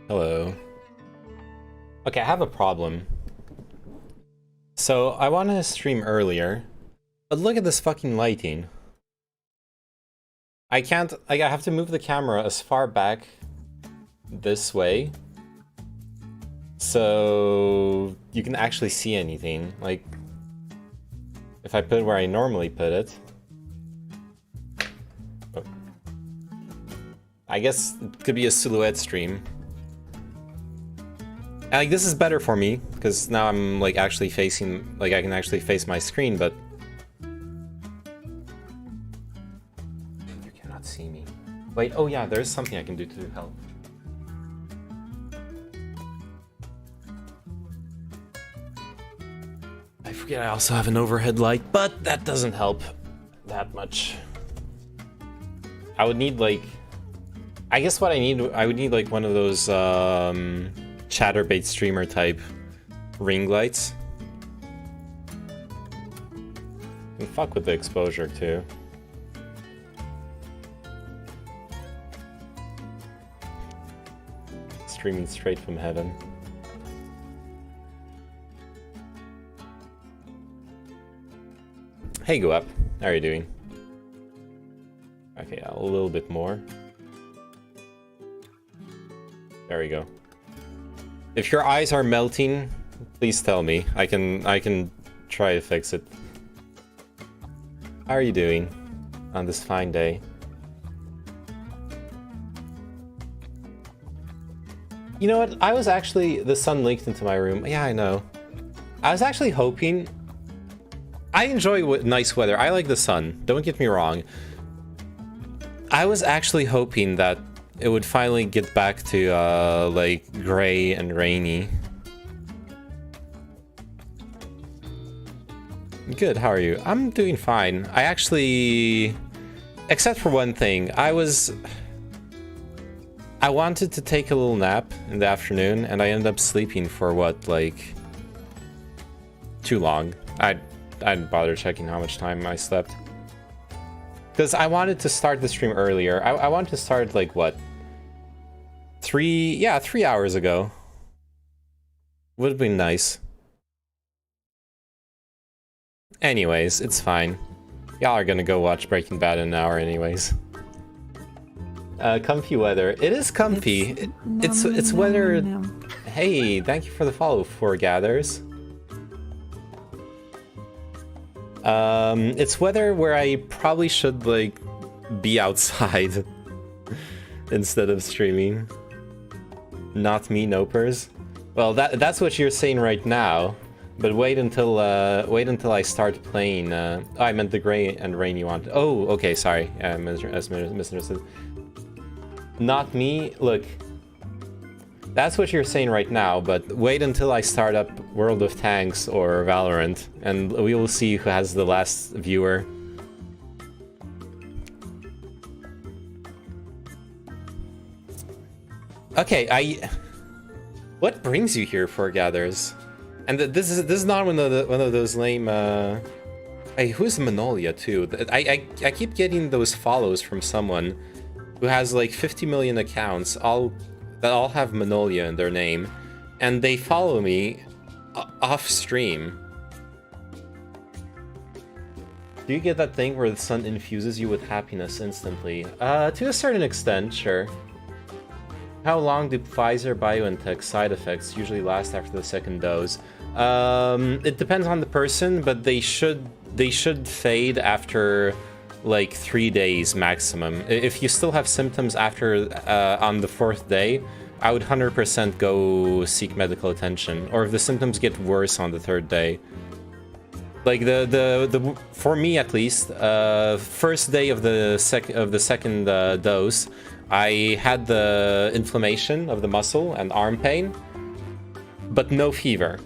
Hello. Okay, I have a problem. So, I want to stream earlier, but look at this fucking lighting. I can't, I have to move the camera as far back this way, so you can actually see anything. Like, if I put it where I normally put it. Oh. I guess it could be a silhouette stream. And, like, this is better for me, because now I'm, like, actually facing, like, I can actually face my screen, but... You cannot see me. Wait, oh yeah, there's something I can do to help. I forget I also have an overhead light, but that doesn't help that much. I would need, like... I guess what I would need, like, one of those, Chatterbait streamer type ring lights. And fuck with the exposure too. Streaming straight from heaven. Hey, go up. How are you doing? Okay, a little bit more. There we go. If your eyes are melting, please tell me. I can try to fix it. How are you doing on this fine day? You know what? I was actually... The sun leaked into my room. Yeah, I know. I was actually hoping... I enjoy nice weather. I like the sun. Don't get me wrong. I was actually hoping that it would finally get back to, like, gray and rainy. Good, how are you? I'm doing fine. I actually... Except for one thing. I wanted to take a little nap in the afternoon, and I ended up sleeping for, what, like... too long. I didn't bother checking how much time I slept. Because I wanted to start the stream earlier. I wanted to start, like, what? 3 hours ago. Would have been nice. Anyways, it's fine. Y'all are gonna go watch Breaking Bad in an hour anyways. Comfy weather. It is comfy. It's weather... Hey, thank you for the follow, Foregathers. It's weather where I probably should, like, be outside instead of streaming. Not me, nopers. Well, that's what you're saying right now, but wait until I start playing. Oh, I meant the gray and rain you want. Oh, okay, sorry. I misunderstood. Not me. Look, that's what you're saying right now, but wait until I start up World of Tanks or Valorant, and we will see who has the last viewer. Okay, what brings you here, Foregathers? And this is not one of those lame. Hey, who's Manolia too? I keep getting those follows from someone who has like 50 million accounts, that all have Manolia in their name, and they follow me off stream. Do you get that thing where the sun infuses you with happiness instantly? To a certain extent, sure. How long do Pfizer-BioNTech side effects usually last after the second dose? It depends on the person, but they should fade after like 3 days maximum. If you still have symptoms after on the 4th day, I would 100% go seek medical attention. Or if the symptoms get worse on the 3rd day. Like the for me at least, first day of the second dose, I had the inflammation of the muscle and arm pain, but no fever.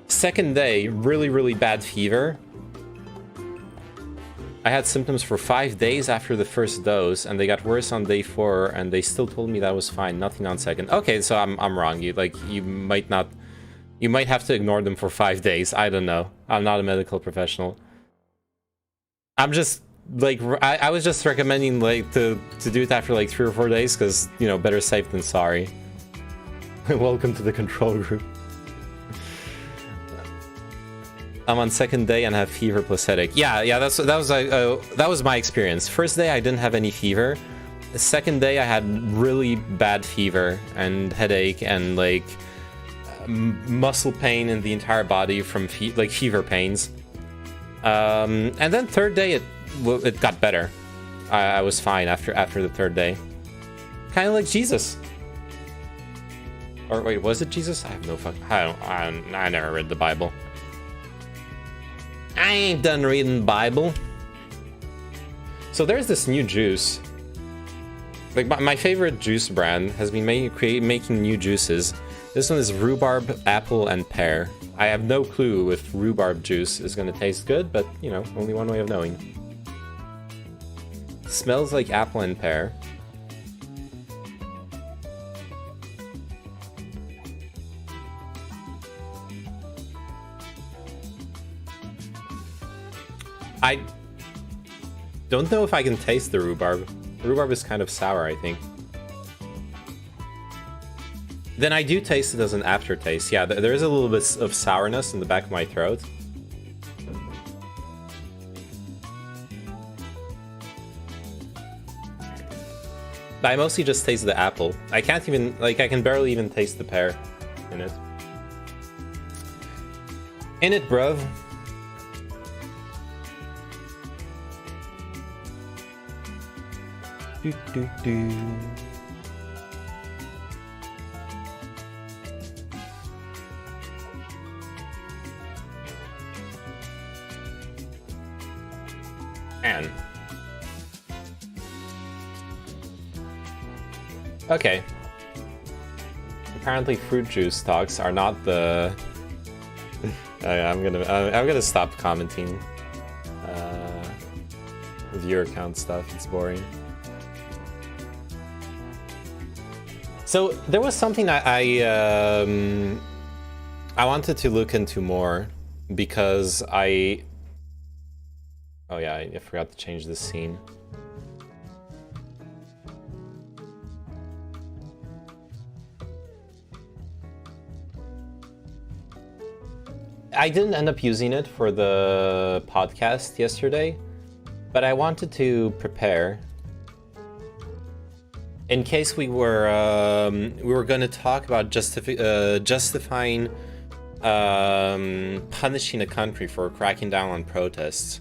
Second day, really bad fever. I had symptoms for 5 days after the first dose, and they got worse on day 4, and they still told me that was fine, nothing on second. Okay, so I'm wrong. You might not, you might have to ignore them for 5 days. I don't know. I'm not a medical professional. I'm just like I was just recommending like to do it after like 3 or 4 days, because you know, better safe than sorry. Welcome to the control group. I'm on second day and have fever plus headache. Yeah, that was my experience. First day I didn't have any fever. The second day I had really bad fever and headache and like muscle pain in the entire body from like fever pains. And then third day it got better. I was fine after the third day. Kind of like Jesus. Or wait, was it Jesus? I have no fuck. I never read the Bible. I ain't done reading the Bible. So there's this new juice. Like my favorite juice brand has been making new juices. This one is rhubarb, apple, and pear. I have no clue if rhubarb juice is gonna taste good, but you know, only one way of knowing. Smells like apple and pear. I don't know if I can taste the rhubarb. Rhubarb is kind of sour, I think. Then I do taste it as an aftertaste. Yeah, there is a little bit of sourness in the back of my throat. But I mostly just taste the apple. I can't even, like, I can barely even taste the pear in it. In it, bruv. Do. Man. Okay. Apparently fruit juice talks are not the... I'm gonna stop commenting viewer count stuff. It's boring. So there was something I wanted to look into more, because oh yeah, I forgot to change the scene. I didn't end up using it for the podcast yesterday, but I wanted to prepare in case we were going to talk about justifying punishing a country for cracking down on protests.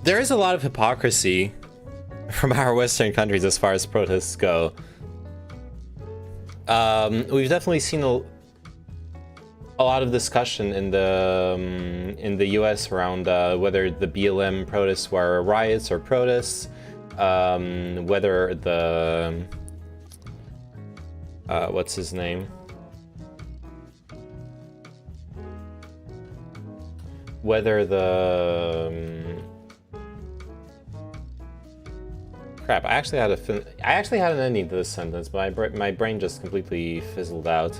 There is a lot of hypocrisy from our Western countries as far as protests go. We've definitely seen a lot of discussion in the US around whether the BLM protests were riots or protests, whether the what's his name? Whether the crap, I actually had an ending to this sentence, but my brain just completely fizzled out.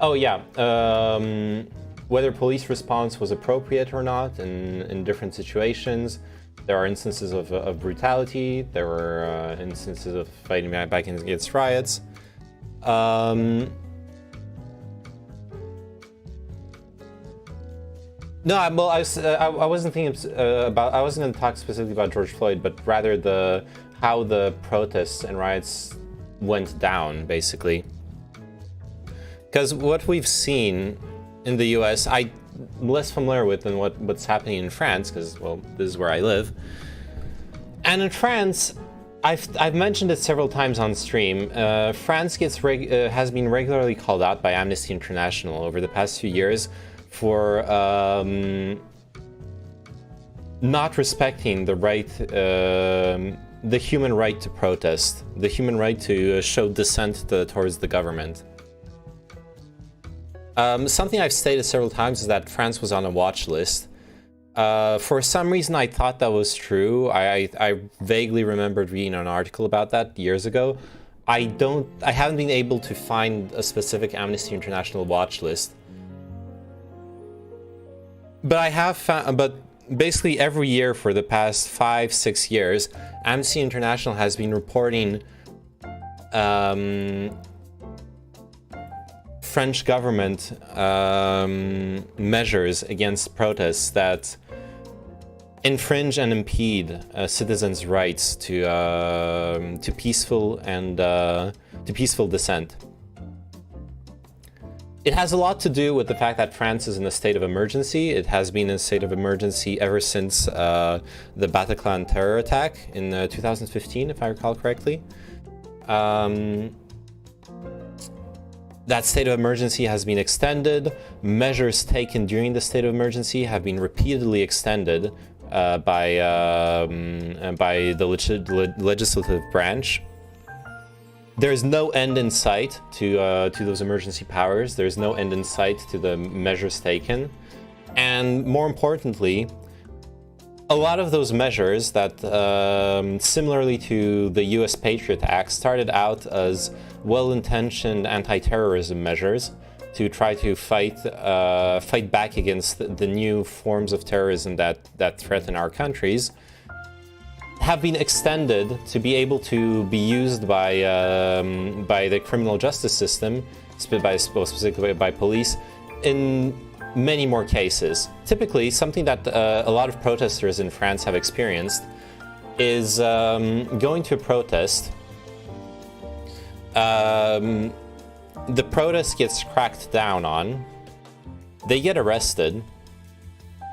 Oh yeah, whether police response was appropriate or not in different situations. There are instances of brutality. There were instances of fighting back against riots. No, well, I wasn't thinking about. I wasn't going to talk specifically about George Floyd, but rather how the protests and riots went down, basically. Because what we've seen in the US, I'm less familiar with than what's happening in France, because, well, this is where I live. And in France, I've mentioned it several times on stream. France has been regularly called out by Amnesty International over the past few years for not respecting the right, the human right to protest, the human right to show dissent towards the government. Something I've stated several times is that France was on a watch list. For some reason, I thought that was true. I vaguely remembered reading an article about that years ago. I haven't been able to find a specific Amnesty International watch list. But I have found, but basically every year for the past 5-6 years, Amnesty International has been reporting French government measures against protests that infringe and impede citizens' rights to peaceful dissent. It has a lot to do with the fact that France is in a state of emergency. It has been in a state of emergency ever since the Bataclan terror attack in 2015, if I recall correctly. That state of emergency has been extended. Measures taken during the state of emergency have been repeatedly extended by the legislative branch. There's no end in sight to those emergency powers. There's no end in sight to the measures taken. And more importantly, a lot of those measures that, similarly to the US Patriot Act, started out as well-intentioned anti-terrorism measures to try to fight back against the new forms of terrorism that threaten our countries, have been extended to be able to be used by the criminal justice system, specifically by police, in many more cases. Typically, something that a lot of protesters in France have experienced is going to a protest. The protest gets cracked down on, they get arrested,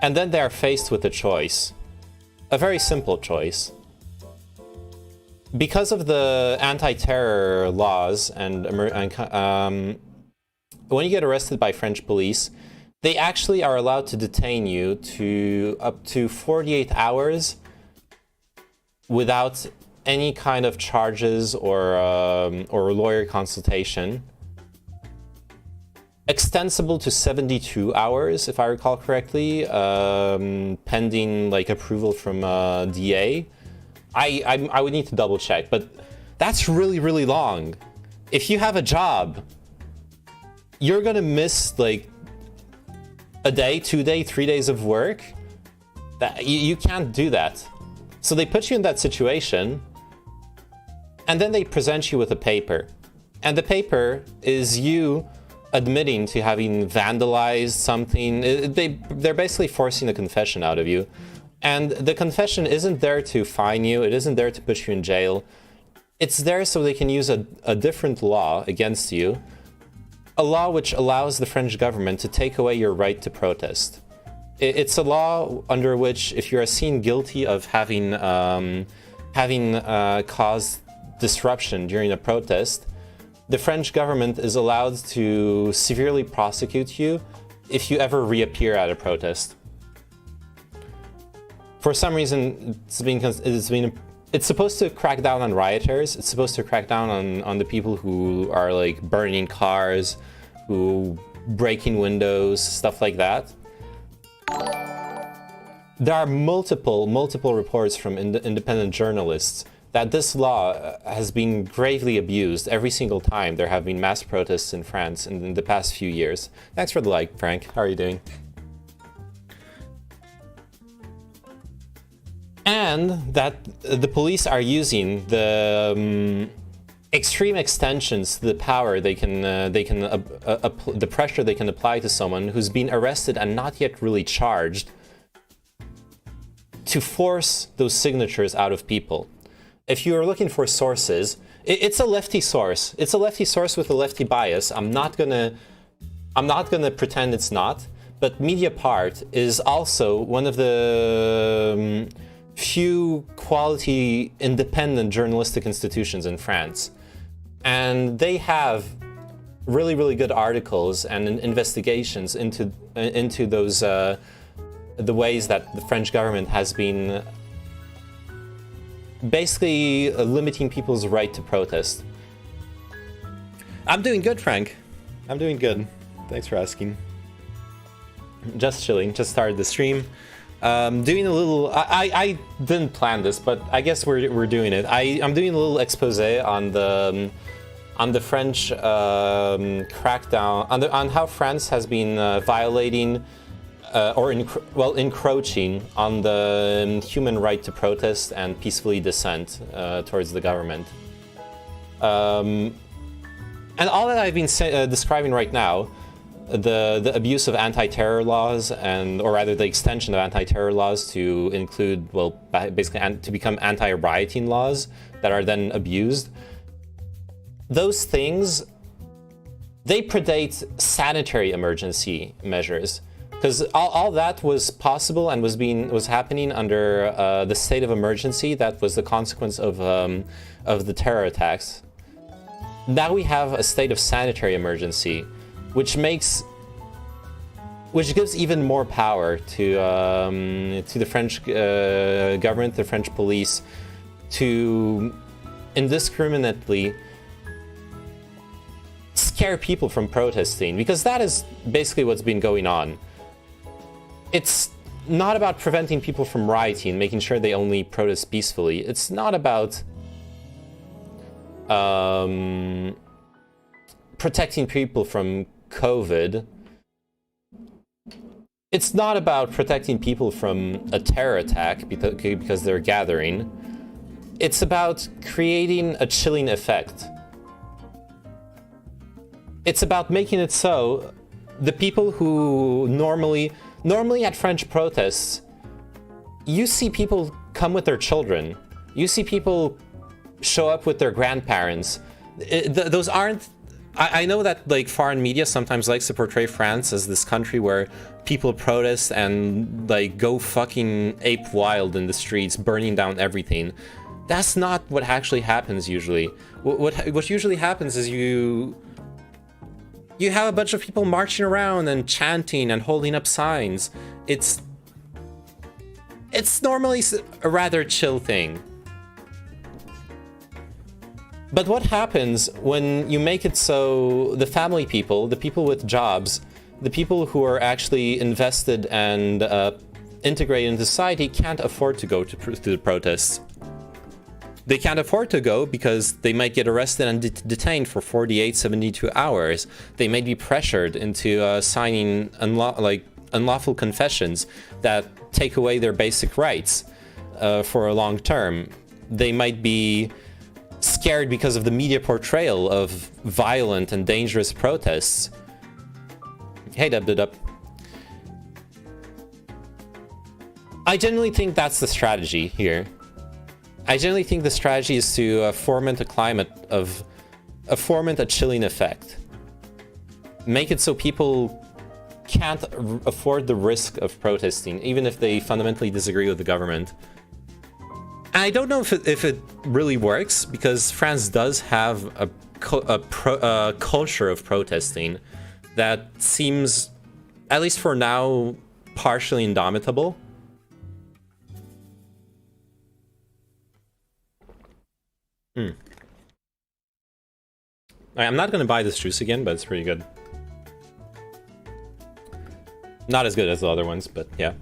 and then they are faced with a choice. A very simple choice. Because of the anti-terror laws and when you get arrested by French police, they actually are allowed to detain you to up to 48 hours without any kind of charges or lawyer consultation. Extensible to 72 hours, if I recall correctly, pending like approval from DA. I would need to double check, but that's really, really long. If you have a job, you're gonna miss like a day, 2 days, 3 days of work. You can't do that. So they put you in that situation, and then they present you with a paper. And the paper is you admitting to having vandalized something. They're basically forcing a confession out of you. And the confession isn't there to fine you, it isn't there to put you in jail. It's there so they can use a different law against you, a law which allows the French government to take away your right to protest. It's a law under which, if you are seen guilty of having caused disruption during a protest, the French government is allowed to severely prosecute you if you ever reappear at a protest. For some reason, it's supposed to crack down on rioters. It's supposed to crack down on the people who are like burning cars, who breaking windows, stuff like that. There are multiple reports from independent journalists that this law has been gravely abused every single time there have been mass protests in France in the past few years. Thanks for the like, Frank. How are you doing? And that the police are using the extreme extensions to the power the pressure they can apply to someone who's been arrested and not yet really charged, to force those signatures out of people. If you are looking for sources, it's a lefty source. It's a lefty source with a lefty bias. I'm not gonna pretend it's not. But Mediapart is also one of the few quality independent journalistic institutions in France. And they have really, really good articles and investigations into those the ways that the French government has been basically limiting people's right to protest. I'm doing good, Frank. I'm doing good. Thanks for asking. Just chilling. Just started the stream. Doing a little. I didn't plan this, but I guess we're doing it. I'm doing a little expose on the French crackdown on how France has been violating or encroaching on the human right to protest and peacefully dissent towards the government. And all that I've been describing right now, the abuse of anti-terror laws, or rather the extension of anti-terror laws to include, well, basically to become anti-rioting laws that are then abused, those things, they predate sanitary emergency measures. Because all that was possible and was happening under the state of emergency that was the consequence of the terror attacks. Now we have a state of sanitary emergency, which gives even more power to the French government, the French police, to indiscriminately scare people from protesting, because that is basically what's been going on. It's not about preventing people from rioting, making sure they only protest peacefully. It's not about protecting people from COVID. It's not about protecting people from a terror attack because they're gathering. It's about creating a chilling effect. It's about making it so the people who normally at French protests, you see people come with their children. You see people show up with their grandparents. Those aren't... I know that like foreign media sometimes likes to portray France as this country where people protest and like go fucking ape wild in the streets, burning down everything. That's not what actually happens usually. What usually happens is you have a bunch of people marching around and chanting and holding up signs. It's normally a rather chill thing. But what happens when you make it so the family people, the people with jobs, the people who are actually invested and integrated in society can't afford to go to the protests? They can't afford to go because they might get arrested and detained for 48, 72 hours. They may be pressured into signing unlawful confessions that take away their basic rights for a long term. They might be scared because of the media portrayal of violent and dangerous protests. Hey, Dub. I genuinely think that's the strategy here. I generally think the strategy is to foment a climate of... foment a chilling effect. Make it so people can't afford the risk of protesting, even if they fundamentally disagree with the government. And I don't know if it really works, because France does have a culture of protesting that seems, at least for now, partially indomitable. I'm not going to buy this juice again, but it's pretty good. Not as good as the other ones, but yeah.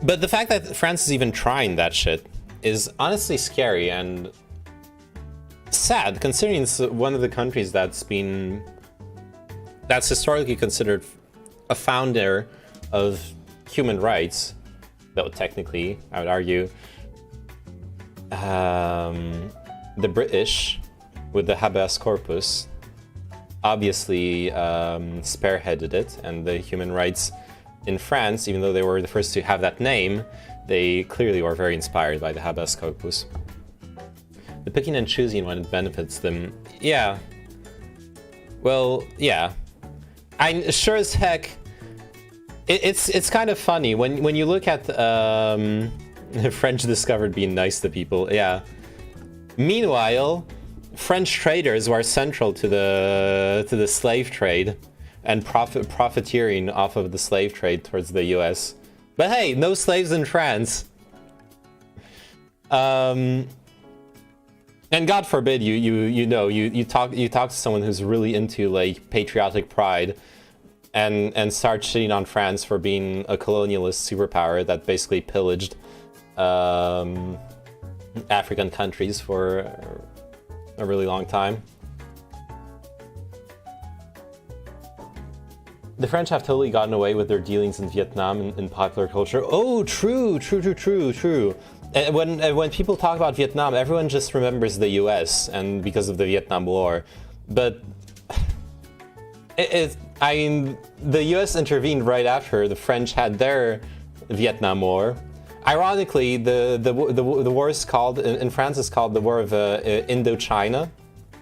But the fact that France is even trying that shit is honestly scary and sad, considering it's one of the countries that's historically considered a founder of human rights, though technically, I would argue, the British, with the habeas corpus, obviously spearheaded it, and the human rights in France, even though they were the first to have that name, they clearly were very inspired by the habeas corpus. The picking and choosing when it benefits them, yeah. Well, yeah. I sure as heck, It's kind of funny when you look at the French discovered being nice to people. Yeah. Meanwhile, French traders were central to the slave trade and profiteering off of the slave trade towards the U.S. But hey, no slaves in France. And God forbid you talk to someone who's really into like patriotic pride and start shitting on France for being a colonialist superpower that basically pillaged African countries for a really long time. The French have totally gotten away with their dealings in Vietnam in popular culture. Oh, true. And when people talk about Vietnam, everyone just remembers the US and because of the Vietnam War. But I mean, the US intervened right after the French had their Vietnam War. Ironically, the war is called, in France, is called the War of Indochina,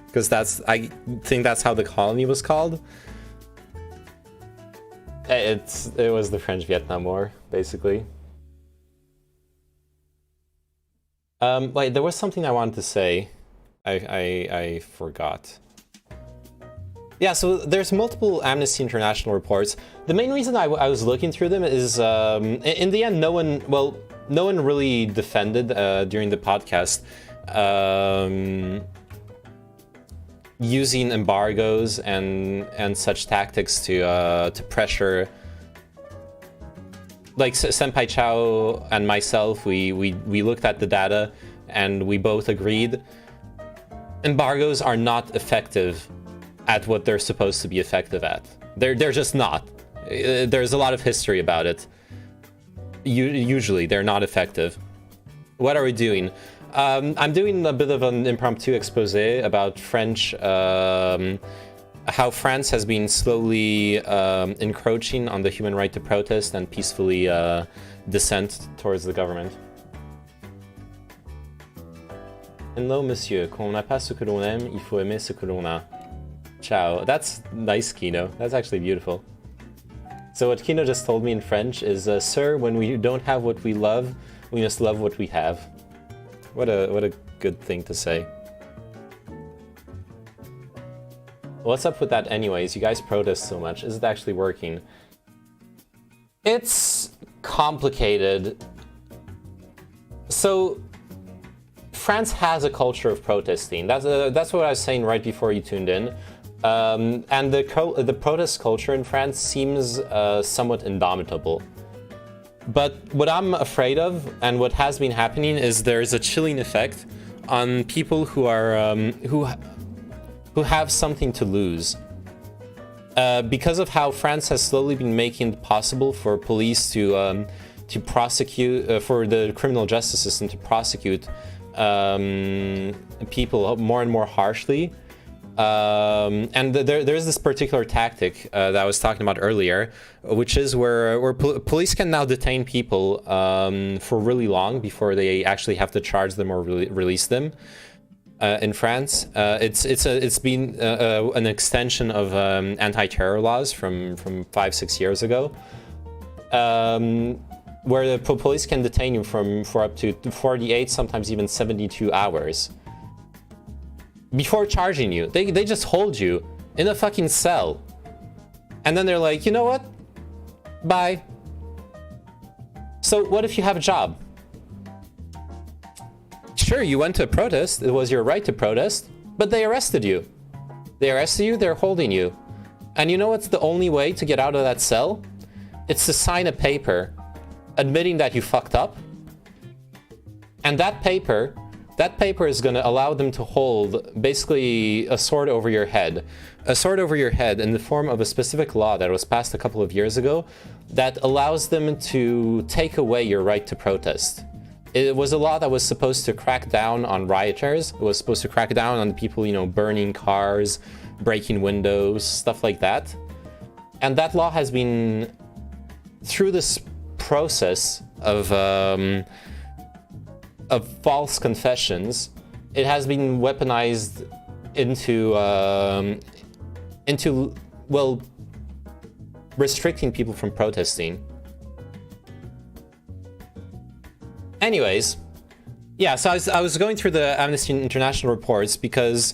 because I think that's how the colony was called. It was the French-Vietnam War, basically. Wait, there was something I wanted to say. I forgot. Yeah, so there's multiple Amnesty International reports. The main reason I was looking through them is, in the end, no one really defended during the podcast using embargoes and such tactics to pressure. Like Senpai Chao and myself, we looked at the data and we both agreed embargoes are not effective at what they're supposed to be effective at. They're just not. There's a lot of history about it. Usually they're not effective. What are we doing? I'm doing a bit of an impromptu expose about French, how France has been slowly encroaching on the human right to protest and peacefully dissent towards the government. Hello, monsieur. Quand on n'a pas ce que l'on aime, il faut aimer ce que l'on a. Ciao. That's nice, Kino. That's actually beautiful. So what Kino just told me in French is, sir, when we don't have what we love, we must love what we have. What a good thing to say. What's up with that anyways? You guys protest so much. Is it actually working? It's complicated. So France has a culture of protesting. That's what I was saying right before you tuned in. And the protest culture in France seems somewhat indomitable. But what I'm afraid of, and what has been happening, is there's a chilling effect on people who are who have something to lose. Because of how France has slowly been making it possible for police to prosecute, for the criminal justice system to prosecute people more and more harshly. And there's this particular tactic that I was talking about earlier, which is where police can now detain people for really long before they actually have to charge them or release them. In France, it's been an extension of anti-terror laws from 5-6 years ago, where the police can detain you for up to 48, sometimes even 72 hours. Before charging you. They just hold you in a fucking cell. And then they're like, you know what? Bye. So what if you have a job? Sure, you went to a protest. It was your right to protest. But they arrested you. They arrested you, they're holding you. And you know what's the only way to get out of that cell? It's to sign a paper admitting that you fucked up. And that paper is going to allow them to hold basically a sword over your head. A sword over your head in the form of a specific law that was passed a couple of years ago that allows them to take away your right to protest. It was a law that was supposed to crack down on rioters. It was supposed to crack down on people, you know, burning cars, breaking windows, stuff like that. And that law has been, through this process of false confessions, it has been weaponized into well, restricting people from protesting. Anyways, yeah, so I was going through the Amnesty International reports because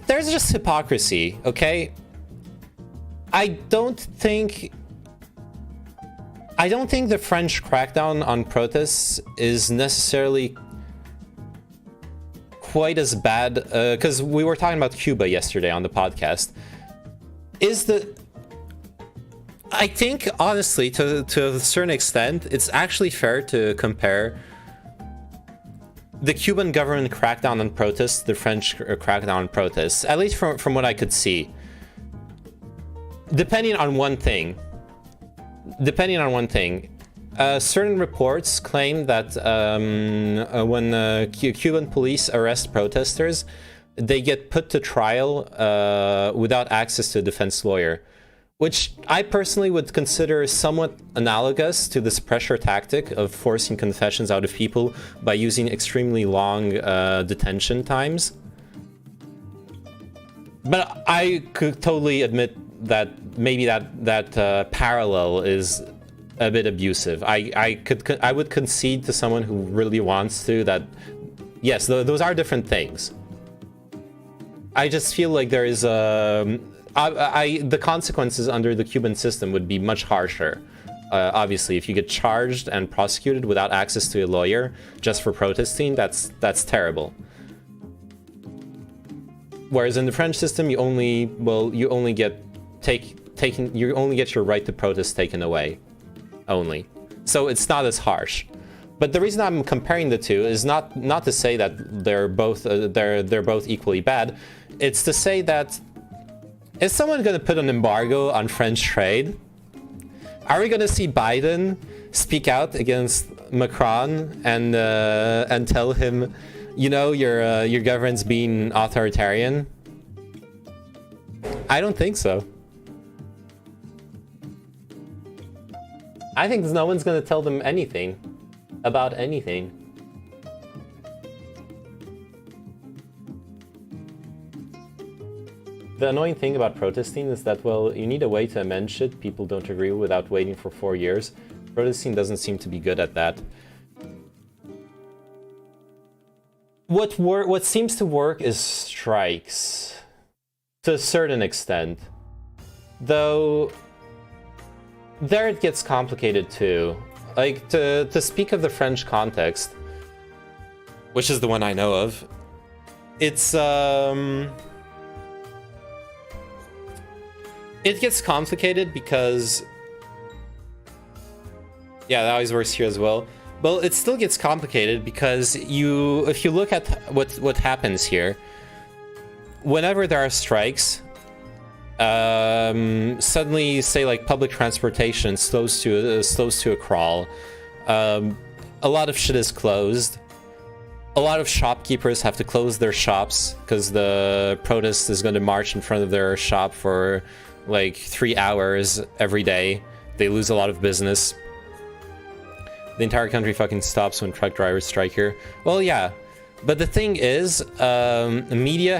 there's just hypocrisy, okay? I don't think the French crackdown on protests is necessarily quite as bad, because we were talking about Cuba yesterday on the podcast. I think, honestly, to a certain extent, it's actually fair to compare the Cuban government crackdown on protests, the French crackdown on protests, at least from what I could see. Depending on one thing, certain reports claim that when Cuban police arrest protesters, they get put to trial without access to a defense lawyer, which I personally would consider somewhat analogous to this pressure tactic of forcing confessions out of people by using extremely long detention times. But I could totally admit that maybe that parallel is a bit abusive. I would concede to someone who really wants to that, yes, those are different things. I just feel like there is the consequences under the Cuban system would be much harsher. Obviously, if you get charged and prosecuted without access to a lawyer just for protesting, that's terrible. Whereas in the French system, you only get your right to protest taken away, only. So it's not as harsh. But the reason I'm comparing the two is not to say that they're both equally bad. It's to say that, is someone going to put an embargo on French trade? Are we going to see Biden speak out against Macron and tell him, you know, your government's being authoritarian? I don't think so. I think no one's going to tell them anything about anything. The annoying thing about protesting is that, well, you need a way to amend shit people don't agree with without waiting for 4 years. Protesting doesn't seem to be good at that. What seems to work is strikes, to a certain extent. Though, there it gets complicated too. Like, to speak of the French context, which is the one I know of, it's, it gets complicated because, yeah, that always works here as well. Well, it still gets complicated because if you look at what happens here, whenever there are strikes, suddenly, say like public transportation slows to a crawl. A lot of shit is closed. A lot of shopkeepers have to close their shops because the protest is going to march in front of their shop for like 3 hours every day. They lose a lot of business. The entire country fucking stops when truck drivers strike here. Well, yeah, but the thing is, media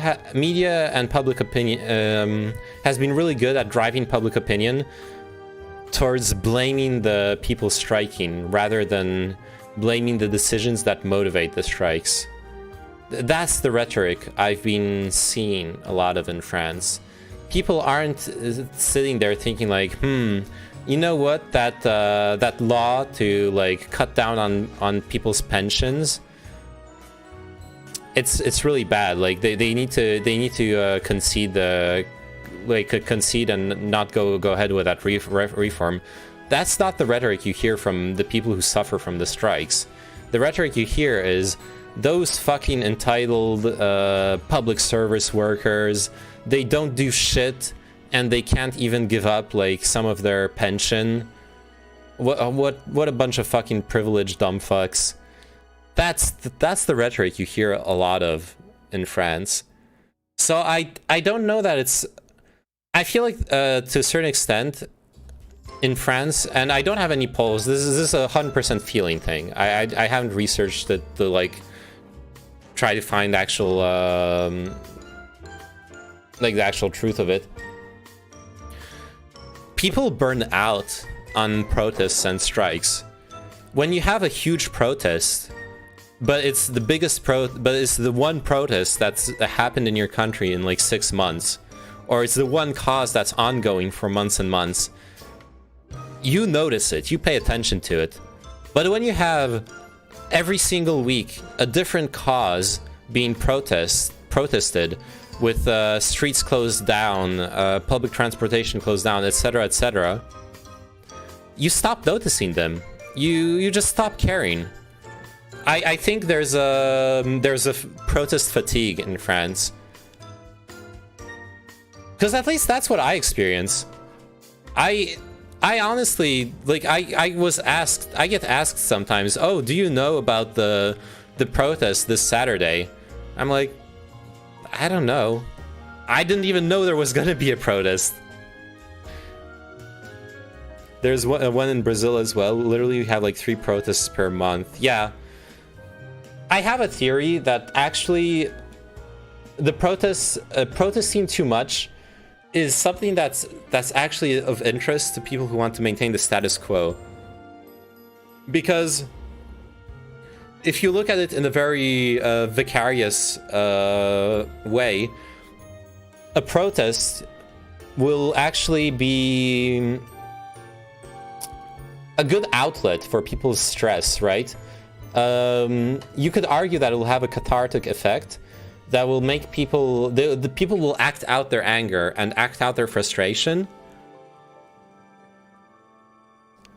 and public opinion has been really good at driving public opinion towards blaming the people striking rather than blaming the decisions that motivate the strikes. That's the rhetoric I've been seeing a lot of in France. People aren't sitting there thinking like, you know what, that law to like cut down on people's pensions, it's really bad. Like they need to concede and not go ahead with that reform. That's not the rhetoric you hear from the people who suffer from the strikes. The rhetoric you hear is those fucking entitled public service workers. They don't do shit, and they can't even give up like some of their pension. What a bunch of fucking privileged dumb fucks. That's the rhetoric you hear a lot of in France. So I don't know that it's. I feel like to a certain extent in France, and I don't have any polls. This is a 100% feeling thing. I haven't researched it to like try to find actual like the actual truth of it. people burn out on protests and strikes. When you have a huge protest, but it's the biggest but it's the one protest that happened in your country in like 6 months, or it's the one cause that's ongoing for months and months, you notice it, you pay attention to it. But when you have every single week a different cause being protested, with streets closed down, public transportation closed down, etc., etc., you stop noticing them. You just stop caring. I think there's a protest fatigue in France, because at least that's what I experience. I honestly, like, I get asked sometimes, oh, do you know about the protest this Saturday? I'm like, I don't know. I didn't even know there was gonna be a protest. There's one in Brazil as well. Literally, we have like 3 protests per month. Yeah. I have a theory that actually the protesting too much is something that's actually of interest to people who want to maintain the status quo. Because if you look at it in a very vicarious way, a protest will actually be a good outlet for people's stress, right? You could argue that it will have a cathartic effect that will make people, the people will act out their anger and act out their frustration.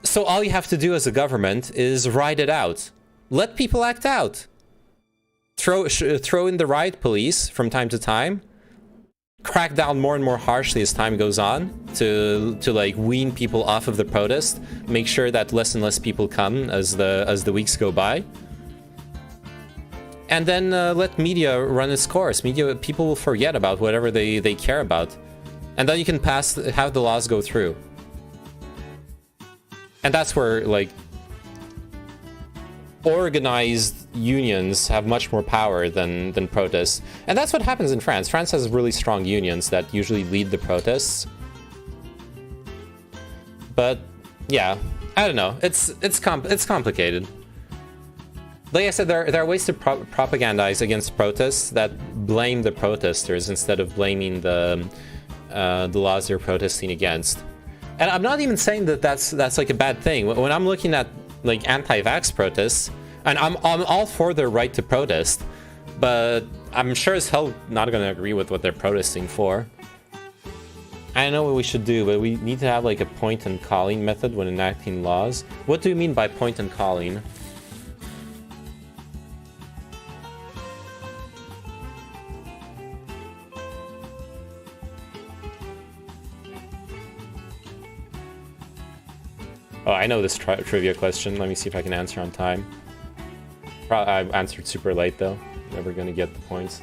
So all you have to do as a government is ride it out. Let people act out. Throw in the riot police from time to time. Crack down more and more harshly as time goes on to like wean people off of the protest. Make sure that less and less people come as the weeks go by. And then let media run its course. People will forget about whatever they care about, and then you can have the laws go through. And that's where, like, organized unions have much more power than protests. And that's what happens in France. France has really strong unions that usually lead the protests. But yeah, I don't know. It's complicated. Like I said, there are ways to propagandize against protests that blame the protesters instead of blaming the laws they're protesting against. And I'm not even saying that that's like a bad thing. When I'm looking at like anti-vax protests, and I'm all for their right to protest, but I'm sure as hell not going to agree with what they're protesting for. I know what we should do, but we need to have like a point and calling method when enacting laws. What do you mean by point and calling? Oh, I know this trivia question. Let me see if I can answer on time. I answered super late though. Never gonna get the points.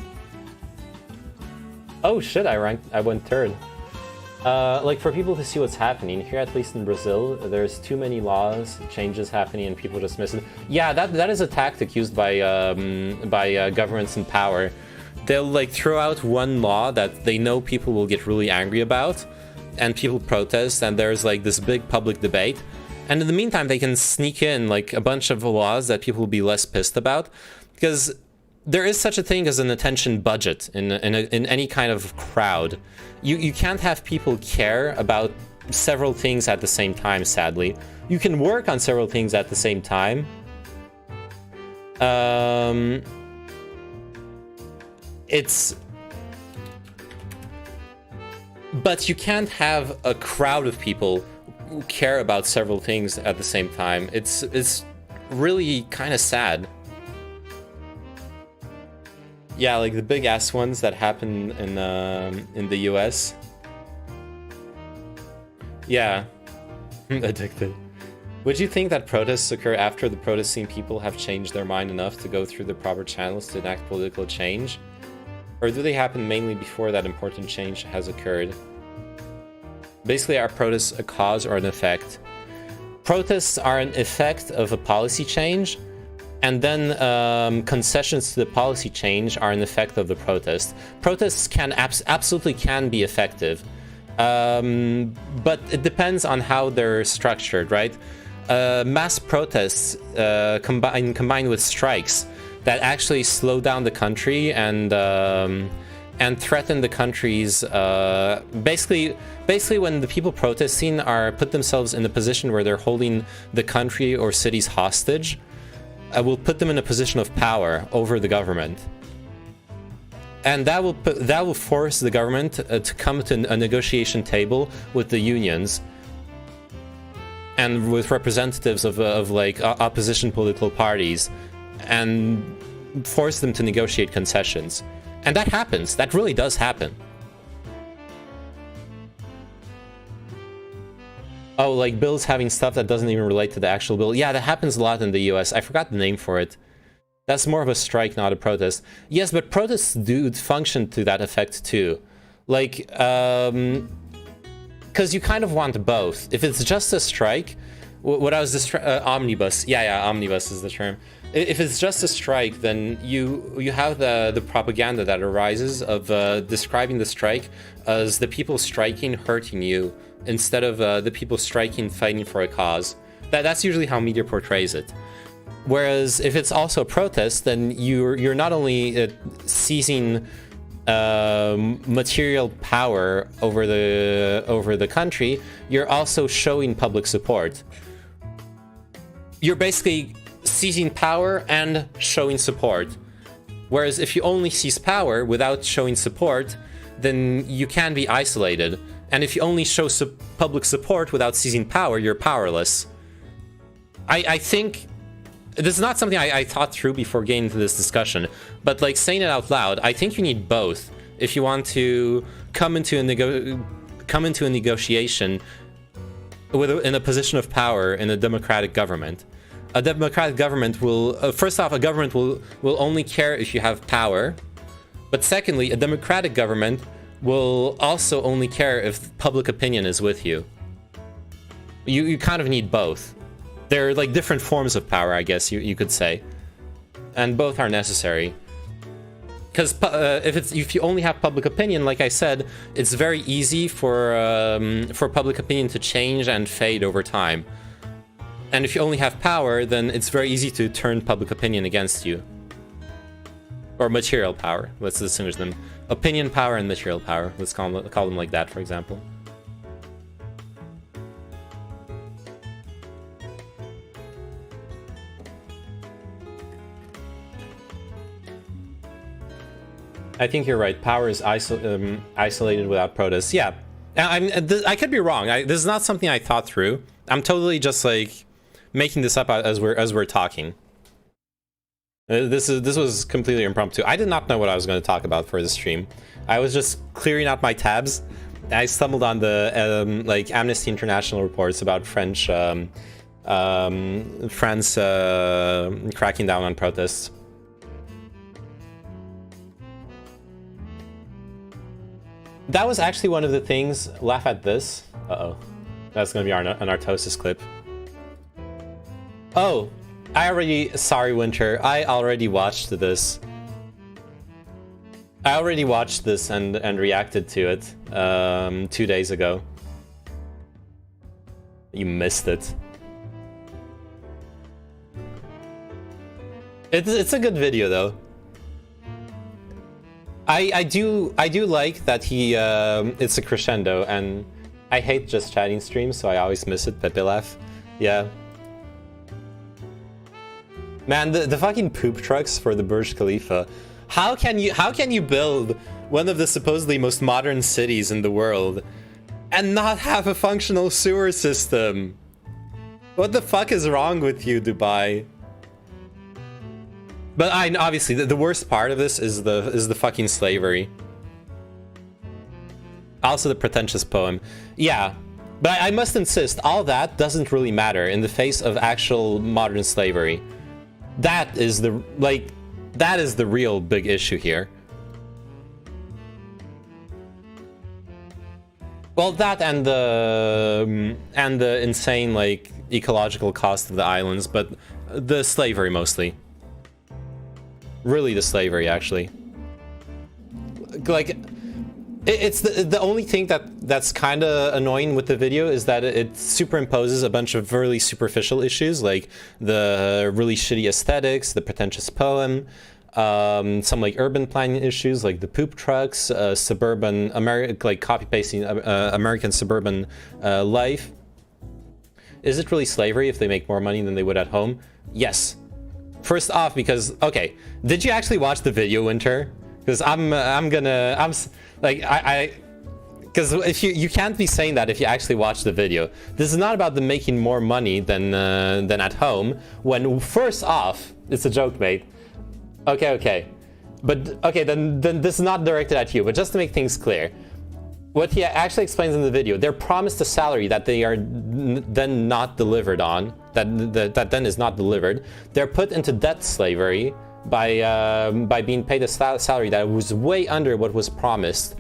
Oh shit! I went third. Like, for people to see what's happening here, at least in Brazil, there's too many laws, changes happening, and people just miss it. Yeah, that is a tactic used by governments in power. They'll like throw out one law that they know people will get really angry about, and people protest, and there's like this big public debate. And in the meantime, they can sneak in like a bunch of laws that people will be less pissed about, because there is such a thing as an attention budget in any kind of crowd. You can't have people care about several things at the same time, sadly. You can work on several things at the same time. But you can't have a crowd of people who care about several things at the same time. It's really kind of sad. Yeah, like the big ass ones that happen in the US. Yeah, addicted. Would you think that protests occur after the protesting people have changed their mind enough to go through the proper channels to enact political change? Or do they happen mainly before that important change has occurred? Basically, are protests a cause or an effect? Protests are an effect of a policy change, and then concessions to the policy change are an effect of the protest. Protests can absolutely be effective. But it depends on how they're structured, right? Mass protests combined with strikes that actually slow down the country and threaten the country's basically when the people protesting put themselves in a position where they're holding the country or cities hostage, will put them in a position of power over the government. And that will force the government to come to a negotiation table with the unions and with representatives of like opposition political parties, and force them to negotiate concessions. And that happens. That really does happen. Oh, like bills having stuff that doesn't even relate to the actual bill. Yeah, that happens a lot in the US. I forgot the name for it. That's more of a strike, not a protest. Yes, but protests do function to that effect too. Like, because you kind of want both. If it's just a strike, what I was omnibus. Yeah, omnibus is the term. If it's just a strike, then you have the propaganda that arises of describing the strike as the people striking hurting you, instead of the people striking fighting for a cause. That's usually how media portrays it. Whereas if it's also a protest, then you're not only seizing material power over the country, you're also showing public support. You're basically seizing power and showing support. Whereas if you only seize power without showing support, then you can be isolated. And if you only show public support without seizing power, you're powerless. I think this is not something I thought through before getting into this discussion, but like saying it out loud, I think you need both if you want to come into a negotiation in a position of power in a democratic government. A democratic government will, first off, a government will only care if you have power. But secondly, a democratic government will also only care if public opinion is with you. You kind of need both. They're like different forms of power, I guess you could say. And both are necessary. Because if you only have public opinion, like I said, it's very easy for public opinion to change and fade over time. And if you only have power, then it's very easy to turn public opinion against you. Or material power, let's distinguish them. Opinion power and material power, let's call them like that, for example. I think you're right. Power is isolated without protest. Yeah, I could be wrong. This is not something I thought through. I'm totally just like making this up as we're talking. This was completely impromptu. I did not know what I was going to talk about for this stream. I was just clearing out my tabs. I stumbled on the like Amnesty International reports about France cracking down on protests. That was actually one of the things. Laugh at this. Uh-oh. That's gonna be an Artosis clip. Oh, sorry, Winter. I already watched this. I already watched this and reacted to it 2 days ago. You missed it. It's a good video though. I do like that it's a crescendo, and I hate just chatting streams, so I always miss it. Pepe laugh. Yeah. Man, the fucking poop trucks for the Burj Khalifa. How can you build one of the supposedly most modern cities in the world and not have a functional sewer system? What the fuck is wrong with you, Dubai? But obviously the worst part of this is the fucking slavery. Also the pretentious poem. Yeah, but I must insist, all that doesn't really matter in the face of actual modern slavery. That is the real big issue here. Well, that and the insane like ecological cost of the islands, but the slavery mostly. Really the slavery, actually. Like, It's the only thing that's kind of annoying with the video is that it superimposes a bunch of really superficial issues, like the really shitty aesthetics, the pretentious poem, some like urban planning issues, like the poop trucks, suburban like copy pasting American suburban life. Is it really slavery if they make more money than they would at home? Yes. First off, because okay, did you actually watch the video, Winter? Because because if you can't be saying that if you actually watch the video. This is not about them making more money than at home. When first off, it's a joke, mate. Okay, but okay, then this is not directed at you. But just to make things clear, what he actually explains in the video, they're promised a salary that they are then not delivered on. That then is not delivered. They're put into debt slavery by being paid a salary that was way under what was promised,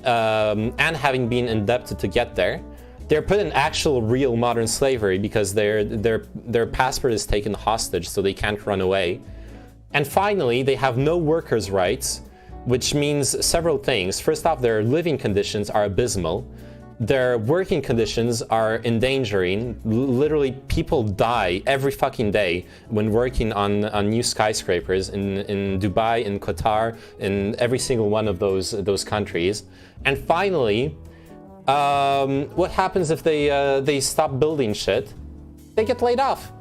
and having been indebted to get there. They're put in actual real modern slavery because their passport is taken hostage, so they can't run away. And finally, they have no workers' rights, which means several things. First off, their living conditions are abysmal. Their working conditions are endangering. Literally, people die every fucking day when working on new skyscrapers in Dubai, in Qatar, in every single one of those countries. And finally, what happens if they stop building shit? They get laid off.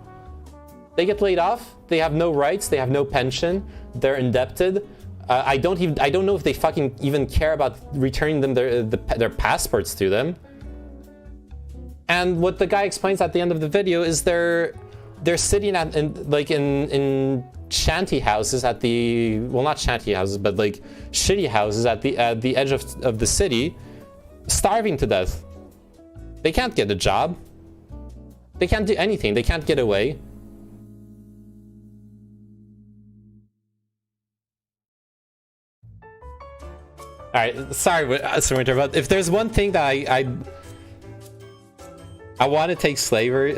They get laid off. They have no rights. They have no pension. They're indebted. I don't know if they fucking even care about returning them their passports to them. And what the guy explains at the end of the video is they're sitting in shanty houses at the, well, not shanty houses, but like shitty houses at the edge of the city, starving to death. They can't get a job. They can't do anything. They can't get away. Alright, sorry, Winter, but if there's one thing that I want to take slavery,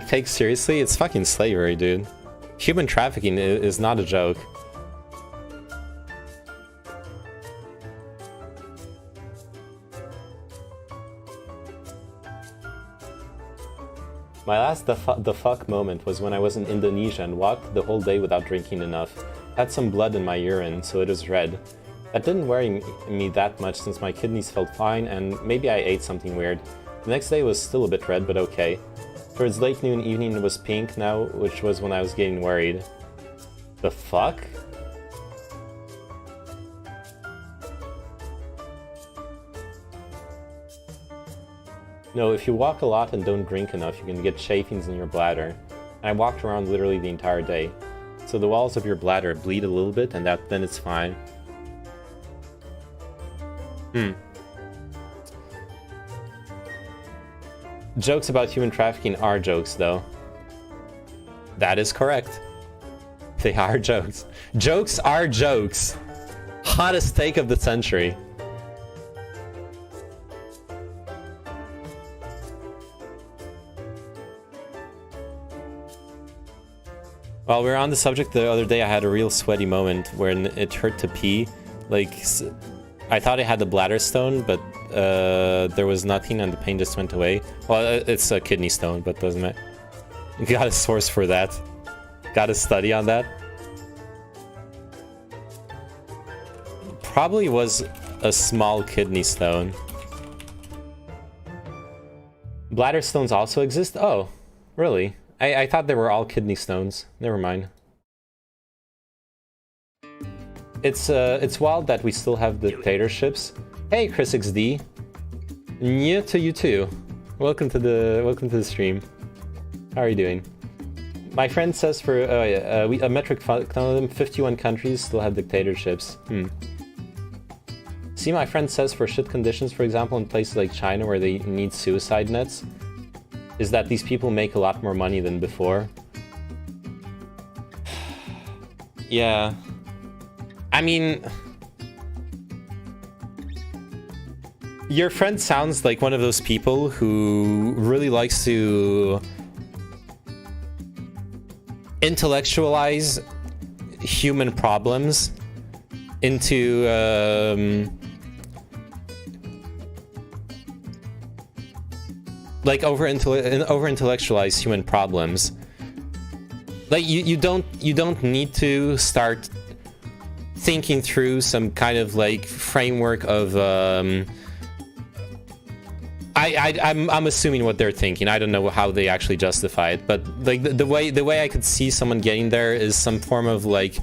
take seriously, it's fucking slavery, dude. Human trafficking is not a joke. My last the fuck moment was when I was in Indonesia and walked the whole day without drinking enough. Had some blood in my urine, so it was red. That didn't worry me that much since my kidneys felt fine and maybe I ate something weird. The next day was still a bit red, but okay. Towards late noon evening it was pink now, which was when I was getting worried. The fuck? No, if you walk a lot and don't drink enough, you can get chafings in your bladder. I walked around literally the entire day. So the walls of your bladder bleed a little bit and then it's fine. Jokes about human trafficking are jokes, though. That is correct. They are jokes. Jokes are jokes. Hottest take of the century. While we were on the subject the other day, I had a real sweaty moment when it hurt to pee. Like, I thought I had the bladder stone, but there was nothing and the pain just went away. Well, it's a kidney stone, but doesn't matter. You got a source for that. Got a study on that. Probably was a small kidney stone. Bladder stones also exist? Oh, really? I thought they were all kidney stones. Never mind. It's wild that we still have dictatorships. Hey, Chris XD. New to you too. Welcome to the stream. How are you doing? My friend says for a metric of them, 51 countries still have dictatorships. See, my friend says for shit conditions, for example, in places like China where they need suicide nets, is that these people make a lot more money than before. Yeah. I mean, your friend sounds like one of those people who really likes to intellectualize human problems into like over intellectualize human problems. Like you don't need to start thinking through some kind of like framework of I'm assuming what they're thinking. I don't know how they actually justify it, but like the way I could see someone getting there is some form of like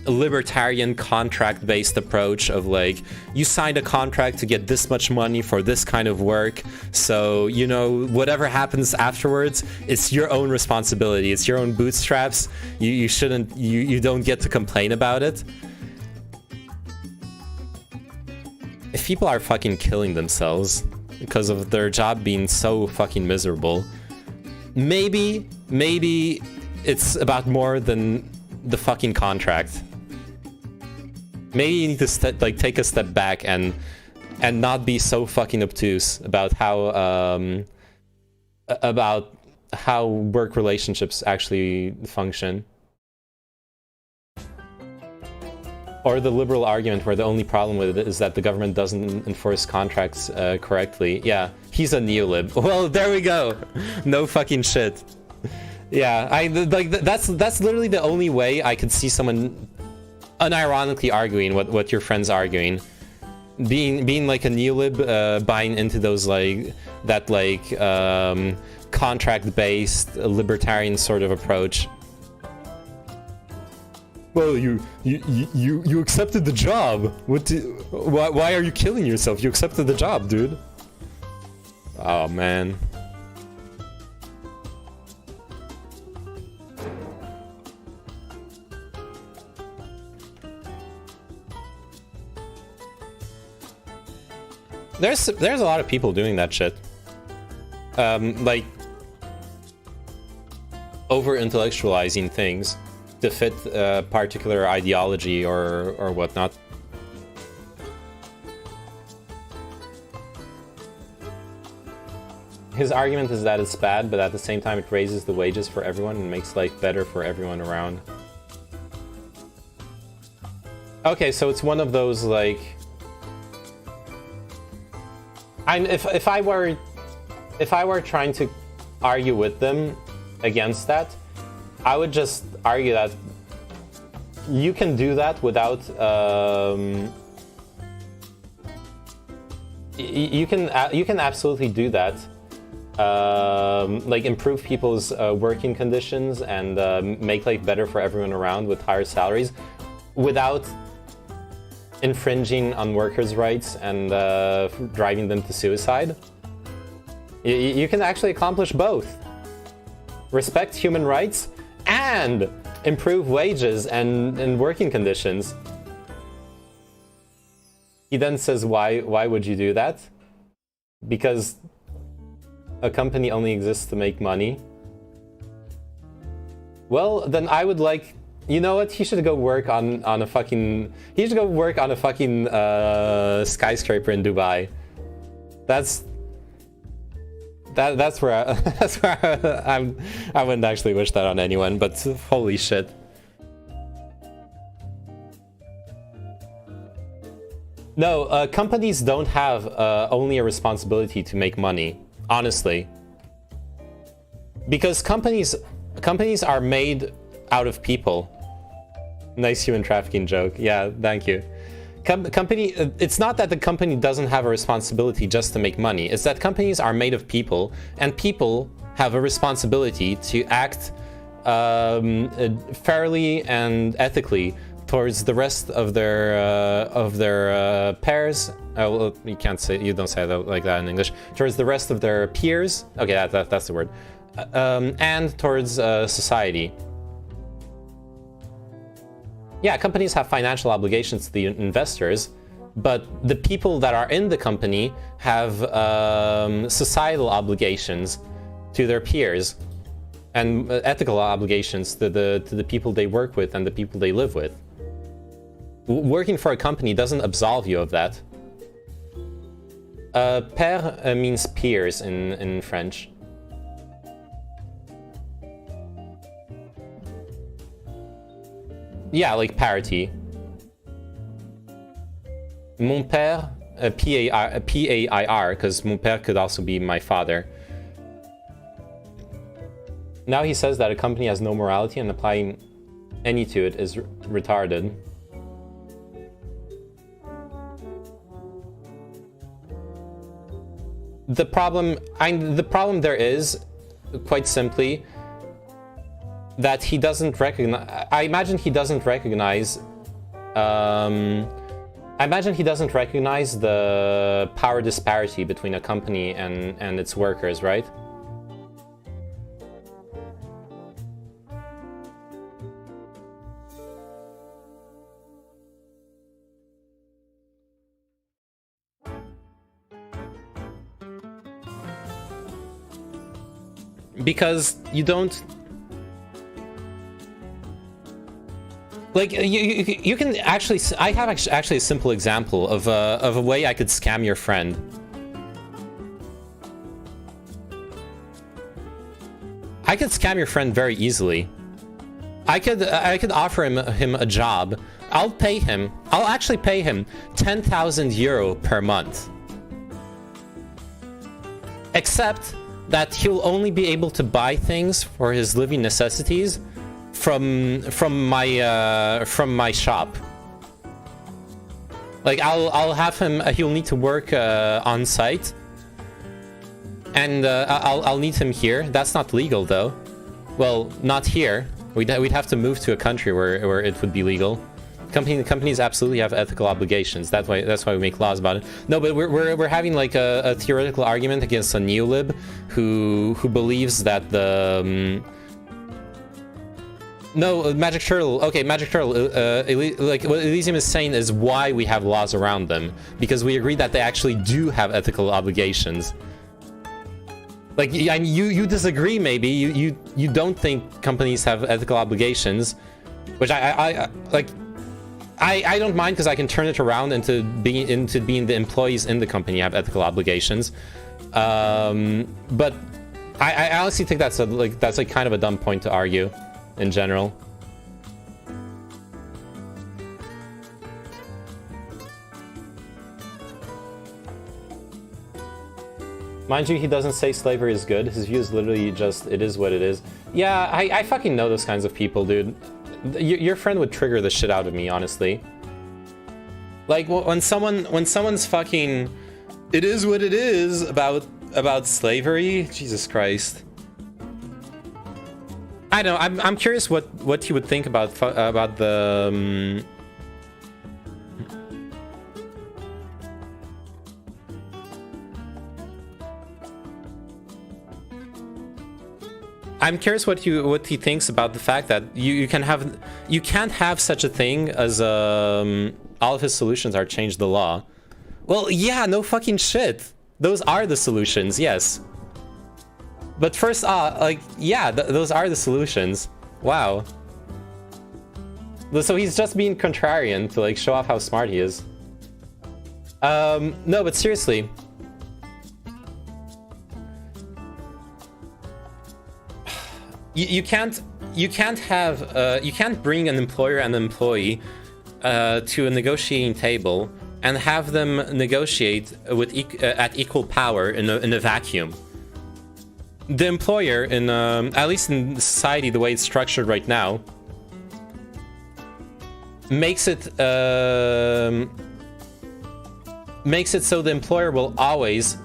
a libertarian contract-based approach of like, you signed a contract to get this much money for this kind of work, so you know whatever happens afterwards, it's your own responsibility, it's your own bootstraps. You shouldn't, you don't get to complain about it. If people are fucking killing themselves because of their job being so fucking miserable, maybe it's about more than the fucking contract. Maybe you need to take a step back and not be so fucking obtuse about how work relationships actually function. Or the liberal argument where the only problem with it is that the government doesn't enforce contracts correctly. Yeah, he's a neolib. Well, there we go. No fucking shit. Yeah, that's literally the only way I could see someone unironically arguing what your friend's arguing. Being like a neolib, buying into those contract-based libertarian sort of approach. Well, you accepted the job. Why are you killing yourself? You accepted the job, dude. Oh man. There's a lot of people doing that shit. Like over-intellectualizing things to fit a particular ideology or whatnot. His argument is that it's bad, but at the same time it raises the wages for everyone and makes life better for everyone around. Okay, so it's one of those like... If I were trying to argue with them against that, I would just argue that you can do that without you can absolutely do that, like improve people's working conditions and make life better for everyone around with higher salaries without infringing on workers' rights and driving them to suicide. You can actually accomplish both. Respect human rights and improve wages and working conditions. He then says, why would you do that? Because a company only exists to make money. Well, then I would like, you know what? He should go work on a fucking. He should go work on a fucking skyscraper in Dubai. That's where I wouldn't actually wish that on anyone, but holy shit. No, companies don't have only a responsibility to make money, honestly. Because companies are made out of people. Nice human trafficking joke. Yeah, thank you. It's not that the company doesn't have a responsibility just to make money. It's that companies are made of people, and people have a responsibility to act fairly and ethically towards the rest of their pairs. Well, you don't say that like that in English. Towards the rest of their peers. Okay, that's the word. And towards society. Yeah, companies have financial obligations to the investors, but the people that are in the company have societal obligations to their peers and ethical obligations to the people they work with and the people they live with. Working for a company doesn't absolve you of that. Pair means peers in French. Yeah, like parity. Mon père, P-A-I-R, because mon père could also be my father. Now he says that a company has no morality and applying any to it is retarded. The problem there is, quite simply, that he doesn't recognize. I imagine he doesn't recognize. I imagine he doesn't recognize the power disparity between a company and its workers, right? Because you don't, like, you can actually, I have actually a simple example of a way I could scam your friend. I could scam your friend very easily. I could offer him a job. I'll actually pay him 10,000 euro per month. Except that he'll only be able to buy things for his living necessities from my shop. Like, I'll have him. He'll need to work on site, and I'll need him here. That's not legal, though. Well, not here. We'd have to move to a country where it would be legal. Companies absolutely have ethical obligations. That's why we make laws about it. No, but we're having like a theoretical argument against a neolib who believes that the no, Magic Turtle. Okay, Magic Turtle. Like what Elysium is saying is why we have laws around them, because we agree that they actually do have ethical obligations. Like, I mean, you disagree, maybe you don't think companies have ethical obligations, which I like. I don't mind, because I can turn it around into being the employees in the company have ethical obligations, but I honestly think that's like kind of a dumb point to argue in general. Mind you, he doesn't say slavery is good. His view is literally just, it is what it is. Yeah, I fucking know those kinds of people, dude. Your friend would trigger the shit out of me, honestly. Like, when someone's fucking, it is what it is about slavery. Jesus Christ. I don't know. I'm curious what he would think about the. I'm curious what he thinks about the fact that you can't have such a thing as all of his solutions are change the law. Well, yeah, no fucking shit. Those are the solutions, yes. But first, like, yeah, those are the solutions. Wow. So he's just being contrarian to like show off how smart he is. No, but seriously. You can't bring an employer and an employee to a negotiating table and have them negotiate with at equal power in a vacuum. The employer, at least in society the way it's structured right now, makes it so the employer will always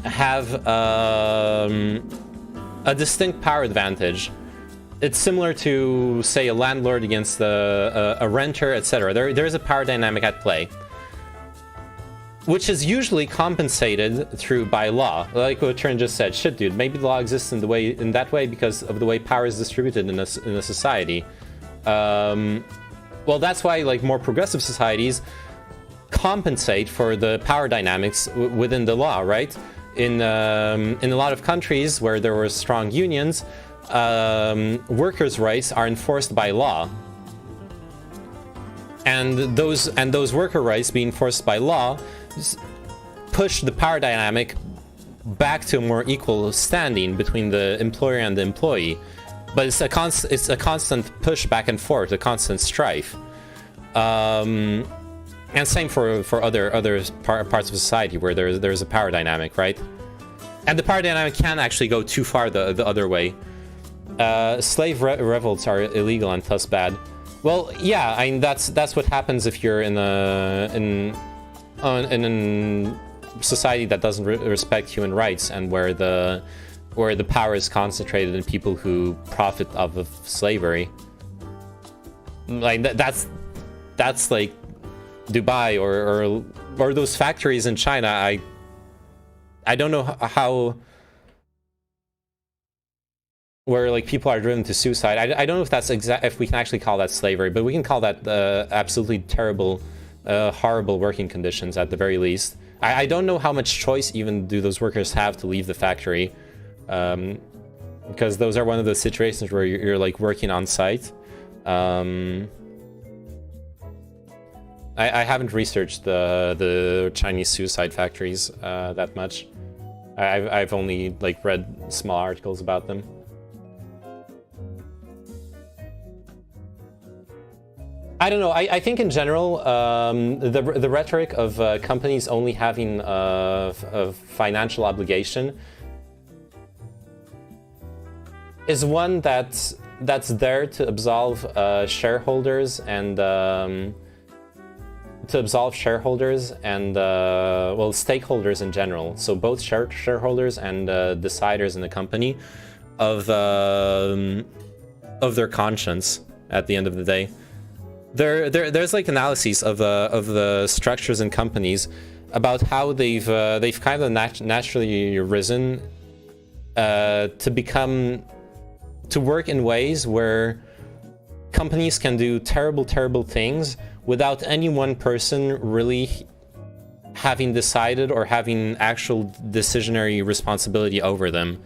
have a distinct power advantage. It's similar to, say, a landlord against a renter, etc. There is a power dynamic at play, which is usually compensated by law. Like what Turin just said, shit, dude, maybe the law exists in that way because of the way power is distributed in a society. Well, that's why like more progressive societies compensate for the power dynamics within the law, right? In a lot of countries where there were strong unions, workers' rights are enforced by law, and those worker rights being enforced by law push the power dynamic back to a more equal standing between the employer and the employee. But it's a constant push back and forth, a constant strife. And same for other parts of society where there's a power dynamic, right? And the power dynamic can actually go too far the other way. Slave revolts are illegal and thus bad. Well, yeah, I mean that's what happens if you're in a society that doesn't respect human rights and where the power is concentrated in people who profit off of slavery. Like that's like Dubai or those factories in China. I don't know how. Where like people are driven to suicide. I don't know if that's if we can actually call that slavery, but we can call that absolutely terrible, horrible working conditions at the very least. I don't know how much choice even do those workers have to leave the factory, because those are one of those situations where you're like working on site. I haven't researched the Chinese suicide factories that much. I've only like read small articles about them. I don't know. I think in general, the rhetoric of companies only having a financial obligation is one that's there to absolve shareholders and well, stakeholders in general. So both shareholders and deciders in the company of their conscience at the end of the day. There's like analyses of the structures in companies about how they've kind of naturally risen to work in ways where companies can do terrible things without any one person really having decided or having actual decisionary responsibility over them.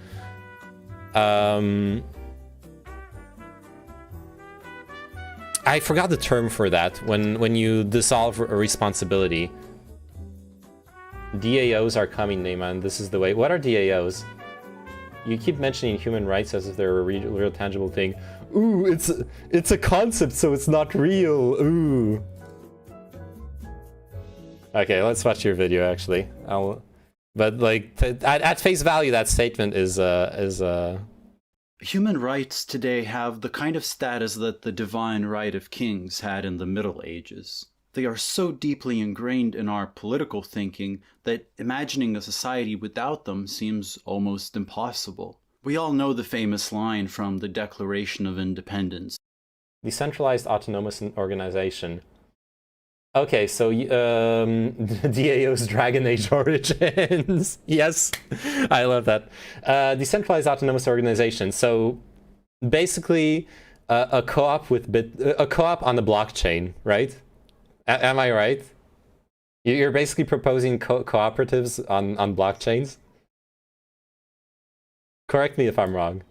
I forgot the term for that, when you dissolve a responsibility. DAOs are coming, Neyman. This is the way. What are DAOs? You keep mentioning human rights as if they're a real tangible thing. Ooh, it's a concept, so it's not real. Ooh. Okay, let's watch your video. Actually, but like at face value, that statement is Human rights today have the kind of status that the divine right of kings had in the Middle Ages. They are so deeply ingrained in our political thinking that imagining a society without them seems almost impossible. We all know the famous line from the Declaration of Independence. Decentralized autonomous organization. Okay, so DAO's Dragon Age Origins. Yes, I love that. Decentralized autonomous organization. So basically, a co-op with a co-op on the blockchain, right? Am I right? You're basically proposing cooperatives on blockchains. Correct me if I'm wrong.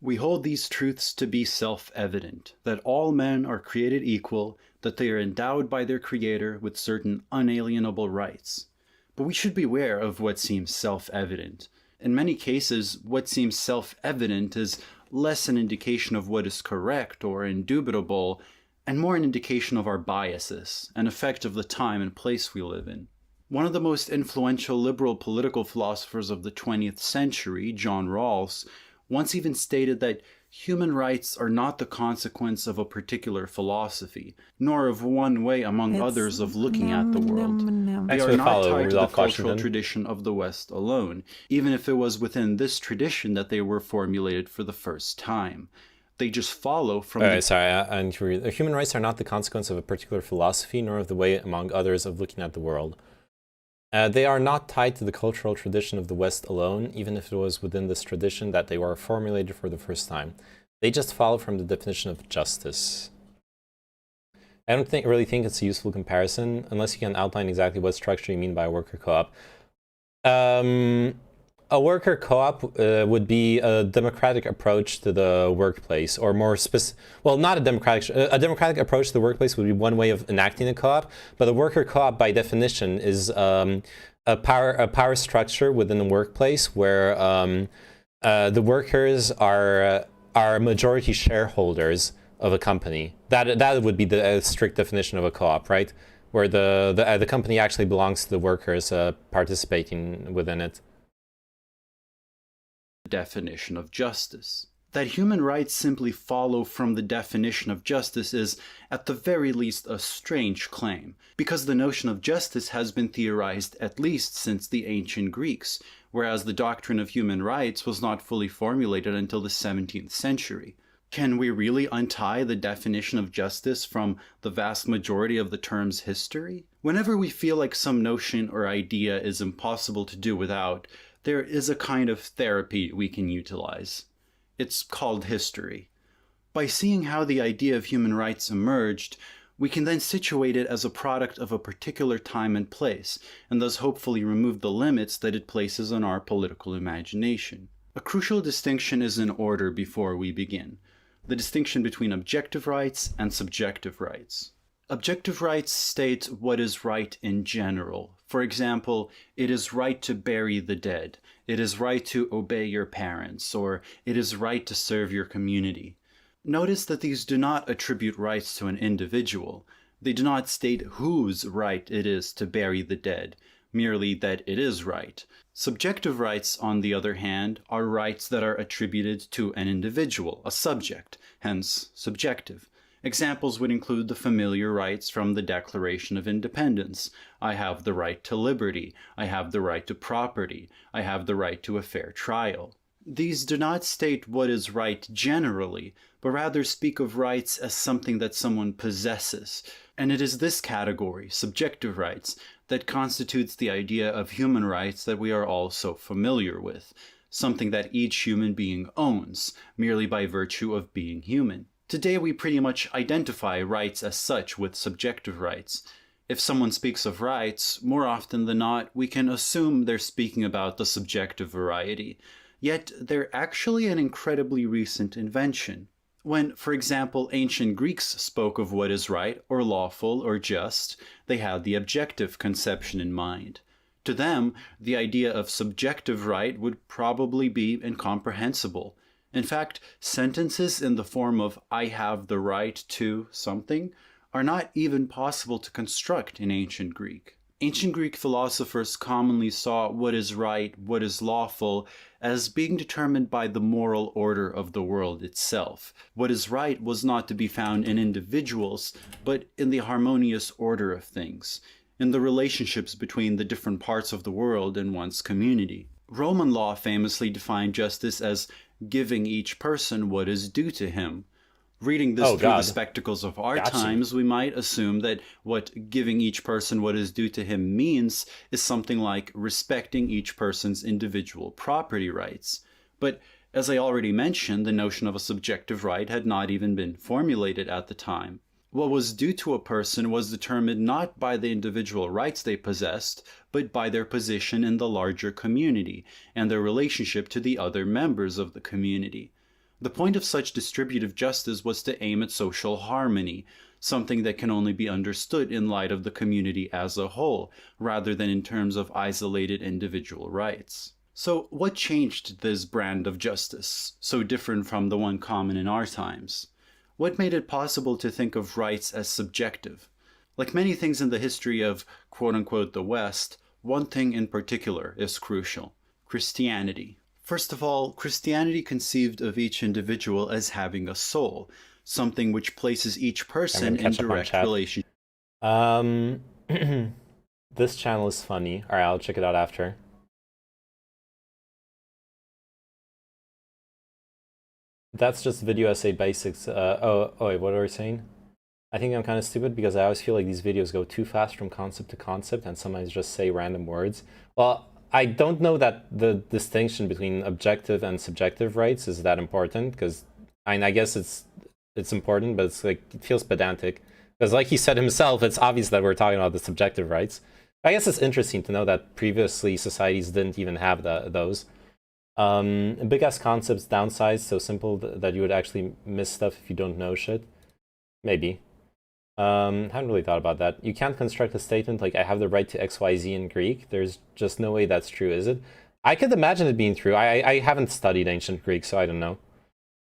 We hold these truths to be self-evident, that all men are created equal, that they are endowed by their Creator with certain unalienable rights. But we should beware of what seems self-evident. In many cases, what seems self-evident is less an indication of what is correct or indubitable, and more an indication of our biases, an effect of the time and place we live in. One of the most influential liberal political philosophers of the 20th century, John Rawls, once even stated that human rights are not the consequence of a particular philosophy, nor of one way among others of looking at the world. They are not tied to the cultural tradition of the West alone, even if it was within this tradition that they were formulated for the first time. They just follow from human rights are not the consequence of a particular philosophy, nor of the way among others of looking at the world. They are not tied to the cultural tradition of the West alone, even if it was within this tradition that they were formulated for the first time. They just follow from the definition of justice. I don't really think it's a useful comparison, unless you can outline exactly what structure you mean by a worker co-op. A worker co-op would be a democratic approach to the workplace, or more well, not a democratic approach to the workplace would be one way of enacting a co-op, but a worker co-op by definition is a power structure within the workplace where the workers are majority shareholders of a company. That would be the strict definition of a co-op, right? Where the company actually belongs to the workers participating within it. definition of justice. That human rights simply follow from the definition of justice is, at the very least, a strange claim, because the notion of justice has been theorized at least since the ancient Greeks, whereas the doctrine of human rights was not fully formulated until the 17th century. Can we really untie the definition of justice from the vast majority of the term's history? Whenever we feel like some notion or idea is impossible to do without, there is a kind of therapy we can utilize. It's called history. By seeing how the idea of human rights emerged, we can then situate it as a product of a particular time and place, and thus hopefully remove the limits that it places on our political imagination. A crucial distinction is in order before we begin: the distinction between objective rights and subjective rights. Objective rights state what is right in general. For example, it is right to bury the dead, it is right to obey your parents, or it is right to serve your community. Notice that these do not attribute rights to an individual. They do not state whose right it is to bury the dead, merely that it is right. Subjective rights, on the other hand, are rights that are attributed to an individual, a subject, hence subjective. Examples would include the familiar rights from the Declaration of Independence. I have the right to liberty. I have the right to property. I have the right to a fair trial. These do not state what is right generally, but rather speak of rights as something that someone possesses. And it is this category, subjective rights, that constitutes the idea of human rights that we are all so familiar with, something that each human being owns, merely by virtue of being human. Today we pretty much identify rights as such with subjective rights. If someone speaks of rights, more often than not, we can assume they're speaking about the subjective variety. Yet they're actually an incredibly recent invention. When, for example, ancient Greeks spoke of what is right, or lawful, or just, they had the objective conception in mind. To them, the idea of subjective right would probably be incomprehensible. In fact, sentences in the form of "I have the right to" something are not even possible to construct in ancient Greek. Ancient Greek philosophers commonly saw what is right, what is lawful, as being determined by the moral order of the world itself. What is right was not to be found in individuals, but in the harmonious order of things, in the relationships between the different parts of the world and one's community. Roman law famously defined justice as giving each person what is due to him. Reading this through the spectacles of our times, we might assume that what giving each person what is due to him means is something like respecting each person's individual property rights. But as I already mentioned, the notion of a subjective right had not even been formulated at the time. What was due to a person was determined not by the individual rights they possessed, but by their position in the larger community and their relationship to the other members of the community. The point of such distributive justice was to aim at social harmony, something that can only be understood in light of the community as a whole, rather than in terms of isolated individual rights. So what changed this brand of justice, so different from the one common in our times? What made it possible to think of rights as subjective? Like many things in the history of quote-unquote the West, one thing in particular is crucial: Christianity. First of all, Christianity conceived of each individual as having a soul, something which places each person in direct relation. This channel is funny. Alright, I'll check it out after. That's just video essay basics. Oh wait, what are we saying? I think I'm kind of stupid because I always feel like these videos go too fast from concept to concept and sometimes just say random words. Well, I don't know that the distinction between objective and subjective rights is that important, because I guess it's important, but it's like, it feels pedantic. Because like he said himself, it's obvious that we're talking about the subjective rights. I guess it's interesting to know that previously societies didn't even have those. Big ass concepts, downsides, so simple that you would actually miss stuff if you don't know shit. Maybe. Haven't really thought about that. You can't construct a statement like I have the right to XYZ in Greek. There's just no way that's true, is it? I could imagine it being true. I haven't studied ancient Greek, so I don't know.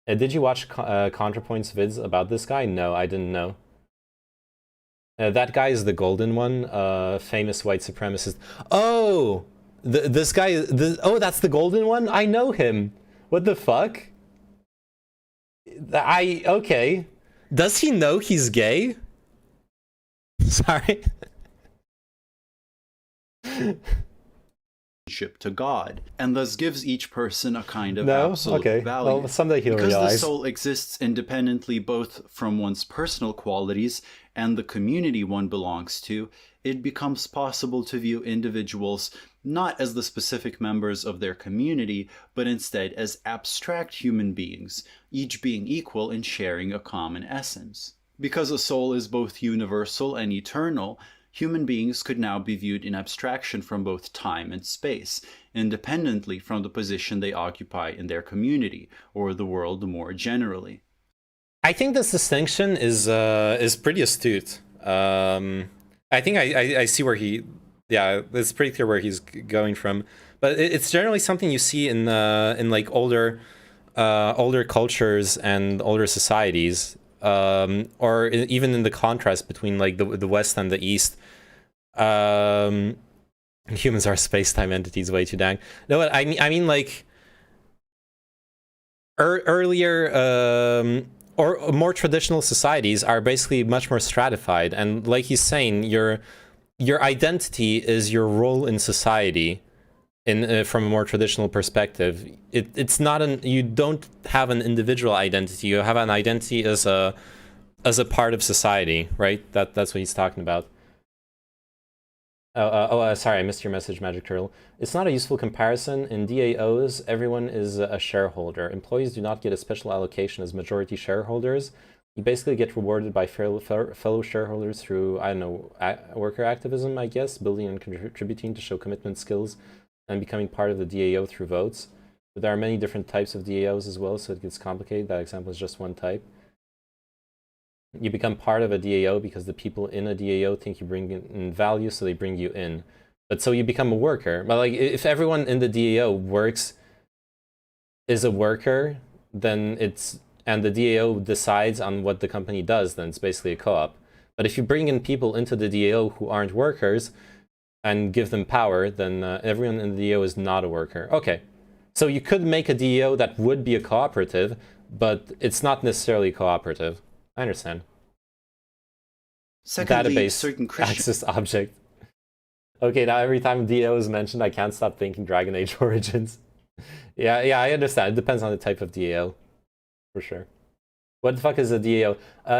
Did you watch ContraPoint's vids about this guy? No, I didn't know. That guy is the golden one, famous white supremacist. Oh! This guy, oh, that's the golden one? I know him! What the fuck? Okay. Does he know he's gay? Sorry. To God, and thus gives each person a kind of No? absolute Okay. value. Well, someday he'll Because realize. the soul exists independently both from one's personal qualities and the community one belongs to, it becomes possible to view individuals not as the specific members of their community, but instead as abstract human beings, each being equal in sharing a common essence. Because a soul is both universal and eternal, human beings could now be viewed in abstraction from both time and space, independently from the position they occupy in their community, or the world more generally. I think this distinction is pretty astute. I think I see where yeah, it's pretty clear where he's going from. But it's generally something you see in like older cultures and older societies, or even in the contrast between like the West and the East. Humans are space-time entities, way too dang. No, I mean like earlier or more traditional societies are basically much more stratified, and like he's saying, your identity is your role in society. In from a more traditional perspective, it's not you don't have an individual identity. You have an identity as a part of society, right? That's what he's talking about. Sorry, I missed your message, Magic Turtle. It's not a useful comparison. In DAOs, everyone is a shareholder. Employees do not get a special allocation as majority shareholders. You basically get rewarded by fellow shareholders through, I don't know, worker activism, I guess, building and contributing to show commitment skills, and becoming part of the DAO through votes. But there are many different types of DAOs as well, so it gets complicated. That example is just one type. You become part of a DAO because the people in a DAO think you bring in value, so they bring you in. But so you become a worker. But like, if everyone in the DAO is a worker, then and the DAO decides on what the company does, then it's basically a co-op. But if you bring in people into the DAO who aren't workers and give them power, then everyone in the DAO is not a worker. Okay, so you could make a DAO that would be a cooperative, but it's not necessarily cooperative. I understand. Secondly, Database certain Christian access object. Okay, now every time DAO is mentioned, I can't stop thinking Dragon Age Origins. Yeah, I understand. It depends on the type of DAO, for sure. What the fuck is a DAO?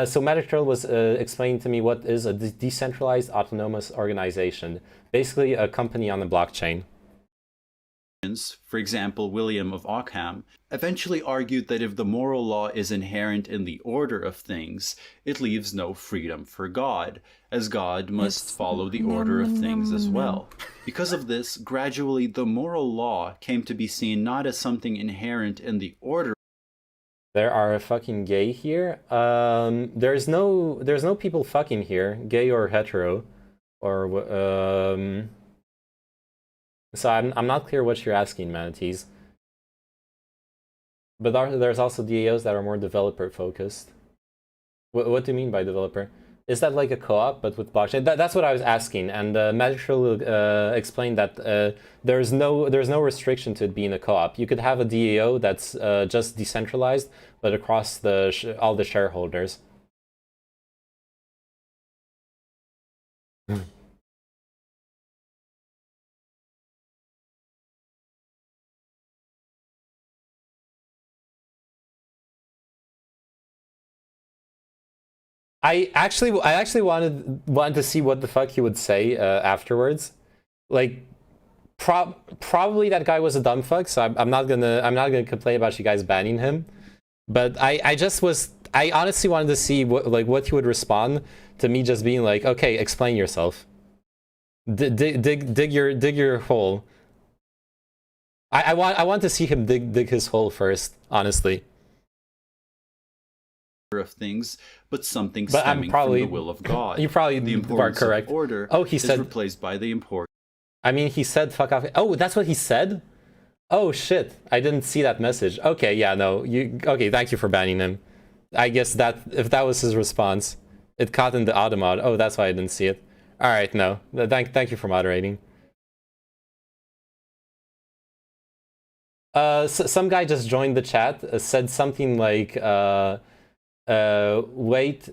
So Magic Turtle was explaining to me what is a decentralized autonomous organization. Basically, a company on the blockchain. For example, William of Ockham, eventually argued that if the moral law is inherent in the order of things, it leaves no freedom for God, as God must follow the order of things as well. Because of this, gradually the moral law came to be seen not as something inherent in the order. There are fucking gay here. There's no people fucking here, gay or hetero, or So I'm not clear what you're asking, Manatees. But there's also DAOs that are more developer focused. What do you mean by developer? Is that like a co-op but with blockchain? That's what I was asking, and Magic Turtle explained that there's no restriction to it being a co-op. You could have a DAO that's just decentralized, but across all the shareholders. I actually wanted to see what the fuck he would say afterwards. Like, probably that guy was a dumb fuck, so I'm not gonna complain about you guys banning him. But I honestly wanted to see what he would respond to me just being like, okay, explain yourself. Dig your hole. I want to see him dig his hole first, honestly. Of things, but something stemming from the will of God. You probably the importance are correct. Of order he said is replaced by the importance. I mean, he said fuck off. Oh, that's what he said? Oh shit, I didn't see that message. Okay, yeah, no, okay, thank you for banning him. I guess that if that was his response, it caught in the auto mod. Oh, that's why I didn't see it. All right, no, thank you for moderating. Some guy just joined the chat, said something like, wait,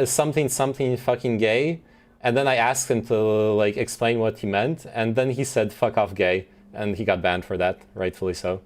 something something fucking gay, and then I asked him to like explain what he meant, and then he said fuck off gay, and he got banned for that, rightfully so.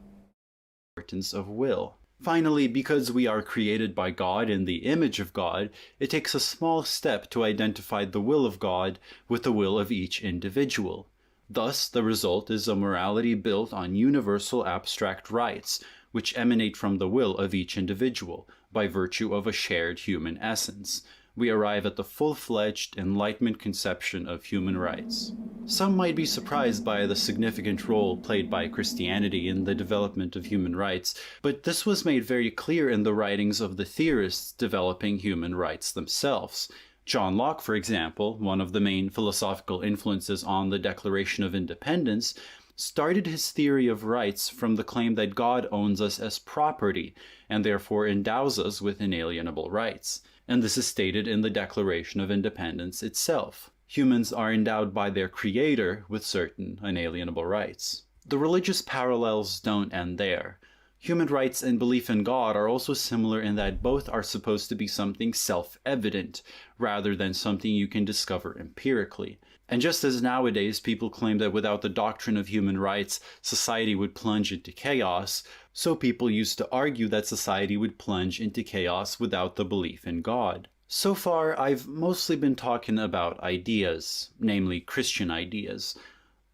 Importance of will. Finally, because we are created by God in the image of God, it takes a small step to identify the will of God with the will of each individual. Thus, the result is a morality built on universal abstract rights, which emanate from the will of each individual, by virtue of a shared human essence. We arrive at the full-fledged Enlightenment conception of human rights. Some might be surprised by the significant role played by Christianity in the development of human rights, but this was made very clear in the writings of the theorists developing human rights themselves. John Locke, for example, one of the main philosophical influences on the Declaration of Independence, started his theory of rights from the claim that God owns us as property, and therefore endows us with inalienable rights. And this is stated in the Declaration of Independence itself. Humans are endowed by their Creator with certain inalienable rights. The religious parallels don't end there. Human rights and belief in God are also similar in that both are supposed to be something self-evident, rather than something you can discover empirically. And just as nowadays people claim that without the doctrine of human rights, society would plunge into chaos, so people used to argue that society would plunge into chaos without the belief in God. So far, I've mostly been talking about ideas, namely Christian ideas.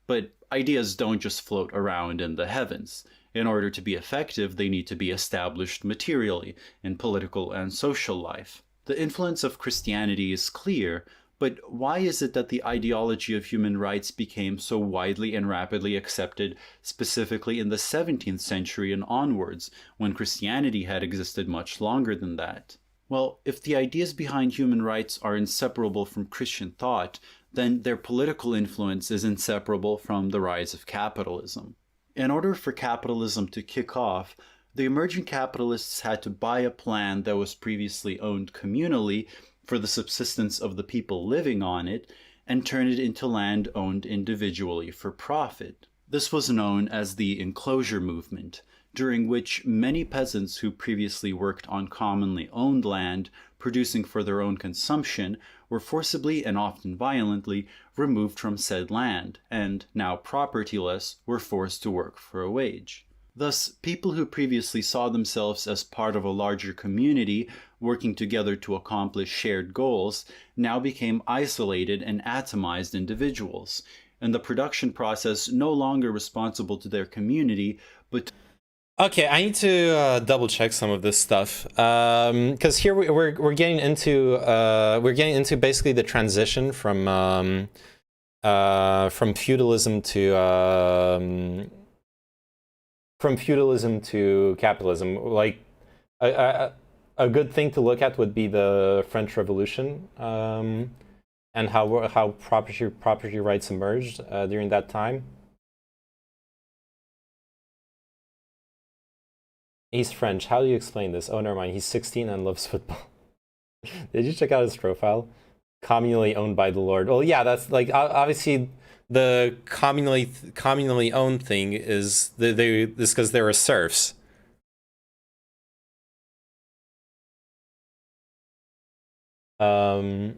But ideas don't just float around in the heavens. In order to be effective, they need to be established materially in political and social life. The influence of Christianity is clear, but why is it that the ideology of human rights became so widely and rapidly accepted, specifically in the 17th century and onwards, when Christianity had existed much longer than that? Well, if the ideas behind human rights are inseparable from Christian thought, then their political influence is inseparable from the rise of capitalism. In order for capitalism to kick off, the emerging capitalists had to buy a land that was previously owned communally for the subsistence of the people living on it, and turn it into land owned individually for profit. This was known as the enclosure movement, during which many peasants who previously worked on commonly owned land, producing for their own consumption, were forcibly and often violently removed from said land, and, now propertyless, were forced to work for a wage. Thus, people who previously saw themselves as part of a larger community, working together to accomplish shared goals, now became isolated and atomized individuals, and the production process no longer responsible to their community, but Okay, I need to double check some of this stuff, because here we're getting into basically the transition from feudalism to capitalism. Like a good thing to look at would be the French Revolution, and how property rights emerged during that time. He's French. How do you explain this? Oh, never mind. He's 16 and loves football. Did you check out his profile? Communally owned by the Lord. Well, yeah, that's like obviously the communally owned thing is this because they were serfs. I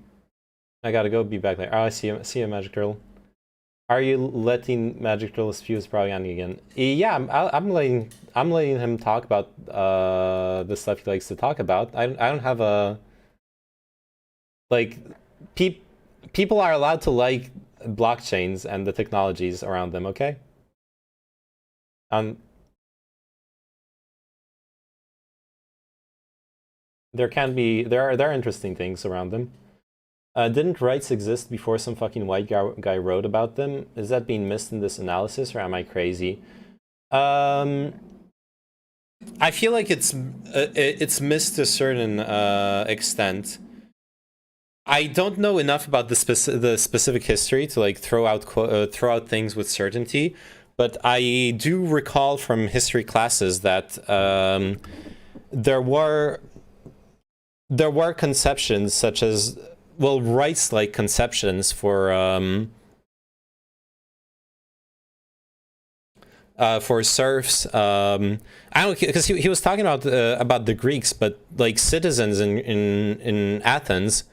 gotta go. Be back there. Oh, I see you. See you, Magic Turtle. Are you letting Magic Turtle spew his propaganda again? Yeah, I'm letting him talk about the stuff he likes to talk about. I don't have a like people are allowed to like blockchains and the technologies around them. Okay. There are interesting things around them. Didn't rights exist before some fucking white guy wrote about them? Is that being missed in this analysis, or am I crazy? I feel like it's missed to a certain extent. I don't know enough about the specific history to like throw out things with certainty, but I do recall from history classes that there were conceptions such as, well, rights-like conceptions for for serfs. I don't, because he was talking about the Greeks, but like citizens in Athens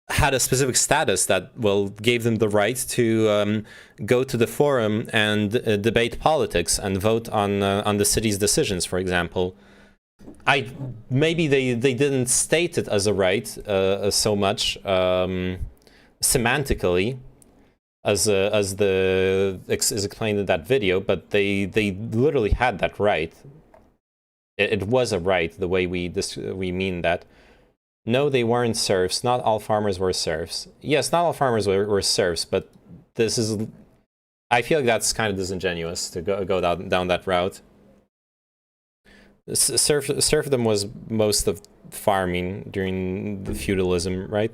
had a specific status that, well, gave them the right to go to the forum and debate politics and vote on the city's decisions, for example. Maybe they didn't state it as a right so much semantically as is explained in that video, but they literally had that right. It was a right the way we mean that. No, they weren't serfs. Not all farmers were serfs. Yes, not all farmers were serfs, but this is... I feel like that's kind of disingenuous to go down that route. Serfdom was most of farming during the feudalism, right?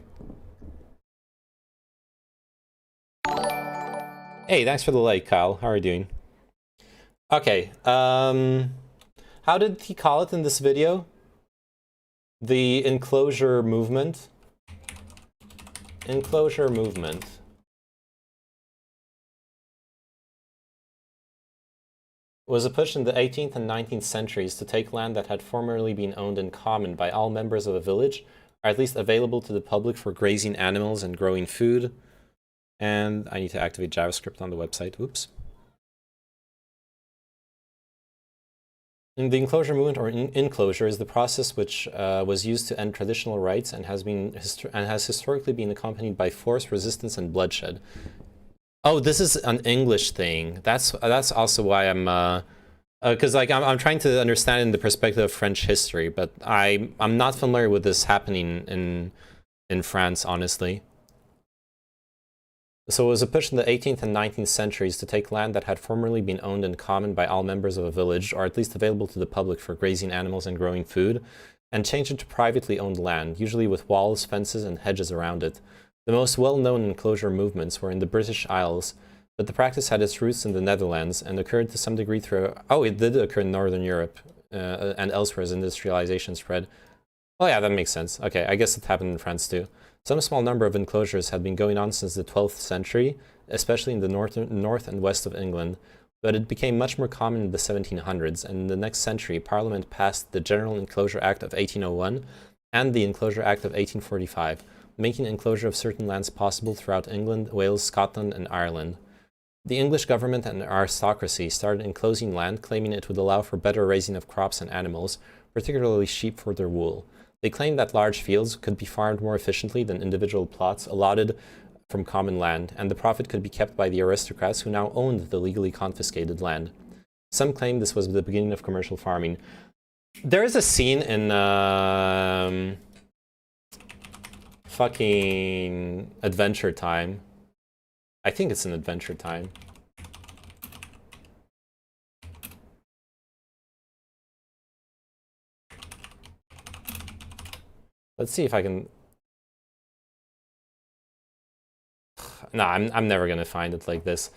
Hey, thanks for the like, Kyle. How are you doing? Okay, how did he call it in this video? The enclosure movement. Enclosure movement. Was a push in the 18th and 19th centuries to take land that had formerly been owned in common by all members of a village, or at least available to the public for grazing animals and growing food. And I need to activate JavaScript on the website. Oops. In the enclosure movement, or enclosure, is the process which was used to end traditional rights and has historically been accompanied by force, resistance, and bloodshed. Oh, this is an English thing. That's also why I'm because like I'm trying to understand it in the perspective of French history, but I'm not familiar with this happening in France, honestly. So it was a push in the 18th and 19th centuries to take land that had formerly been owned in common by all members of a village, or at least available to the public for grazing animals and growing food, and change it to privately owned land, usually with walls, fences, and hedges around it. The most well-known enclosure movements were in the British Isles, but the practice had its roots in the Netherlands and occurred to some degree through... Oh, it did occur in Northern Europe and elsewhere as industrialization spread. Oh yeah, that makes sense. Okay, I guess it happened in France too. Some small number of enclosures had been going on since the 12th century, especially in the north and west of England, but it became much more common in the 1700s, and in the next century, Parliament passed the General Enclosure Act of 1801 and the Enclosure Act of 1845, making enclosure of certain lands possible throughout England, Wales, Scotland, and Ireland. The English government and aristocracy started enclosing land, claiming it would allow for better raising of crops and animals, particularly sheep for their wool. They claimed that large fields could be farmed more efficiently than individual plots allotted from common land, and the profit could be kept by the aristocrats who now owned the legally confiscated land. Some claim this was the beginning of commercial farming. There is a scene in fucking Adventure Time. I think it's in Adventure Time. Let's see if I can... No, I'm never gonna find it like this.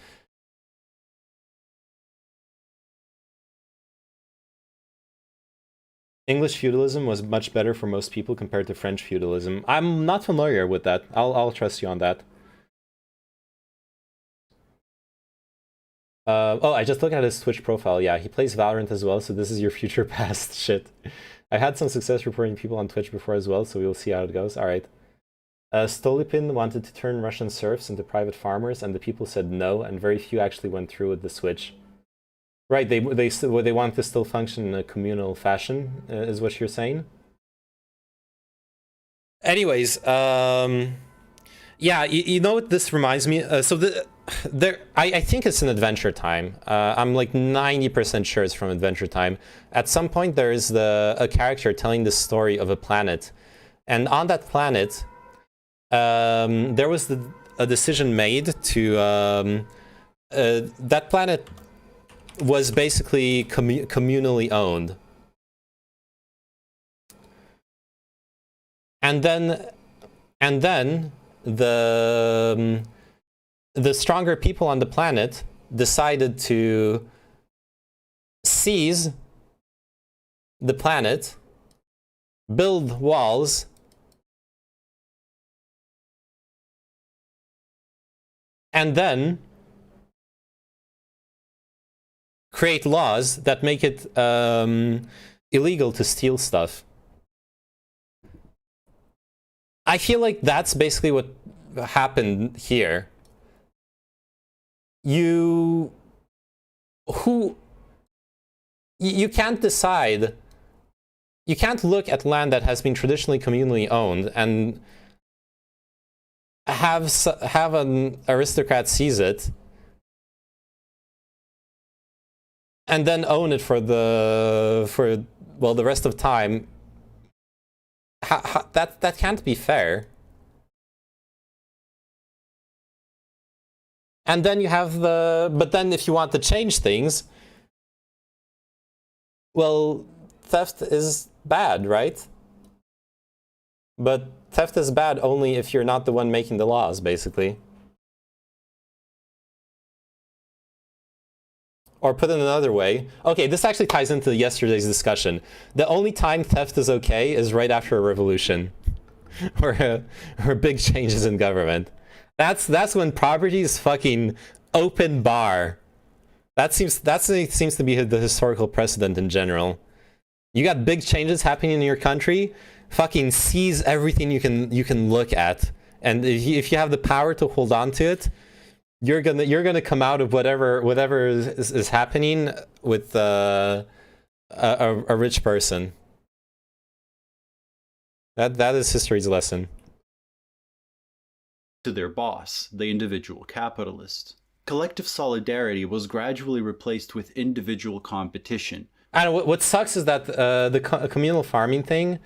English feudalism was much better for most people compared to French feudalism. I'm not familiar with that. I'll trust you on that. Oh, I just looked at his Twitch profile. Yeah, he plays Valorant as well, so this is your future past shit. I had some success reporting people on Twitch before as well, so we'll see how it goes. All right. Stolypin wanted to turn Russian serfs into private farmers, and the people said no, and very few actually went through with the switch. Right, they want to still function in a communal fashion, is what you're saying? Anyways, yeah, you know what this reminds me? I think it's in Adventure Time. I'm like 90% sure it's from Adventure Time. At some point, there is a character telling the story of a planet, and on that planet, there was a decision made to that planet was basically communally owned, and then the stronger people on the planet decided to seize the planet, build walls, and then create laws that make it illegal to steal stuff. I feel like that's basically what happened here. You can't decide. You can't look at land that has been traditionally communally owned and have an aristocrat seize it and then own it for the rest of time. That can't be fair. And then you have but then if you want to change things, well, theft is bad, right? But theft is bad only if you're not the one making the laws, basically. Or put it another way, okay, this actually ties into yesterday's discussion. The only time theft is okay is right after a revolution or big changes in government. That's when property is fucking open bar. That seems to be the historical precedent in general. You got big changes happening in your country, fucking seize everything you can look at, and if you have the power to hold on to it, you're gonna come out of whatever is happening with a rich person. That is history's lesson. To their boss, the individual capitalist. Collective solidarity was gradually replaced with individual competition. And what sucks is that the communal farming thing,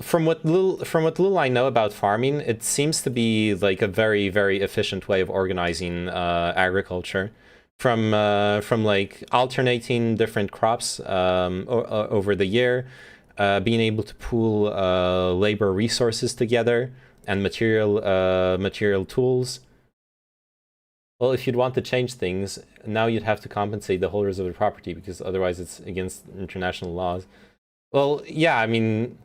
from what little I know about farming, it seems to be like a very, very efficient way of organizing agriculture, from like alternating different crops over the year, being able to pool labor resources together and material tools. Well, if you'd want to change things, now you'd have to compensate the holders of the property, because otherwise it's against international laws. Well, yeah, I mean,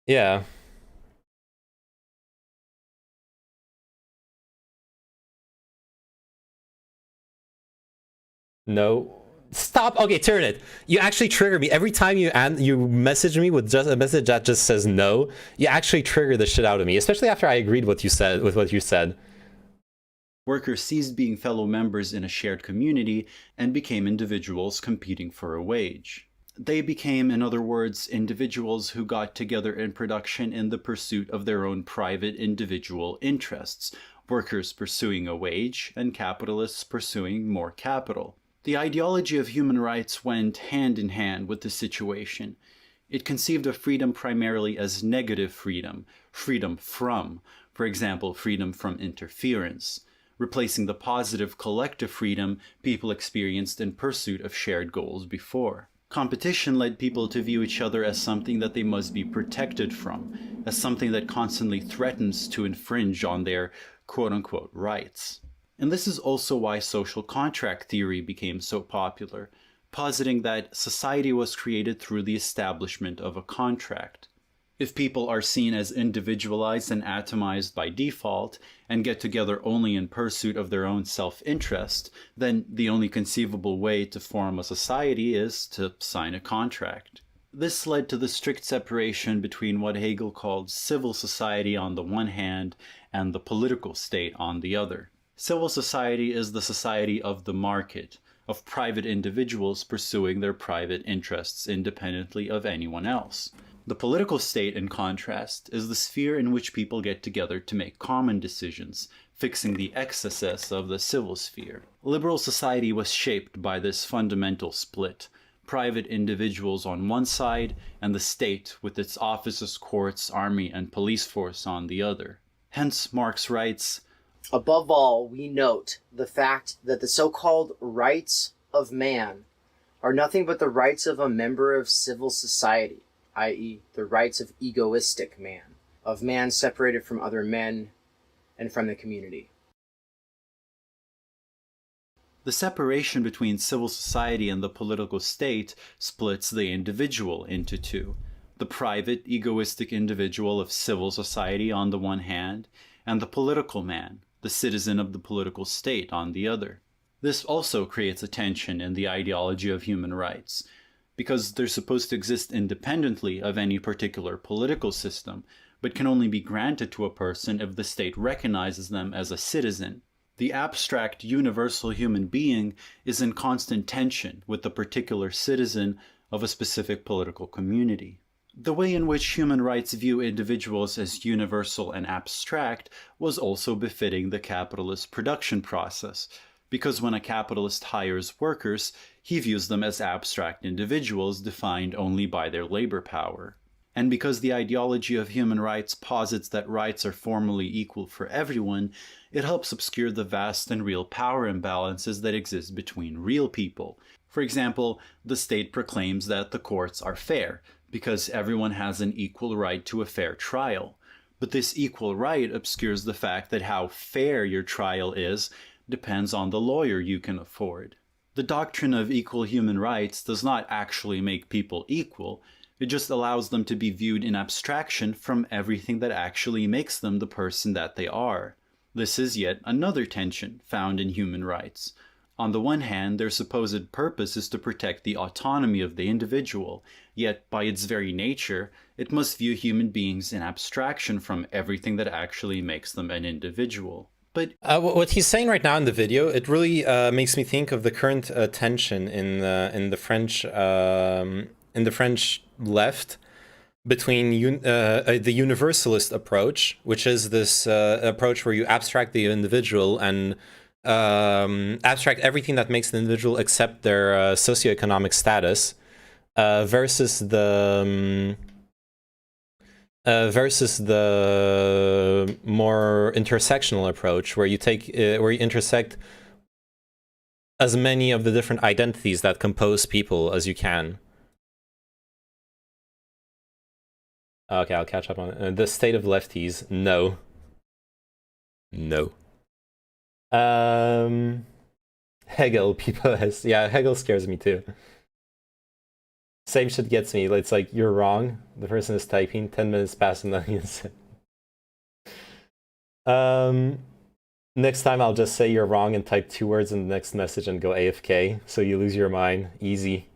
yeah. No. Stop. Okay, turn it. You actually trigger me every time you message me with just a message that just says no. You actually trigger the shit out of me, especially after I agreed with what you said. Workers ceased being fellow members in a shared community and became individuals competing for a wage. They became, in other words, individuals who got together in production in the pursuit of their own private individual interests, workers pursuing a wage and capitalists pursuing more capital. The ideology of human rights went hand in hand with the situation. It conceived of freedom primarily as negative freedom, freedom from, for example, freedom from interference, replacing the positive collective freedom people experienced in pursuit of shared goals before. Competition led people to view each other as something that they must be protected from, as something that constantly threatens to infringe on their quote-unquote rights. And this is also why social contract theory became so popular, positing that society was created through the establishment of a contract. If people are seen as individualized and atomized by default, and get together only in pursuit of their own self-interest, then the only conceivable way to form a society is to sign a contract. This led to the strict separation between what Hegel called civil society on the one hand and the political state on the other. Civil society is the society of the market, of private individuals pursuing their private interests independently of anyone else. The political state, in contrast, is the sphere in which people get together to make common decisions, fixing the excesses of the civil sphere. Liberal society was shaped by this fundamental split, private individuals on one side and the state with its offices, courts, army, and police force on the other. Hence, Marx writes, "Above all, we note the fact that the so-called rights of man are nothing but the rights of a member of civil society, i.e., the rights of egoistic man, of man separated from other men and from the community." The separation between civil society and the political state splits the individual into two: the private, egoistic individual of civil society on the one hand, and the political man, the citizen of the political state on the other. This also creates a tension in the ideology of human rights, because they're supposed to exist independently of any particular political system, but can only be granted to a person if the state recognizes them as a citizen. The abstract universal human being is in constant tension with the particular citizen of a specific political community. The way in which human rights view individuals as universal and abstract was also befitting the capitalist production process, because when a capitalist hires workers, he views them as abstract individuals defined only by their labor power. And because the ideology of human rights posits that rights are formally equal for everyone, it helps obscure the vast and real power imbalances that exist between real people. For example, the state proclaims that the courts are fair, because everyone has an equal right to a fair trial. But this equal right obscures the fact that how fair your trial is depends on the lawyer you can afford. The doctrine of equal human rights does not actually make people equal. It just allows them to be viewed in abstraction from everything that actually makes them the person that they are. This is yet another tension found in human rights. On the one hand, their supposed purpose is to protect the autonomy of the individual, yet by its very nature, it must view human beings in abstraction from everything that actually makes them an individual. But what he's saying right now in the video, it really makes me think of the current tension in the French left between the universalist approach, which is this approach where you abstract the individual and abstract everything that makes the individual except their socioeconomic status, versus the more intersectional approach, where you intersect as many of the different identities that compose people as you can. Okay, I'll catch up on the state of lefties. No. Hegel, people has, yeah, Hegel scares me too. Same shit gets me. It's like, you're wrong. The person is typing, 10 minutes past and nothing is said. Next time I'll just say you're wrong and type 2 words in the next message and go AFK, so you lose your mind. Easy.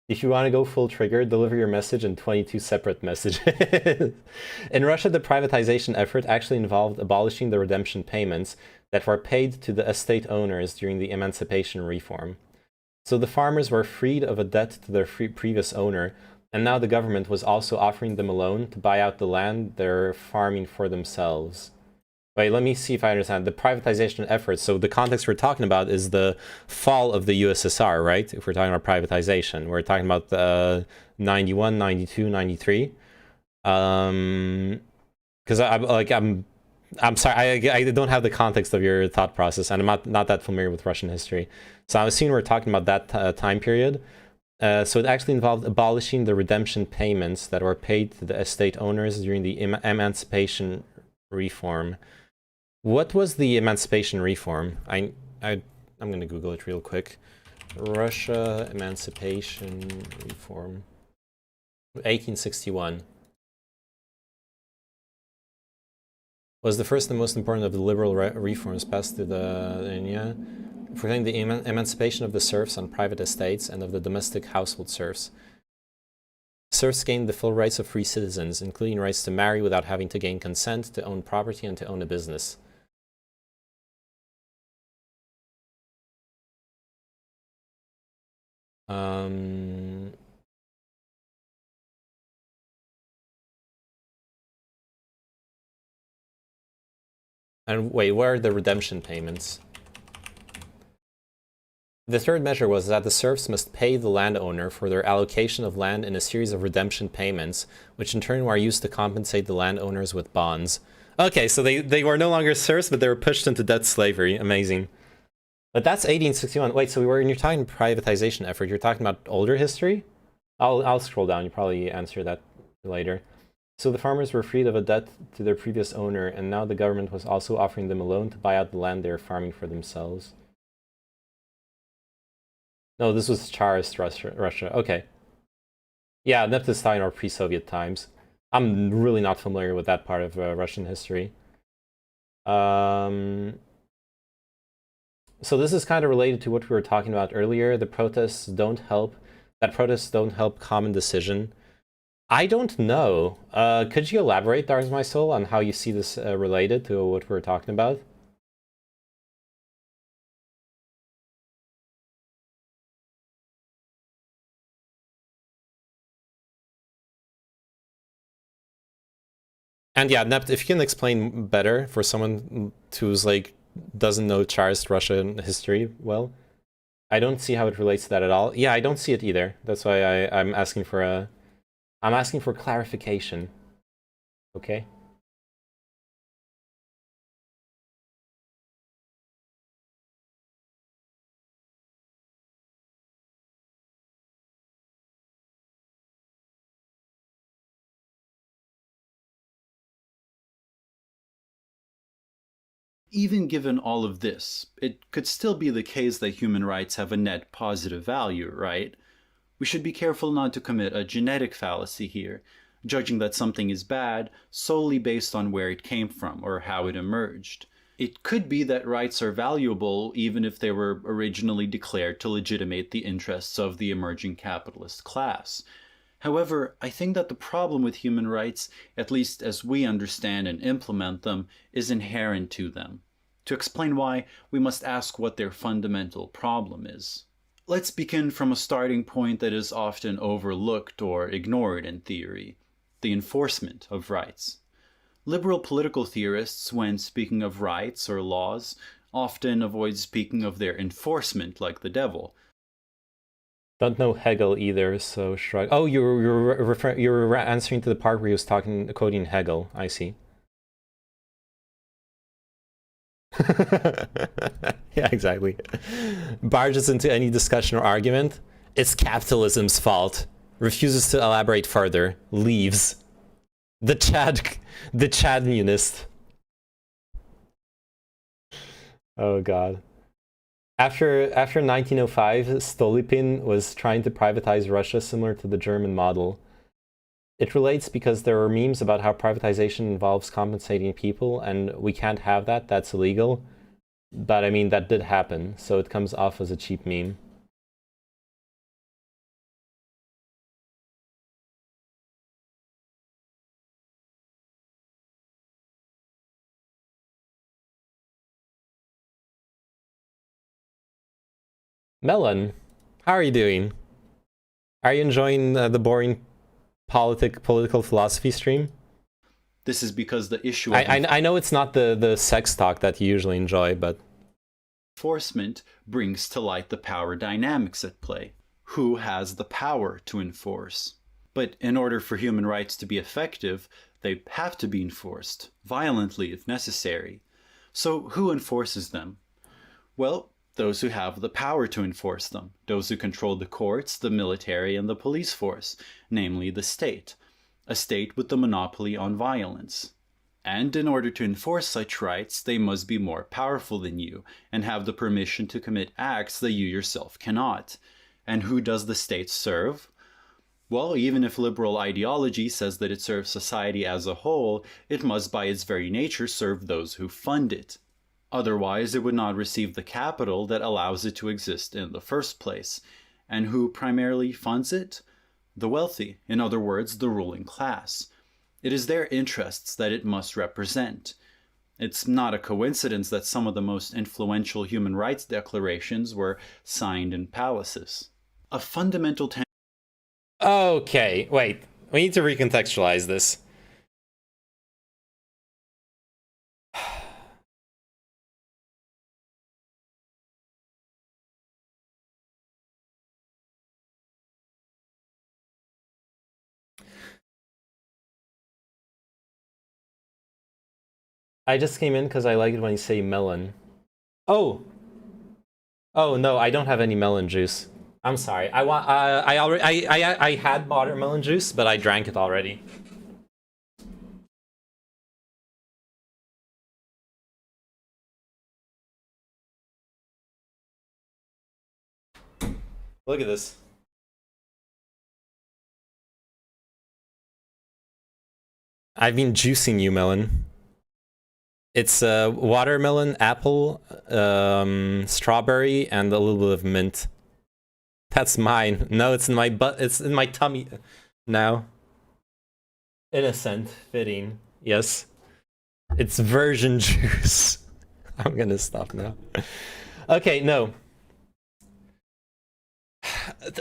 If you want to go full trigger, deliver your message in 22 separate messages. In Russia, the privatization effort actually involved abolishing the redemption payments that were paid to the estate owners during the emancipation reform. So the farmers were freed of a debt to their previous owner, and now the government was also offering them a loan to buy out the land they're farming for themselves. Wait, let me see if I understand. The privatization efforts, so the context we're talking about is the fall of the USSR, right? If we're talking about privatization. We're talking about 91, 92, 93. Because I'm sorry, I don't have the context of your thought process, and I'm not that familiar with Russian history. So I'm assuming we're talking about that time period. So it actually involved abolishing the redemption payments that were paid to the estate owners during the emancipation reform. What was the emancipation reform? I'm going to Google it real quick. Russia emancipation reform. 1861. Was the first and most important of the liberal reforms passed through the proclaiming the emancipation of the serfs on private estates and of the domestic household serfs. Serfs gained the full rights of free citizens, including rights to marry without having to gain consent, to own property, and to own a business. And wait, where are the redemption payments? The third measure was that the serfs must pay the landowner for their allocation of land in a series of redemption payments, which in turn were used to compensate the landowners with bonds. Okay, so they were no longer serfs, but they were pushed into debt slavery. Amazing. But that's 1861. Wait, so when you're talking privatization effort, you're talking about older history? I'll scroll down. You probably answer that later. So the farmers were freed of a debt to their previous owner, and now the government was also offering them a loan to buy out the land they were farming for themselves. No, this was Tsarist Russia. Okay. Yeah, Neptune time or pre-Soviet times. I'm really not familiar with that part of Russian history. So this is kind of related to what we were talking about earlier. The protests don't help. That protests don't help common decision. I don't know. Could you elaborate, Dark My Soul, on how you see this related to what we were talking about? And yeah, Nept, if you can explain better for someone who's like doesn't know Tsarist Russian history well, I don't see how it relates to that at all. Yeah, I don't see it either. That's why I'm asking for clarification. Okay. Even given all of this, it could still be the case that human rights have a net positive value, right? We should be careful not to commit a genetic fallacy here, judging that something is bad solely based on where it came from or how it emerged. It could be that rights are valuable even if they were originally declared to legitimate the interests of the emerging capitalist class. However, I think that the problem with human rights, at least as we understand and implement them, is inherent to them. To explain why, we must ask what their fundamental problem is. Let's begin from a starting point that is often overlooked or ignored in theory: the enforcement of rights. Liberal political theorists, when speaking of rights or laws, often avoid speaking of their enforcement like the devil. Don't know Hegel either, so shrug. Oh, you're answering to the part where he was quoting Hegel. I see. Yeah, exactly. Barges into any discussion or argument. It's capitalism's fault. Refuses to elaborate further. Leaves. The Chadmunist. Oh god. After 1905, Stolypin was trying to privatize Russia similar to the German model. It relates because there are memes about how privatization involves compensating people, and we can't have that, that's illegal. But I mean, that did happen, so it comes off as a cheap meme. Melon, how are you doing? Are you enjoying the boring political philosophy stream? This is because the issue of I know it's not the sex talk that you usually enjoy, but enforcement brings to light the power dynamics at play. Who has the power to enforce? But in order for human rights to be effective, they have to be enforced, violently if necessary. So who enforces them? Well, those who have the power to enforce them, those who control the courts, the military, and the police force, namely the state, a state with the monopoly on violence. And in order to enforce such rights, they must be more powerful than you and have the permission to commit acts that you yourself cannot. And who does the state serve? Well, even if liberal ideology says that it serves society as a whole, it must by its very nature serve those who fund it. Otherwise, it would not receive the capital that allows it to exist in the first place. And who primarily funds it? The wealthy, in other words, the ruling class. It is their interests that it must represent. It's not a coincidence that some of the most influential human rights declarations were signed in palaces. A fundamental Okay, wait. We need to recontextualize this. I just came in because I like it when you say melon. Oh! Oh no, I don't have any melon juice. I'm sorry. I had watermelon juice, but I drank it already. Look at this. I've been juicing you, melon. It's watermelon, apple, strawberry, and a little bit of mint. That's mine. No, it's in my butt. It's in my tummy now. Innocent, fitting. Yes. It's virgin juice. I'm gonna stop now. Okay, no.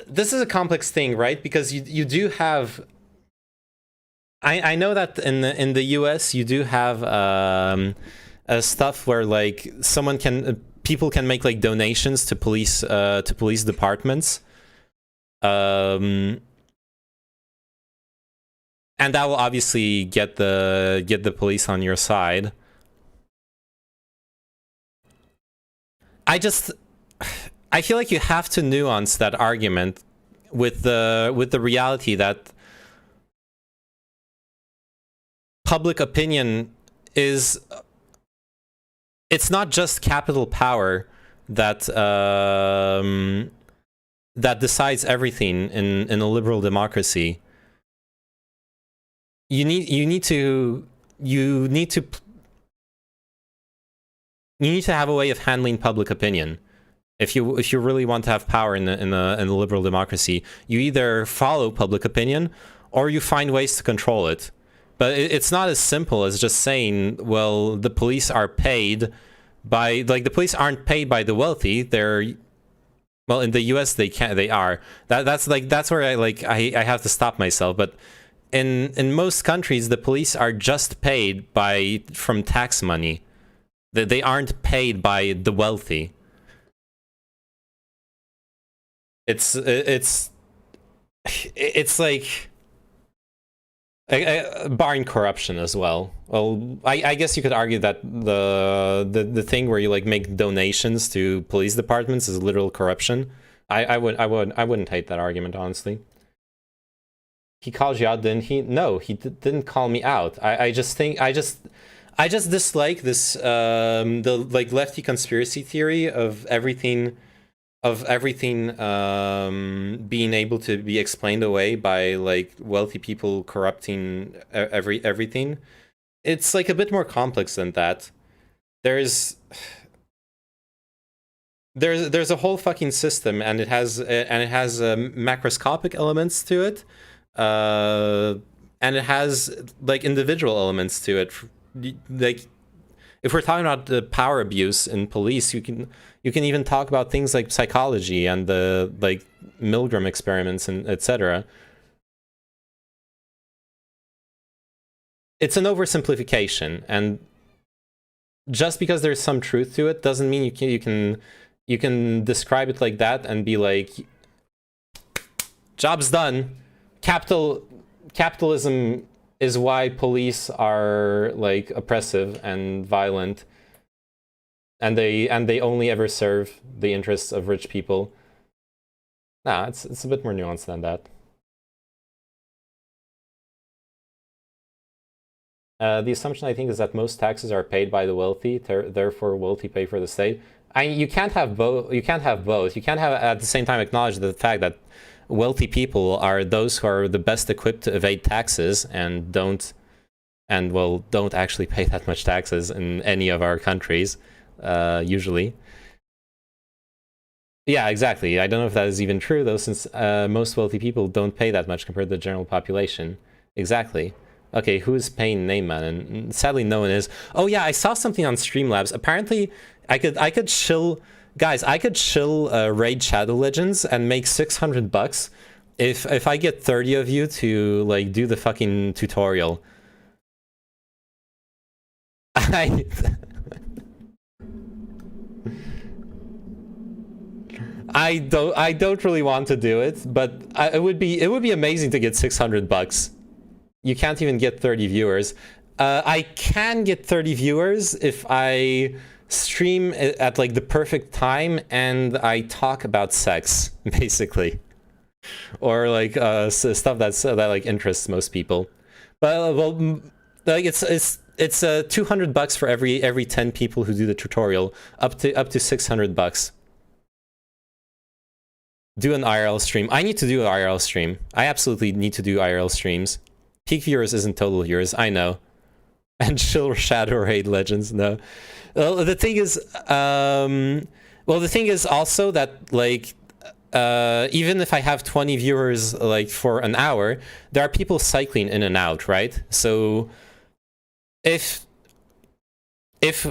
This is a complex thing, right? Because you do have. I know that in the US you do have stuff where like people can make like donations to police departments, and that will obviously get the police on your side. I feel like you have to nuance that argument with the reality that public opinion is, it's not just capital power that that decides everything in a liberal democracy. You need to have a way of handling public opinion. If you really want to have power in a liberal democracy, you either follow public opinion or you find ways to control it. But it's not as simple as just saying, well, the police are paid by, like, the police aren't paid by the wealthy. They're, well, in the US they are. That's where I have to stop myself. But in most countries, the police are just paid from tax money. They aren't paid by the wealthy. It's like, barring corruption as well. Well, I guess you could argue that the thing where you like make donations to police departments is literal corruption. I wouldn't hate that argument, honestly. He called you out, didn't he? No, he didn't call me out. I just dislike this the like lefty conspiracy theory of everything being able to be explained away by like wealthy people corrupting everything. It's like a bit more complex than that. There's a whole fucking system, and it has macroscopic elements to it, and it has like individual elements to it. Like, if we're talking about the power abuse in police, you can even talk about things like psychology and the like Milgram experiments and etc. It's an oversimplification, and just because there's some truth to it doesn't mean you can describe it like that and be like, job's done. Capitalism is why police are like oppressive and violent, and they only ever serve the interests of rich people. Nah, it's a bit more nuanced than that. The assumption, I think, is that most taxes are paid by the wealthy, therefore wealthy pay for the state. You can't have both. You can't have both. You can't have at the same time acknowledge the fact that wealthy people are those who are the best equipped to evade taxes and don't actually pay that much taxes in any of our countries, usually. Yeah, exactly. I don't know if that is even true, though, since most wealthy people don't pay that much compared to the general population. Exactly. Okay, who is paying name man? And sadly, no one is. Oh yeah, I saw something on Streamlabs. Apparently, I could chill, guys. I could chill raid Shadow Legends and make $600 if I get 30 of you to like do the fucking tutorial. I don't really want to do it, but it would be amazing to get $600. You can't even get 30 viewers. I can get 30 viewers if I stream at like the perfect time and I talk about sex, basically, or like stuff that like interests most people. But well, like it's $200 for every 10 people who do the tutorial, up to $600. Do an IRL stream. I need to do an IRL stream. I absolutely need to do IRL streams. Peak viewers isn't total viewers, I know. And chill Shadow Raid Legends, no. Well, the thing is, also that, like, even if I have 20 viewers, like, for an hour, there are people cycling in and out, right? So if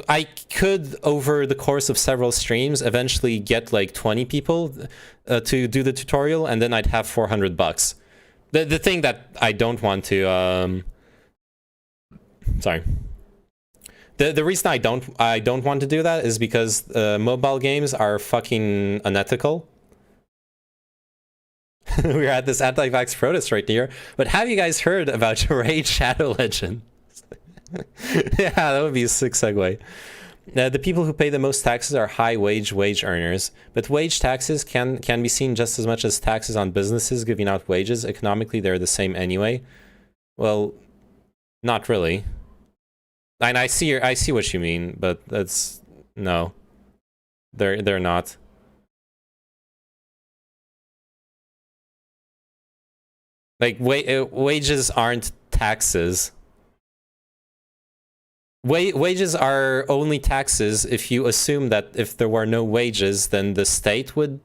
I could, over the course of several streams, eventually get like 20 people to do the tutorial, and then I'd have $400. The thing that I don't want to sorry. The reason I don't want to do that is because mobile games are fucking unethical. We're at this anti-vax protest right here, but have you guys heard about Raid Shadow Legends? Yeah, that would be a sick segue. The people who pay the most taxes are high wage earners, but wage taxes can be seen just as much as taxes on businesses giving out wages. Economically, they're the same anyway. Well, not really. And I see what you mean, but that's no. They're not. Like wages aren't taxes. Wages are only taxes if you assume that if there were no wages, then the state would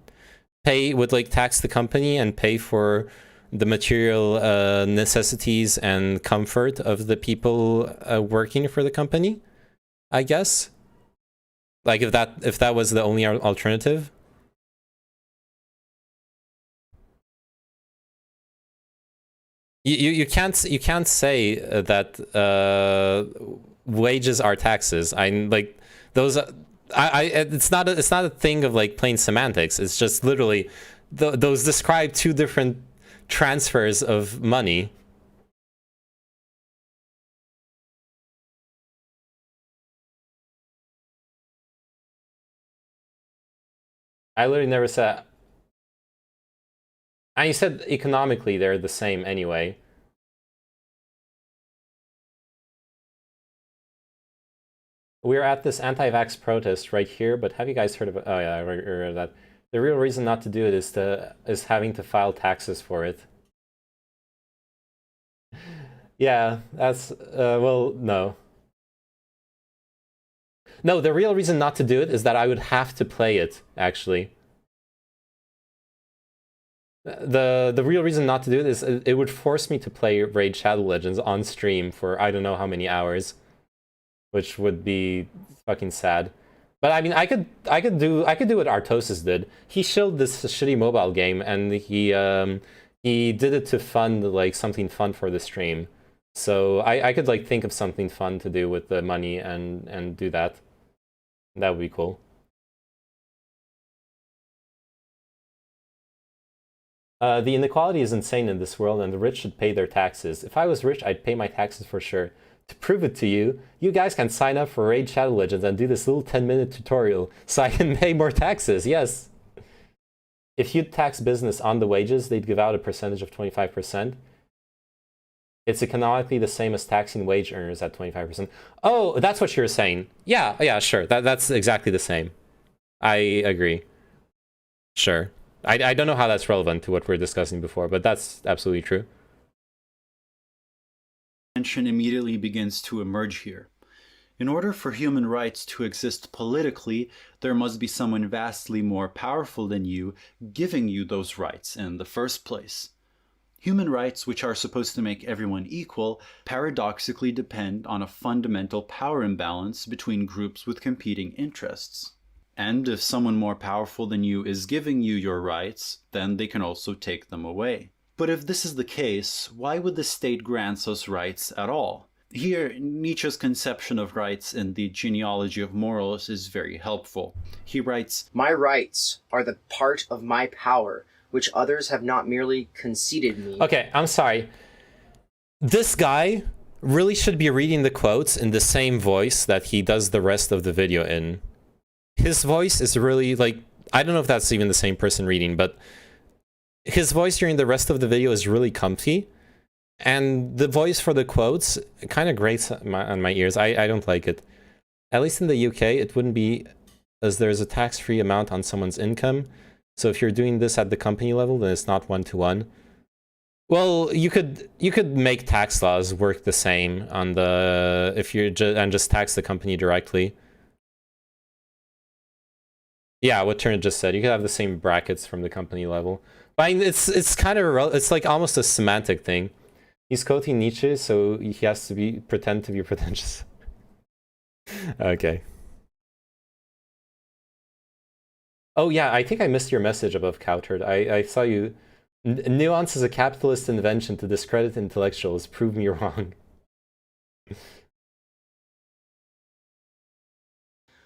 like tax the company and pay for the material necessities and comfort of the people working for the company, I guess. Like if that was the only alternative. You can't say that wages are taxes. I'm like those. It's not a thing of like plain semantics. It's just literally those describe two different transfers of money. I literally never said. And you said economically they're the same anyway. We're at this anti-vax protest right here, but have you guys heard of it? Oh yeah, I heard that. The real reason not to do it is having to file taxes for it. Yeah, that's well, no. No, the real reason not to do it is that I would have to play it, actually. The real reason not to do it is it would force me to play Raid Shadow Legends on stream for I don't know how many hours, which would be fucking sad. But I mean, I could do what Artosis did. He showed this shitty mobile game, and he did it to fund like something fun for the stream. So I could like think of something fun to do with the money and do that. That would be cool. The inequality is insane in this world, and the rich should pay their taxes. If I was rich, I'd pay my taxes for sure. To prove it to you, you guys can sign up for Raid Shadow Legends and do this little 10-minute tutorial so I can pay more taxes, yes. If you'd tax business on the wages, they'd give out a percentage of 25%. It's economically the same as taxing wage earners at 25%. Oh, that's what you're saying. Yeah, sure. That's exactly the same. I agree. Sure. I don't know how that's relevant to what we were discussing before, but that's absolutely true. Tension immediately begins to emerge here. In order for human rights to exist politically, there must be someone vastly more powerful than you giving you those rights in the first place. Human rights, which are supposed to make everyone equal, paradoxically depend on a fundamental power imbalance between groups with competing interests. And if someone more powerful than you is giving you your rights, then they can also take them away. But if this is the case, why would the state grant us rights at all? Here, Nietzsche's conception of rights in the Genealogy of Morals is very helpful. He writes, "My rights are the part of my power, which others have not merely conceded me." Okay, I'm sorry. This guy really should be reading the quotes in the same voice that he does the rest of the video in. His voice is really, like, I don't know if that's even the same person reading, but his voice during the rest of the video is really comfy. And the voice for the quotes kind of grates on my ears. I don't like it. At least in the UK, it wouldn't be, as there's a tax-free amount on someone's income. So if you're doing this at the company level, then it's not one-to-one. Well, you could make tax laws work the same on the if you're and just tax the company directly. Yeah, what Turner just said. You could have the same brackets from the company level. But I mean, it's kind of it's like almost a semantic thing. He's quoting Nietzsche, so he has to pretend to be pretentious. Okay. Oh yeah, I think I missed your message above Cowherd. I saw you. Nuance is a capitalist invention to discredit intellectuals. Prove me wrong.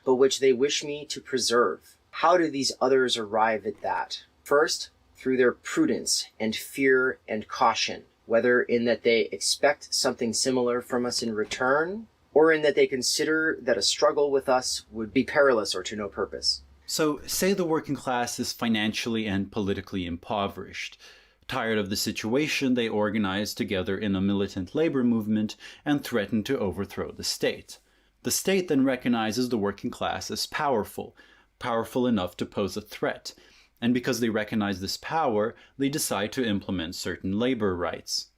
but which they wish me to preserve. How do these others arrive at that? First, through their prudence and fear and caution, whether in that they expect something similar from us in return, or in that they consider that a struggle with us would be perilous or to no purpose. So, say the working class is financially and politically impoverished. Tired of the situation, they organize together in a militant labor movement and threaten to overthrow the state. The state then recognizes the working class as powerful, powerful enough to pose a threat. And because they recognize this power, they decide to implement certain labor rights.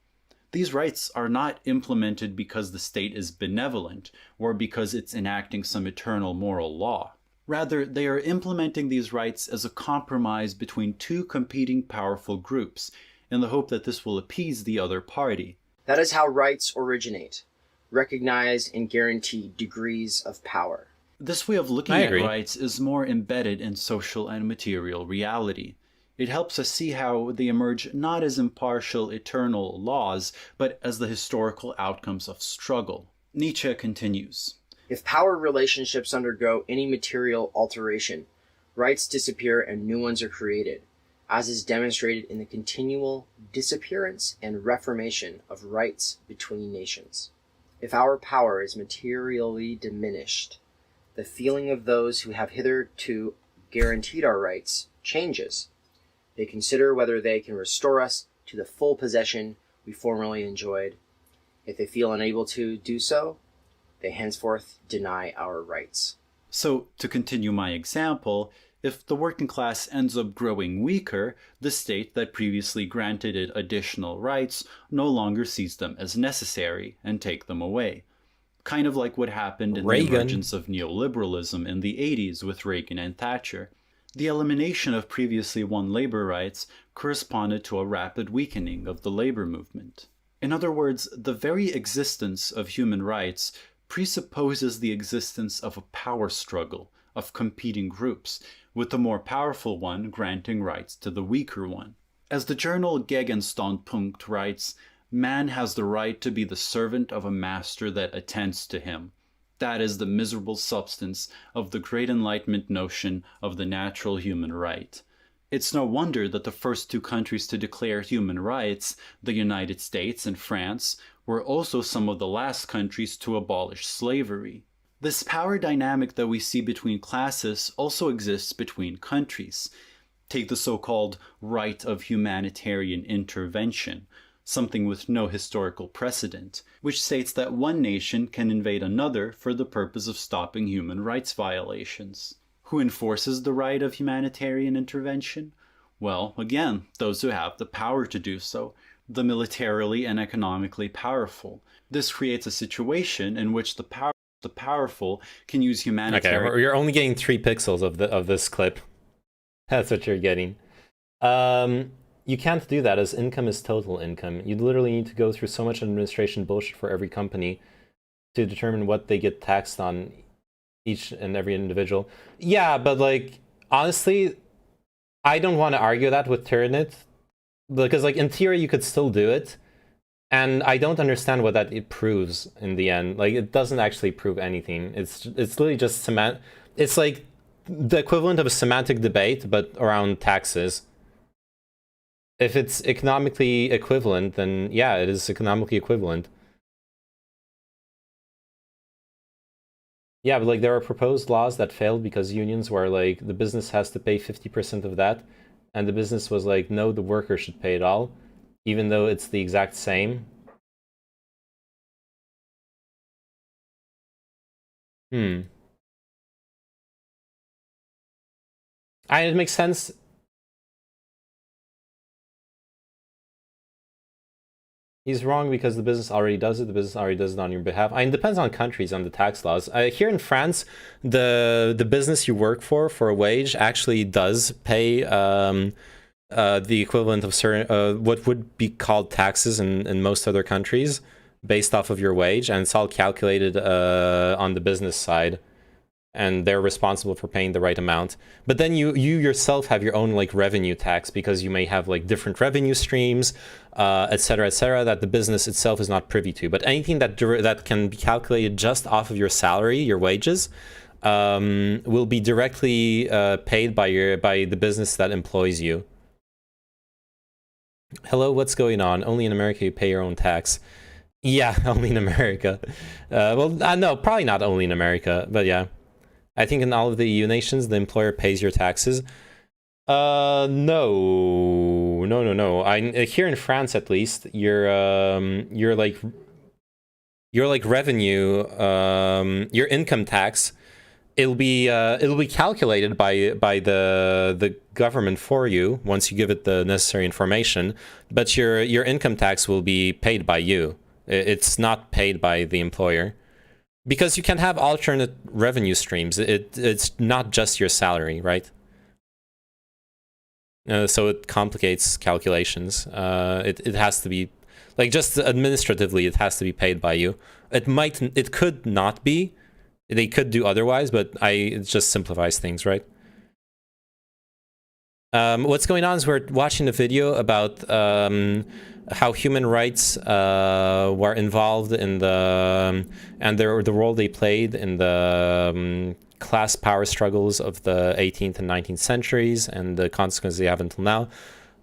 These rights are not implemented because the state is benevolent or because it's enacting some eternal moral law. Rather, they are implementing these rights as a compromise between two competing powerful groups, in the hope that this will appease the other party. That is how rights originate, recognized and guaranteed degrees of power. This way of looking I at agree. rights is more embedded in social and material reality. It helps us see how they emerge not as impartial eternal laws, but as the historical outcomes of struggle. Nietzsche continues. If power relationships undergo any material alteration, rights disappear and new ones are created, as is demonstrated in the continual disappearance and reformation of rights between nations. If our power is materially diminished, the feeling of those who have hitherto guaranteed our rights changes. They consider whether they can restore us to the full possession we formerly enjoyed. If they feel unable to do so, they henceforth deny our rights. So, to continue my example, if the working class ends up growing weaker, the state that previously granted it additional rights no longer sees them as necessary and take them away. Kind of like what happened in the emergence of neoliberalism in the 80s with Reagan and Thatcher. The elimination of previously won labor rights corresponded to a rapid weakening of the labor movement. In other words, the very existence of human rights presupposes the existence of a power struggle of competing groups, with the more powerful one granting rights to the weaker one. As the journal Gegenstandpunkt writes, man has the right to be the servant of a master that attends to him. That is the miserable substance of the great Enlightenment notion of the natural human right. It's no wonder that the first two countries to declare human rights, the United States and France, were also some of the last countries to abolish slavery. This power dynamic that we see between classes also exists between countries. Take the so-called right of humanitarian intervention, something with no historical precedent, which states that one nation can invade another for the purpose of stopping human rights violations. Who enforces the right of humanitarian intervention? Well, again, those who have the power to do so, the militarily and economically powerful. This creates a situation in which the powerful can use humanitarian... Okay, you're only getting 3 pixels of this clip. That's what you're getting. You can't do that, as income is total income. You literally need to go through so much administration bullshit for every company to determine what they get taxed on each and every individual. Yeah, but like, honestly, I don't want to argue that with Tyranid, because like in theory you could still do it, and I don't understand what that it proves in the end. Like, it doesn't actually prove anything. It's literally just it's like the equivalent of a semantic debate, but around taxes. If it's economically equivalent, then yeah, it is economically equivalent. Yeah, but like there are proposed laws that failed because unions were like, the business has to pay 50% of that, and the business was like, no, the worker should pay it all, even though it's the exact same. It makes sense. He's wrong because the business already does it. The business already does it on your behalf. I mean, it depends on countries, on the tax laws. Here in France, the business you work for a wage actually does pay the equivalent of certain what would be called taxes in most other countries based off of your wage, and it's all calculated on the business side, and they're responsible for paying the right amount. But then you yourself have your own like revenue tax, because you may have like different revenue streams, etc., that the business itself is not privy to. But anything that can be calculated just off of your salary, your wages, will be directly paid by the business that employs you. Hello, what's going on? Only in America you pay your own tax. Yeah, only in America. Well, no, probably not only in America, but yeah. I think in all of the EU nations, the employer pays your taxes. No. Here in France, at least, your revenue, your income tax, it'll be calculated by the government for you once you give it the necessary information. But your income tax will be paid by you. It's not paid by the employer. Because you can have alternate revenue streams. It's not just your salary, right? So it complicates calculations. It has to be, like, just administratively, it has to be paid by you. It could not be. They could do otherwise, but it just simplifies things, right? What's going on is we're watching a video about how human rights were involved in the role they played in the class power struggles of the 18th and 19th centuries, and the consequences they have until now.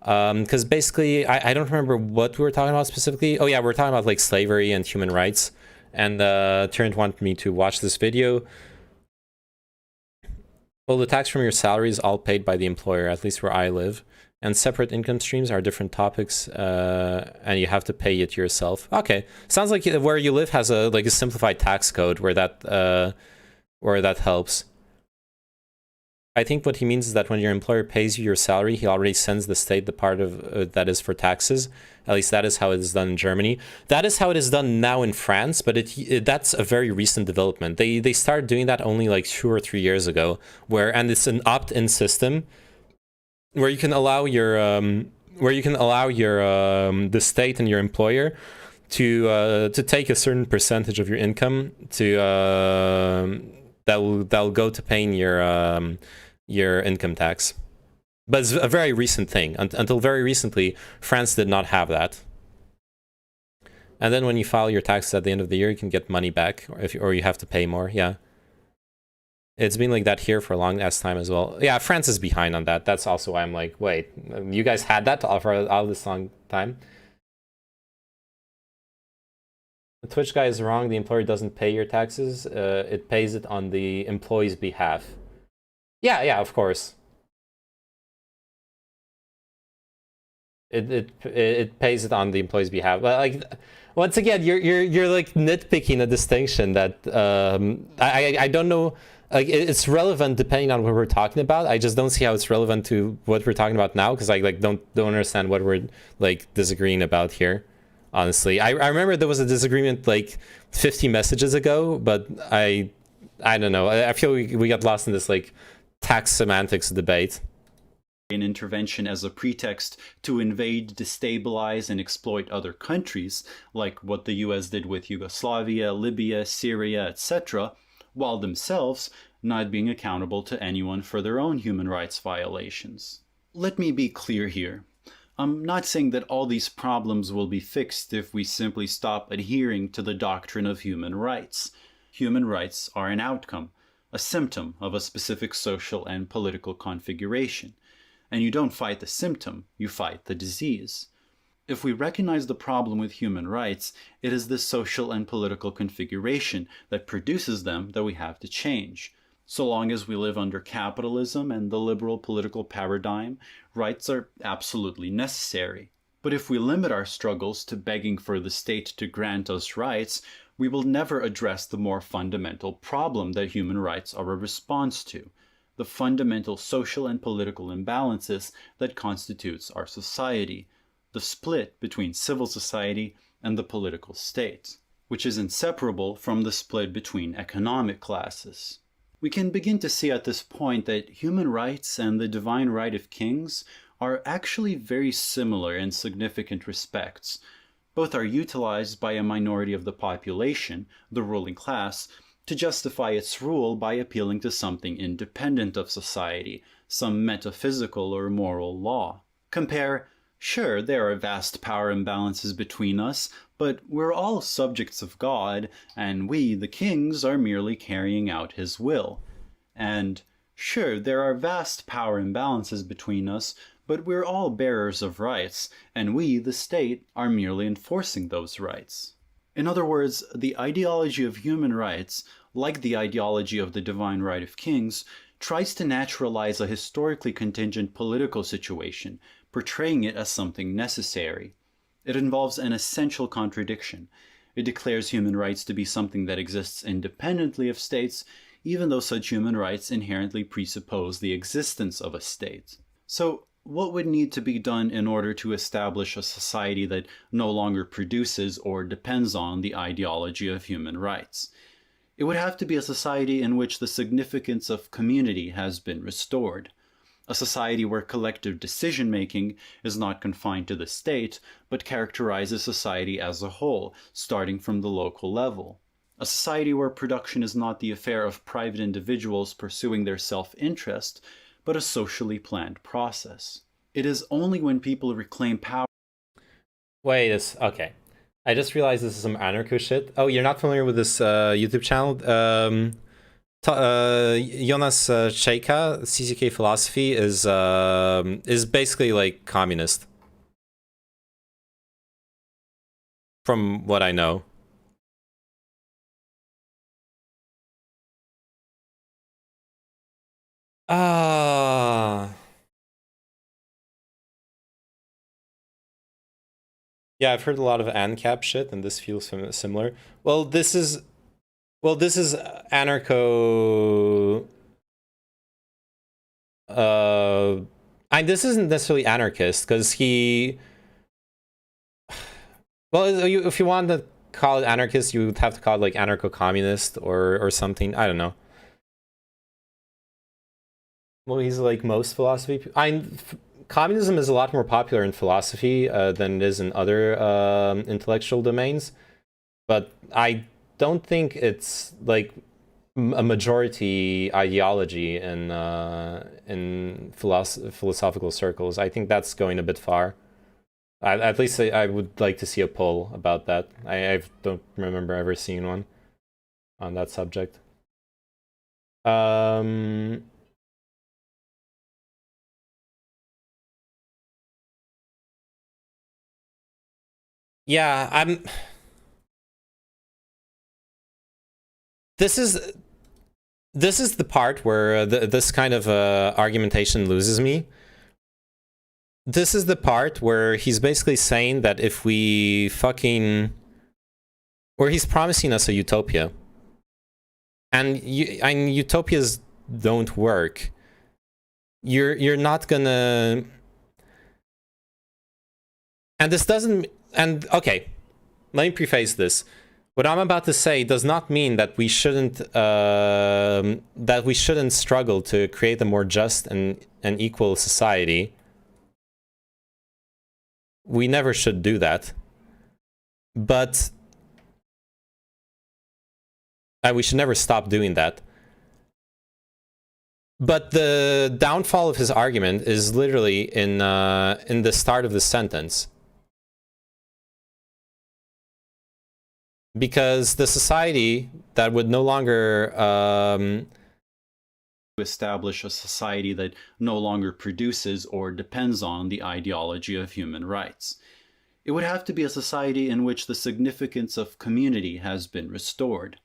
Because basically, I don't remember what we were talking about specifically. Oh yeah, we're talking about like slavery and human rights. And Terrence wanted me to watch this video. Well, the tax from your salary is all paid by the employer, at least where I live. And separate income streams are different topics, and you have to pay it yourself. Okay, sounds like where you live has a simplified tax code where that helps. I think what he means is that when your employer pays you your salary, he already sends the state the part of that is for taxes. At least that is how it is done in Germany. That is how it is done now in France, but that's a very recent development. They started doing that only like 2 or 3 years ago, and it's an opt-in system where you can allow the state and your employer to take a certain percentage of your income that'll go to paying your income tax. But it's a very recent thing. Until very recently, France did not have that. And then when you file your taxes at the end of the year, you can get money back, or you have to pay more. Yeah, it's been like that here for a long ass time as well. Yeah, France is behind on that. That's also why I'm like, wait, you guys had that for all this long time? The Twitch guy is wrong. The employer doesn't pay your taxes. It pays it on the employee's behalf. Yeah, of course. It pays it on the employee's behalf. But like, once again, you're like nitpicking a distinction that I don't know. Like, it's relevant depending on what we're talking about. I just don't see how it's relevant to what we're talking about now, because I like don't understand what we're like disagreeing about here. Honestly, I remember there was a disagreement like 50 messages ago, but I don't know. I feel we got lost in this like tax semantics debate. An intervention as a pretext to invade, destabilize, and exploit other countries, like what the US did with Yugoslavia, Libya, Syria, etc., while themselves not being accountable to anyone for their own human rights violations. Let me be clear here. I'm not saying that all these problems will be fixed if we simply stop adhering to the doctrine of human rights. Human rights are an outcome, a symptom of a specific social and political configuration. And you don't fight the symptom, you fight the disease. If we recognize the problem with human rights, it is the social and political configuration that produces them that we have to change. So long as we live under capitalism and the liberal political paradigm, rights are absolutely necessary. But if we limit our struggles to begging for the state to grant us rights, we will never address the more fundamental problem that human rights are a response to, the fundamental social and political imbalances that constitutes our society, the split between civil society and the political state, which is inseparable from the split between economic classes. We can begin to see at this point that human rights and the divine right of kings are actually very similar in significant respects. Both are utilized by a minority of the population, the ruling class, to justify its rule by appealing to something independent of society, some metaphysical or moral law. Compare, sure, there are vast power imbalances between us, but we're all subjects of God, and we, the kings, are merely carrying out his will. And sure, there are vast power imbalances between us, but we're all bearers of rights, and we, the state, are merely enforcing those rights. In other words, the ideology of human rights, like the ideology of the divine right of kings, tries to naturalize a historically contingent political situation, portraying it as something necessary. It involves an essential contradiction. It declares human rights to be something that exists independently of states, even though such human rights inherently presuppose the existence of a state. So, what would need to be done in order to establish a society that no longer produces or depends on the ideology of human rights? It would have to be a society in which the significance of community has been restored. A society where collective decision-making is not confined to the state, but characterizes society as a whole, starting from the local level. A society where production is not the affair of private individuals pursuing their self-interest, but a socially planned process. It is only when people reclaim power... Wait, okay. I just realized this is some anarcho shit. Oh, you're not familiar with this YouTube channel? Jonas Cheika, CCK Philosophy, is basically like communist. From what I know. Yeah, I've heard a lot of ANCAP shit, and this feels similar. Well, this is anarcho. This isn't necessarily anarchist because he. Well, if you want to call it anarchist, you would have to call it like anarcho-communist or something. I don't know. Well, he's like most philosophy. Communism is a lot more popular in philosophy than it is in other intellectual domains, but I don't think it's like a majority ideology in philosophical circles. I think that's going a bit far. At least I would like to see a poll about that. I don't remember ever seeing one on that subject. Yeah, This is the part where this kind of argumentation loses me. This is the part where he's basically saying that if we where he's promising us a utopia, and utopias don't work. You're not gonna, and this doesn't. And okay, let me preface this. What I'm about to say does not mean that we shouldn't struggle to create a more just and equal society. We never should do that. But we should never stop doing that. But the downfall of his argument is literally in the start of the sentence. Because the society that would no longer establish a society that no longer produces or depends on the ideology of human rights. It would have to be a society in which the significance of community has been restored.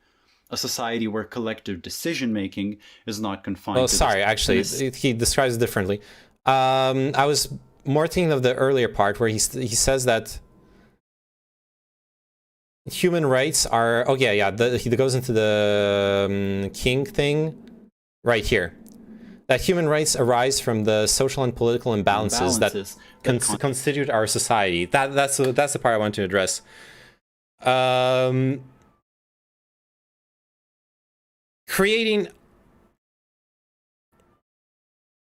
A society where collective decision-making is not confined to... Oh, sorry, actually, he describes it differently. I was more thinking of the earlier part where he says that human rights are... Oh, yeah, he goes into the king thing right here. That human rights arise from the social and political imbalances that constitute our society. That's the part I want to address. Creating...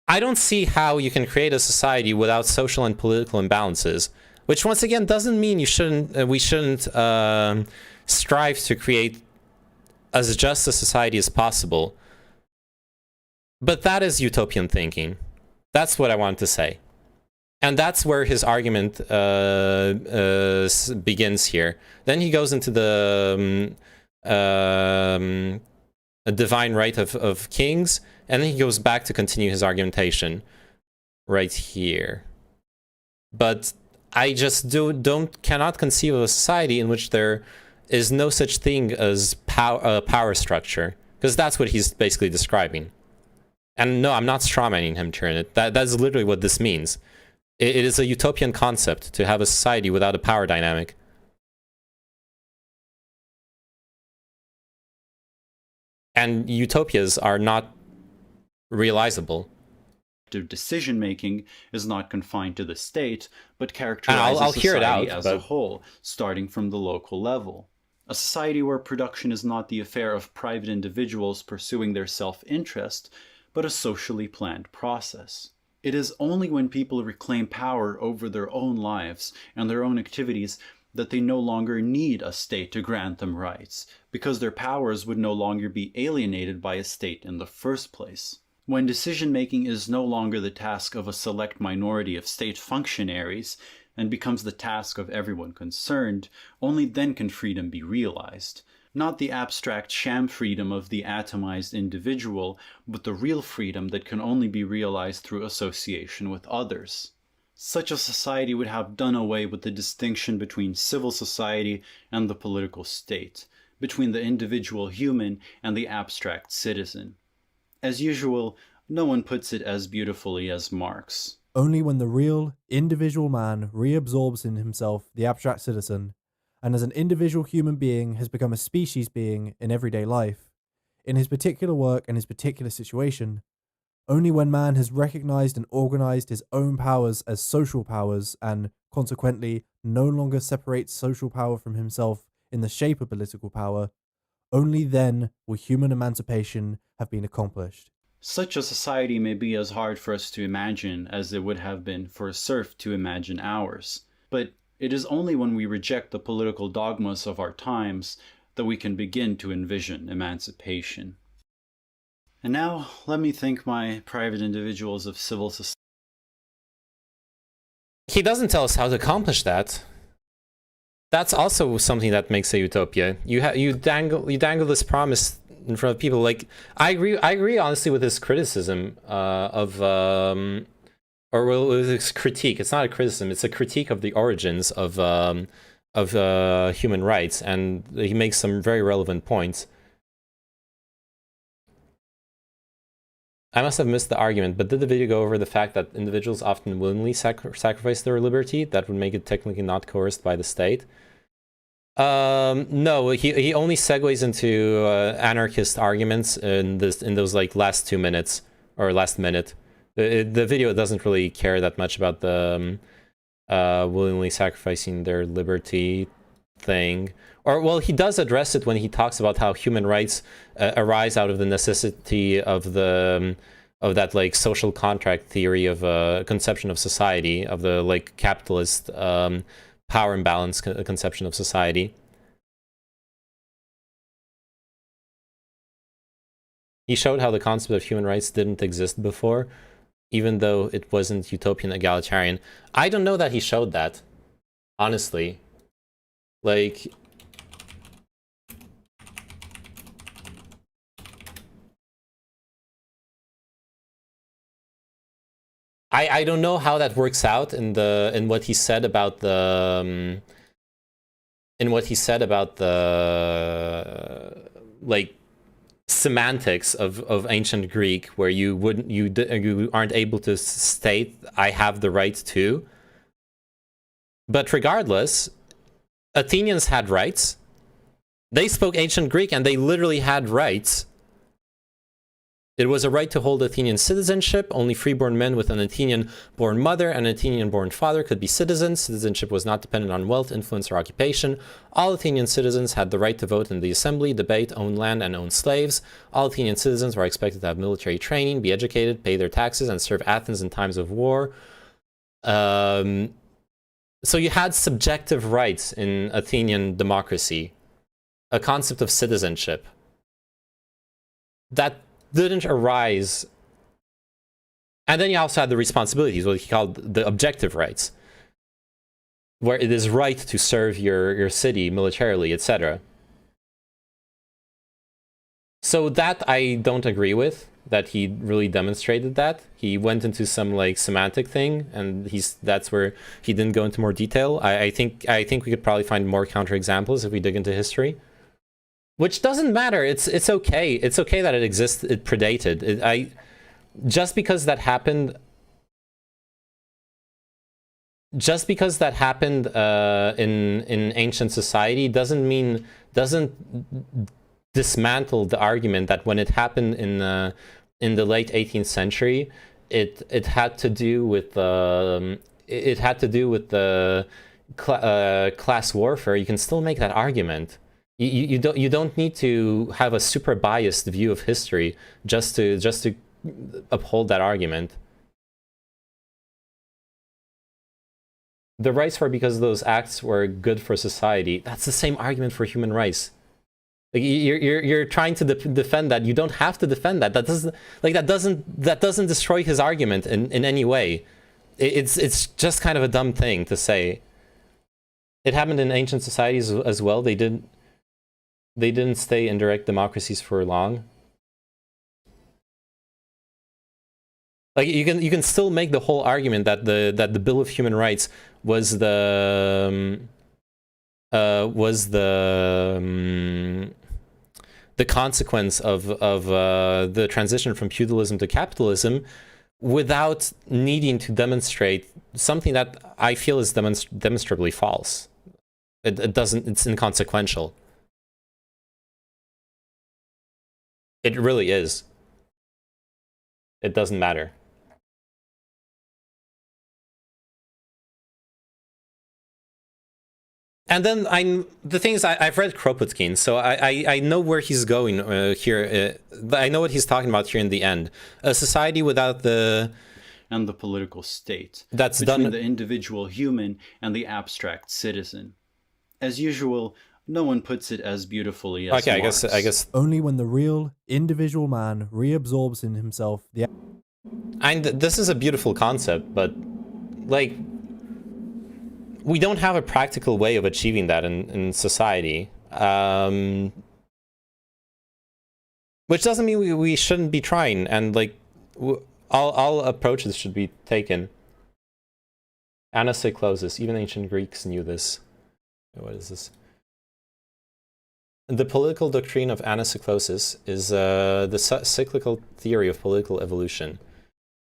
I don't see how you can create a society without social and political imbalances, which once again doesn't mean you shouldn't we shouldn't strive to create as just a society as possible. But that is utopian thinking. That's what I wanted to say. And that's where his argument begins here. Then he goes into the a divine right of kings, and then he goes back to continue his argumentation right here. But I just cannot conceive of a society in which there is no such thing as power structure, because that's what he's basically describing. And no, I'm not strawmanning him, Tyranid. That's literally what this means. It is a utopian concept to have a society without a power dynamic. And utopias are not realizable. Decision making is not confined to the state, but characterizes I'll hear society it out, as a whole, starting from the local level. A society where production is not the affair of private individuals pursuing their self-interest, but a socially planned process. It is only when people reclaim power over their own lives and their own activities that they no longer need a state to grant them rights, because their powers would no longer be alienated by a state in the first place. When decision-making is no longer the task of a select minority of state functionaries and becomes the task of everyone concerned, only then can freedom be realized. Not the abstract sham freedom of the atomized individual, but the real freedom that can only be realized through association with others. Such a society would have done away with the distinction between civil society and the political state, between the individual human and the abstract citizen. As usual, no one puts it as beautifully as Marx. Only when the real, individual man reabsorbs in himself the abstract citizen, and as an individual human being has become a species being in everyday life, in his particular work and his particular situation, only when man has recognized and organized his own powers as social powers and, consequently, no longer separates social power from himself in the shape of political power, only then will human emancipation have been accomplished. Such a society may be as hard for us to imagine as it would have been for a serf to imagine ours. But it is only when we reject the political dogmas of our times that we can begin to envision emancipation. And now, let me thank my private individuals of civil society. He doesn't tell us how to accomplish that. That's also something that makes a utopia. You dangle this promise in front of people. Like, I agree honestly with his criticism with his critique. It's not a criticism; it's a critique of the origins of human rights, and he makes some very relevant points. I must have missed the argument, but did the video go over the fact that individuals often willingly sacrifice their liberty? That would make it technically not coerced by the state. No, he only segues into anarchist arguments in those like last 2 minutes or last minute. The video doesn't really care that much about the willingly sacrificing their liberty thing. Or, well, he does address it when he talks about how human rights arise out of the necessity of that like social contract theory of conception of society, of the like capitalist power imbalance conception of society. He showed how the concept of human rights didn't exist before, even though it wasn't utopian egalitarian. I don't know that he showed that, honestly. Like, I don't know how that works out in what he said about the like semantics of ancient Greek, where you aren't able to state I have the right to. But regardless, Athenians had rights. They spoke ancient Greek and they literally had rights. It was a right to hold Athenian citizenship. Only freeborn men with an Athenian-born mother and an Athenian-born father could be citizens. Citizenship was not dependent on wealth, influence, or occupation. All Athenian citizens had the right to vote in the assembly, debate, own land, and own slaves. All Athenian citizens were expected to have military training, be educated, pay their taxes, and serve Athens in times of war. So you had subjective rights in Athenian democracy, a concept of citizenship that didn't arise. And then you also had the responsibilities, what he called the objective rights, where it is right to serve your city militarily, etc. So that I don't agree with, that he really demonstrated that. He went into some like semantic thing, and that's where he didn't go into more detail. I think we could probably find more counterexamples if we dig into history. Which doesn't matter. It's okay. It's okay that it exists. It predated. Just because that happened in ancient society doesn't dismantle the argument that when it happened in the late 18th century, it had to do with the class warfare. You can still make that argument. You don't need to have a super biased view of history just to uphold that argument. The rights were because those acts were good for society. That's the same argument for human rights. Like you're trying to defend that. You don't have to defend that. That doesn't destroy his argument in any way. It's just kind of a dumb thing to say. It happened in ancient societies as well. They didn't stay in direct democracies for long. Like you can still make the whole argument that the Bill of Human Rights was the consequence of the transition from feudalism to capitalism, without needing to demonstrate something that I feel is demonstrably false. It's inconsequential. It really is. It doesn't matter. And then the thing is, I've read Kropotkin, so I know where he's going here. I know what he's talking about here in the end. A society without the political state. That's between done the individual human and the abstract citizen. As usual, no one puts it as beautifully as okay, Marx. I guess Only when the real individual man reabsorbs in himself the this is a beautiful concept, but like we don't have a practical way of achieving that in society. Which doesn't mean we shouldn't be trying, and like all approaches should be taken. Anacyclosis, even ancient Greeks knew this. What is this? The political doctrine of anacyclosis is the cyclical theory of political evolution.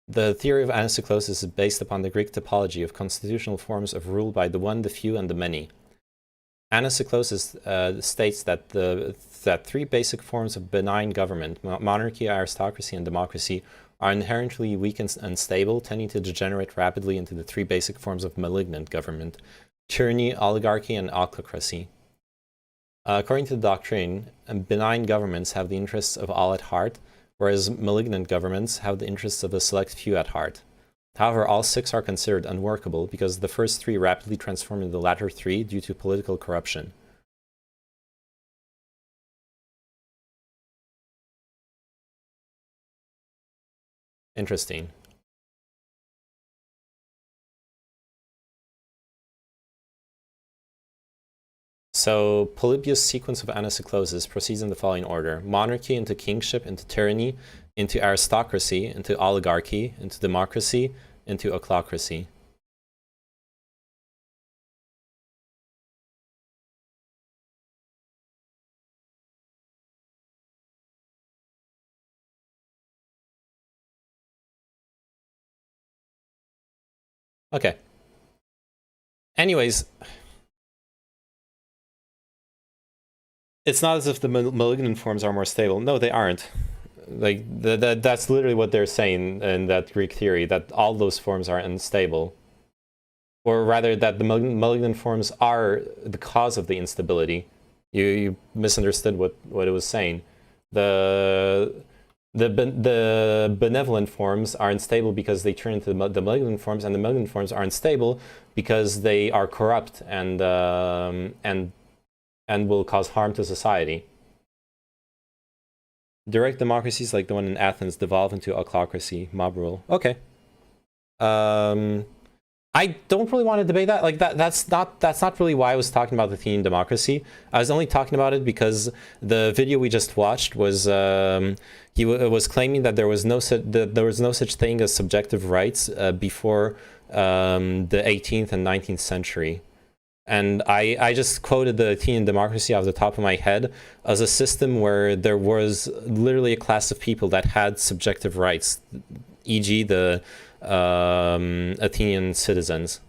The theory of anacyclosis is based upon the Greek typology of constitutional forms of rule by the one, the few, and the many. Anacyclosis states that three basic forms of benign government, monarchy, aristocracy, and democracy, are inherently weak and unstable, tending to degenerate rapidly into the three basic forms of malignant government: tyranny, oligarchy, and autocracy. According to the doctrine, benign governments have the interests of all at heart, whereas malignant governments have the interests of a select few at heart. However, all six are considered unworkable because the first three rapidly transform into the latter three due to political corruption. Interesting. So, Polybius' sequence of anacyclosis proceeds in the following order: monarchy into kingship, into tyranny, into aristocracy, into oligarchy, into democracy, into ochlocracy. Okay. Anyways, it's not as if the malignant forms are more stable. No, they aren't. Like that's literally what they're saying in that Greek theory, that all those forms are unstable. Or rather, that the malignant forms are the cause of the instability. You misunderstood what it was saying. The benevolent forms are unstable because they turn into the malignant forms, and the malignant forms are unstable because they are corrupt and will cause harm to society. Direct democracies like the one in Athens devolve into autocracy, mob rule. Okay. I don't really want to debate that. Like that's not really why I was talking about the Athenian democracy. I was only talking about it because the video we just watched was he was claiming that there was no such thing as subjective rights before the 18th and 19th century. And I just quoted the Athenian democracy off the top of my head as a system where there was literally a class of people that had subjective rights, e.g. the Athenian citizens.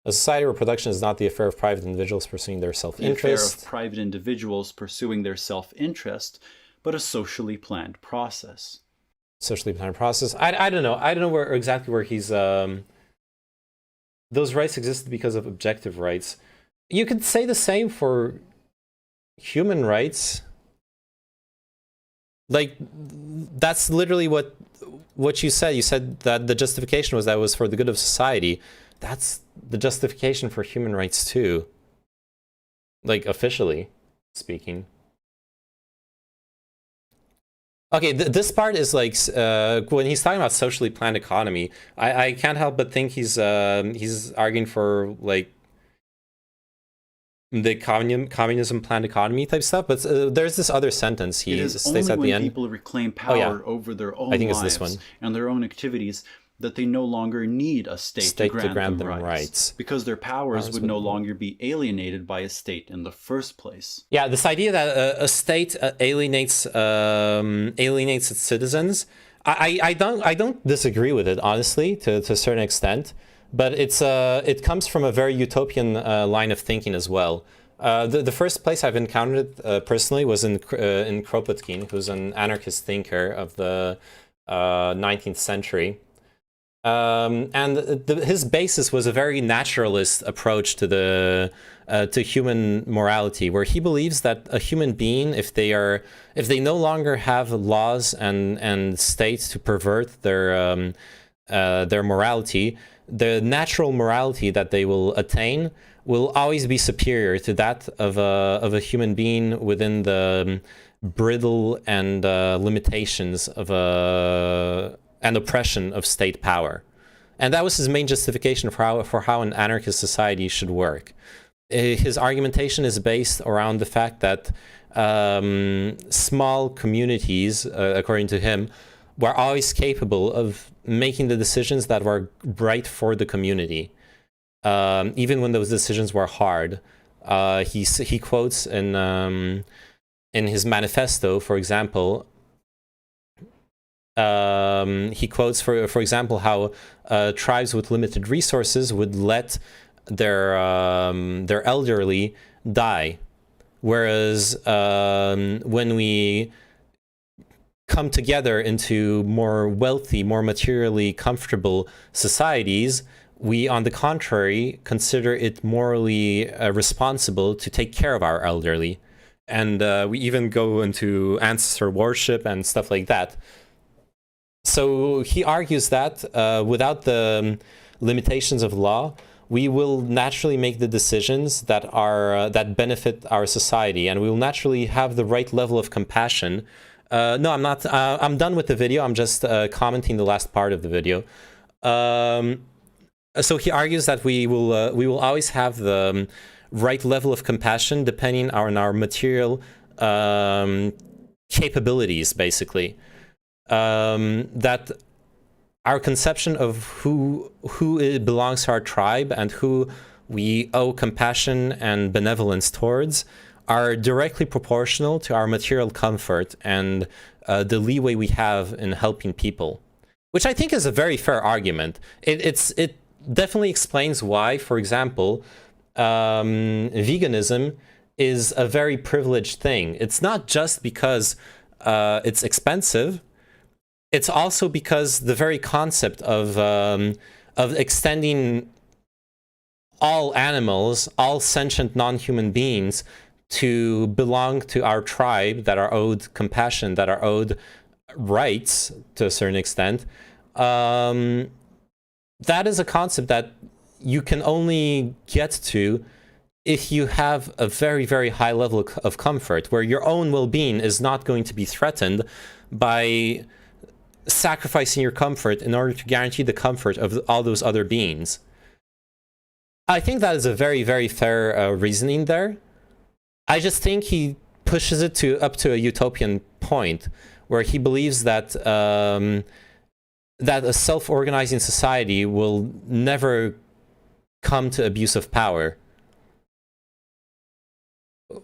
A society where production is not the affair of private individuals pursuing their self-interest. The affair of private individuals pursuing their self-interest, but a socially planned process. Socially planned process. I don't know. I don't know exactly where he's... Those rights existed because of objective rights. You could say the same for human rights. Like, that's literally what you said. You said that the justification was that it was for the good of society. That's the justification for human rights too. Like, officially speaking. Okay, this part is like, when he's talking about socially planned economy, I can't help but think he's arguing for, like, the communism planned economy type stuff, but there's this other sentence he states at the end. People reclaim power over their own lives and their own activities that they no longer need a state to grant them rights, because their powers would no longer be alienated by a state in the first place. Yeah, this idea that a state alienates its citizens, I don't disagree with it, honestly, to a certain extent. But it comes from a very utopian line of thinking as well. The first place I've encountered it personally was in Kropotkin, who's an anarchist thinker of the 19th century. And his basis was a very naturalist approach to human morality, where he believes that a human being, if they no longer have laws and states to pervert their morality, the natural morality that they will attain will always be superior to that of a human being within the brittle and limitations of and oppression of state power. And that was his main justification for how an anarchist society should work. His argumentation is based around the fact that small communities, according to him, were always capable of making the decisions that were right for the community, even when those decisions were hard. He quotes in his manifesto, for example, he quotes, for example, how tribes with limited resources would let their elderly die, whereas when we come together into more wealthy, more materially comfortable societies, we, on the contrary, consider it morally responsible to take care of our elderly. And we even go into ancestor worship and stuff like that. So he argues that without the limitations of law, we will naturally make the decisions that that benefit our society, and we will naturally have the right level of compassion. No, I'm not. I'm done with the video. I'm just commenting the last part of the video. So he argues that we will always have the right level of compassion depending on our material capabilities, basically. That our conception of who belongs to our tribe and who we owe compassion and benevolence towards are directly proportional to our material comfort and the leeway we have in helping people, which I think is a very fair argument. It definitely explains why, for example, veganism is a very privileged thing. It's not just because it's expensive. It's also because the very concept of extending all animals, all sentient non-human beings, to belong to our tribe, that are owed compassion, that are owed rights to a certain extent, that is a concept that you can only get to if you have a very, very high level of comfort, where your own well-being is not going to be threatened by sacrificing your comfort in order to guarantee the comfort of all those other beings. I think that is a very, very fair reasoning there. I just think he pushes it up to a utopian point, where he believes that that a self-organizing society will never come to abuse of power.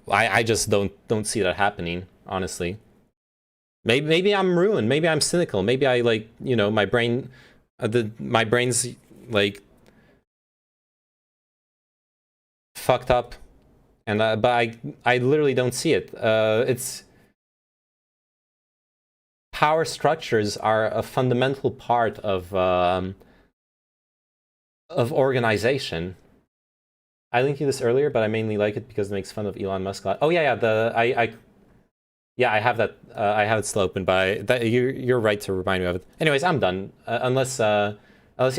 I just don't see that happening, honestly. Maybe I'm ruined. Maybe I'm cynical. Maybe I, like, you know, my brain's like fucked up, and but I literally don't see it. It's power structures are a fundamental part of organization. I linked you this earlier, but I mainly like it because it makes fun of Elon Musk. Oh yeah, I have that. I have it still open. You're right to remind me of it. Anyways, I'm done. Unless you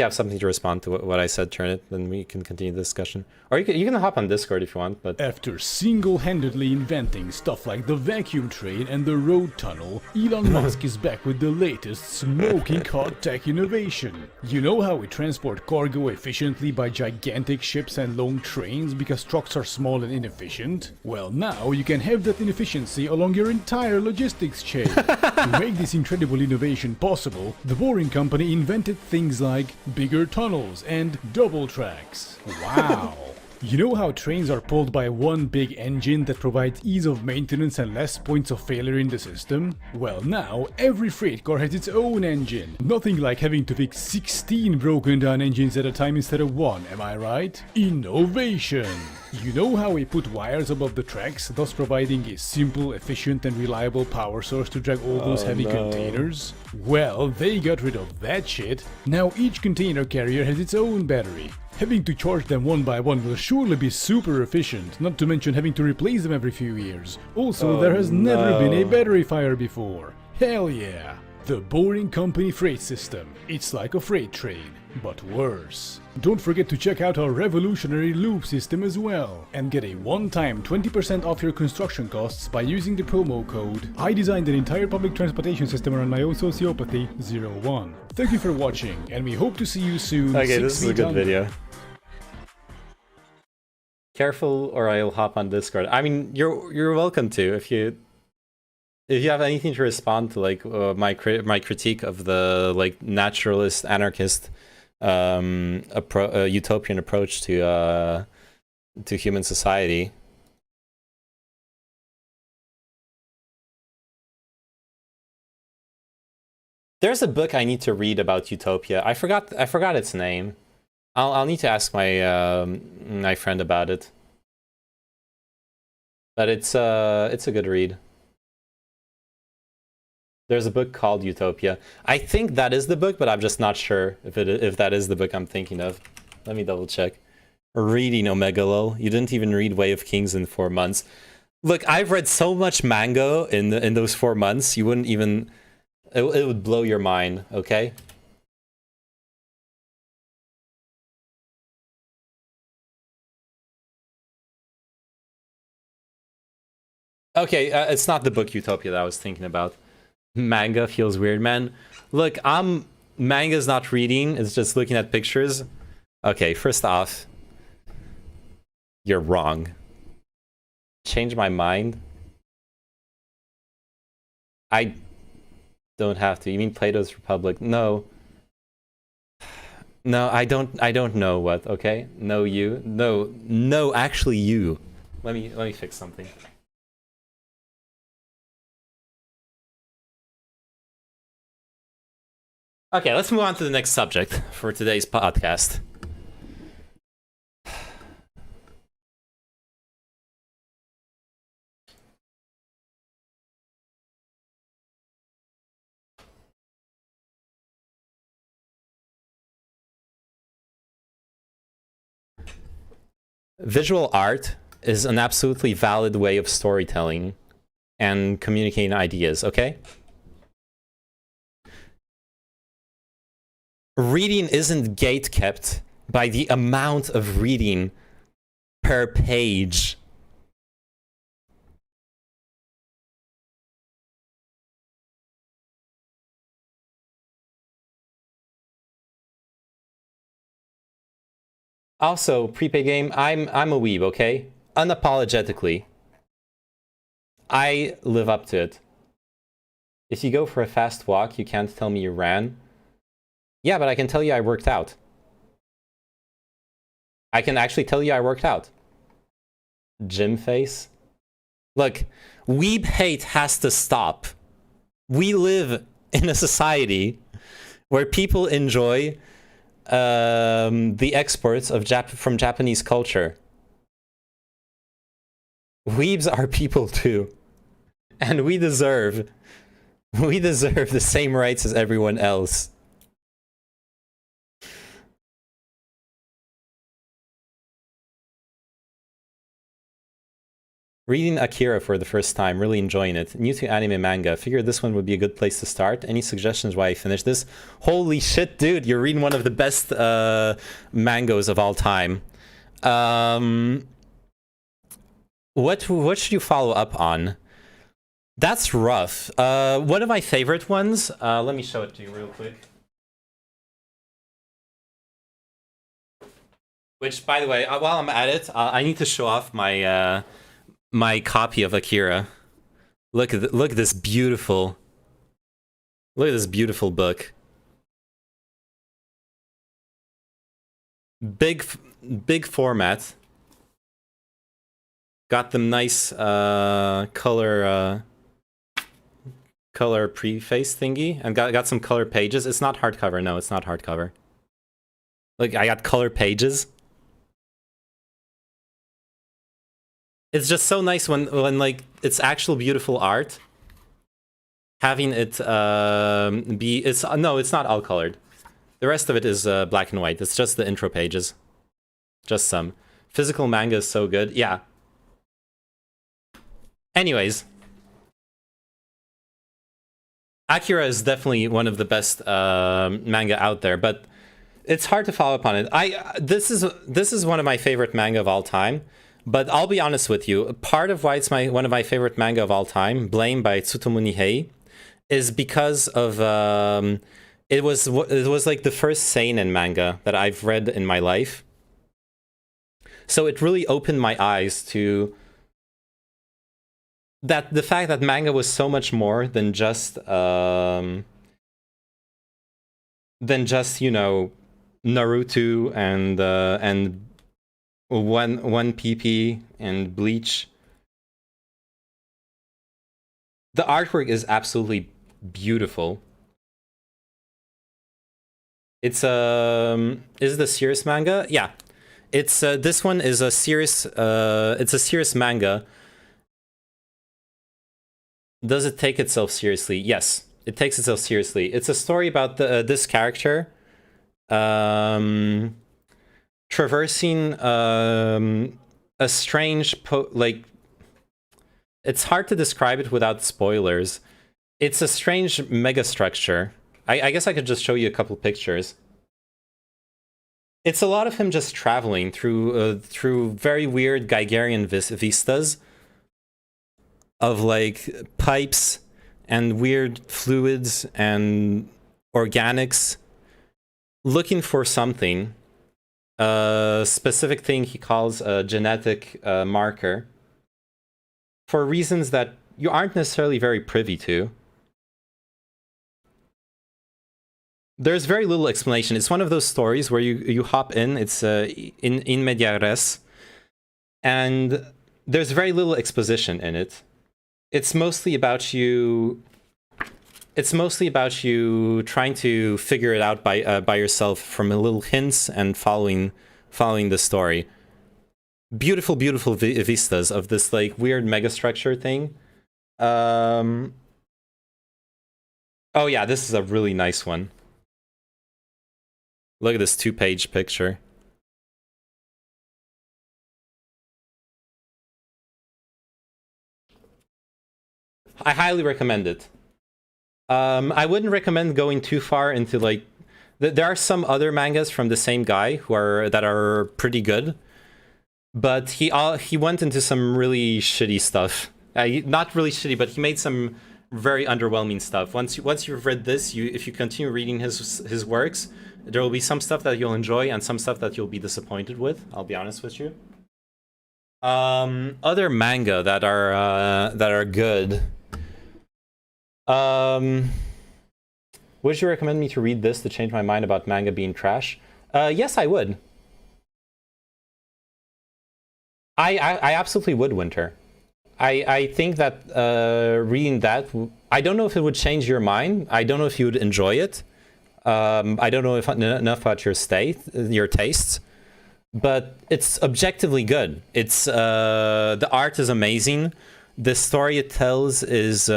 have something to respond to what I said, turn it, then we can continue the discussion. Or you can hop on Discord if you want. But after single-handedly inventing stuff like the vacuum train and the road tunnel, Elon Musk is back with the latest smoking hot tech innovation. You know how we transport cargo efficiently by gigantic ships and long trains because trucks are small and inefficient? Well, now you can have that inefficiency along your entire logistics chain. To make this incredible innovation possible, the Boring Company invented things like bigger tunnels and double tracks. Wow! You know how trains are pulled by one big engine that provides ease of maintenance and less points of failure in the system? Well, now every freight car has its own engine. Nothing like having to fix 16 broken down engines at a time instead of one, am I right? Innovation! You know how we put wires above the tracks, thus providing a simple, efficient and reliable power source to drag all those heavy containers? Well, they got rid of that shit. Now each container carrier has its own battery. Having to charge them one by one will surely be super efficient, not to mention having to replace them every few years. Also, there has never been a battery fire before. Hell yeah! The Boring Company freight system. It's like a freight train, but worse. Don't forget to check out our revolutionary loop system as well, and get a one-time 20% off your construction costs by using the promo code. I designed an entire public transportation system around my own sociopathy 01. Thank you for watching, and we hope to see you soon. okay, this is a good video. Careful, or I'll hop on Discord. I mean, you're welcome to if you have anything to respond to, like my critique of the like naturalist anarchist utopian approach to human society. There's a book I need to read about utopia. I forgot its name. I'll need to ask my my friend about it. But it's a good read. There's a book called Utopia. I think that is the book, but I'm just not sure if that is the book I'm thinking of. Let me double check. Reading Omegalol. You didn't even read Way of Kings in 4 months. Look, I've read so much manga in those 4 months. You wouldn't even. It would blow your mind. Okay. Okay, it's not the book Utopia that I was thinking about. Manga feels weird, man. Look, manga's not reading, it's just looking at pictures. Okay, first off, you're wrong. Change my mind? I don't have to. You mean Plato's Republic? No. No, I don't know what, okay? No, you. No, actually you. Let me fix something. Okay, let's move on to the next subject for today's podcast. Visual art is an absolutely valid way of storytelling and communicating ideas, okay? Reading isn't gate-kept by the amount of reading per page. Also, prepaid game, I'm a weeb, okay? Unapologetically. I live up to it. If you go for a fast walk, you can't tell me you ran. Yeah, but I can tell you I worked out. I can actually tell you I worked out. Gym face. Look, weeb hate has to stop. We live in a society where people enjoy the exports of from Japanese culture. Weebs are people too. And we deserve the same rights as everyone else. Reading Akira for the first time, really enjoying it. New to anime manga, figured this one would be a good place to start. Any suggestions why I finish this? Holy shit, dude, you're reading one of the best mangas of all time. What should you follow up on? That's rough. One of my favorite ones, let me show it to you real quick. Which, by the way, while I'm at it, I need to show off my my copy of Akira. Look at this beautiful book. Big format. Got them nice color preface thingy, and got some color pages. It's not hardcover. No, it's not hardcover. Look, I got color pages. It's just so nice when like it's actual beautiful art. Having it it's not all colored. The rest of it is black and white. It's just the intro pages. Just some. Physical manga is so good. Yeah. Anyways. Akira is definitely one of the best manga out there, but it's hard to follow up on it. This is one of my favorite manga of all time. But I'll be honest with you, part of why it's one of my favorite manga of all time, Blame by Tsutomu Nihei, is because of it was like the first seinen manga that I've read in my life. So it really opened my eyes to the fact that manga was so much more than just you know, Naruto and One PP and Bleach. The artwork is absolutely beautiful. It's is it a serious manga? Yeah, it's this one is a serious it's a serious manga. Does it take itself seriously? Yes, it takes itself seriously. It's a story about this character traversing a strange like, it's hard to describe it without spoilers. It's a strange megastructure. I guess I could just show you a couple pictures. It's a lot of him just traveling through very weird Geigerian vistas of like pipes and weird fluids and organics, looking for something. A specific thing he calls a genetic marker, for reasons that you aren't necessarily very privy to. There's very little explanation. It's one of those stories where you hop in, it's in media res, and there's very little exposition in it. It's mostly about you trying to figure it out by yourself from a little hints and following the story. Beautiful vistas of this like weird megastructure thing. Oh yeah, this is a really nice one. Look at this 2-page picture. I highly recommend it. I wouldn't recommend going too far into like. There are some other mangas from the same guy that are pretty good, but he went into some really shitty stuff. Not really shitty, but he made some very underwhelming stuff. Once you've read this, if you continue reading his works, there will be some stuff that you'll enjoy and some stuff that you'll be disappointed with. I'll be honest with you. Other manga that are good. Would you recommend me to read this to change my mind about manga being trash? Yes, I would. I absolutely would, Winter. I think that reading that, I don't know if it would change your mind. I don't know if you would enjoy it. I don't know enough about your tastes, but it's objectively good. It's the art is amazing. The story it tells is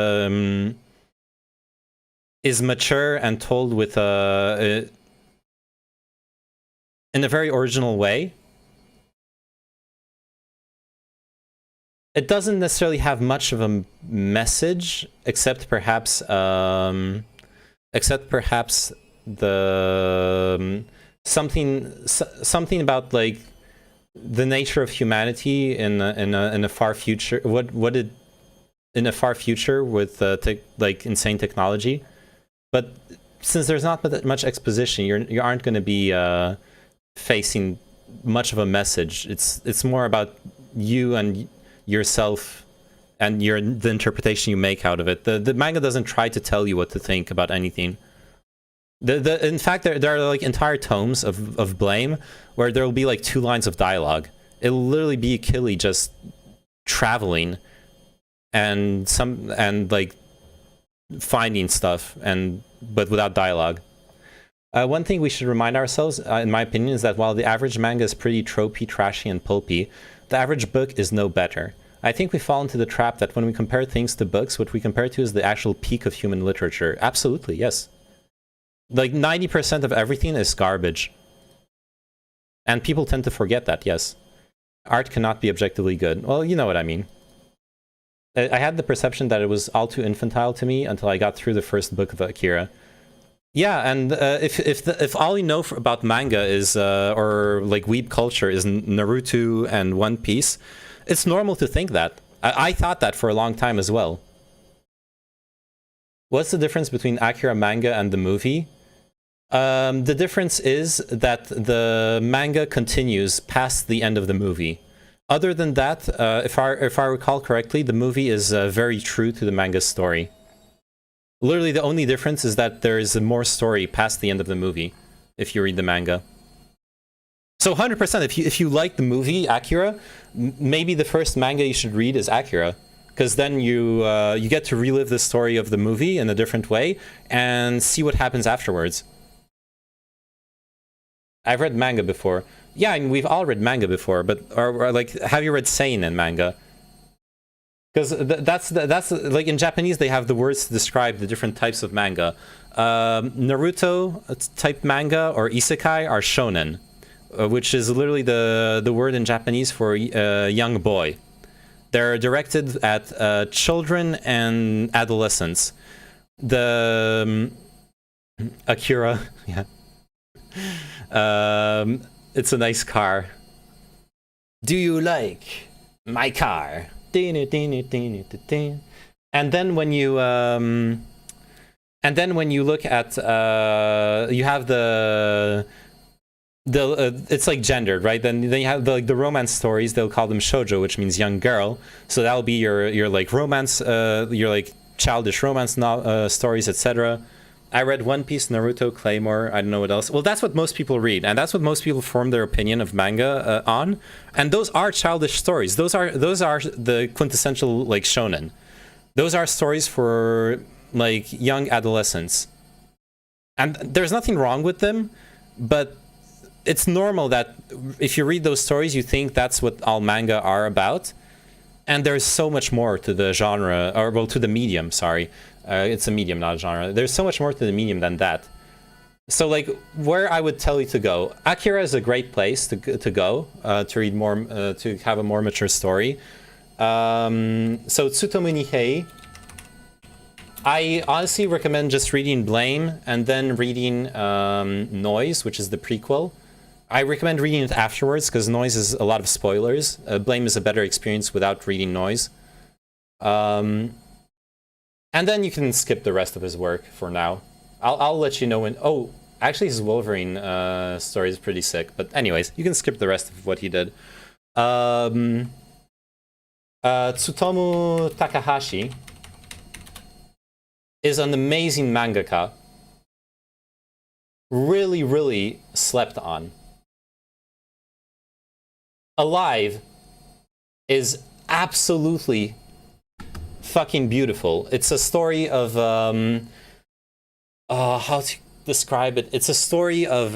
mature and told with in a very original way. It doesn't necessarily have much of a message, except perhaps the something about like the nature of humanity in a far future. In a far future with like insane technology. But since there's not that much exposition, you aren't going to be facing much of a message. It's more about you and yourself and the interpretation you make out of it. The manga doesn't try to tell you what to think about anything. In fact, there are like entire tomes of Blame where there will be like 2 lines of dialogue. It'll literally be Achille just traveling and like finding stuff, but without dialogue. One thing we should remind ourselves, in my opinion, is that while the average manga is pretty tropey, trashy, and pulpy, the average book is no better. I think we fall into the trap that when we compare things to books, what we compare to is the actual peak of human literature. Absolutely, yes. Like 90% of everything is garbage. And people tend to forget that, yes. Art cannot be objectively good. Well, you know what I mean. I had the perception that it was all too infantile to me until I got through the first book of Akira. Yeah, and if all you know about manga is or like weeb culture is Naruto and One Piece, it's normal to think that. I thought that for a long time as well. What's the difference between Akira manga and the movie? The difference is that the manga continues past the end of the movie. Other than that, if I recall correctly, the movie is very true to the manga story. Literally, the only difference is that there is more story past the end of the movie, if you read the manga. So 100%, if you like the movie Akira, maybe the first manga you should read is Akira, because then you get to relive the story of the movie in a different way and see what happens afterwards. I've read manga before. Yeah, I mean, we've all read manga before, but or like, have you read seinen manga? Because that's like in Japanese they have the words to describe the different types of manga. Naruto type manga or isekai are shonen, which is literally the word in Japanese for young boy. They're directed at children and adolescents. The Akira, yeah. It's a nice car. Do you like my car? And then when you look at you have the it's like gendered, right? Then you have the romance stories. They'll call them shoujo, which means young girl. So that'll be your like romance, your like childish romance stories, etc. I read One Piece, Naruto, Claymore, I don't know what else. Well, that's what most people read, and that's what most people form their opinion of manga on. And those are childish stories. Those are the quintessential like shonen. Those are stories for like young adolescents. And there's nothing wrong with them, but it's normal that if you read those stories, you think that's what all manga are about. And there's so much more to the genre, or well, to the medium, sorry. It's a medium, not a genre. There's so much more to the medium than that. So, like, where I would tell you to go, Akira is a great place to go to read more, to have a more mature story. So Tsutomu Nihei I honestly recommend just reading Blame and then reading Noise, which is the prequel. I recommend reading it afterwards because Noise is a lot of spoilers. Blame is a better experience without reading Noise. And then you can skip the rest of his work for now. I'll let you know when... Oh, actually his Wolverine story is pretty sick. But anyways, you can skip the rest of what he did. Tsutomu Takahashi is an amazing mangaka. Really, really slept on. Alive is absolutely fucking beautiful. It's a story of how to describe it? It's a story of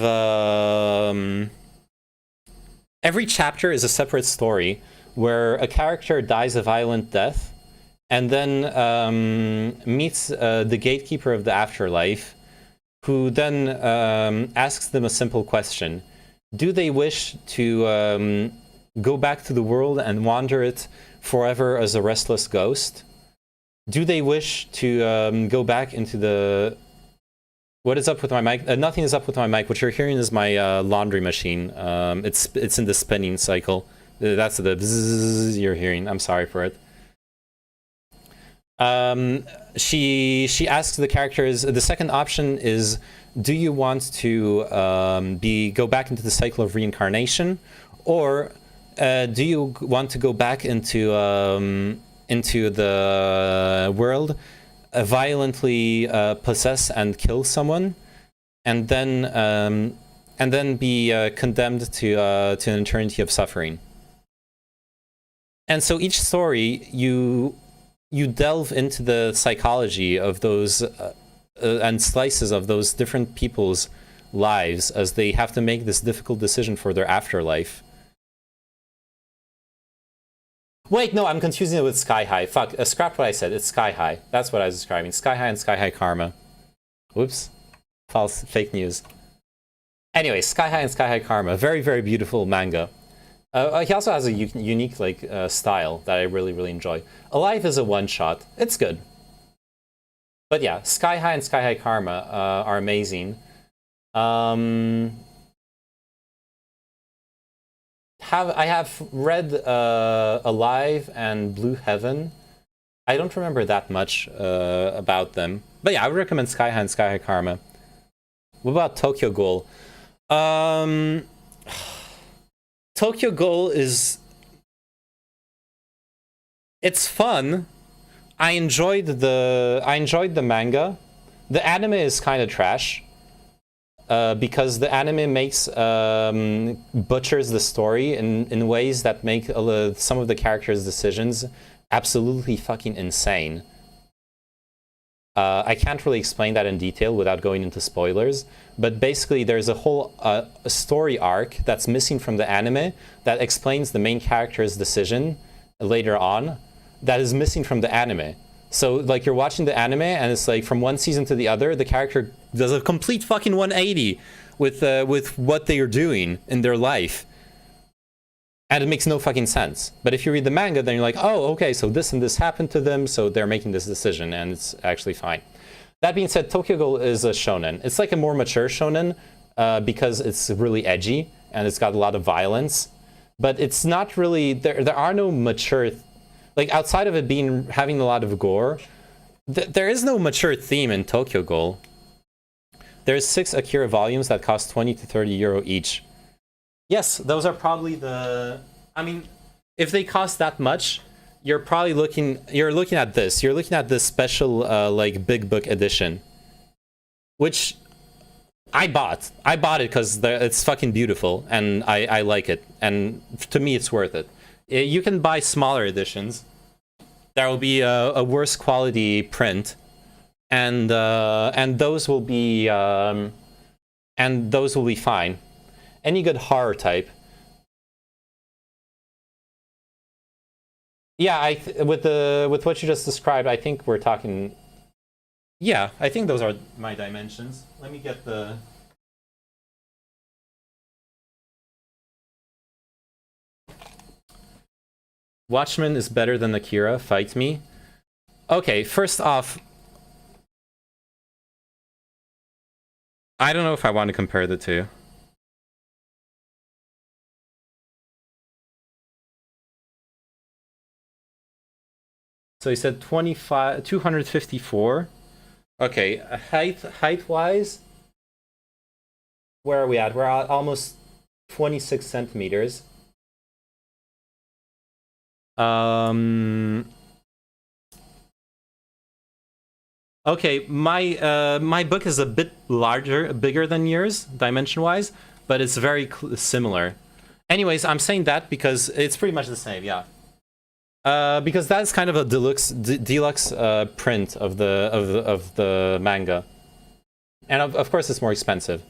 every chapter is a separate story where a character dies a violent death and then meets the gatekeeper of the afterlife, who then asks them a simple question. Do they wish to go back to the world and wander it forever as a restless ghost? Do they wish to go back into the... What is up with my mic? Nothing is up with my mic. What you're hearing is my laundry machine. It's in the spinning cycle. That's the bzzz you're hearing. I'm sorry for it. She asks the characters, the second option is, do you want to go back into the cycle of reincarnation, or do you want to go back into the world, violently possess and kill someone, and then be condemned to an eternity of suffering? And so each story, you delve into the psychology of those and slices of those different people's lives as they have to make this difficult decision for their afterlife. Wait, no, I'm confusing it with Sky High. Fuck, scrap what I said. It's Sky High. That's what I was describing. Sky High and Sky High Karma. Whoops. False. Fake news. Anyway, Sky High and Sky High Karma. Very, very beautiful manga. He also has a unique style that I really, really enjoy. Alive is a one-shot. It's good. But yeah, Sky High and Sky High Karma are amazing. I have read Alive and Blue Heaven. I don't remember that much about them. But yeah, I would recommend Sky High and Sky High Karma. What about Tokyo Ghoul? Tokyo Ghoul is... It's fun. I enjoyed the manga. The anime is kind of trash. Because the anime makes butchers the story in ways that make some of the characters' decisions absolutely fucking insane. I can't really explain that in detail without going into spoilers, but basically there's a whole story arc that's missing from the anime that explains the main character's decision later on that is missing from the anime. So, like, you're watching the anime, and it's like, from one season to the other, the character does a complete fucking 180 with what they are doing in their life. And it makes no fucking sense. But if you read the manga, then you're like, oh, okay, so this and this happened to them, so they're making this decision, and it's actually fine. That being said, Tokyo Ghoul is a shonen. It's like a more mature shonen, because it's really edgy, and it's got a lot of violence. But it's not really... There are no mature... Like, outside of it having a lot of gore, there is no mature theme in Tokyo Ghoul. There's 6 Akira volumes that cost 20 to 30 euro each. Yes, those are probably the... I mean, if they cost that much, you're probably looking at this. You're looking at this special, like, big book edition. Which I bought. I bought it because it's fucking beautiful, and I like it. And to me, it's worth it. You can buy smaller editions. There will be a worse quality print, and those will be fine. Any good horror type. Yeah, with what you just described, I think we're talking. Yeah, I think those are my dimensions. Let me get the. Watchmen is better than Akira, fight me. Okay, first off, I don't know if I want to compare the two. So he said 254. Okay, height-wise, where are we at? We're at almost 26 centimeters. Okay, my book is a bit bigger than yours, dimension-wise, but it's very similar. Anyways, I'm saying that because it's pretty much the same, yeah. Because that's kind of a deluxe print of the manga, and of course it's more expensive.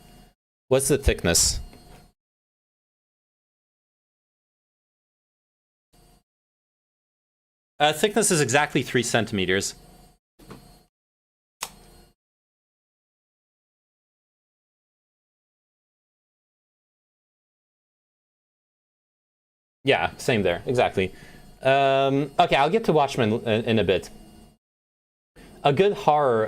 What's the thickness? Thickness is exactly 3 centimeters. Yeah, same there, exactly. Okay, I'll get to Watchmen in a bit. A good horror,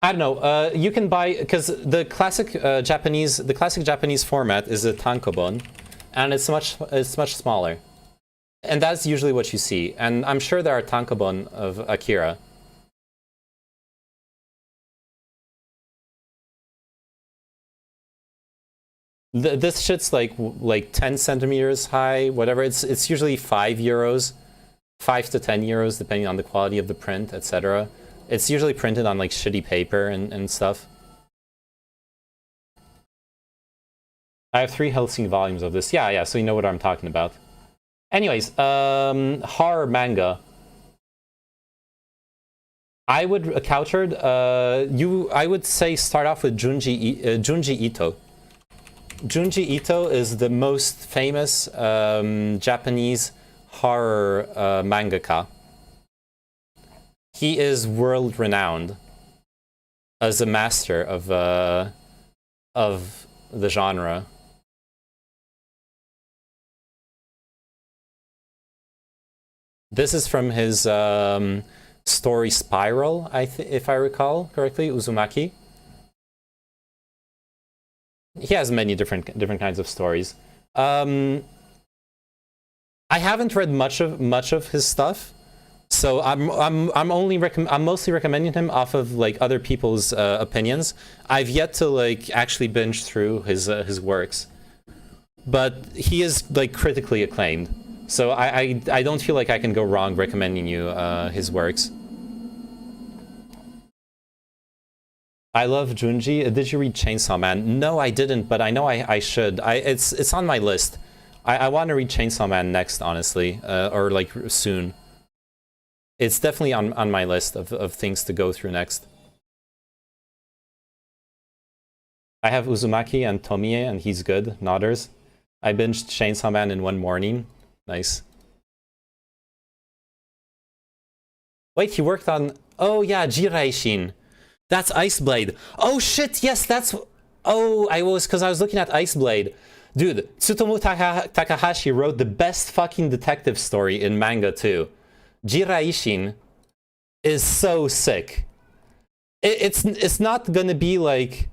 I don't know. You can buy, because the classic Japanese format is a tankobon, and it's much smaller, and that's usually what you see. And I'm sure there are tankobon of Akira. This shit's like 10 centimeters high, whatever. It's usually €5, 5 to 10 euros, depending on the quality of the print, etc. It's usually printed on like shitty paper and stuff. I have 3 Helsing volumes of this. Yeah, so you know what I'm talking about. Anyways, horror manga. I would Couchard. I would say start off with Junji Ito. Junji Ito is the most famous Japanese horror mangaka. He is world-renowned as a master of the genre. This is from his story Spiral, if I recall correctly, Uzumaki. He has many different kinds of stories. I haven't read much of his stuff, so I'm mostly recommending him off of like other people's opinions. I've yet to like actually binge through his works, but he is like critically acclaimed. So I don't feel like I can go wrong recommending you his works. I love Junji. Did you read Chainsaw Man? No, I didn't, but I know I should. It's on my list. I want to read Chainsaw Man next, honestly, or like soon. It's definitely on my list of things to go through next. I have Uzumaki and Tomie, and he's good. Nodders. I binged Chainsaw Man in one morning. Nice. Wait, he worked on... Oh yeah, Jiraishin. That's Iceblade. Oh shit, yes, that's... Oh, because I was looking at Iceblade. Dude, Tsutomu Takahashi wrote the best fucking detective story in manga too. Jiraishin is so sick. It's not gonna be like...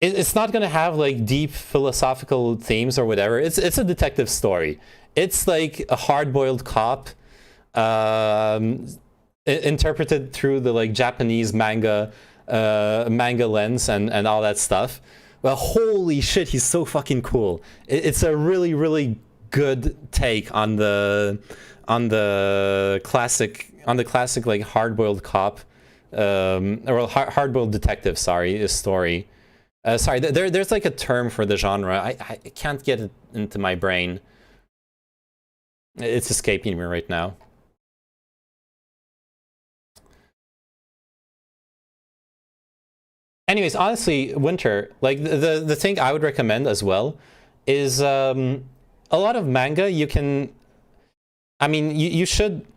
It's not gonna have like deep philosophical themes or whatever. It's a detective story. It's like a hard-boiled cop, interpreted through the like Japanese manga lens and all that stuff. Well, holy shit, he's so fucking cool. It's a really good take on the classic like hard-boiled cop or hard-boiled detective, story. Sorry, there's like a term for the genre. I can't get it into my brain. It's escaping me right now. Anyways, honestly, Winter, like the thing I would recommend as well is a lot of manga you can... I mean, you should...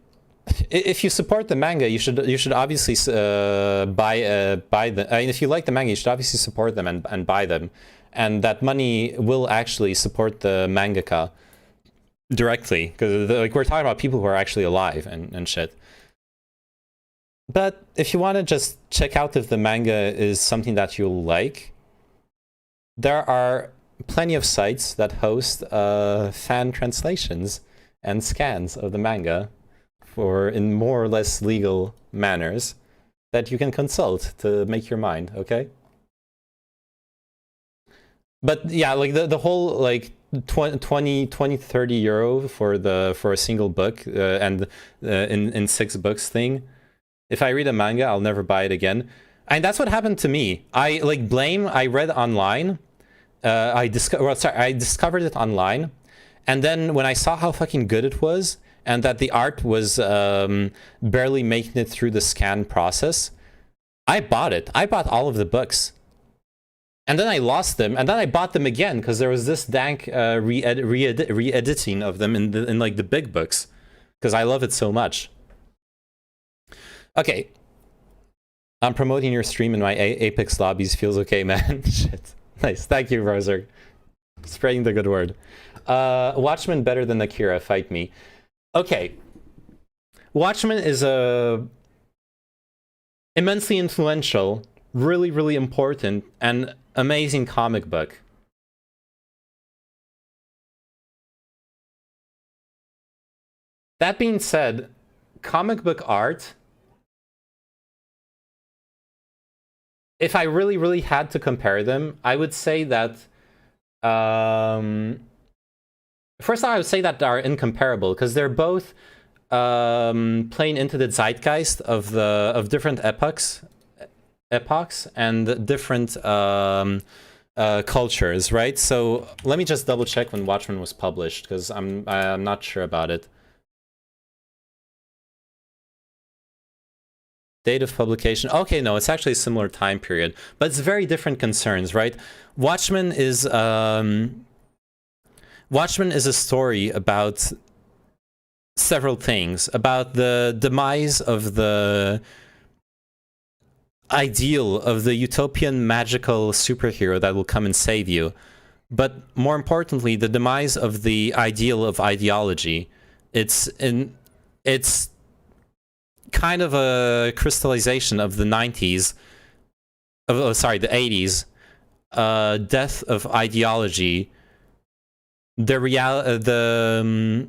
If you support the manga, you should obviously buy them. I mean, if you like the manga, you should obviously support them and buy them, and that money will actually support the mangaka directly, because like we're talking about people who are actually alive and shit. But if you want to just check out if the manga is something that you'll like, there are plenty of sites that host fan translations and scans of the manga in more or less legal manners that you can consult to make your mind, okay? But yeah, like the whole like 20 30 euro for a single book and in 6 books thing. If I read a manga, I'll never buy it again. And that's what happened to me. I read online. I discovered it online, and then when I saw how fucking good it was and that the art was barely making it through the scan process, I bought it. I bought all of the books. And then I lost them, and then I bought them again because there was this dank re-editing of them in like the big books, because I love it so much. Okay, I'm promoting your stream in my Apex lobbies. Feels okay, man. Shit, nice. Thank you, Roser. Spreading the good word. Watchmen better than Akira. Fight me. Okay, Watchmen is a immensely influential, really, really important, and amazing comic book. That being said, comic book art, if I really, really had to compare them, I would say that first I would say that they are incomparable because they're both playing into the zeitgeist of different epochs and different cultures, right? So let me just double check when Watchmen was published, because I'm not sure about it. Date of publication. Okay, no, it's actually a similar time period, but it's very different concerns, right? Watchmen is a story about several things, about the demise of the ideal of the utopian magical superhero that will come and save you, but more importantly, the demise of the ideal of ideology. It's kind of a crystallization of the 90s, the 80s, death of ideology, the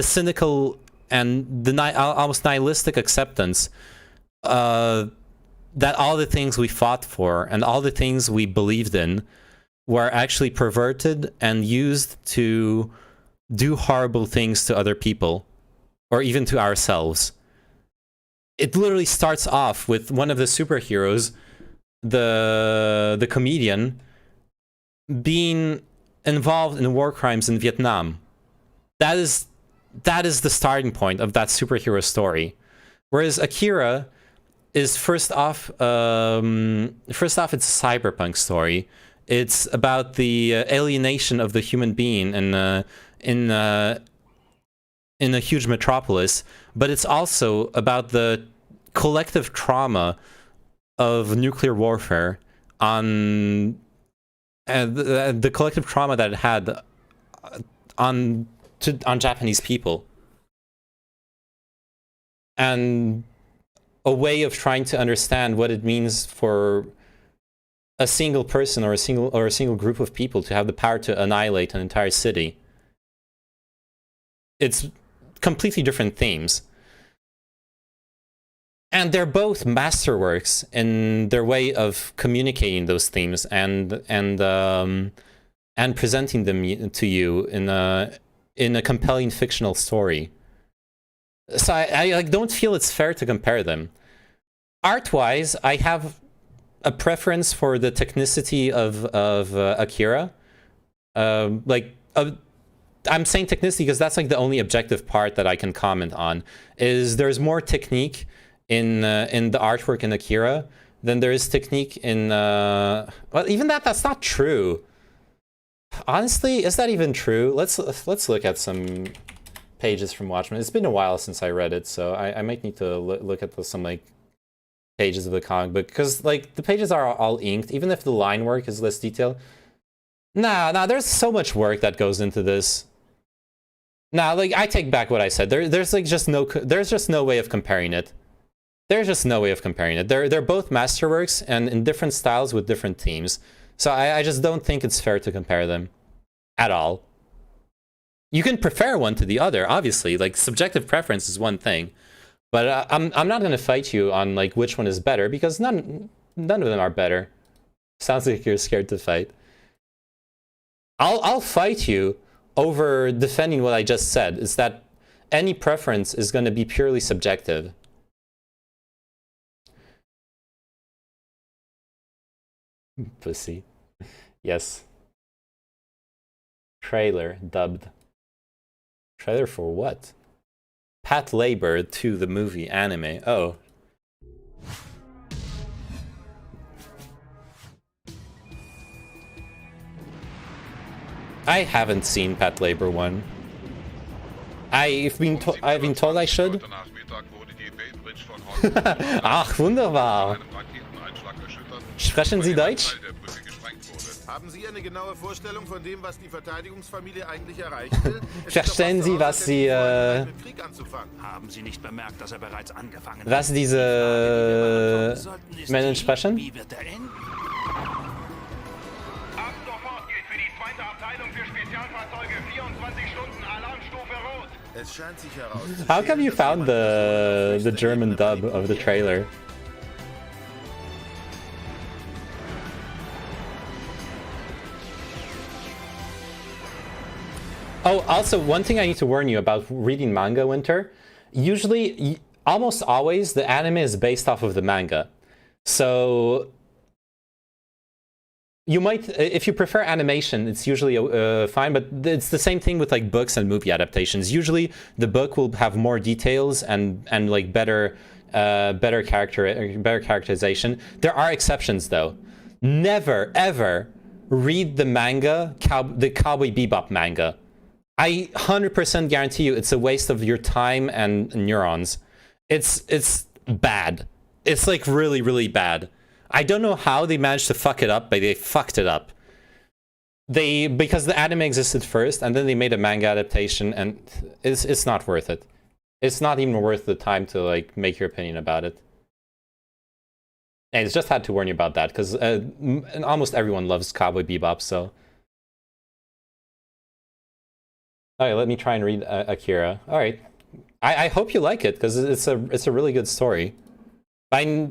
cynical and the almost nihilistic acceptance that all the things we fought for and all the things we believed in were actually perverted and used to do horrible things to other people, or even to ourselves. It literally starts off with one of the superheroes, the comedian, being involved in war crimes in Vietnam. That is the starting point of that superhero story. Whereas Akira is first off it's a cyberpunk story. It's about the alienation of the human being in a huge metropolis, but it's also about the collective trauma of nuclear warfare on the collective trauma that it had on Japanese people, and a way of trying to understand what it means for a single person or a single group of people to have the power to annihilate an entire city. It's completely different themes, and they're both masterworks in their way of communicating those themes and presenting them to you in a compelling fictional story. So I like don't feel it's fair to compare them. Art-wise, I have a preference for the technicity of Akira. I'm saying technicity because that's like the only objective part that I can comment on. Is there's more technique in the artwork in Akira than there is technique in well, even that's not true. Honestly, is that even true? Let's look at some pages from Watchmen. It's been a while since I read it, so I might need to look at some like pages of the comic book, because like the pages are all inked, even if the line work is less detailed. Nah, there's so much work that goes into this. Nah, like I take back what I said. There's just no way of comparing it. There's just no way of comparing it. They're both masterworks and in different styles with different themes. So I just don't think it's fair to compare them at all. You can prefer one to the other, obviously. Like subjective preference is one thing, but I'm not gonna fight you on like which one is better because none of them are better. Sounds like you're scared to fight. I'll fight you over defending what I just said. Is that any preference is going to be purely subjective. Pussy. Yes. Trailer dubbed. Trailer for what? Pat Labor to the movie anime. Oh. I haven't seen Pat Labor 1. I've been told I should. Ach, wunderbar. Sprechen Sie Deutsch? Haben Sie eine genaue Vorstellung von dem, was die Verteidigungsfamilie eigentlich erreichen will? Verstehen Sie, was Sie, Haben Sie nicht bemerkt, dass bereits angefangen hat? was diese Menschen sprechen? Wie wird er enden? Ab sofort gilt für die zweite Abteilung für Spezialfahrzeuge 24 Stunden Alarmstufe Rot. Es scheint sich herauszustellen. How come you found the German dub of the trailer? Oh, also, one thing I need to warn you about reading manga, Winter. Usually, almost always, the anime is based off of the manga. So, you might, if you prefer animation, it's usually fine, but it's the same thing with like books and movie adaptations. Usually, the book will have more details and like better characterization. There are exceptions, though. Never, ever read the manga, the Cowboy Bebop manga. I 100% guarantee you it's a waste of your time and neurons. It's bad. It's like really, really bad. I don't know how they managed to fuck it up, but they fucked it up. Because the anime existed first, and then they made a manga adaptation, and it's not worth it. It's not even worth the time to like make your opinion about it. And it's just had to warn you about that, because almost everyone loves Cowboy Bebop, so... Alright, let me try and read Akira. Alright. I hope you like it, because it's a really good story. Oh,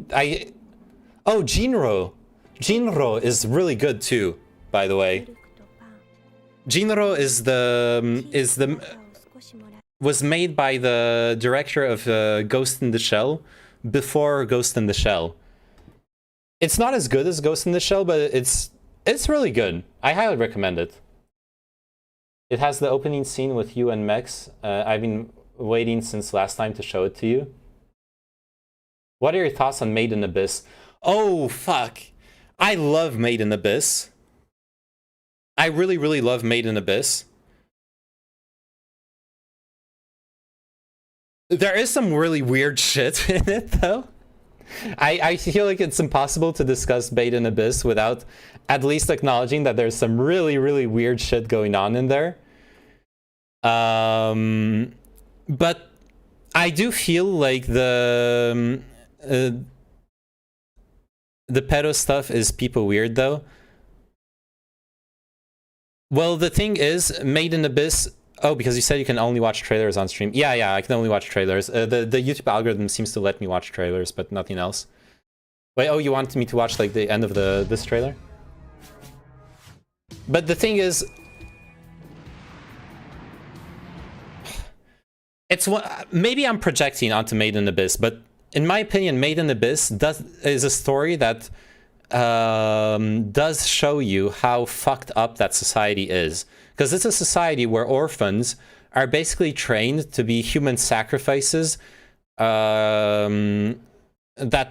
Jinro! Jinro is really good too, by the way. Jinro was made by the director of Ghost in the Shell before Ghost in the Shell. It's not as good as Ghost in the Shell, but it's really good. I highly recommend it. It has the opening scene with you and Mex. I've been waiting since last time to show it to you. What are your thoughts on Made in Abyss? Oh, fuck. I love Made in Abyss. I really, really love Made in Abyss. There is some really weird shit in it, though. I feel like it's impossible to discuss Made in Abyss without at least acknowledging that there's some really, really weird shit going on in there. But I do feel like the pedo stuff is people weird, though. Well, the thing is, Made in Abyss... Oh, because you said you can only watch trailers on stream. Yeah, I can only watch trailers. The YouTube algorithm seems to let me watch trailers, but nothing else. Wait, oh, you wanted me to watch like the end of this trailer? But the thing is, it's maybe I'm projecting onto Made in Abyss, but in my opinion, Made in Abyss is a story that does show you how fucked up that society is. Because it's a society where orphans are basically trained to be human sacrifices that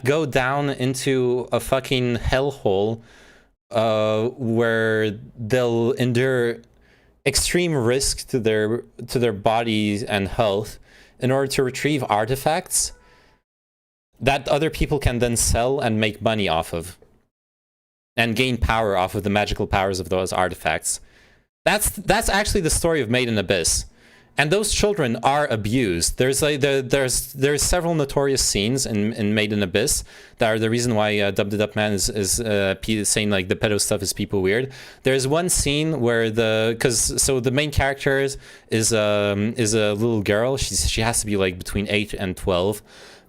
go down into a fucking hellhole where they'll endure extreme risk to their bodies and health in order to retrieve artifacts that other people can then sell and make money off of and gain power off of the magical powers of those artifacts. That's actually the story of Made in Abyss. And those children are abused. There's like there's several notorious scenes in Made in Abyss that are the reason why Dub the Dub Man is saying like the pedo stuff is people weird. There's one scene where the main character is a little girl. She has to be like between 8 and 12,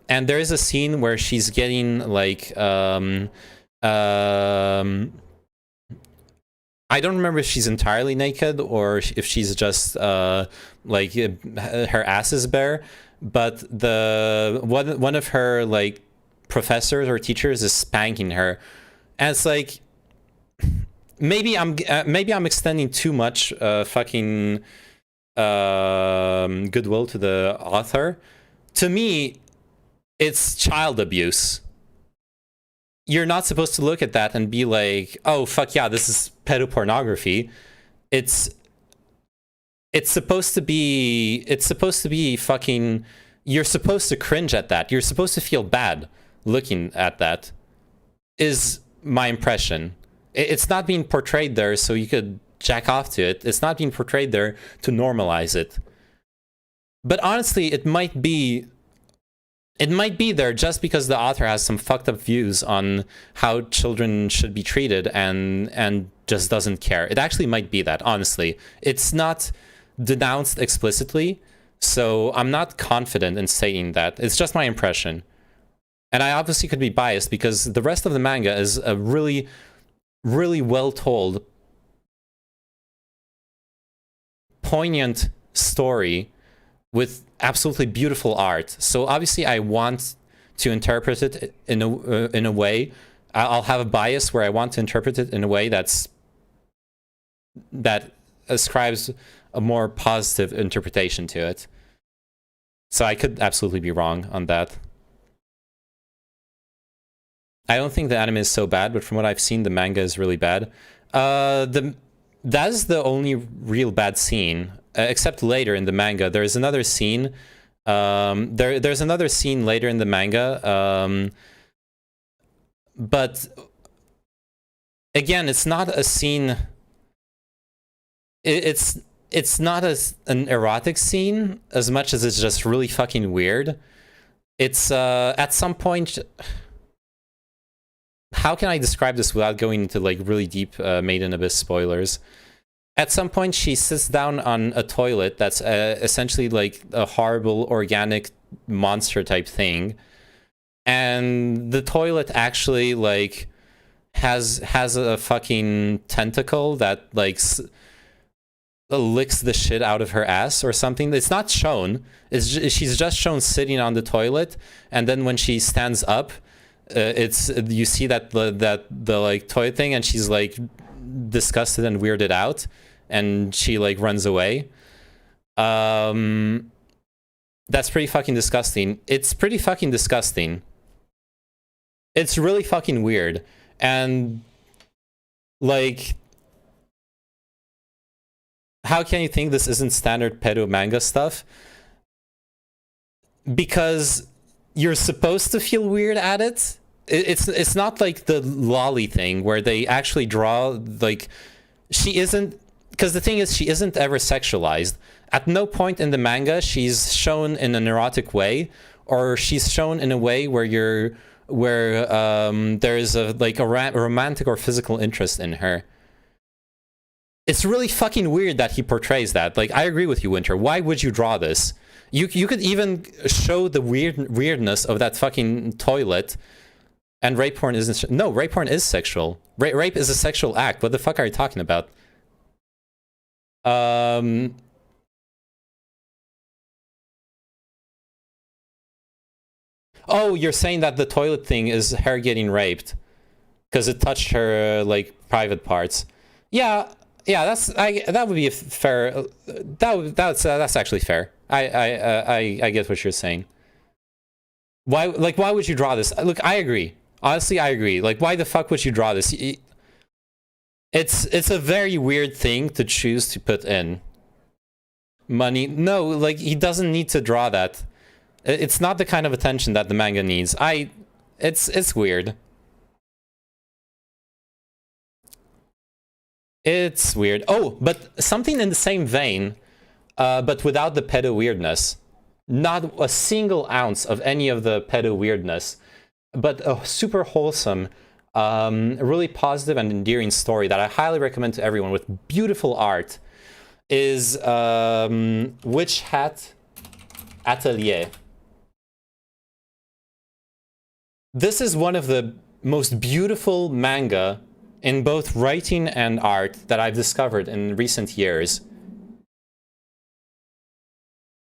and there is a scene where she's getting like I don't remember if she's entirely naked or if she's just like her ass is bare, but the one of her like professors or teachers is spanking her, and it's like maybe I'm extending too much fucking goodwill to the author. To me, it's child abuse. You're not supposed to look at that and be like, oh fuck yeah, this is pedopornography. It's supposed to be fucking, you're supposed to cringe at that. You're supposed to feel bad looking at that, is my impression. It's not being portrayed there so you could jack off to it. It's not being portrayed there to normalize it. But honestly, it might be there just because the author has some fucked up views on how children should be treated and just doesn't care. It actually might be that, honestly. It's not denounced explicitly, so I'm not confident in saying that. It's just my impression. And I obviously could be biased because the rest of the manga is a really, really well told, poignant story with absolutely beautiful art. So obviously I want to interpret it in a way. I'll have a bias where I want to interpret it in a way that ascribes a more positive interpretation to it. So I could absolutely be wrong on that. I don't think the anime is so bad, but from what I've seen, the manga is really bad. That is the only real bad scene. Except later in the manga, there's another scene. There's another scene later in the manga, but again, it's not a scene. It's not an erotic scene as much as it's just really fucking weird. It's at some point. How can I describe this without going into like really deep Made in Abyss spoilers? At some point, she sits down on a toilet that's essentially like a horrible organic monster type thing, and the toilet actually like has a fucking tentacle that like licks the shit out of her ass or something. It's not shown. She's just shown sitting on the toilet, and then when she stands up, you see that the like toilet thing, and she's like disgusted and weirded out, and she like runs away. That's pretty fucking disgusting. It's pretty fucking disgusting. It's really fucking weird. And like, how can you think this isn't standard pedo manga stuff? Because you're supposed to feel weird at it. It's not like the lolly thing where they actually draw like, she isn't, because the thing is, she isn't ever sexualized. At no point in the manga she's shown in an erotic way, or she's shown in a way where there's a romantic or physical interest in her. It's really fucking weird that he portrays that. Like, I agree with you, Winter. Why would you draw this? You could even show the weirdness of that fucking toilet. And rape porn isn't. No, rape porn is sexual. Rape is a sexual act. What the fuck are you talking about? Oh, you're saying that the toilet thing is her getting raped because it touched her like private parts. Yeah, that would be a fair. That's actually fair. I get what you're saying. Why would you draw this? Look, I agree. Honestly, I agree. Like, why the fuck would you draw this? It's a very weird thing to choose to put in. Money. No, like, he doesn't need to draw that. It's not the kind of attention that the manga needs. It's weird. It's weird. Oh, but something in the same vein. but without the pedo weirdness. Not a single ounce of any of the pedo weirdness, but a super wholesome, really positive and endearing story that I highly recommend to everyone, with beautiful art, is Witch Hat Atelier. This is one of the most beautiful manga in both writing and art that I've discovered in recent years.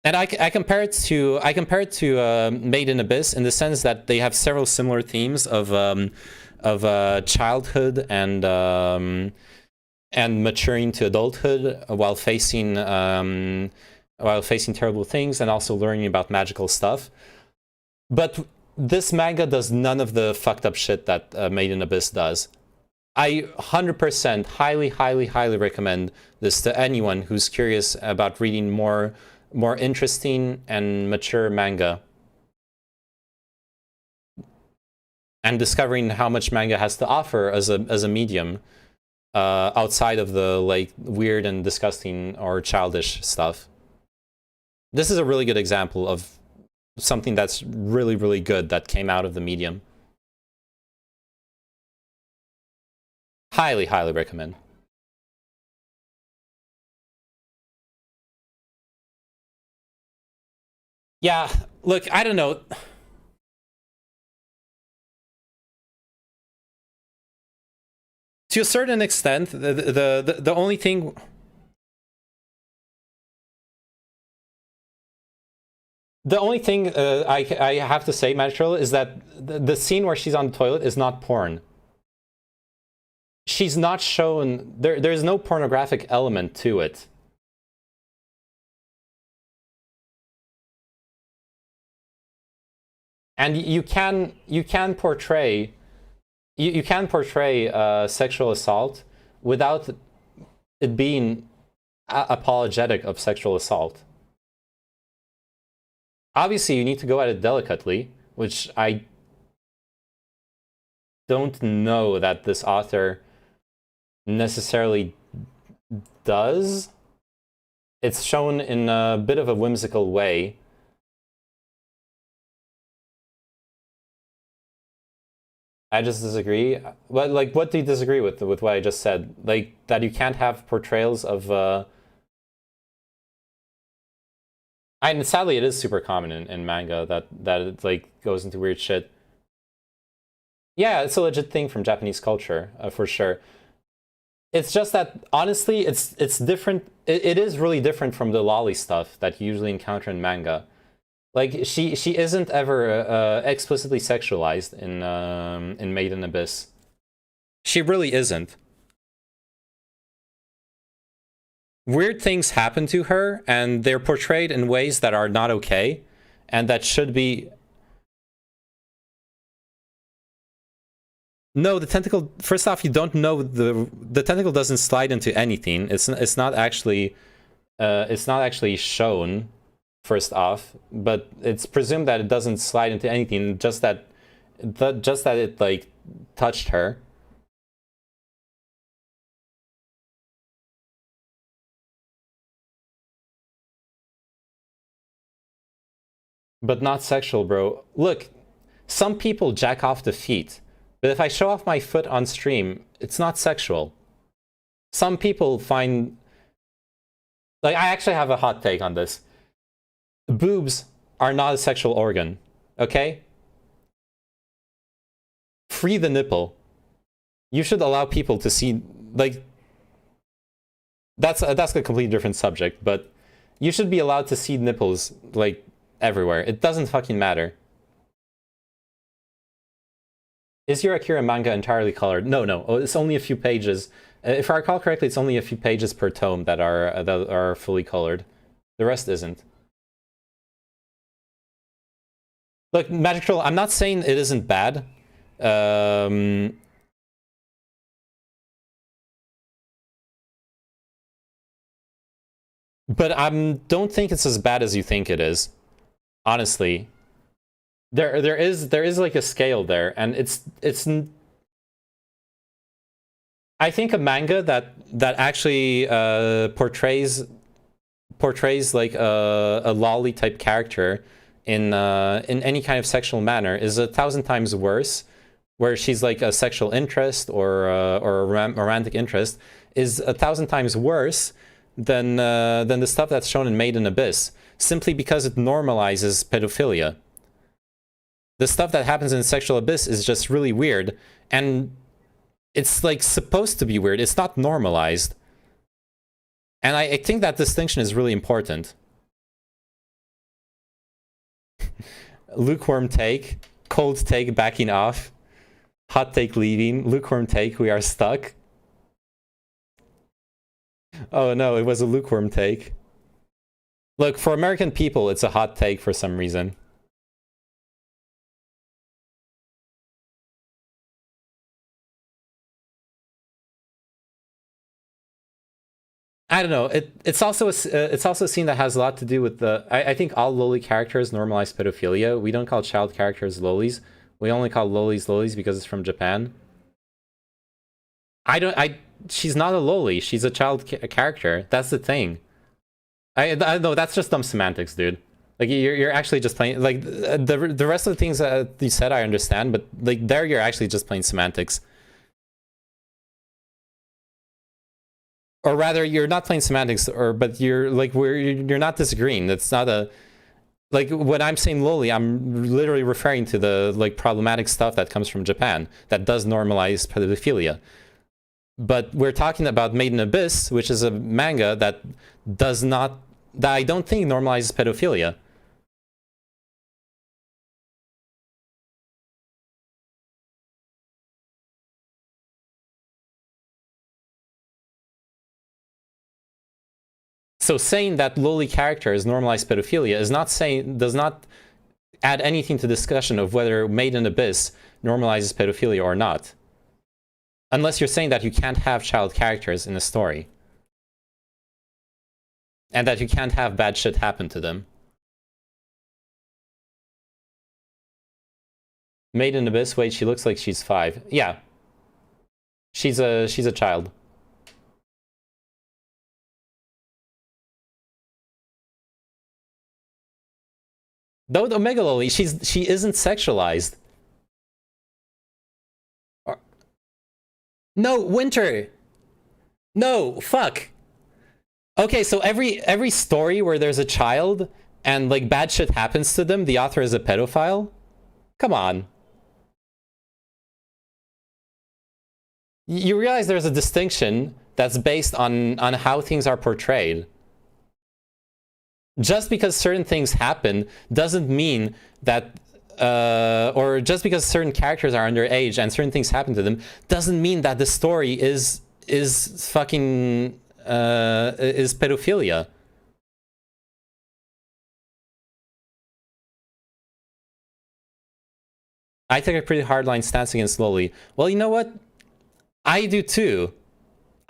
And I compare it to Made in Abyss in the sense that they have several similar themes of childhood and maturing to adulthood while facing terrible things and also learning about magical stuff. But this manga does none of the fucked up shit that Made in Abyss does. I 100% highly recommend this to anyone who's curious about reading more interesting and mature manga and discovering how much manga has to offer as a medium outside of the like weird and disgusting or childish stuff. This is a really good example of something that's really good that came out of the medium. Highly recommend. Yeah, look, I don't know. To a certain extent, the only thing... The only thing I have to say, Magical, is that the scene where she's on the toilet is not porn. She's not shown... There's no pornographic element to it. And you can portray sexual assault without it being apologetic of sexual assault. Obviously, you need to go at it delicately, which I don't know that this author necessarily does. It's shown in a bit of a whimsical way. I just disagree. But like, what do you disagree with what I just said? Like, that you can't have portrayals of... And sadly, it is super common in manga that it like goes into weird shit. Yeah, it's a legit thing from Japanese culture, for sure. It's just that, honestly, it's different. It is really different from the lolly stuff that you usually encounter in manga. Like, she isn't ever explicitly sexualized in Made in Abyss. She really isn't. Weird things happen to her, and they're portrayed in ways that are not okay, and that should be... No, the tentacle... First off, you don't know the tentacle doesn't slide into anything. It's not actually shown. First off, but it's presumed that it doesn't slide into anything, just that it like touched her. But not sexual, bro. Look, some people jack off the feet, but if I show off my foot on stream, it's not sexual. Some people find... Like, I actually have a hot take on this. Boobs are not a sexual organ, okay? Free the nipple. You should allow people to see, like... That's a completely different subject, but you should be allowed to see nipples, like, everywhere. It doesn't fucking matter. Is your Akira manga entirely colored? No. Oh, it's only a few pages. If I recall correctly, it's only a few pages per tome that are fully colored. The rest isn't. Look, Magic Troll, I'm not saying it isn't bad. But I don't think it's as bad as you think it is. Honestly. There is like a scale there, and it's I think a manga that actually portrays portrays like a lolly type character in any kind of sexual manner is 1,000 times worse, where she's like a sexual interest or a romantic interest, is 1,000 times worse than the stuff that's shown in Made in Abyss, simply because it normalizes pedophilia. The stuff that happens in Sexual Abyss is just really weird, and it's like supposed to be weird. It's not normalized. And I think that distinction is really important. Lukewarm take, cold take backing off, hot take leaving, lukewarm take we are stuck. Oh no, it was a lukewarm take. Look, for American people, it's a hot take for some reason. I don't know. It's also a scene that has a lot to do with the. I think all loli characters normalize pedophilia. We don't call child characters lolis. We only call lolis lolis because it's from Japan. She's not a loli. She's a child character. That's the thing. I know that's just dumb semantics, dude. Like you're actually just playing. Like the rest of the things that you said, I understand, but like there you're actually just playing semantics. Or rather, you're not playing semantics, but you're like you're not disagreeing. That's not a like when I'm saying loli, I'm literally referring to the like problematic stuff that comes from Japan that does normalize pedophilia. But we're talking about Made in Abyss, which is a manga that I don't think normalizes pedophilia. So saying that loli characters normalize pedophilia does not add anything to discussion of whether Made in Abyss normalizes pedophilia or not. Unless you're saying that you can't have child characters in a story. And that you can't have bad shit happen to them. Made in Abyss, wait, she looks like she's 5. Yeah. She's a child. Though the Omega Loli, she isn't sexualized. No, Winter! No, fuck! Okay, so every story where there's a child and like bad shit happens to them, the author is a pedophile? Come on. You realize there's a distinction that's based on how things are portrayed. Just because certain things happen doesn't mean that or just because certain characters are underage and certain things happen to them doesn't mean that the story is fucking is pedophilia. I take a pretty hardline stance against loli. Well, you know what? I do too.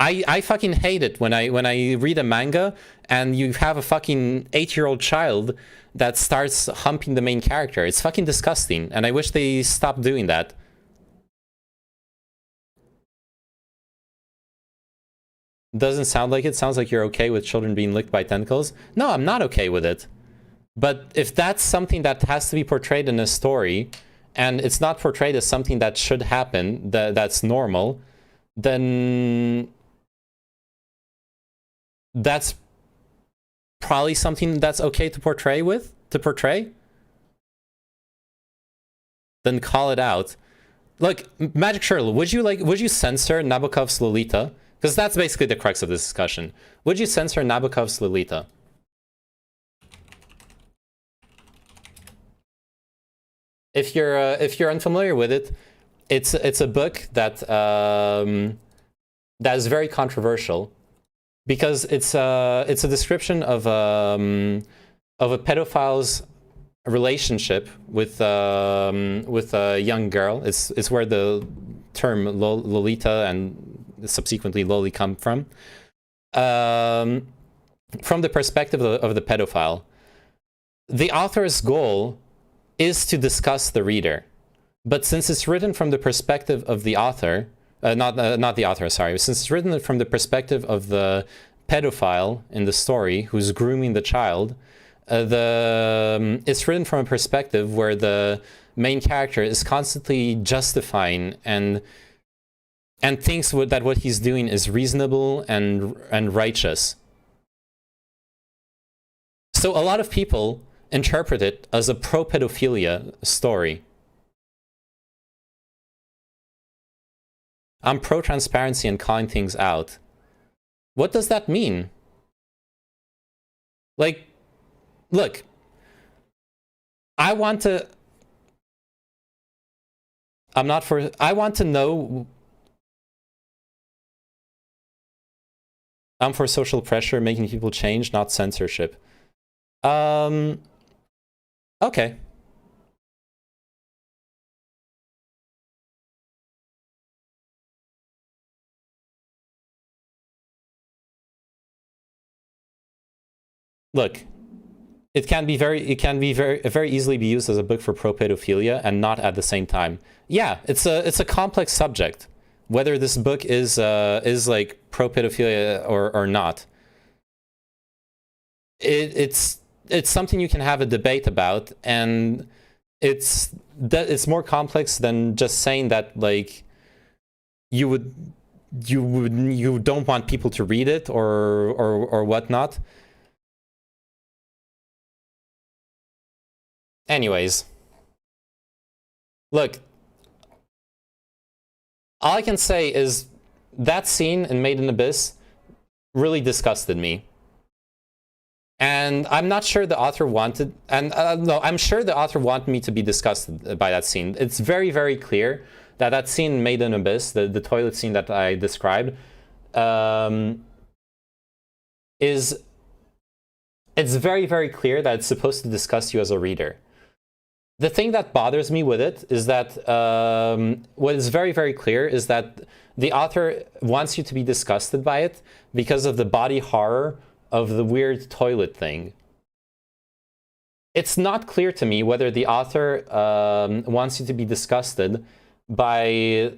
I fucking hate it when I read a manga and you have a fucking 8-year-old child that starts humping the main character. It's fucking disgusting, and I wish they stopped doing that. Doesn't sound like it. Sounds like you're okay with children being licked by tentacles. No, I'm not okay with it. But if that's something that has to be portrayed in a story, and it's not portrayed as something that should happen, that's normal, then that's probably something that's okay to portray. Then call it out. Look, Magic Shirl, would you censor Nabokov's Lolita? Because that's basically the crux of this discussion. Would you censor Nabokov's Lolita? If you're unfamiliar with it, it's a book that that is very controversial because it's a description of a pedophile's relationship with a young girl. It's where the term Lolita and subsequently Loli come from the perspective of the pedophile. The author's goal is to disgust the reader, but since it's written from the perspective of the author, not the author, sorry, since it's written from the perspective of the pedophile in the story who's grooming the child, it's written from a perspective where the main character is constantly justifying and thinks that what he's doing is reasonable and righteous. So a lot of people interpret it as a pro-pedophilia story. I'm pro-transparency and calling things out. What does that mean? Like, look, I want to know. I'm for social pressure, making people change, not censorship. Okay. Look, it can very easily be used as a book for pro-pedophilia and not at the same time. Yeah, it's a complex subject, whether this book is like pro-pedophilia or not. It's something you can have a debate about, and it's more complex than just saying that like you don't want people to read it or whatnot. Anyways, look, all I can say is that scene in Made in Abyss really disgusted me. And I'm not sure the author wanted, and no, I'm sure the author wanted me to be disgusted by that scene. It's very, very clear that that scene Made in Abyss, the toilet scene that I described, it's very, very clear that it's supposed to disgust you as a reader. The thing that bothers me with it is that what is very, very clear is that the author wants you to be disgusted by it because of the body horror of the weird toilet thing. It's not clear to me whether the author wants you to be disgusted by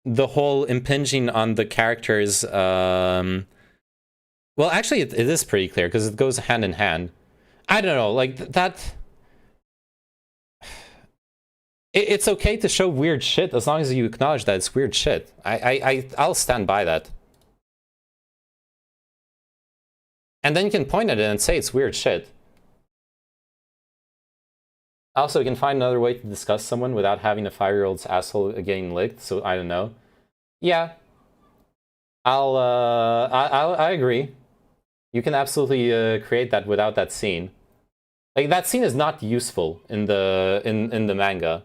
the whole impinging on the characters. Well, actually, it is pretty clear because it goes hand in hand. I don't know, like that. It's okay to show weird shit as long as you acknowledge that it's weird shit. I'll stand by that. And then you can point at it and say it's weird shit. Also, you can find another way to discuss someone without having a 5-year-old's asshole getting licked, so I don't know. Yeah. I agree. You can absolutely create that without that scene. Like, that scene is not useful in the manga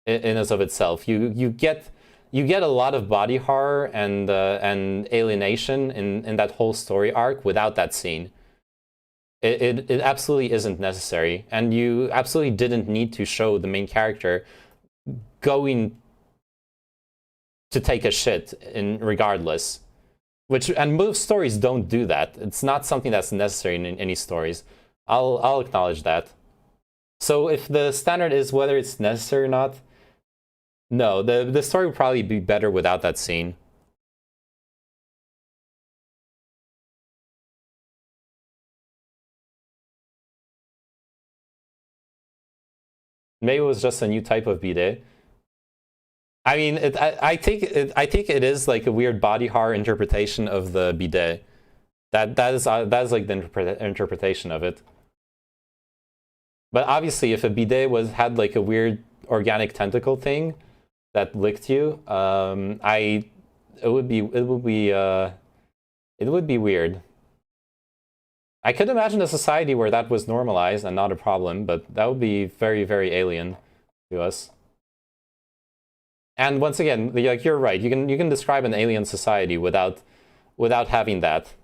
in and of itself. You get a lot of body horror and alienation in that whole story arc without that scene. It absolutely isn't necessary, and you absolutely didn't need to show the main character going to take a shit regardless. And most stories don't do that. It's not something that's necessary in any stories. I'll acknowledge that. So if the standard is whether it's necessary or not, no, the story would probably be better without that scene. Maybe it was just a new type of bidet. I mean, I think it is like a weird body horror interpretation of the bidet. That is like the interpretation of it. But obviously, if a bidet had like a weird organic tentacle thing that licked you, it would be weird. I could imagine a society where that was normalized and not a problem, but that would be very, very alien to us. And once again, like, you're right. You can describe an alien society without having that.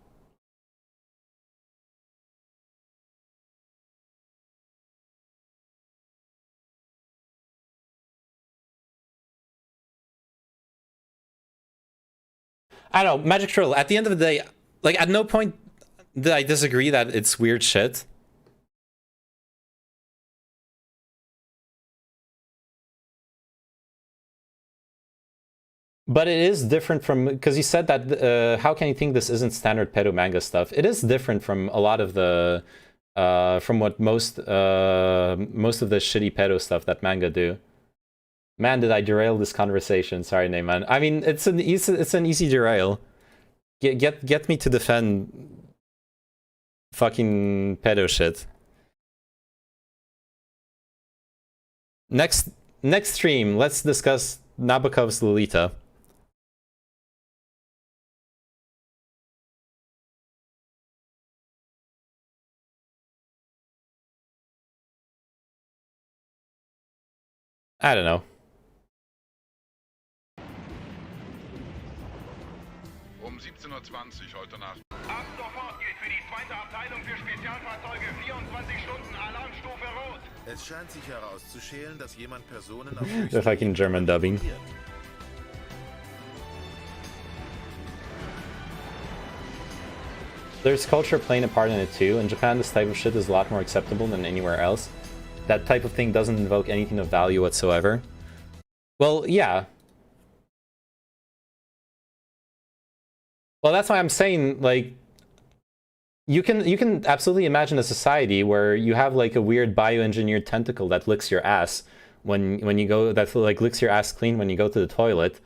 I don't know, Magic Turtle, at the end of the day, like, at no point did I disagree that it's weird shit. But it is different from, because you said that how can you think this isn't standard pedo manga stuff? It is different from a lot of the from what most of the shitty pedo stuff that manga do. Man, did I derail this conversation? Sorry, Neyman. I mean, it's an easy derail. Get me to defend fucking pedo shit. Next stream, let's discuss Nabokov's Lolita. I don't know. Um 17:20 Uhr heute Nacht. Ab sofort gilt für die zweite Abteilung für Spezialfahrzeuge 24 Stunden Alarmstufe Rot. Es scheint sich herauszuschälen, dass jemand Personen auf The fucking German dubbing. There's culture playing a part in it too. In Japan, this type of shit is a lot more acceptable than anywhere else. That type of thing doesn't invoke anything of value whatsoever. Well, yeah. Well, that's why I'm saying, like, you can absolutely imagine a society where you have like a weird bioengineered tentacle that licks your ass when you go, that like licks your ass clean when you go to the toilet,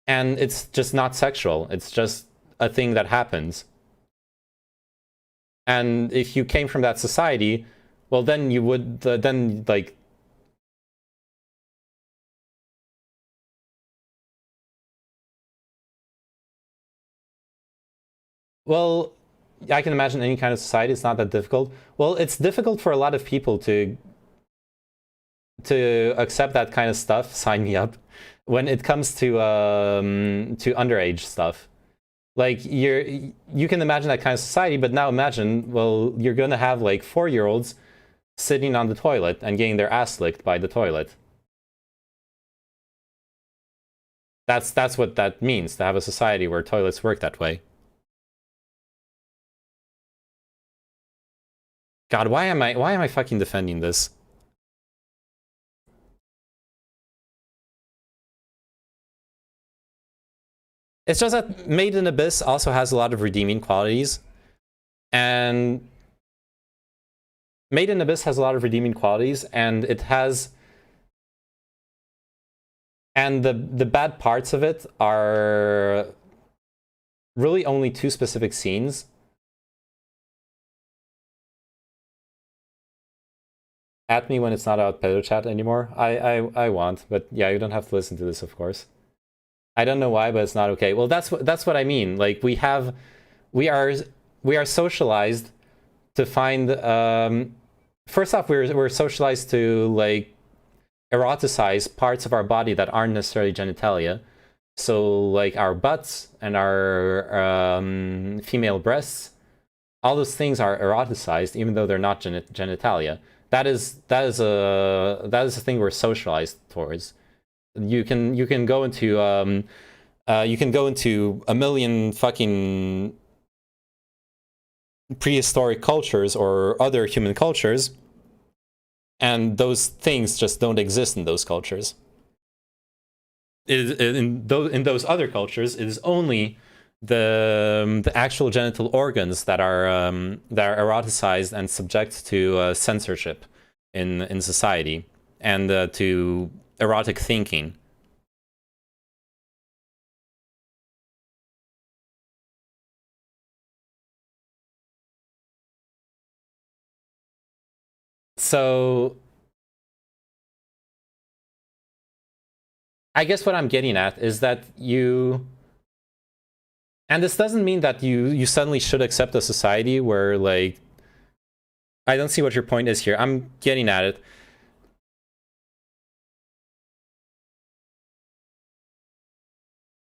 and it's just not sexual. It's just a thing that happens. And if you came from that society, well, then you would then like. Well, I can imagine any kind of society. It's not that difficult. Well, it's difficult for a lot of people to accept that kind of stuff. Sign me up. When it comes to underage stuff, like you can imagine that kind of society. But now imagine, well, you're gonna have like 4-year-olds sitting on the toilet and getting their ass licked by the toilet. That's what that means, to have a society where toilets work that way. God, why am I fucking defending this? It's just that Made in Abyss also has a lot of redeeming qualities. And Made in Abyss has a lot of redeeming qualities, and it has, and the bad parts of it are really only 2 specific scenes. At me when it's not out pedo chat anymore. I want, but yeah, you don't have to listen to this, of course. I don't know why, but it's not okay. Well, that's what I mean. Like we are socialized to find. First off, we're socialized to like eroticize parts of our body that aren't necessarily genitalia. So like our butts and our female breasts, all those things are eroticized, even though they're not genitalia. That is a thing we're socialized towards. You can go into a million fucking prehistoric cultures or other human cultures, and those things just don't exist in those cultures. In those other cultures, it is only the actual genital organs that are eroticized and subject to censorship in society, and to erotic thinking. So I guess what I'm getting at is that you, and this doesn't mean that you suddenly should accept a society where, like, I don't see what your point is here. I'm getting at it.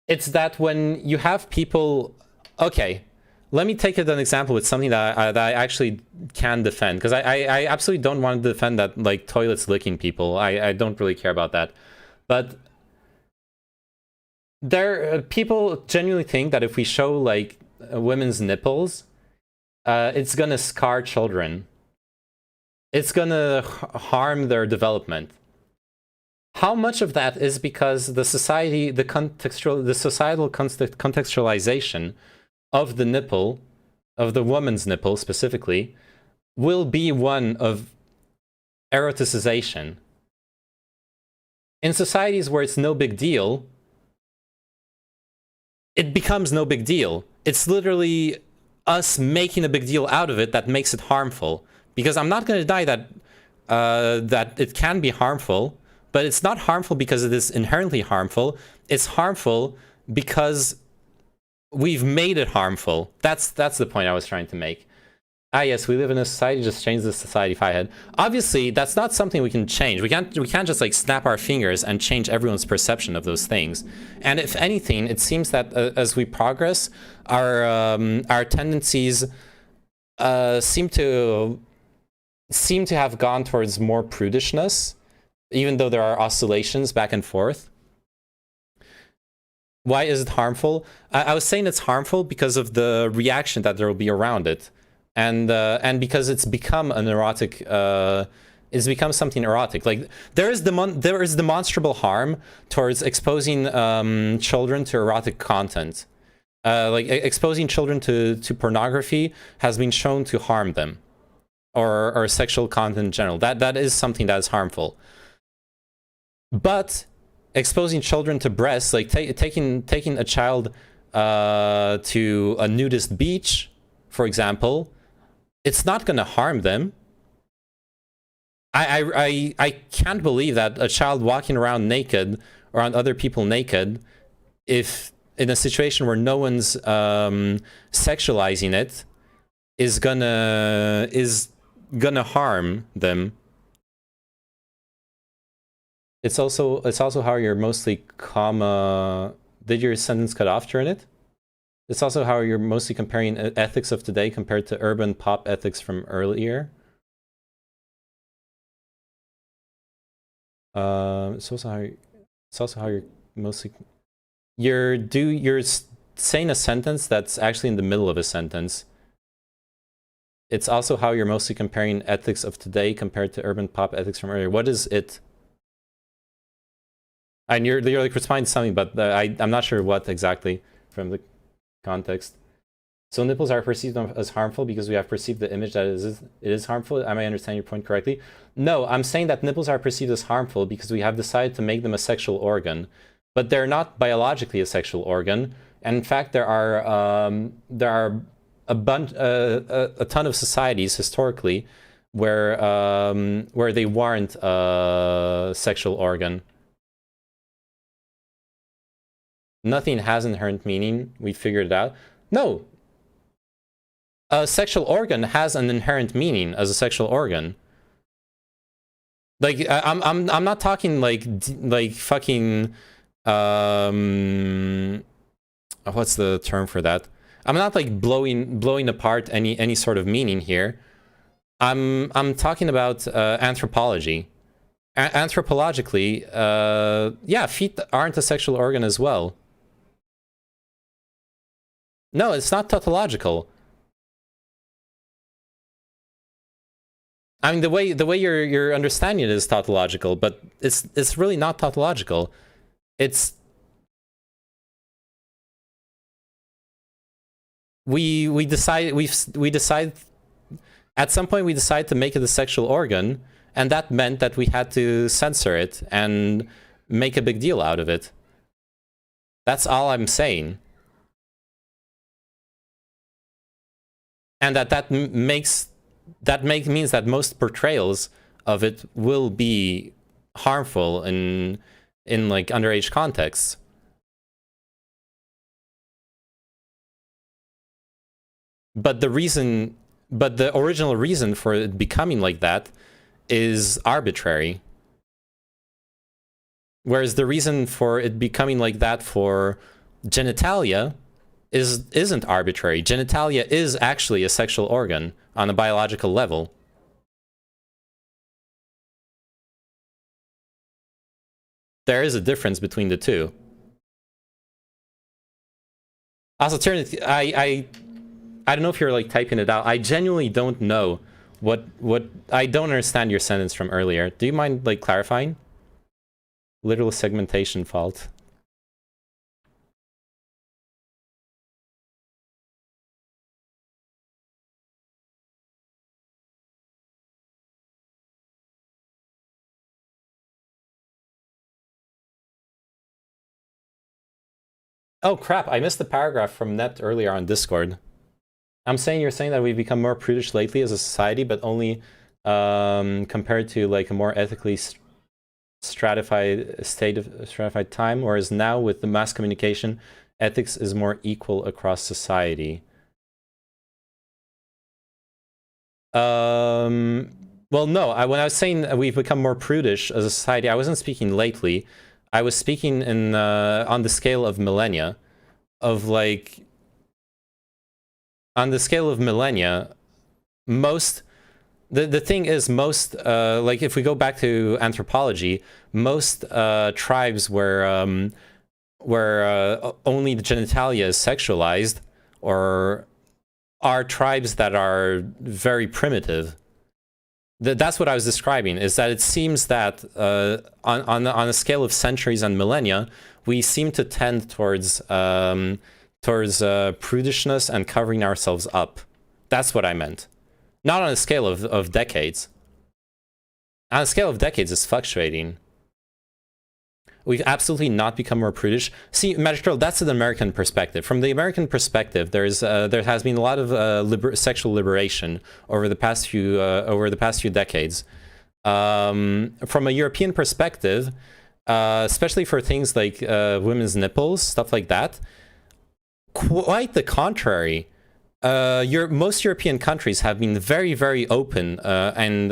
It's that when you have people, okay, let me take it an example with something that I actually can defend, because I absolutely don't want to defend that, like, toilets licking people. I don't really care about that. But people genuinely think that if we show, like, women's nipples, it's gonna scar children. It's gonna harm their development. How much of that is because the society, the societal contextualization of the nipple, of the woman's nipple specifically, will be one of eroticization. In societies where it's no big deal, it becomes no big deal. It's literally us making a big deal out of it that makes it harmful. Because I'm not going to deny that that it can be harmful, but it's not harmful because it is inherently harmful. It's harmful because we've made it harmful. That's the point I was trying to make. Ah, yes, we live in a society. Just change the society if I had. Obviously, that's not something we can change. We can't just like snap our fingers and change everyone's perception of those things. And if anything, it seems that as we progress, our tendencies seem to have gone towards more prudishness, even though there are oscillations back and forth. Why is it harmful? I was saying it's harmful because of the reaction that there will be around it. And because it's become an erotic, it's become something erotic. Like there is demonstrable harm towards exposing children to erotic content. Like exposing children to pornography has been shown to harm them, or sexual content in general. That is something that is harmful. But exposing children to breasts, like taking a child to a nudist beach, for example, it's not going to harm them. I can't believe that a child walking around naked, or around other people naked, if in a situation where no one's sexualizing it, is gonna harm them. It's also how you're mostly did your sentence cut off during it? It's also how you're mostly comparing ethics of today compared to urban pop ethics from earlier. It's also how you're mostly you're saying a sentence that's actually in the middle of a sentence. It's also how you're mostly comparing ethics of today compared to urban pop ethics from earlier. What is it? And you're like responding to something, but I'm not sure what exactly from the context. So nipples are perceived as harmful because we have perceived the image that it is harmful. Am I understanding your point correctly? No, I'm saying that nipples are perceived as harmful because we have decided to make them a sexual organ, but they're not biologically a sexual organ. And in fact, there are a ton of societies historically where they weren't a sexual organ. Nothing has inherent meaning. We figured it out. No. A sexual organ has an inherent meaning as a sexual organ. Like I'm not talking like fucking what's the term for that? I'm not like blowing apart any sort of meaning here. I'm talking about anthropology. Anthropologically, yeah, feet aren't a sexual organ as well. No, it's not tautological. I mean, the way you're understanding it is tautological, but it's really not tautological. We decide at some point we decided to make it a sexual organ, and that meant that we had to censor it and make a big deal out of it. That's all I'm saying. And means that most portrayals of it will be harmful in like underage contexts. But the original reason for it becoming like that is arbitrary. Whereas the reason for it becoming like that for genitalia isn't arbitrary. Genitalia is actually a sexual organ on a biological level. There is a difference between the two. Also, I don't know if you're like typing it out. I genuinely don't know what I don't understand your sentence from earlier. Do you mind like clarifying? Literal segmentation fault. Oh crap, I missed the paragraph from Nept earlier on Discord. You're saying that we've become more prudish lately as a society, but only compared to like a more ethically stratified time, whereas now with the mass communication, ethics is more equal across society. Well, no, when I was saying we've become more prudish as a society, I wasn't speaking lately. I was speaking in on the scale of millennia, of like, on the scale of millennia, most, the thing is most, like if we go back to anthropology, most tribes where only the genitalia is sexualized, or are tribes that are very primitive. That's what I was describing, is that it seems that on a scale of centuries and millennia, we seem to tend towards prudishness and covering ourselves up. That's what I meant. Not on a scale of decades. On a scale of decades, it's fluctuating. We've absolutely not become more prudish. See, Magic Turtle, that's an American perspective. From the American perspective, there has been a lot of sexual liberation over the past few decades. From a European perspective, especially for things like women's nipples, stuff like that, quite the contrary. Most European countries have been very, very open and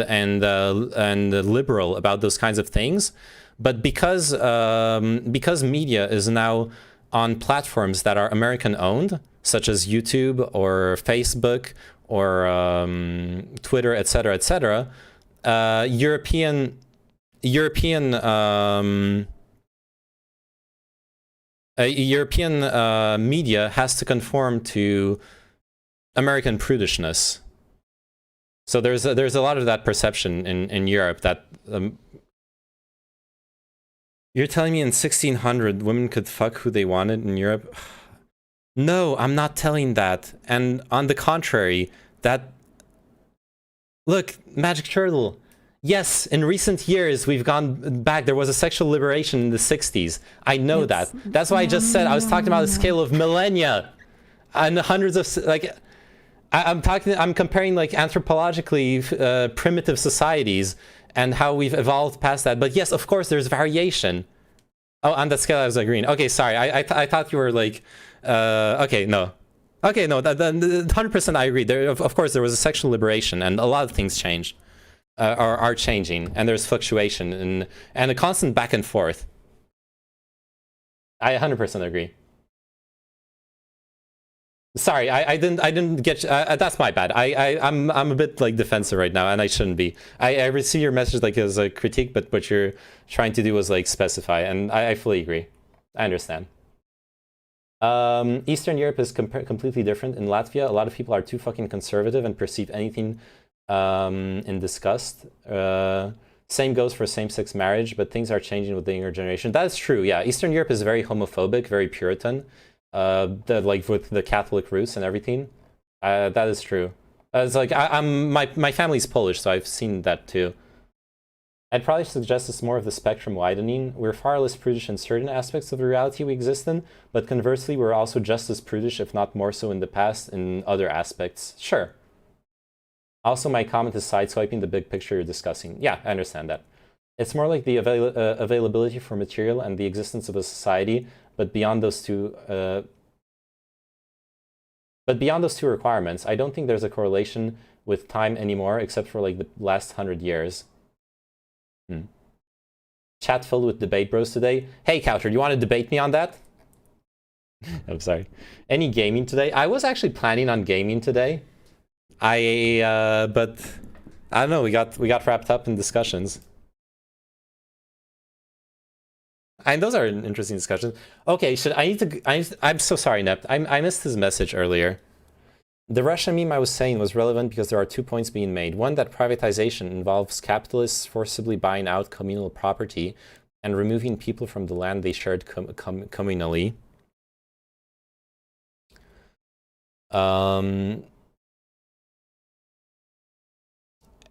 liberal about those kinds of things. But because media is now on platforms that are American owned, such as YouTube or Facebook or Twitter, etc., etc., European media has to conform to American prudishness. So there's a lot of that perception in Europe that. You're telling me in 1600 women could fuck who they wanted in Europe? No, I'm not telling that. And on the contrary, that... Look, Magic Turtle. Yes, in recent years, we've gone back. There was a sexual liberation in the 60s. I know that. That's why I just said I was talking about a scale of millennia. And hundreds of... like, I'm comparing like anthropologically primitive societies and how we've evolved past that. But yes, of course, there's variation. Oh, on that scale, I was agreeing. Okay, sorry. I thought you were like, okay, no. Okay, no, 100% I agree. Of course, there was a sexual liberation, and a lot of things changed, are changing, and there's fluctuation and a constant back and forth. I 100% agree. Sorry, I didn't get. That's my bad. I'm a bit like defensive right now, and I shouldn't be. I receive your message like as a critique, but what you're trying to do was like specify, and I fully agree. I understand. Eastern Europe is completely different. In Latvia, a lot of people are too fucking conservative and perceive anything in disgust. Same goes for same-sex marriage, but things are changing with the younger generation. That is true. Yeah, Eastern Europe is very homophobic, very Puritan. Like with the Catholic roots and everything, that is true. It's like my family's Polish, so I've seen that too. I'd probably suggest it's more of the spectrum widening. We're far less prudish in certain aspects of the reality we exist in, but conversely, we're also just as prudish, if not more so, in the past in other aspects. Sure. Also, my comment is sideswiping the big picture you're discussing. Yeah, I understand that. It's more like the availability for material and the existence of a society. But beyond those two requirements, I don't think there's a correlation with time anymore, except for like the last 100 years. Chat filled with debate bros today. Hey, Coucher, you want to debate me on that? I'm sorry. Any gaming today? I was actually planning on gaming today. But I don't know. We got wrapped up in discussions. And those are interesting discussions. Okay, I'm so sorry, Nept. I missed his message earlier. The Russia meme I was saying was relevant because there are 2 points being made. One, that privatization involves capitalists forcibly buying out communal property, and removing people from the land they shared communally.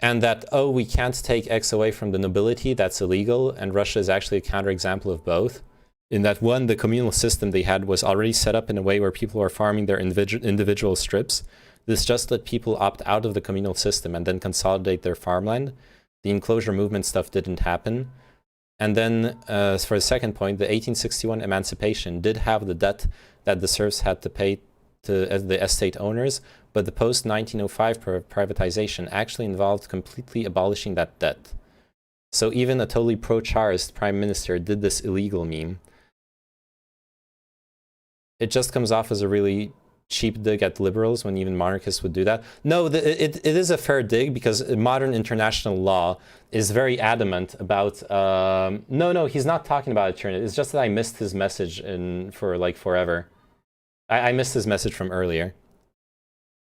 And that, oh, we can't take X away from the nobility, that's illegal, and Russia is actually a counterexample of both. In that one, the communal system they had was already set up in a way where people are farming their individual strips. This just let people opt out of the communal system and then consolidate their farmland. The enclosure movement stuff didn't happen. And then, for the second point, the 1861 emancipation did have the debt that the serfs had to pay to the estate owners, but the post-1905 privatization actually involved completely abolishing that debt. So even a totally pro-Tsarist prime minister did this illegal meme. It just comes off as a really cheap dig at liberals when even monarchists would do that. No, it is a fair dig because modern international law is very adamant about... No, he's not talking about eternity. It's just that I missed his message for like forever. I missed his message from earlier.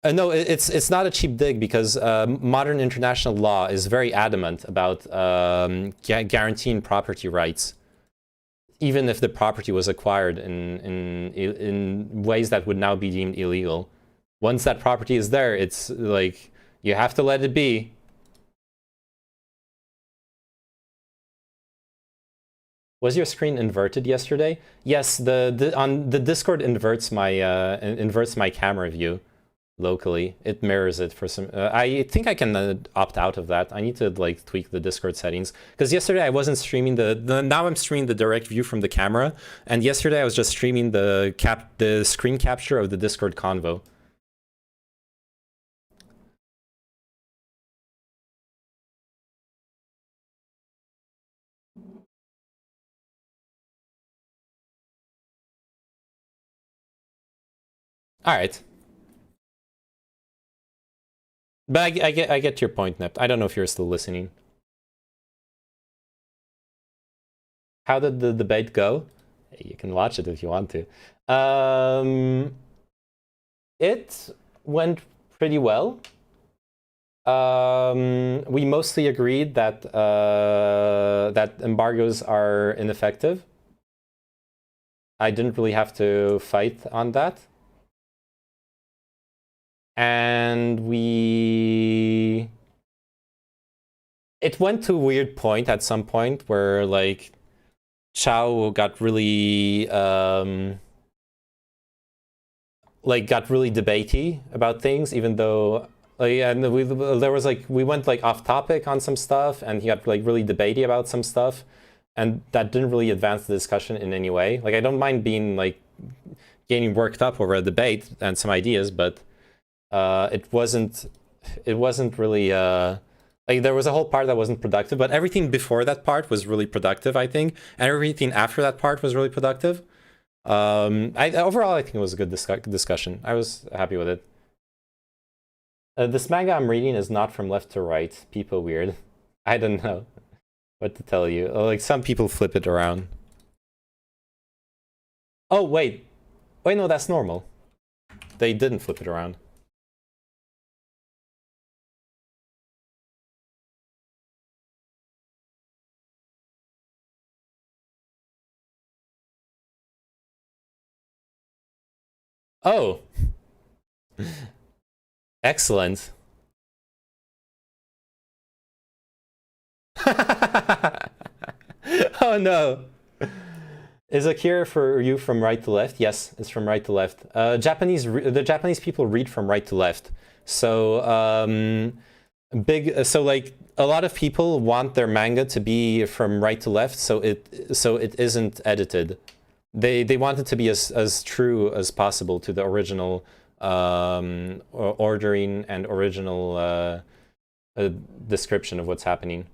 No, it's not a cheap dig because modern international law is very adamant about guaranteeing property rights, even if the property was acquired in ways that would now be deemed illegal. Once that property is there, it's like you have to let it be. Was your screen inverted yesterday? Yes, the Discord inverts my camera view locally. It mirrors it for some. I think I can opt out of that. I need to like tweak the Discord settings because yesterday I wasn't streaming now I'm streaming the direct view from the camera, and yesterday I was just streaming the screen capture of the Discord convo. All right. But I get your point, Nept. I don't know if you're still listening. How did the debate go? You can watch it if you want to. It went pretty well. We mostly agreed that that embargoes are ineffective. I didn't really have to fight on that. And it went to a weird point at some point where like Chow got really debatey about things, even though and we went like off topic on some stuff, and he got like really debatey about some stuff, and that didn't really advance the discussion in any way. Like I don't mind being like getting worked up over a debate and some ideas, but it wasn't really like there was a whole part that wasn't productive, but everything before that part was really productive, I think, and everything after that part was really productive. Overall, I think it was a good discussion. I was happy with it. This manga I'm reading is not from left to right. People weird. I don't know what to tell you. Like some people flip it around. Oh wait, no, that's normal. They didn't flip it around. Oh. Excellent. Oh no. Is Akira for you from right to left? Yes, it's from right to left. The Japanese people read from right to left. So so like a lot of people want their manga to be from right to left, so it isn't edited. They want it to be as true as possible to the original ordering and original description of what's happening.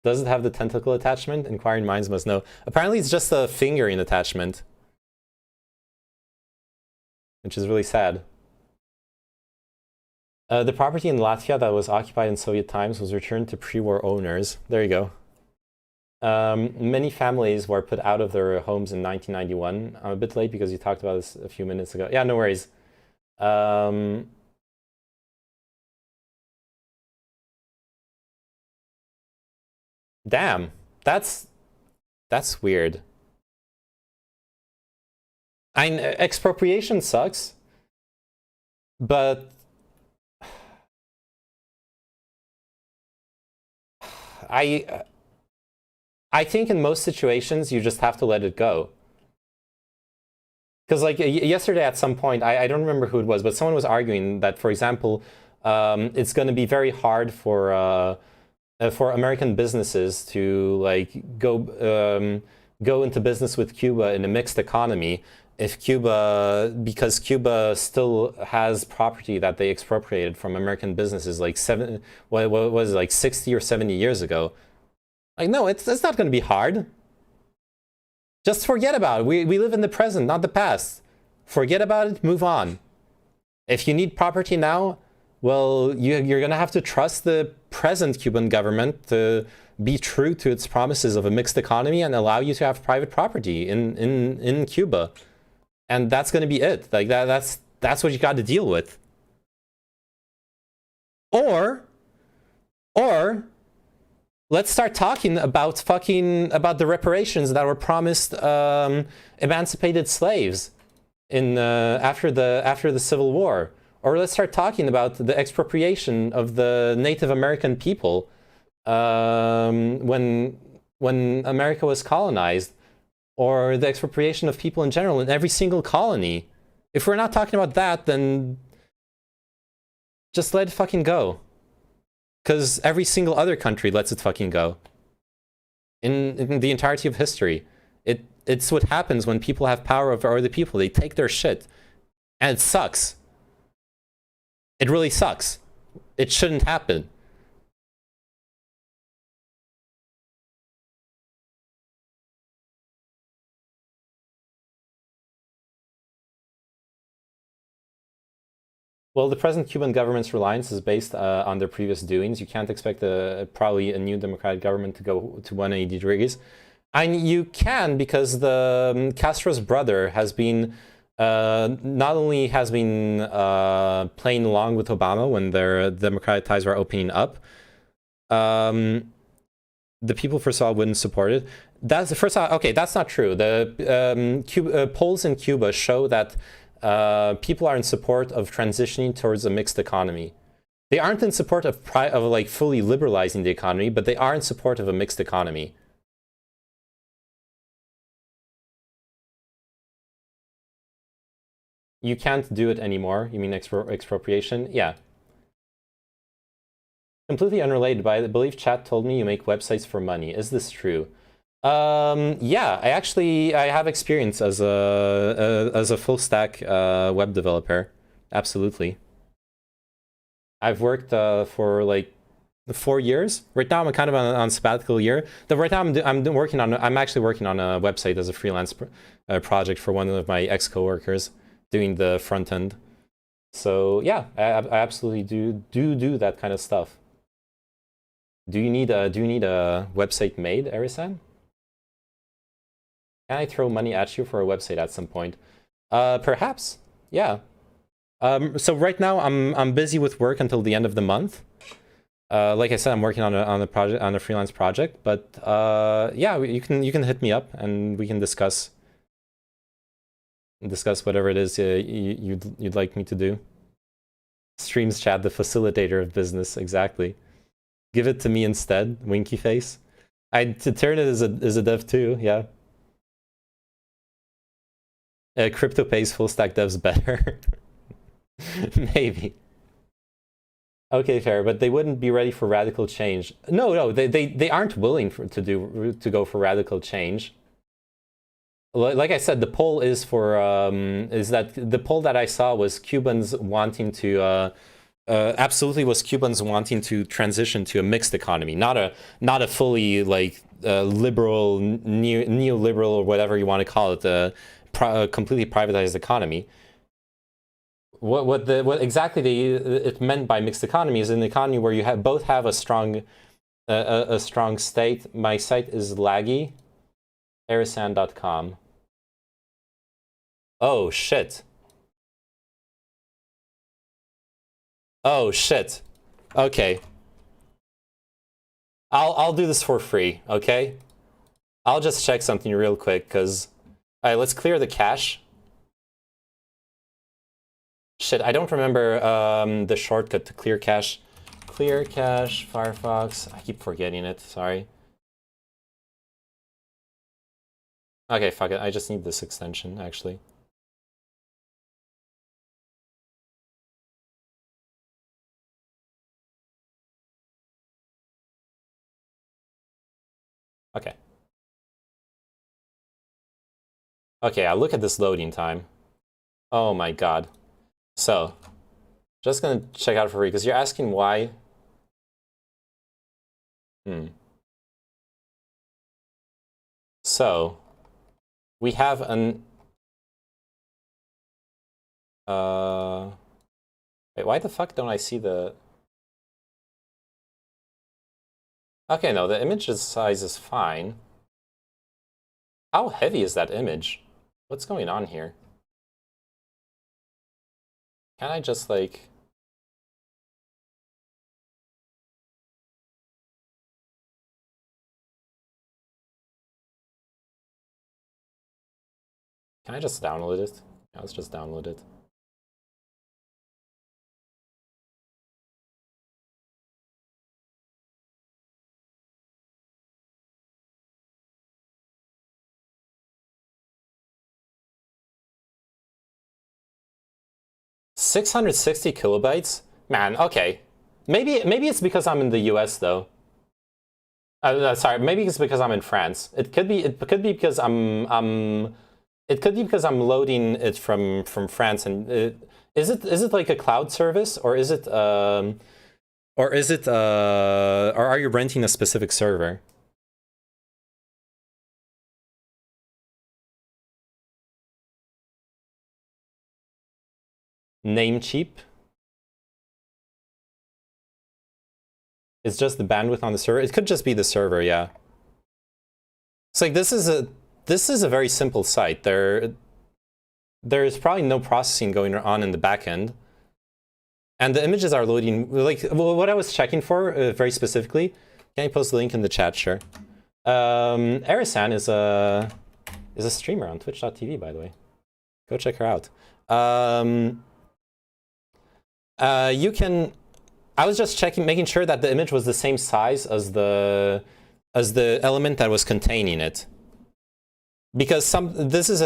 Does it have the tentacle attachment? Inquiring minds must know. Apparently it's just a fingering attachment, which is really sad. The property in Latvia that was occupied in Soviet times was returned to pre-war owners. There you go. Many families were put out of their homes in 1991. I'm a bit late because you talked about this a few minutes ago. Yeah, no worries. Damn, that's weird. Expropriation sucks, but I think in most situations you just have to let it go. Because like yesterday at some point, I don't remember who it was, but someone was arguing that, for example, it's going to be very hard for American businesses to like go into business with Cuba in a mixed economy if because Cuba still has property that they expropriated from American businesses like what was it, like 60 or 70 years ago. Like, no, it's not going to be hard. Just forget about it. We live in the present, not the past. Forget about it, move on. If you need property now, well, you're going to have to trust the present Cuban government to be true to its promises of a mixed economy and allow you to have private property in Cuba. And that's going to be it. Like that's what you got to deal with. Or let's start talking about the reparations that were promised emancipated slaves in after the Civil War. Or let's start talking about the expropriation of the Native American people when America was colonized, or the expropriation of people in general in every single colony. If we're not talking about that, then just let it fucking go. Because every single other country lets it fucking go. In the entirety of history. It's what happens when people have power over other people. They take their shit. And it sucks. It really sucks. It shouldn't happen. Well, the present Cuban government's reliance is based on their previous doings. You can't expect probably a new democratic government to go to 180 degrees. And you can, because the Castro's brother has been not only has been playing along with Obama when their democratic ties were opening up. The people foresaw wouldn't support it. That's the first. Okay, that's not true. The polls in Cuba show that people are in support of transitioning towards a mixed economy. They aren't in support of like fully liberalizing the economy, but they are in support of a mixed economy. You can't do it anymore. You mean expropriation? Yeah. Completely unrelated, but I believe chat told me you make websites for money. Is this true? Yeah, I have experience as a full stack web developer. Absolutely. I've worked for like 4 years. Right now I'm kind of on sabbatical year. Right now I'm actually working on a website as a freelance project for one of my ex-coworkers, doing the front end. So yeah, I absolutely do that kind of stuff. Do you need a website made, Erisan? Can I throw money at you for a website at some point? Perhaps. Yeah. So right now I'm busy with work until the end of the month. Like I said, I'm working on a freelance project, but yeah, you can hit me up and we can discuss whatever it is you'd like me to do. Streams chat, the facilitator of business, exactly. Give it to me instead, winky face. To turn it as a dev too, yeah. Crypto pays full stack devs better. Maybe. Okay, fair, but they wouldn't be ready for radical change. No, they aren't willing to go for radical change. Like I said, the poll is that the poll that I saw was Cubans wanting to absolutely was Cubans wanting to transition to a mixed economy, not a fully like liberal, neoliberal, or whatever you want to call it, completely privatized economy. What exactly it meant by mixed economy is an economy where you both have a strong state. My site is laggy. Erisan.com. Oh shit. Oh shit. Okay. I'll do this for free, okay? I'll just check something real quick, because... Alright, let's clear the cache. Shit, I don't remember the shortcut to clear cache. Clear cache, Firefox. I keep forgetting it, sorry. Okay, fuck it, I just need this extension, actually. Okay. Okay, I'll look at this loading time. Oh my god. So, just gonna check out for free, because you're asking why. So, we have an... Wait, why the fuck don't I see the... Okay, no, the image size is fine. How heavy is that image? What's going on here? Can I just, like... Can I just download it? Yeah, let's just download it. $660 kilobytes? Man, okay. Maybe it's because I'm in the US though. Sorry, maybe it's because I'm in France. It could be because it could be because I'm loading it from France. And is it like a cloud service, or is it or are you renting a specific server? Namecheap? It's just the bandwidth on the server. It could just be the server, yeah. It's like this is a very simple site. There's probably no processing going on in the back end. And the images are loading, like, well, what I was checking for, very specifically, can you post the link in the chat? Sure. Arisan is a streamer on twitch.tv, by the way. Go check her out. You can... I was just checking, making sure that the image was the same size as the element that was containing it. Because this is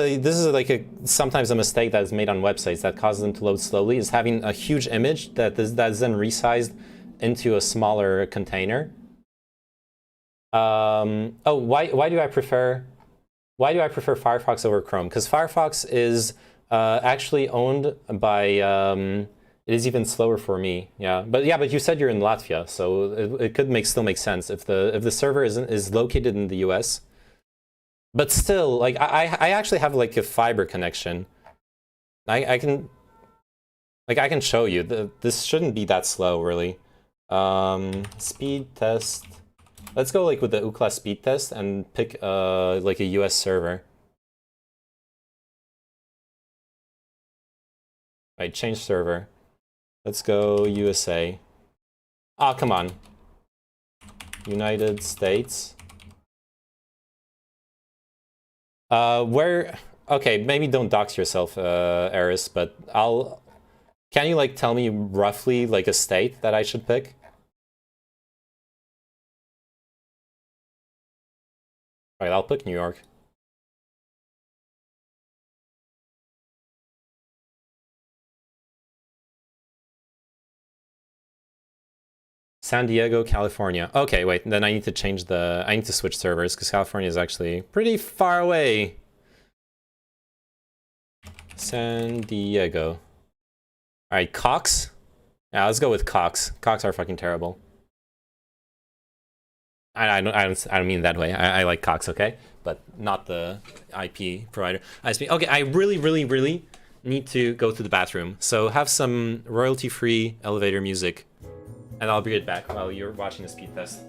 sometimes a mistake that is made on websites that causes them to load slowly, is having a huge image that is then resized into a smaller container. Oh, why do I prefer Firefox over Chrome? Because Firefox is actually owned by it is even slower for me. Yeah, but you said you're in Latvia, so it could still make sense if the server is located in the US. But still, like, I actually have like a fiber connection. I can show you. This shouldn't be that slow, really. Speed test. Let's go like with the Ookla speed test and pick like a US server. Right, change server. Let's go USA. Ah, come on. United States. Where... Okay, maybe don't dox yourself, Eris, but can you, like, tell me roughly, like, a state that I should pick? Alright, I'll pick New York. San Diego, California. Okay, wait, then I need to switch servers, because California is actually pretty far away. San Diego. Alright, Cox? Yeah, let's go with Cox. Cox are fucking terrible. I don't mean that way. I like Cox, okay? But not the IP provider. Okay, I really need to go to the bathroom. So have some royalty-free elevator music. And I'll be right back while you're watching the speed test.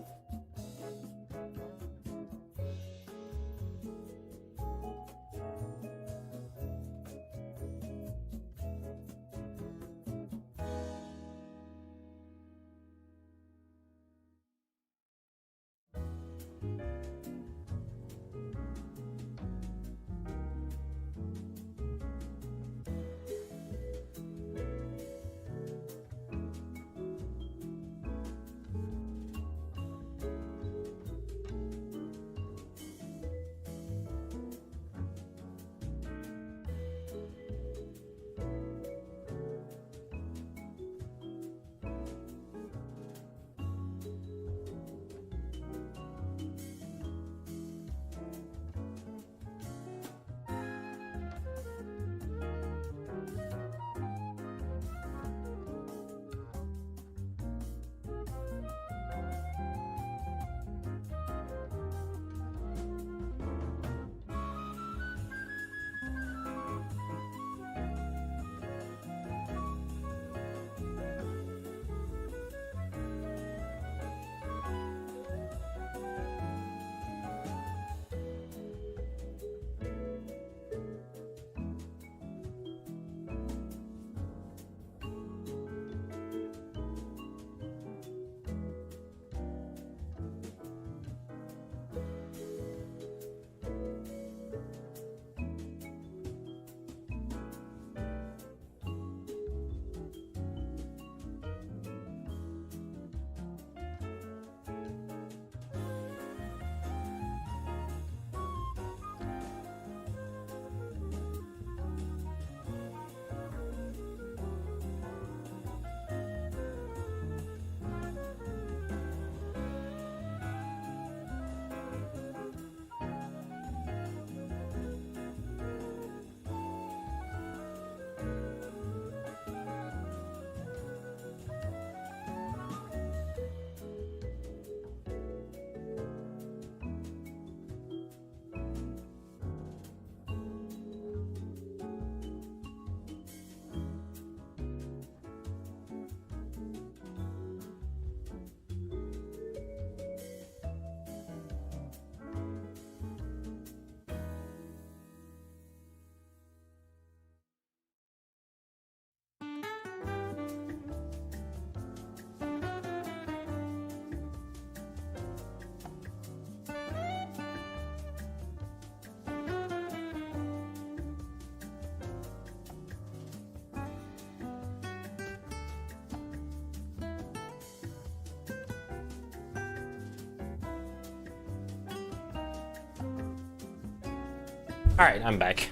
Alright, I'm back.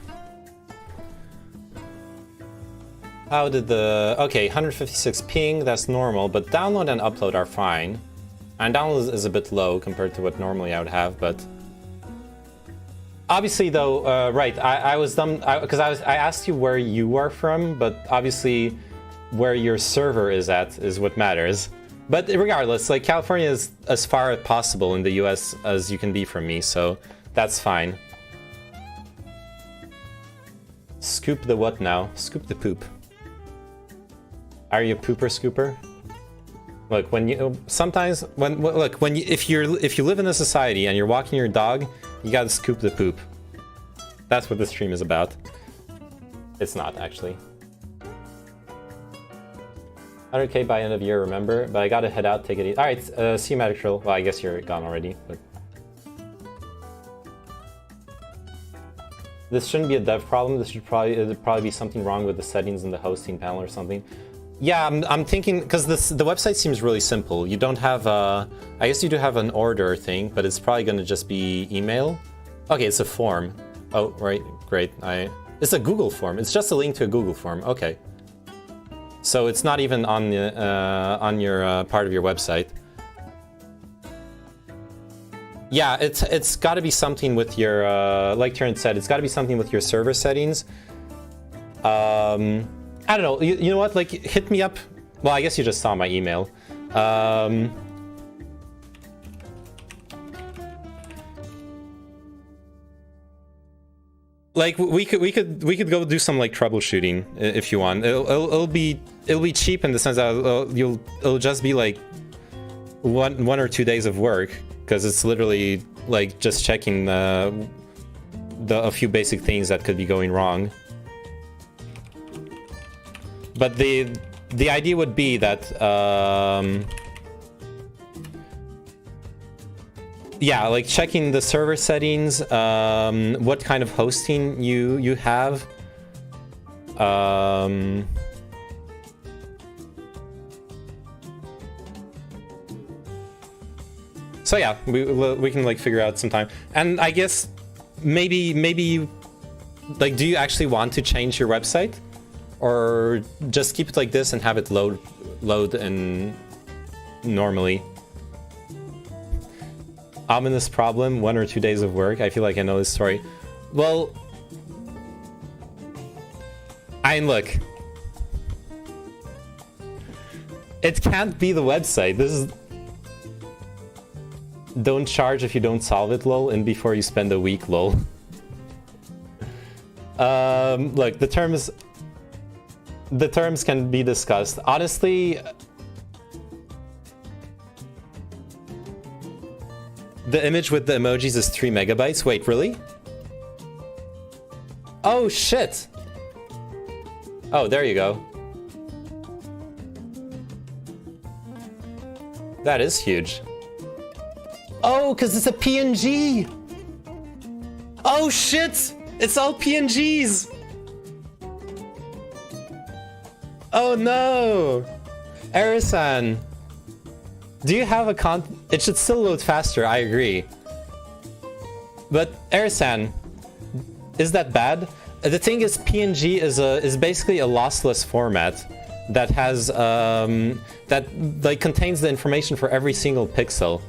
How did the... Okay, 156 ping, that's normal, but download and upload are fine. And download is a bit low compared to what normally I would have, but... Obviously, though, right, I was dumb, because I asked you where you are from, but obviously where your server is at is what matters. But regardless, like, California is as far as possible in the US as you can be from me, so that's fine. Scoop the what now? Scoop the poop. Are you a pooper scooper? Look, when you sometimes if you live in a society and you're walking your dog, you gotta scoop the poop. That's what this stream is about. It's not actually. 100k by end of year, remember? But I gotta head out, take it easy. Alright, see you, Magic Troll. Well, I guess you're gone already, but... This shouldn't be a dev problem. This should probably be something wrong with the settings in the hosting panel or something. Yeah, I'm thinking, because the website seems really simple. You don't have I guess you do have an order thing, but it's probably gonna just be email. Okay, it's a form. Oh, right, great. It's a Google form. It's just a link to a Google form. Okay. So it's not even on your part of your website. Yeah, it's got to be something with your like Terrence said, it's got to be something with your server settings. I don't know. You know what? Like, hit me up. Well, I guess you just saw my email. Like, we could go do some like troubleshooting if you want. It'll be cheap in the sense that it'll just be like one or 2 days of work, because it's literally like just checking a few basic things that could be going wrong. But the idea would be that yeah, like checking the server settings, what kind of hosting you have. So yeah, we can like figure out sometime. And I guess maybe like, do you actually want to change your website, or just keep it like this and have it load and normally? Ominous problem, 1 or 2 days of work. I feel like I know this story. Well, I mean, look, it can't be the website. This is... Don't charge if you don't solve it, lol, and before you spend a week, lol. Look, the terms can be discussed. Honestly, the image with the emojis is 3 megabytes. Wait, really? Oh, shit. Oh, there you go. That is huge. Oh, because it's a PNG. Oh, shit. It's all PNGs. Oh, no. Erisan, do you have a it should still load faster, I agree. But Erisan, is that bad? The thing is, PNG is basically a lossless format that has that like contains the information for every single pixel.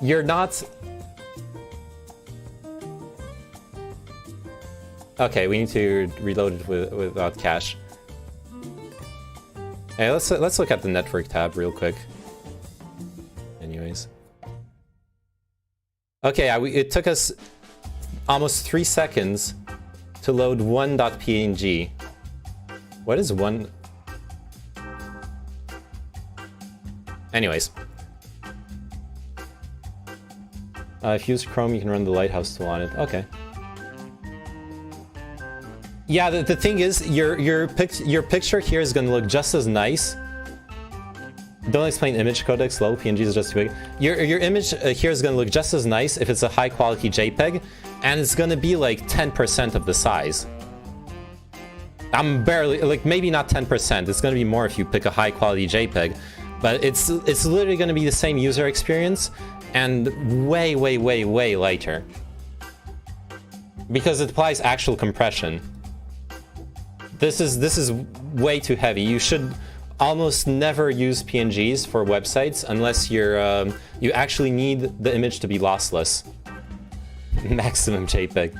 You're not... Okay, we need to reload it without cache. Hey, let's look at the network tab real quick. Anyways. Okay, it took us almost 3 seconds to load one.png. What is one? Anyways. If you use Chrome, you can run the Lighthouse tool on it. Okay. Yeah, the thing is, your picture here is gonna look just as nice. Don't explain image codecs, low PNGs is just too big. Your image here is gonna look just as nice if it's a high quality JPEG, and it's gonna be like 10% of the size. I'm barely, like, maybe not 10%. It's gonna be more if you pick a high quality JPEG, but it's literally gonna be the same user experience and way lighter. Because it applies actual compression. This is way too heavy. You should almost never use PNGs for websites unless you actually need the image to be lossless. Maximum JPEG.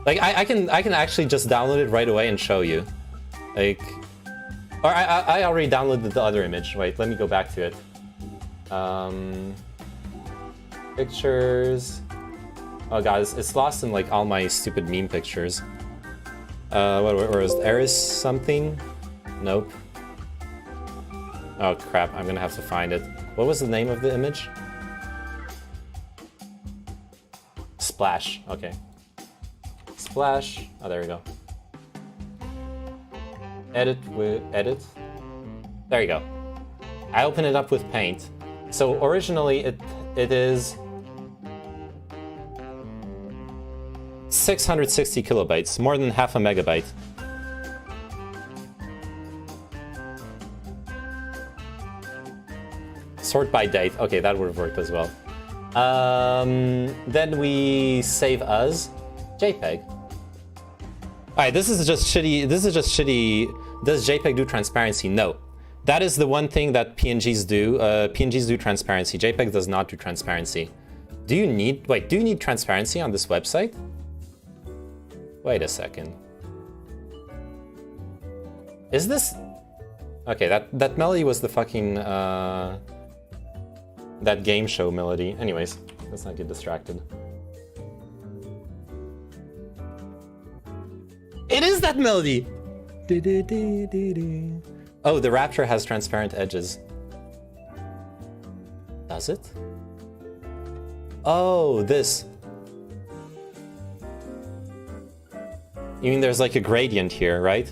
Like I can actually just download it right away and show you. Like, or I already downloaded the other image. Wait, let me go back to it. Pictures. Oh god, it's lost in like all my stupid meme pictures. Or is Eris something? Nope. Oh crap, I'm gonna have to find it. What was the name of the image? Splash, okay. Splash, oh there we go. Edit with, edit. There you go. I open it up with Paint. So originally it is 660 kilobytes, more than half a megabyte. Sort by date. Okay, that would have worked as well. Then we save as JPEG. Alright, this is just shitty. This is just shitty. Does JPEG do transparency? No. That is the one thing that PNGs do. PNGs do transparency. JPEG does not do transparency. Do you need transparency on this website? Wait a second. Is this... Okay, that melody was the fucking, that game show melody. Anyways, let's not get distracted. It is that melody! Oh, the Rapture has transparent edges. Does it? Oh, this. You mean there's like a gradient here, right?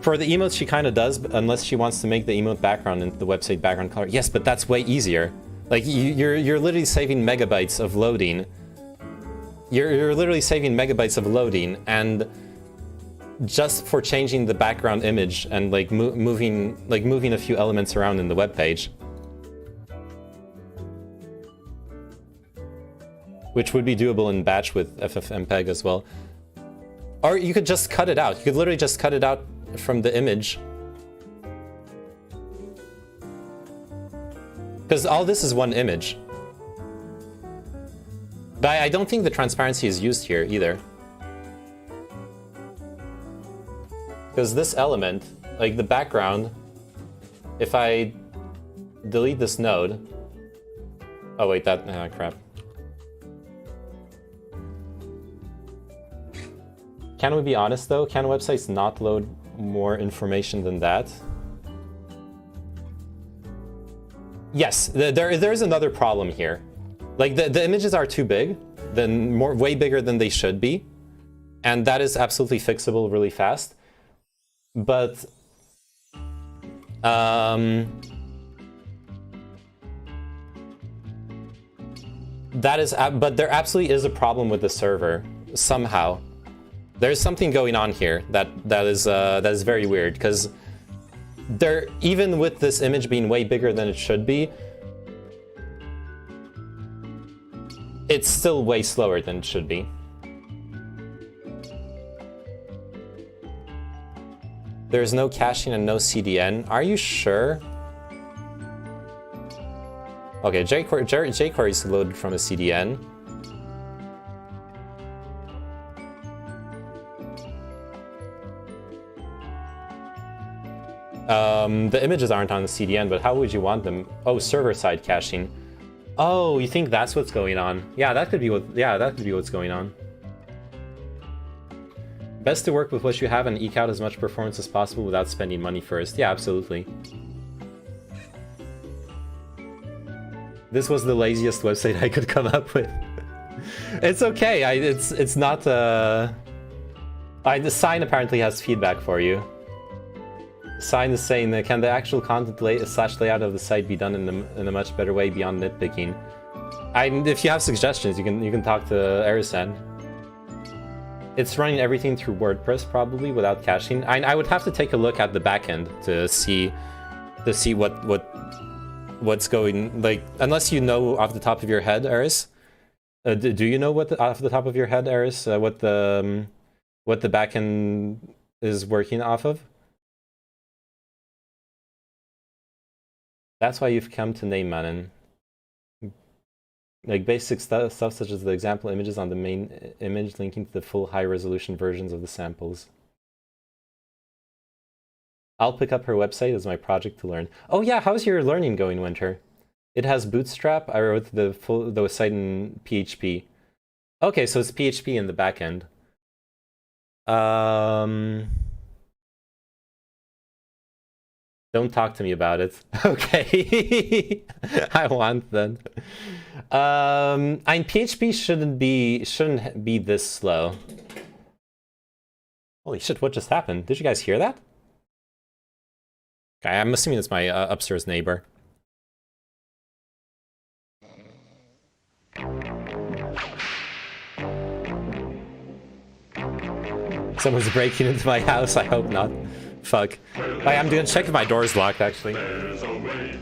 For the emotes, she kind of does, unless she wants to make the emote background into the website background color. Yes, but that's way easier. Like, you're literally saving megabytes of loading. You're literally saving megabytes of loading, and just for changing the background image and like moving a few elements around in the web page. Which would be doable in batch with FFmpeg as well. Or you could just cut it out. You could literally just cut it out from the image. Because all this is one image. But I don't think the transparency is used here either. Because this element, like the background, if I delete this node... Oh wait, crap. Can we be honest though? Can websites not load more information than that? Yes, there's another problem here. Like the images are too big, way bigger than they should be, and that is absolutely fixable really fast. But but there absolutely is a problem with the server somehow. There's something going on here that is very weird, because even with this image being way bigger than it should be, it's still way slower than it should be. There's no caching and no CDN. Are you sure? Okay, jQuery is loaded from a CDN. The images aren't on the CDN, but how would you want them? Oh, server-side caching. Oh, you think that's what's going on? Yeah, that could be what's going on. Best to work with what you have and eke out as much performance as possible without spending money first. Yeah, absolutely. This was the laziest website I could come up with. It's okay. It's not. The sign apparently has feedback for you. Sign is saying that can the actual content layout of the site be done in a much better way beyond nitpicking? If you have suggestions, you can talk to Arisan. It's running everything through WordPress probably without caching. I would have to take a look at the backend to see what what's going, like, unless you know off the top of your head, Eris. Do you know off the top of your head, Eris, what the backend is working off of? That's why you've come to name Manin. Like basic stuff such as the example images on the main image linking to the full high-resolution versions of the samples. I'll pick up her website as my project to learn. Oh yeah, how's your learning going, Winter? It has Bootstrap. I wrote the site in PHP. Okay, so it's PHP in the backend. Don't talk to me about it. Okay. I want then. PHP shouldn't be this slow. Holy shit, what just happened? Did you guys hear that? Okay, I'm assuming it's my upstairs neighbor. Someone's breaking into my house, I hope not. Fuck. I'm gonna check if my door's locked, actually. There's a way,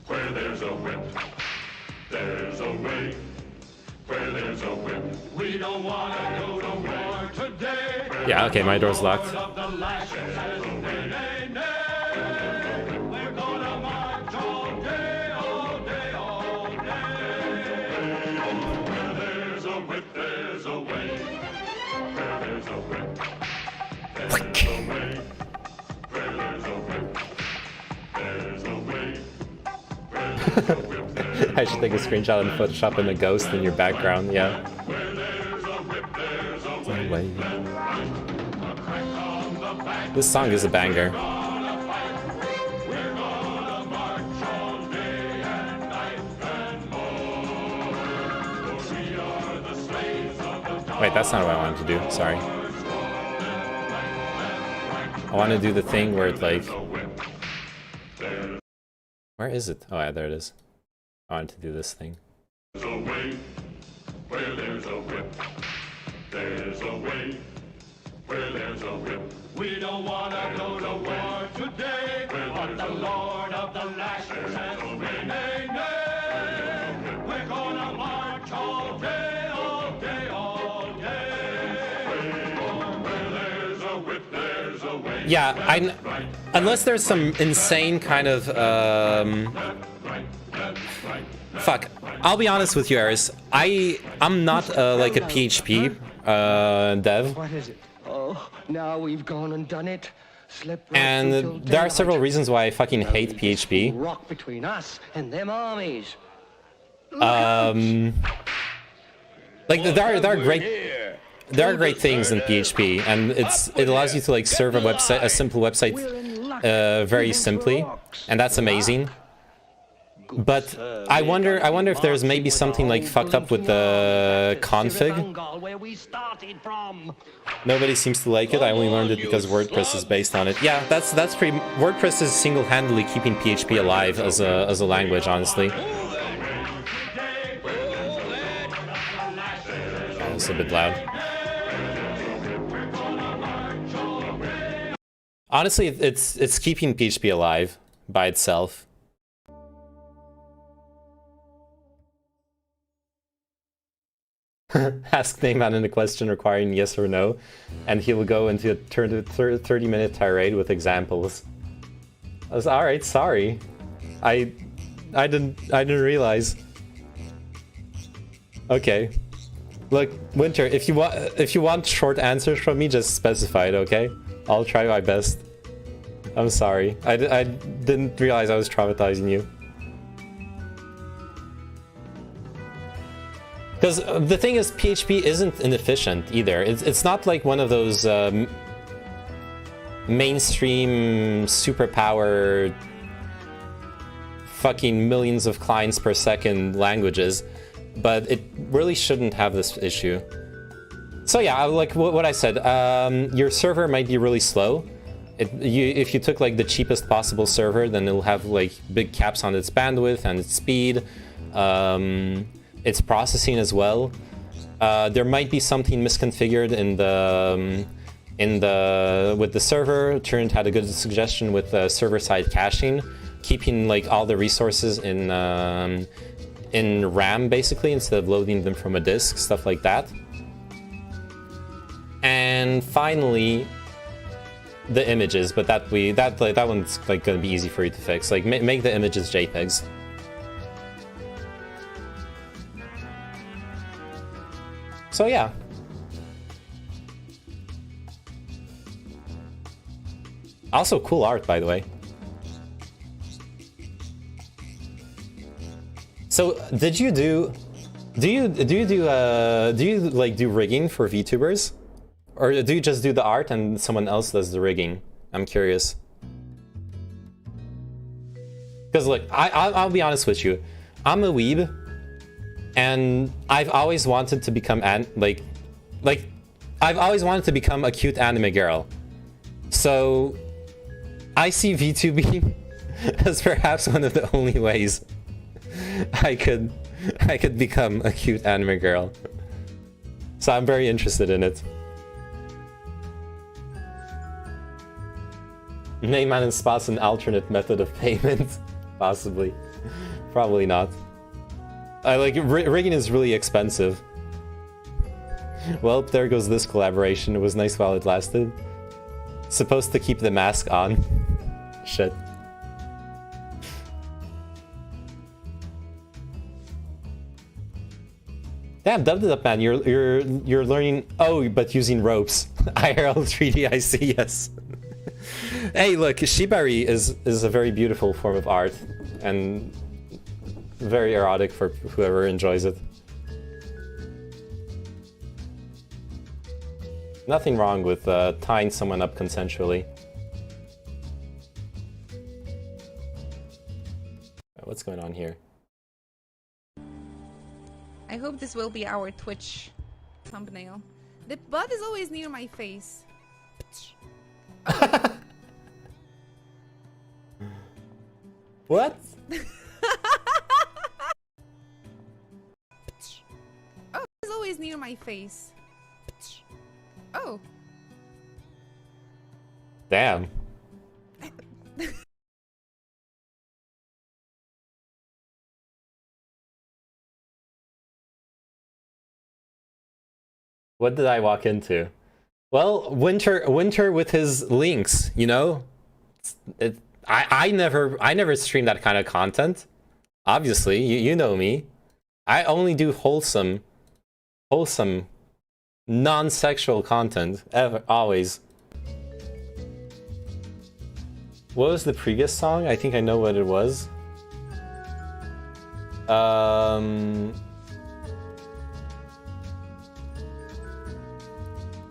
where there's a whip. There's a way, where there's a whip. We don't want to go to war today. Yeah, okay, my door's locked. We're gonna march all day, all day, all day. Where there's a whip, there's a way. Where there's a whip, there's a way. Where there's a whip, there's a way. Where there's a whip, there's I should take a screenshot and Photoshop in a ghost in your background, yeah. Where there's a whip, there's a way. Way. This song is a banger. Wait, that's not what I wanted to do, sorry. I want to do the thing where it's like... Where is it? Oh yeah, there it is. I wanted to do this thing. There's a way, where there's a whip. There's a way, where there's a whip. We don't want to go to war today, but the Lord of the Lashes says, nay, nay, nay. We're gonna march all day, all day, all day. Where there's a whip, there's a way. Yeah, unless there's some insane kind of, fuck. I'll be honest with you, Eris. I'm not like a PHP dev. What is it? Oh, now we've gone and done it. Slip right through And till there are several daylight. reasons why I fucking hate PHP. Rock between us and them armies. Like there are great things in PHP, and it allows you to like serve a simple website very simply, and that's amazing. But I wonder if there's maybe something like fucked up with the config. Where we started from. Nobody seems to like it. I only learned it because WordPress is based on it. Yeah, that's pretty. WordPress is single-handedly keeping PHP alive as a language, honestly. Oh, it's a bit loud. Honestly, it's keeping PHP alive by itself. Ask Neyman in a question requiring yes or no, and he will go into a 30-minute tirade with examples. I was alright, sorry. I didn't realize. Okay. Look, Winter, if you want short answers from me, just specify it, okay? I'll try my best. I'm sorry. I didn't realize I was traumatizing you. Because the thing is, PHP isn't inefficient either. It's not like one of those mainstream, superpowered, fucking millions of clients per second languages, but it really shouldn't have this issue. So yeah, like what I said, your server might be really slow. If you took like the cheapest possible server, then it'll have like big caps on its bandwidth and its speed. Its processing as well. There might be something misconfigured with the server. Turnt had a good suggestion with server-side caching, keeping like all the resources in RAM basically instead of loading them from a disk, stuff like that. And finally, the images, but that one's like gonna be easy for you to fix. Like make the images JPEGs. So yeah. Also cool art, by the way. So did you do you like do rigging for VTubers? Or do you just do the art and someone else does the rigging? I'm curious. Because look, I'll be honest with you. I'm a weeb, and I've always wanted to become I've always wanted to become a cute anime girl. So I see VTubing as perhaps one of the only ways I could become a cute anime girl. So I'm very interested in it. Neyman and Spot's an alternate method of payment. Possibly. Probably not. Rigging is really expensive. Well, there goes this collaboration. It was nice while it lasted. Supposed to keep the mask on. Shit. Damn, dubbed it up, man. You're learning. Oh, but using ropes. IRL 3D, I see. Yes. Hey, look, shibari is a very beautiful form of art, and very erotic for whoever enjoys it. Nothing wrong with tying someone up consensually. What's going on here? I hope this will be our Twitch thumbnail. The butt is always near my face. What? Oh, it's always near my face. Oh. Damn. What did I walk into? Well, Winter with his links, you know? I never stream that kind of content. Obviously, you know me. I only do wholesome, non-sexual content, always. What was the previous song? I think I know what it was.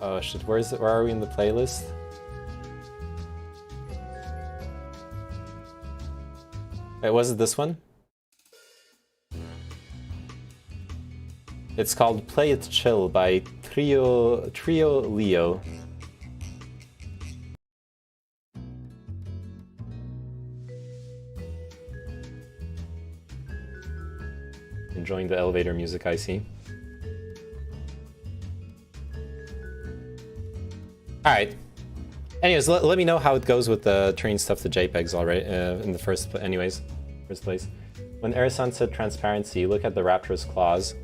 Oh shit, where are we in the playlist? Wait, was it this one? It's called Play It Chill by Trio Leo. Enjoying the elevator music, I see. Alright. Anyways, let me know how it goes with the turning stuff to JPEGs already in the first place. When Erasan said transparency, look at the Raptor's claws.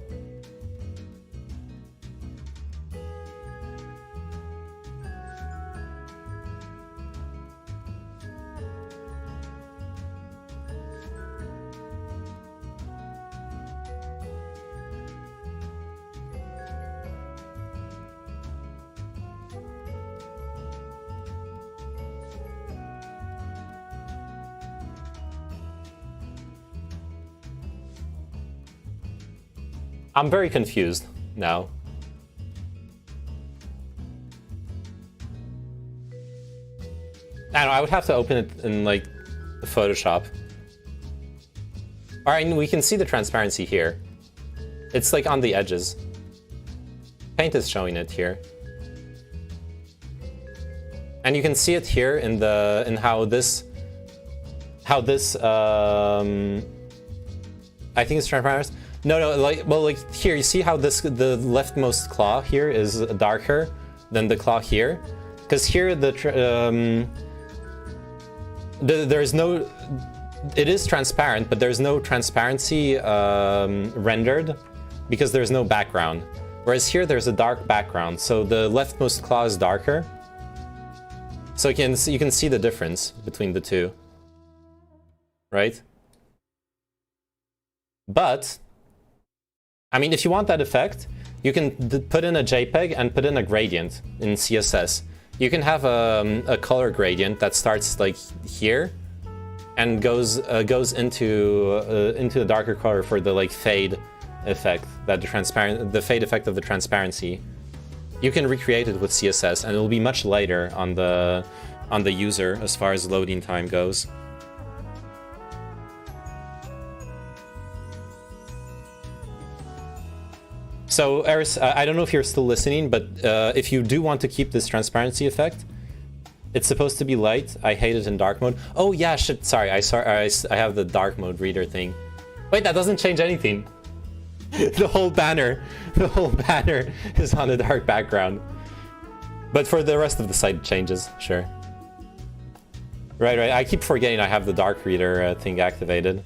I'm very confused now. I don't know, I would have to open it in like Photoshop. Alright, we can see the transparency here. It's like on the edges. Paint is showing it here. And you can see it here in how this I think it's transparent. No, like here, you see how the leftmost claw here is darker than the claw here? Because here there's no, it is transparent, but there's no transparency rendered because there's no background. Whereas here there's a dark background, so the leftmost claw is darker. So you can see the difference between the two, right? But I mean, if you want that effect, you can put in a JPEG and put in a gradient in CSS. You can have a color gradient that starts like here and goes into the darker color for the like fade effect, the fade effect of the transparency. You can recreate it with CSS, and it will be much lighter on the user as far as loading time goes. So, Eris, I don't know if you're still listening, but if you do want to keep this transparency effect, it's supposed to be light. I hate it in dark mode. Oh yeah, shit. Sorry, I have the dark mode reader thing. Wait, that doesn't change anything. The whole banner is on a dark background. But for the rest of the site, it changes. Sure. Right. I keep forgetting I have the dark reader thing activated.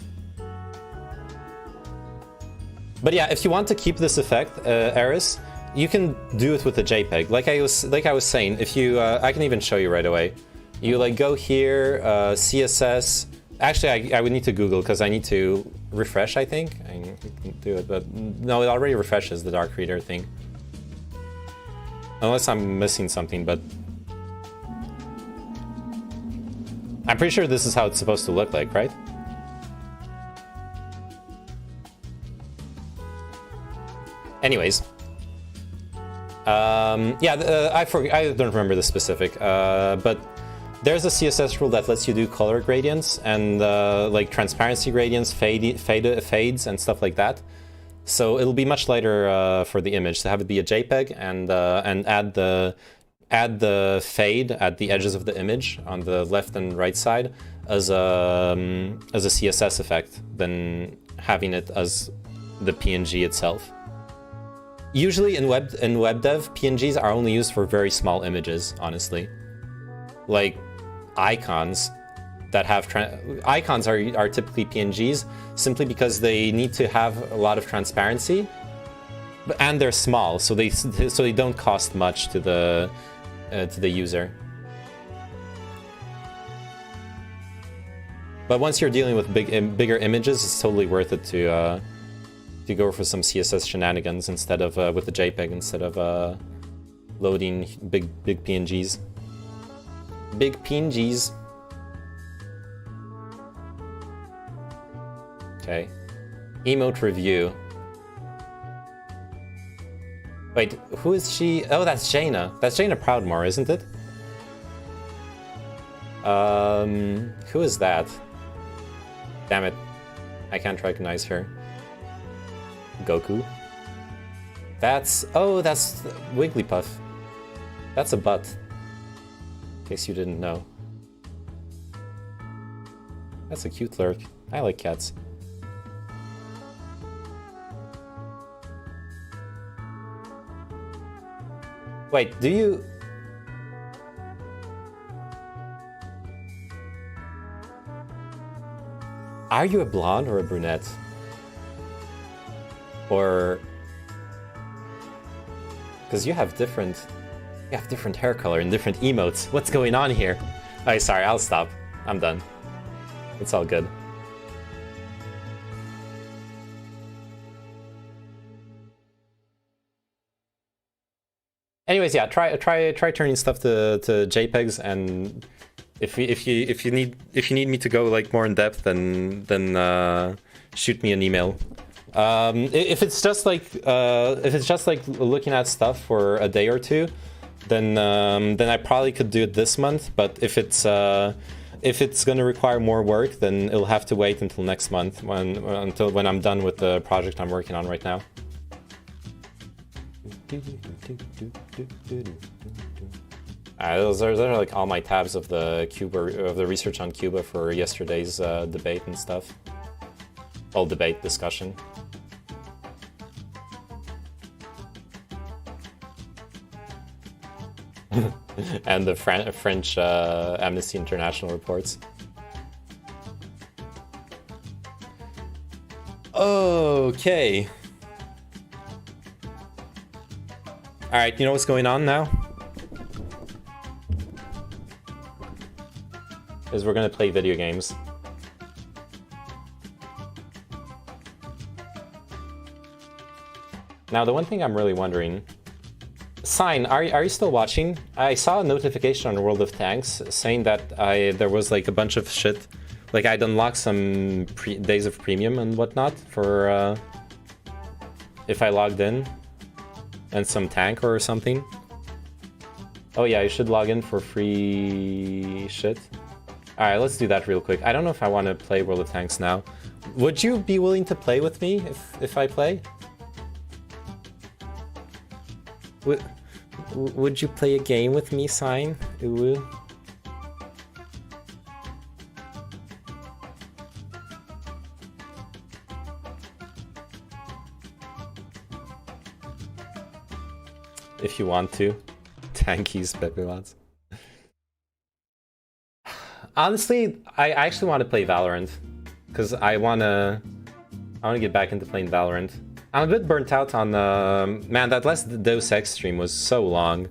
But yeah, if you want to keep this effect, Eris, you can do it with a JPEG. Like I was saying, if you, I can even show you right away. You like go here, CSS. Actually, I would need to Google because I need to refresh. I think I can do it, but no, it already refreshes the dark reader thing. Unless I'm missing something, but I'm pretty sure this is how it's supposed to look like, right? Anyways, yeah, I don't remember the specific, but there's a CSS rule that lets you do color gradients and like transparency gradients, fades, and stuff like that. So it'll be much lighter for the image to have it be a JPEG and add the fade at the edges of the image on the left and right side as a CSS effect than having it as the PNG itself. Usually in web dev, PNGs are only used for very small images, honestly. Like icons that have icons are typically PNGs simply because they need to have a lot of transparency, and they're small, so they don't cost much to the user. But once you're dealing with bigger images, it's totally worth it to go for some CSS shenanigans instead of with the JPEG instead of loading big PNGs. Big PNGs. Okay. Emote review. Wait, who is she? Oh, that's Jaina. That's Jaina Proudmore, isn't it? Who is that? Damn it. I can't recognize her. Goku. That's Wigglypuff. That's a butt. In case you didn't know. That's a cute lurk. I like cats. Wait, do you... Are you a blonde or a brunette? Or... Because you have different hair color and different emotes. What's going on here? Oh, sorry, I'll stop. I'm done. It's all good. Anyways, yeah, try turning stuff to JPEGs, and if you need me to go like more in depth, then shoot me an email. If it's just like looking at stuff for a day or two, then I probably could do it this month. But if it's going to require more work, then it'll have to wait until next month when I'm done with the project I'm working on right now. Those are like all my tabs of the research on Cuba for yesterday's debate and stuff. Well, debate discussion. And the French Amnesty International reports. Okay. Alright, you know what's going on now? Is we're gonna play video games. Now, the one thing I'm really wondering... Sign, are you still watching? I saw a notification on World of Tanks saying that there was like a bunch of shit. Like I'd unlocked some days of premium and whatnot for if I logged in. And some tank or something. Oh yeah, you should log in for free shit. Alright, let's do that real quick. I don't know if I want to play World of Tanks now. Would you be willing to play with me if I play? Would you play a game with me, Sign? Ooh. If you want to. Tankies, Pepelots. Honestly, I actually want to play Valorant. Because I wanna get back into playing Valorant. I'm a bit burnt out on man, that last Deus Ex stream was so long.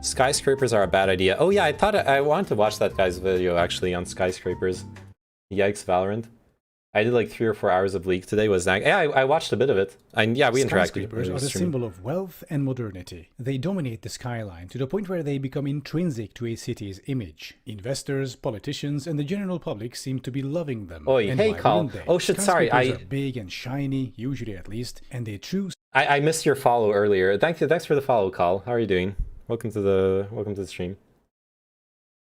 Skyscrapers are a bad idea. Oh yeah, I wanted to watch that guy's video actually on skyscrapers. Yikes, Valorant. I did like 3 or 4 hours of League today. Yeah, I watched a bit of it. Yeah, we interacted. Skyscrapers are the symbol of wealth and modernity. They dominate the skyline to the point where they become intrinsic to a city's image. Investors, politicians, and the general public seem to be loving them. Oi, and hey, why Carl. wouldn't they? Oh shit, sorry. Skyscrapers are big and shiny, usually at least, and they true I missed your follow earlier. Thanks for the follow, Carl. How are you doing? Welcome to the stream.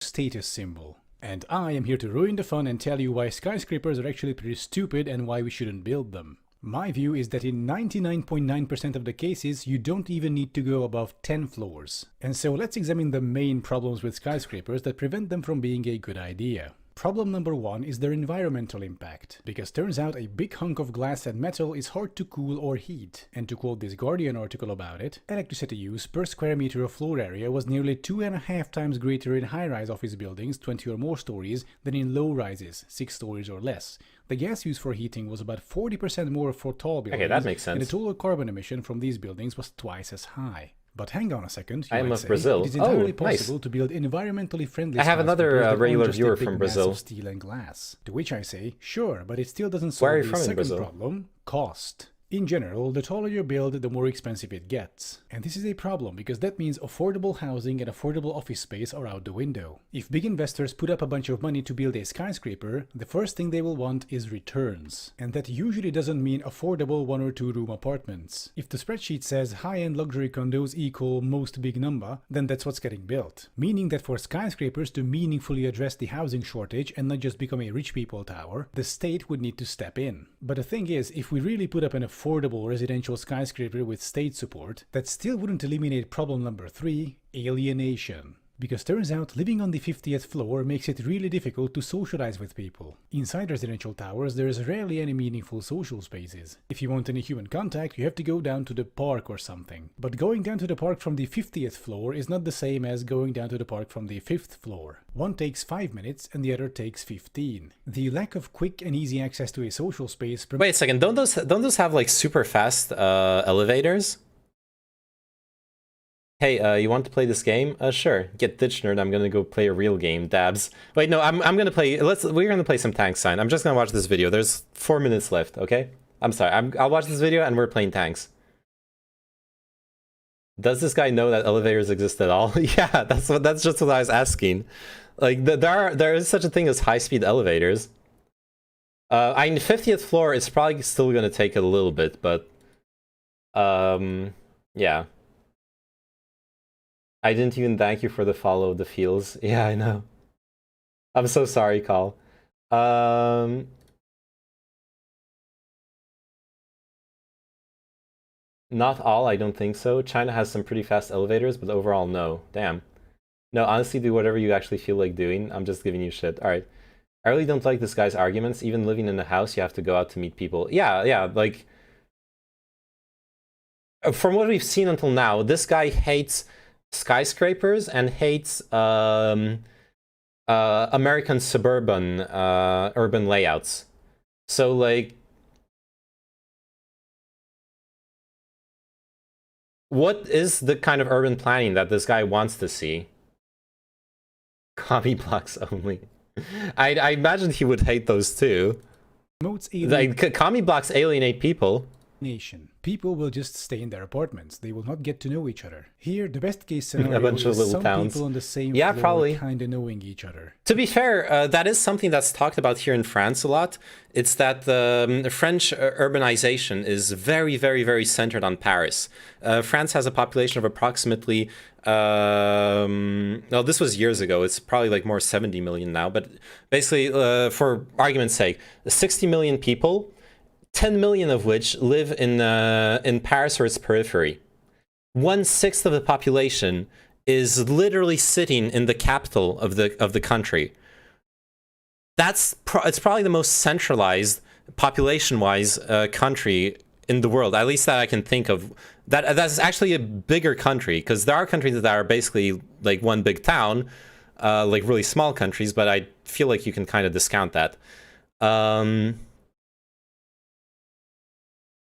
status symbol. And I am here to ruin the fun and tell you why skyscrapers are actually pretty stupid and why we shouldn't build them. My view is that in 99.9% of the cases, you don't even need to go above 10 floors. And so let's examine the main problems with skyscrapers that prevent them from being a good idea. Problem number 1 is their environmental impact, because turns out a big hunk of glass and metal is hard to cool or heat. And to quote this Guardian article about it, electricity use per square meter of floor area was nearly 2.5 times greater in high-rise office buildings, 20 or more stories, than in low-rises, 6 stories or less. The gas used for heating was about 40% more for tall buildings, okay, that makes sense. And the total carbon emission from these buildings was twice as high. But hang on a second, I am of Brazil. It is entirely nice. possible to build environmentally friendly. I have another regular viewer from Brazil. Of steel and glass. To which I say, sure, but it still doesn't solve the second problem: cost. In general, the taller you build, the more expensive it gets. And this is a problem because that means affordable housing and affordable office space are out the window. If big investors put up a bunch of money to build a skyscraper, the first thing they will want is returns. And that usually doesn't mean affordable 1 or 2 room apartments. If the spreadsheet says high-end luxury condos equal most big number, then that's what's getting built. Meaning that for skyscrapers to meaningfully address the housing shortage and not just become a rich people tower, the state would need to step in. But the thing is, if we really put up an affordable residential skyscraper with state support, that still wouldn't eliminate problem number 3, alienation. Because turns out living on the 50th floor makes it really difficult to socialize with people. Inside residential towers, there is rarely any meaningful social spaces. If you want any human contact, you have to go down to the park or something. But going down to the park from the 50th floor is not the same as going down to the park from the 5th floor. One takes 5 minutes and the other takes 15. The lack of quick and easy access to a social space... Wait a second, don't those have like super fast elevators? Hey, you want to play this game? Sure. Get ditch nerd. I'm gonna go play a real game. Dabs. Wait, no, I'm gonna play. We're gonna play some tanks. Sign. I'm just gonna watch this video. There's 4 minutes left. Okay. I'm sorry. I'll watch this video and we're playing tanks. Does this guy know that elevators exist at all? Yeah, that's just what I was asking. Like there is such a thing as high-speed elevators. I mean, 50th floor is probably still gonna take a little bit, but yeah. I didn't even thank you for the follow of the feels. Yeah, I know. I'm so sorry, Carl. Not all, I don't think so. China has some pretty fast elevators, but overall, no. Damn. No, honestly, do whatever you actually feel like doing. I'm just giving you shit. Alright. I really don't like this guy's arguments. Even living in a house, you have to go out to meet people. Yeah, like... from what we've seen until now, this guy hates skyscrapers and hates American suburban urban layouts. So like, what is the kind of urban planning that this guy wants to see? Commie blocks only. I imagine he would hate those too. Like, commie blocks alienate people. People will just stay in their apartments. They will not get to know each other. Here, the best case scenario A bunch of is little some towns. people on the same Yeah, floor probably. kind of knowing each other. To be fair, that is something that's talked about here in France a lot. It's that the French urbanization is very, very, very centered on Paris. France has a population of approximately, well, this was years ago. It's probably like more 70 million now. But basically, for argument's sake, 60 million people, 10 million of which live in Paris or its periphery. 1/6 of the population is literally sitting in the capital of the country. It's probably the most centralized population-wise country in the world, at least that I can think of. That's actually a bigger country, because there are countries that are basically like one big town, like really small countries, but I feel like you can kind of discount that.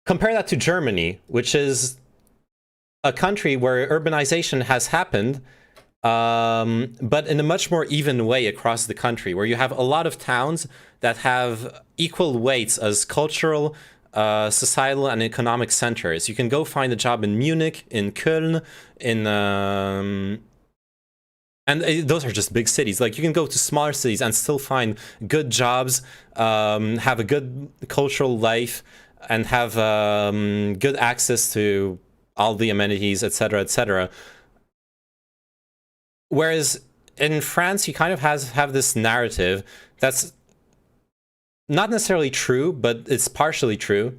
Compare that to Germany, which is a country where urbanization has happened, but in a much more even way across the country, where you have a lot of towns that have equal weights as cultural, societal, and economic centers. You can go find a job in Munich, in Köln, and those are just big cities. Like, you can go to smaller cities and still find good jobs, have a good cultural life, and have good access to all the amenities, etc., etc. Whereas in France, you kind of have this narrative that's not necessarily true, but it's partially true,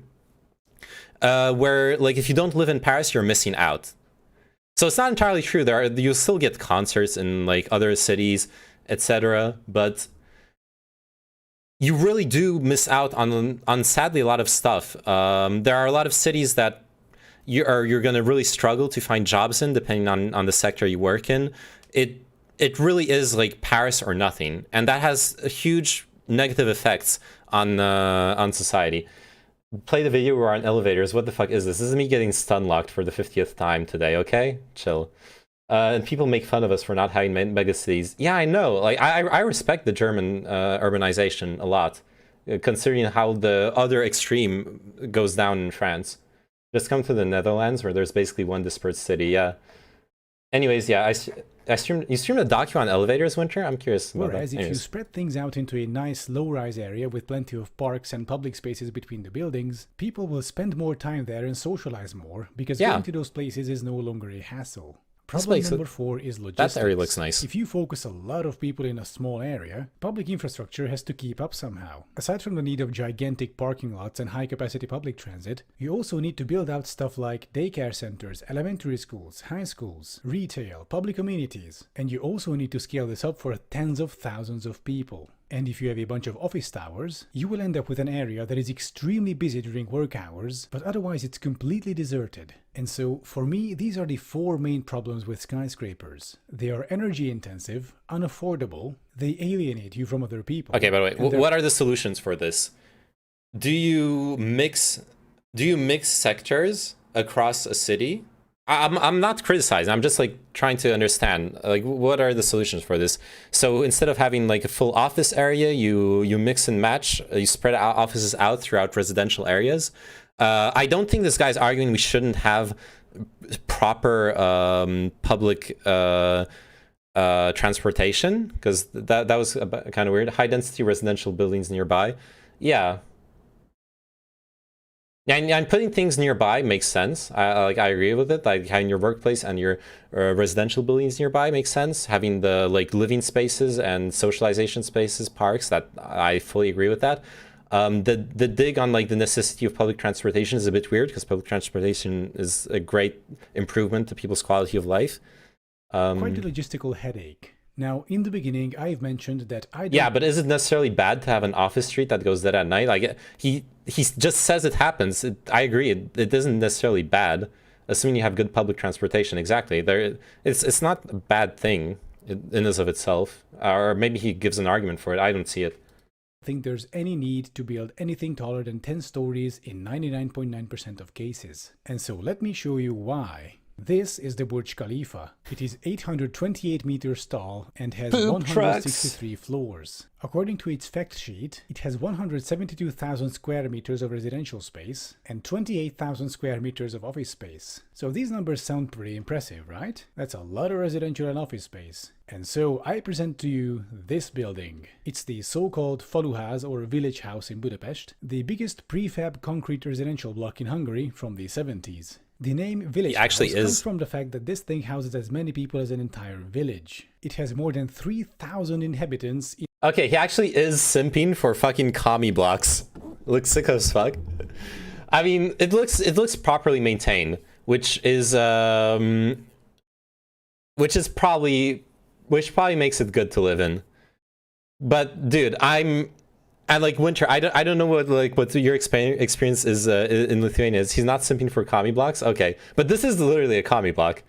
where, like, if you don't live in Paris, you're missing out. So it's not entirely true. You'll still get concerts in like other cities, etc., but you really do miss out on sadly a lot of stuff. There are a lot of cities that you're going to really struggle to find jobs in, depending on the sector you work in. It really is like Paris or nothing, and that has a huge negative effects on society. Play the video. We're on elevators. What the fuck is this? This is me getting stun locked for the 50th time today. Okay, chill. And people make fun of us for not having megacities. Yeah, I know. Like, I respect the German urbanization a lot, considering how the other extreme goes down in France. Just come to the Netherlands, where there's basically one dispersed city. Yeah. Anyways, yeah, you streamed a docu on elevators, Winter? I'm curious about Whereas that. if you spread things out into a nice low-rise area with plenty of parks and public spaces between the buildings, people will spend more time there and socialize more, because going to those places is no longer a hassle. Problem number 4 is logistics. That area looks nice. If you focus a lot of people in a small area, public infrastructure has to keep up somehow. Aside from the need of gigantic parking lots and high-capacity public transit, you also need to build out stuff like daycare centers, elementary schools, high schools, retail, public amenities. And you also need to scale this up for tens of thousands of people. And if you have a bunch of office towers, you will end up with an area that is extremely busy during work hours, but otherwise it's completely deserted. And so, for me, these are the 4 main problems with skyscrapers. They are energy intensive, unaffordable, they alienate you from other people. Okay, by the way, what are the solutions for this? Do you mix sectors across a city? I'm not criticizing. I'm just like trying to understand, like, what are the solutions for this? So instead of having like a full office area, you mix and match, you spread out offices out throughout residential areas. I don't think this guy's arguing we shouldn't have proper public transportation, because that was kind of weird. High density residential buildings nearby. Yeah. And putting things nearby makes sense. I agree with it. Like, having your workplace and your residential buildings nearby makes sense. Having the like living spaces and socialization spaces, parks, that I fully agree with that. The dig on like the necessity of public transportation is a bit weird, because public transportation is a great improvement to people's quality of life. Quite a logistical headache. Now, in the beginning, I've mentioned that I don't... Yeah, but is it necessarily bad to have an office street that goes dead at night? Like, he just says it happens. I agree. It isn't necessarily bad. assuming you have good public transportation. Exactly. It's not a bad thing in and of itself. Or maybe he gives an argument for it. I don't see it. Think there's any need to build anything taller than 10 stories in 99.9% of cases. And so let me show you why. This is the Burj Khalifa. It is 828 meters tall and has 163 floors. According to its fact sheet, it has 172,000 square meters of residential space and 28,000 square meters of office space. So these numbers sound pretty impressive, right? That's a lot of residential and office space. And so I present to you this building. It's the so-called faluház or village house in Budapest, the biggest prefab concrete residential block in Hungary from the 70s. The name village house comes from the fact that this thing houses as many people as an entire village. It has more than 3,000 inhabitants. Okay, he actually is simping for fucking commie blocks. It looks sick as fuck. I mean, it looks properly maintained, which probably makes it good to live in. But dude, I like Winter. I don't know what your experience is in Lithuania is. He's not simping for commie blocks. Okay, but this is literally a commie block.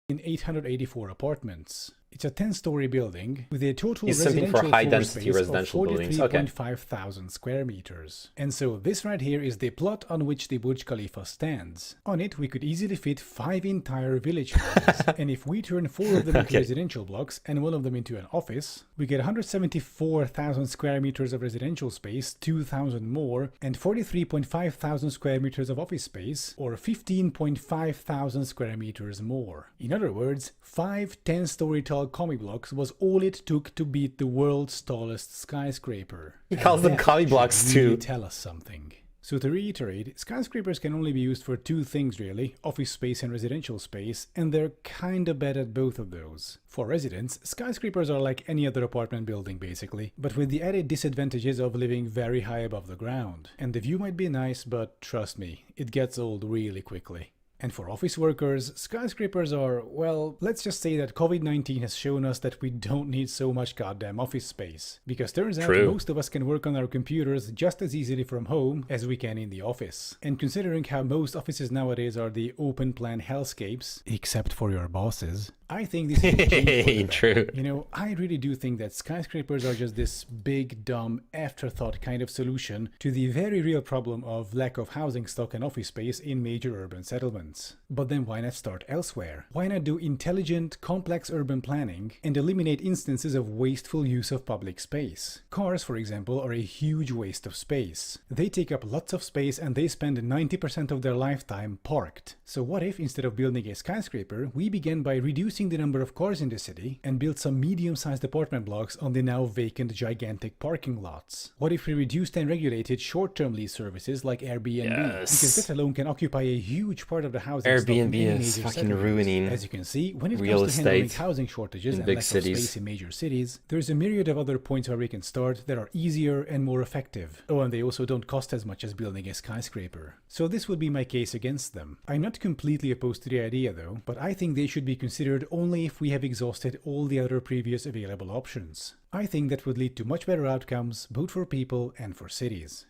In 884 apartments. It's a 10-story building with a total He's residential for high-density floor space residential of buildings. 43.5 thousand square meters. And so this right here is the plot on which the Burj Khalifa stands. On it, we could easily fit 5 entire village houses. And if we turn 4 of them into residential blocks and 1 of them into an office, we get 174,000 square meters of residential space, 2,000 more, and 43.5 thousand square meters of office space, or 15.5 thousand square meters more. In other words, 5 10-story tall commie blocks was all it took to beat the world's tallest skyscraper. He calls them commie blocks too. Tell us something. So to reiterate, skyscrapers can only be used for 2 things really, office space and residential space, and they're kinda bad at both of those. For residents, skyscrapers are like any other apartment building basically, but with the added disadvantages of living very high above the ground. And the view might be nice, but trust me, it gets old really quickly. And for office workers, skyscrapers are, well, let's just say that COVID-19 has shown us that we don't need so much goddamn office space. Because turns out most of us can work on our computers just as easily from home as we can in the office. And considering how most offices nowadays are the open plan hellscapes, except for your bosses, I think this is true. You know, I really do think that skyscrapers are just this big, dumb, afterthought kind of solution to the very real problem of lack of housing stock and office space in major urban settlements. But then why not start elsewhere? Why not do intelligent, complex urban planning and eliminate instances of wasteful use of public space? Cars, for example, are a huge waste of space. They take up lots of space and they spend 90% of their lifetime parked. So what if, instead of building a skyscraper, we began by reducing the number of cars in the city and built some medium-sized apartment blocks on the now vacant gigantic parking lots? What if we reduced and regulated short-term lease services like Airbnb? Because that alone can occupy a huge part of the housing stock in Airbnb is fucking ruining As you can see, when it real comes to handling estate housing shortages in and big lack cities. of space in major cities, there's a myriad of other points where we can start that are easier and more effective. Oh, and they also don't cost as much as building a skyscraper. So this would be my case against them. I'm not completely opposed to the idea though, but I think they should be considered only if we have exhausted all the other previous available options. I think that would lead to much better outcomes, both for people and for cities.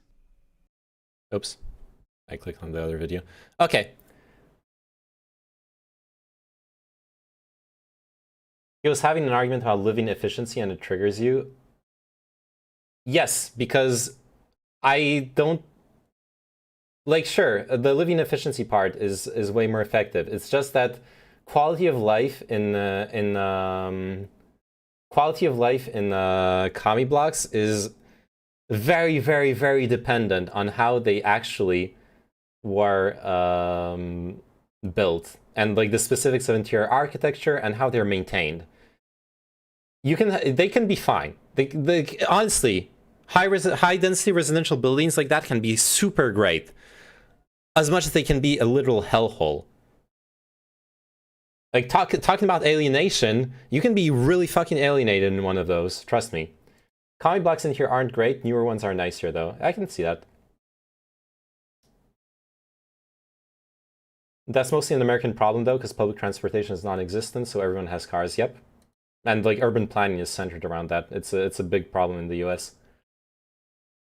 Oops. I clicked on the other video. Okay. He was having an argument about living efficiency and it triggers you. Yes, because I don't... Like, sure, the living efficiency part is way more effective. It's just that quality of life in commie blocks is very, very, very dependent on how they actually were built and like the specifics of interior architecture and how they're maintained. They can be fine. They honestly, high density residential buildings like that can be super great, as much as they can be a literal hellhole. Like talking about alienation, you can be really fucking alienated in one of those. Trust me. Commie blocks in here aren't great. Newer ones are nicer though. I can see that. That's mostly an American problem though, because public transportation is non-existent, so everyone has cars. Yep. And like urban planning is centered around that. It's a big problem in the US.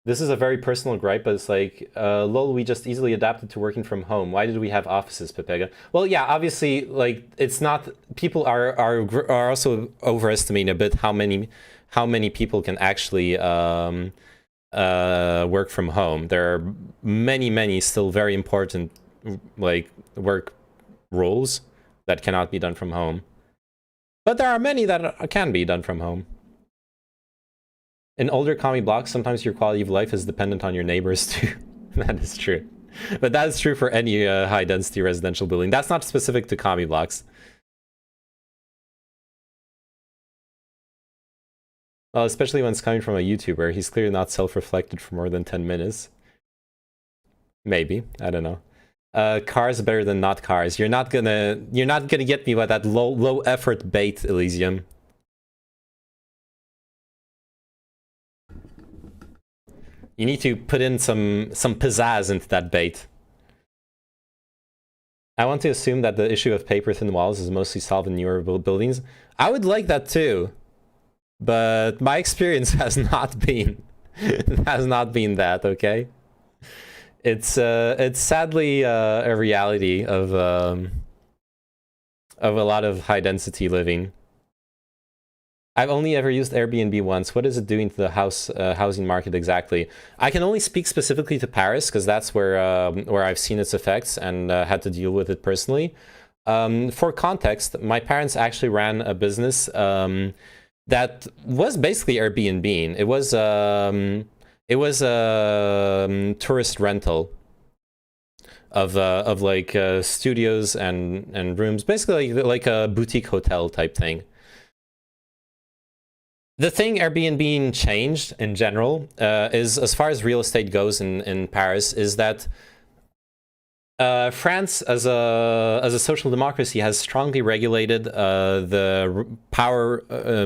This is a very personal gripe, but it's like, lol, we just easily adapted to working from home. Why did we have offices, Pepega? Well, yeah, obviously, like, it's not... People are also overestimating a bit how many people can actually work from home. There are many still very important, like, work roles that cannot be done from home. But there are many that can be done from home. In older commie blocks, sometimes your quality of life is dependent on your neighbors too. That is true. But that is true for any high-density residential building. That's not specific to commie blocks. Well, especially when it's coming from a YouTuber. He's clearly not self-reflected for more than 10 minutes. Maybe. I don't know. Cars better than not cars. You're not gonna get me with that low effort bait, Elysium. You need to put in some pizzazz into that bait. I want to assume that the issue of paper-thin walls is mostly solved in newer buildings. I would like that too, but my experience has not been that. Okay, it's sadly a reality of a lot of high-density living. I've only ever used Airbnb once. What is it doing to the housing market exactly? I can only speak specifically to Paris because that's where I've seen its effects and had to deal with it personally. For context, my parents actually ran a business that was basically Airbnb. It was a tourist rental of like studios and rooms, basically like a boutique hotel type thing. The thing Airbnb changed in general is, as far as real estate goes in Paris, is that France, as a social democracy, has strongly regulated the power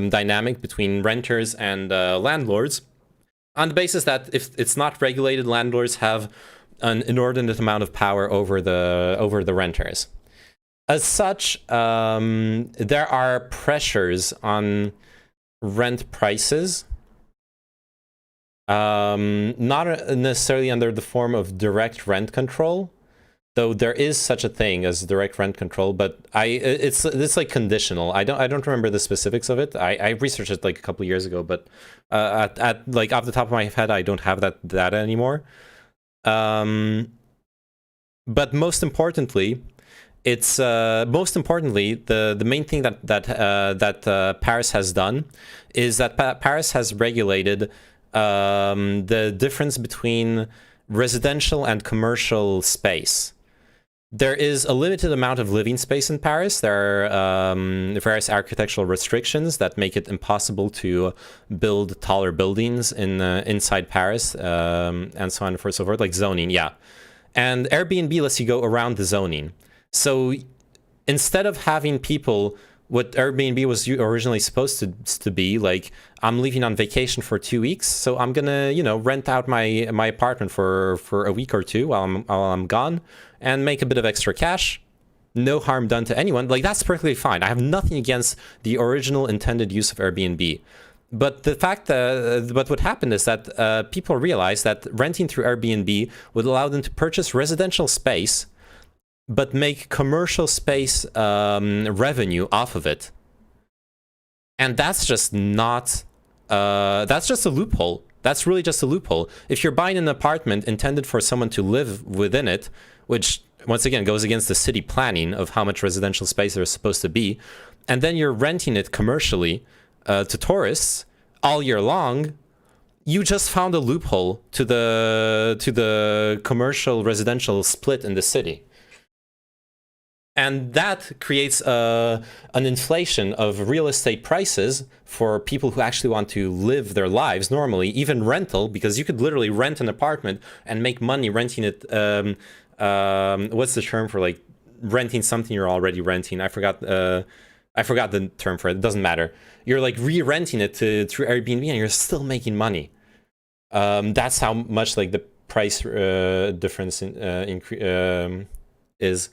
dynamic between renters and landlords, on the basis that if it's not regulated, landlords have an inordinate amount of power over the renters. As such, there are pressures on rent prices, not necessarily under the form of direct rent control, though there is such a thing as direct rent control, but it's like conditional. I don't remember the specifics of it. I researched it like a couple of years ago, but at like off the top of my head, I don't have that data anymore. But most importantly, it's the main thing that Paris has done is that Paris has regulated the difference between residential and commercial space. There is a limited amount of living space in Paris. There are various architectural restrictions that make it impossible to build taller buildings inside Paris, and so on and so forth, like zoning, yeah. And Airbnb lets you go around the zoning. So instead of having people, what Airbnb was originally supposed to be, like, I'm leaving on vacation for 2 weeks, so I'm gonna, rent out my apartment for a week or two while I'm gone and make a bit of extra cash. No harm done to anyone. Like, that's perfectly fine. I have nothing against the original intended use of Airbnb. But the fact that, but what happened is that people realized that renting through Airbnb would allow them to purchase residential space but make commercial space revenue off of it. And that's just not, that's just a loophole. That's really just a loophole. If you're buying an apartment intended for someone to live within it, which once again goes against the city planning of how much residential space there's supposed to be, and then you're renting it commercially to tourists all year long, you just found a loophole to the commercial residential split in the city. And that creates an inflation of real estate prices for people who actually want to live their lives normally, even rental, because you could literally rent an apartment and make money renting it. What's the term for, like, renting something you're already renting? I forgot the term for it. It doesn't matter. You're like re-renting it through Airbnb and you're still making money. That's how much like the price difference is.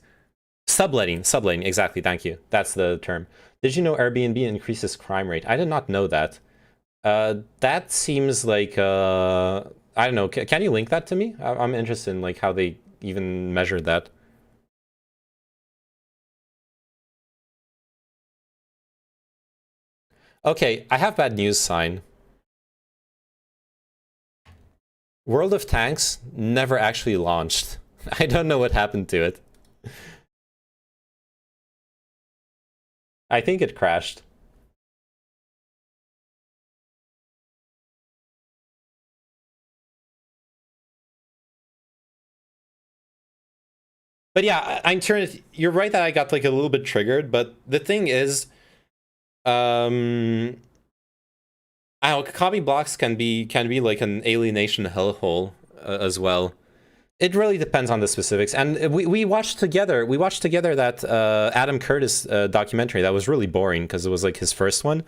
Subletting, exactly, thank you. That's the term. Did you know Airbnb increases crime rate? I did not know that. That seems like I don't know. Can you link that to me? I'm interested in like how they even measured that. Okay, I have bad news, Sign. World of Tanks never actually launched. I don't know what happened to it. I think it crashed. But yeah, I'm turned. You're right that I got like a little bit triggered, but the thing is, I don't know, copy blocks can be like an alienation hellhole as well. It really depends on the specifics. And we watched together. We watched together that Adam Curtis documentary that was really boring because it was like his first one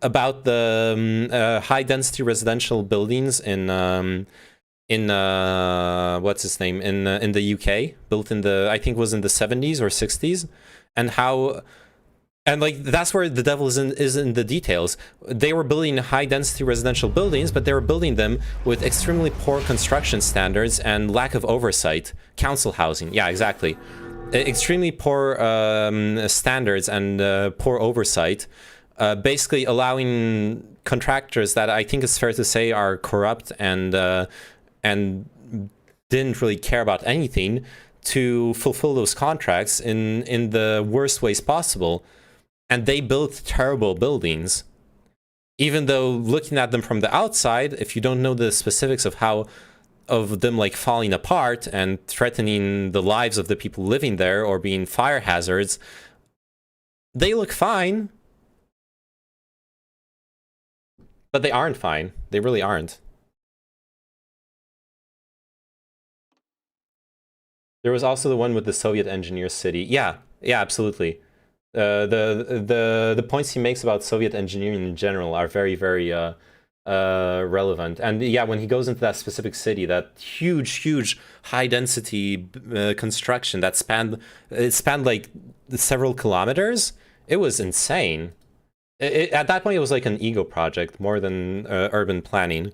about the high density residential buildings in what's his name in the UK, built in the, I think it was in the 70s or 60s, and how. And like that's where the devil is in the details. They were building high density residential buildings, but they were building them with extremely poor construction standards and lack of oversight. Council housing, yeah, exactly. Extremely poor standards and poor oversight, basically allowing contractors that I think it's fair to say are corrupt and didn't really care about anything to fulfill those contracts in the worst ways possible. And they built terrible buildings, even though looking at them from the outside, if you don't know the specifics of how, of them like falling apart and threatening the lives of the people living there or being fire hazards, they look fine. But they aren't fine. They really aren't. There was also the one with the Soviet engineer city. Yeah, absolutely. The points he makes about Soviet engineering in general are very, very relevant. And yeah, when he goes into that specific city, that huge high density construction that spanned like several kilometers, it was insane. At that point, it was like an ego project more than urban planning.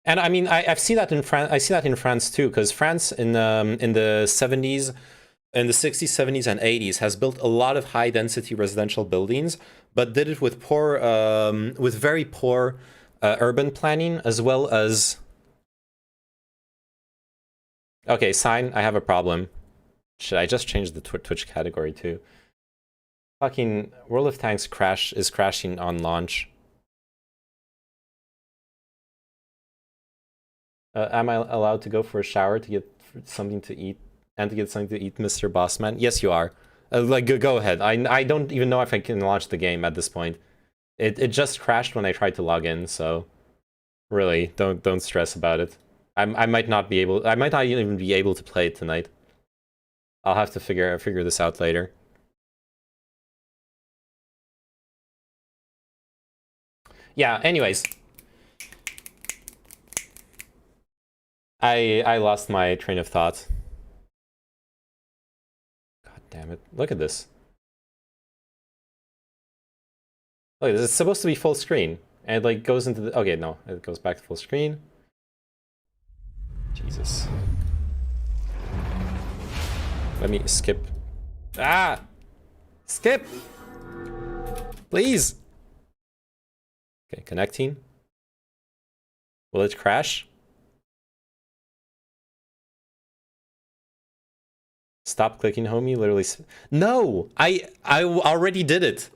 And I mean, I've seen that in France. I see that in France too, because France in the 70s, in the 60s, 70s, and 80s has built a lot of high density residential buildings, but did it with with very poor urban planning as well as. Okay, Sign. I have a problem. Should I just change the Twitch category too? Fucking World of Tanks is crashing on launch. Am I allowed to go for a shower to get something to eat and to get something to eat, Mr. Bossman? Yes, you are. Like, go ahead. I don't even know if I can launch the game at this point. It just crashed when I tried to log in, so really, don't stress about it. I might not be able. I might not even be able to play it tonight. I'll have to figure this out later. Yeah. Anyways. I lost my train of thought. God damn it. Look at this. Look, it's supposed to be full screen. And it like goes into the... Okay, no. It goes back to full screen. Jesus. Let me skip. Ah! Skip! Please! Okay, connecting. Will it crash? Stop clicking, homie. Literally. No! I already did it.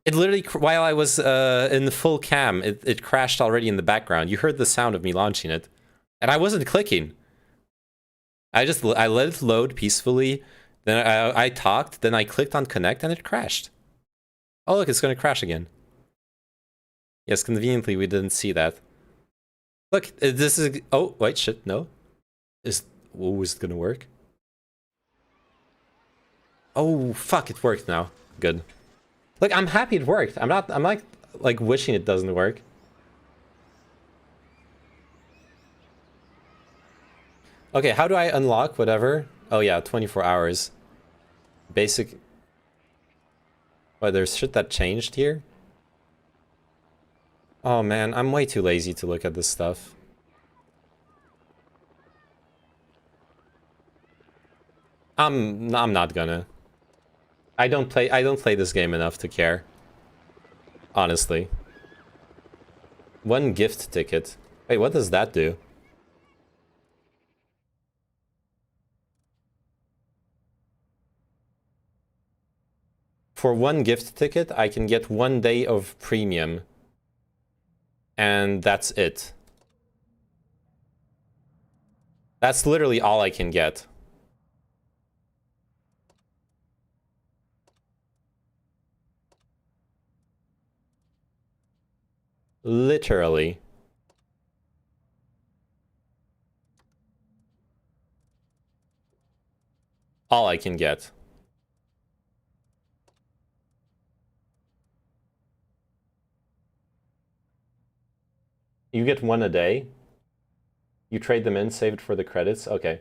It literally, while I was in full cam, it crashed already in the background. You heard the sound of me launching it. And I wasn't clicking. I let it load peacefully. Then I talked. Then I clicked on connect and it crashed. Oh, look, it's going to crash again. Yes, conveniently, we didn't see that. Look, this is... Oh, wait, shit, no. Is it going to work? Oh, fuck, it worked now. Good. Look, I'm happy it worked. I'm like wishing it doesn't work. Okay, how do I unlock whatever? Oh yeah, 24 hours. Basic... What, there's shit that changed here? Oh man, I'm way too lazy to look at this stuff. I'm not gonna. I don't play this game enough to care. Honestly. One gift ticket. Wait, what does that do? For one gift ticket, I can get 1 day of premium. And that's it. That's literally all I can get. Literally. All I can get. You get 1 a day. You trade them in, save it for the credits. Okay.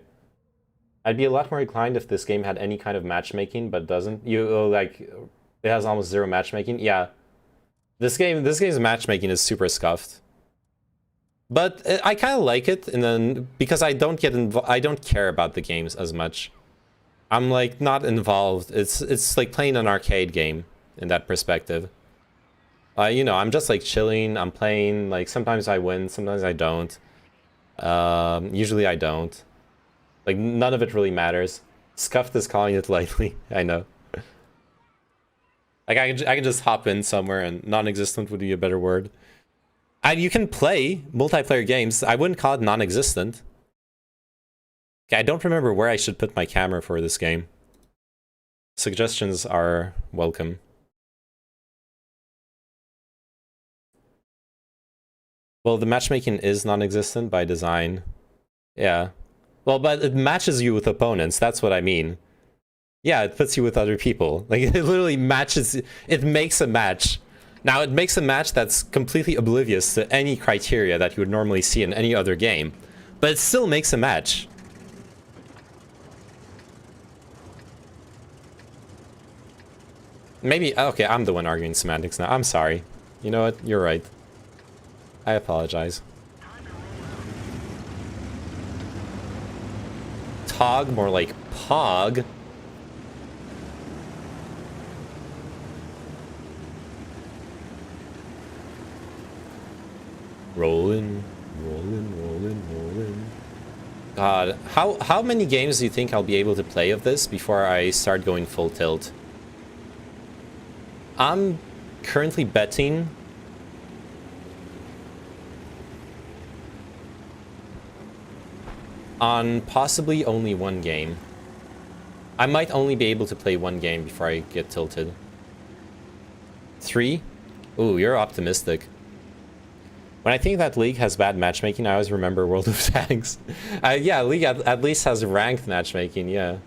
I'd be a lot more inclined if this game had any kind of matchmaking, but it doesn't. Like, it has almost 0 matchmaking. Yeah. This game's matchmaking is super scuffed. But I kind of like it, and then because I don't care about the games as much. I'm like not involved. It's like playing an arcade game in that perspective. You know, I'm just like chilling. I'm playing. Like sometimes I win, sometimes I don't. Usually I don't. Like none of it really matters. Scuffed is calling it lightly. I know. Like I can just hop in somewhere, and non-existent would be a better word. You can play multiplayer games. I wouldn't call it non-existent. Okay, I don't remember where I should put my camera for this game. Suggestions are welcome. Well, the matchmaking is non-existent by design. Yeah. Well, but it matches you with opponents. That's what I mean. Yeah, it puts you with other people. Like, it literally matches... It makes a match. Now, it makes a match that's completely oblivious to any criteria that you would normally see in any other game. But it still makes a match. Maybe... Okay, I'm the one arguing semantics now. I'm sorry. You know what? You're right. I apologize. Tog, more like Pog. Rolling, rolling, rolling, rolling. God, how many games do you think I'll be able to play of this before I start going full tilt? I'm currently betting on possibly only 1 game. I might only be able to play 1 game before I get tilted. 3? Ooh, you're optimistic. When I think that League has bad matchmaking, I always remember World of Tanks. Yeah, League at least has ranked matchmaking, yeah.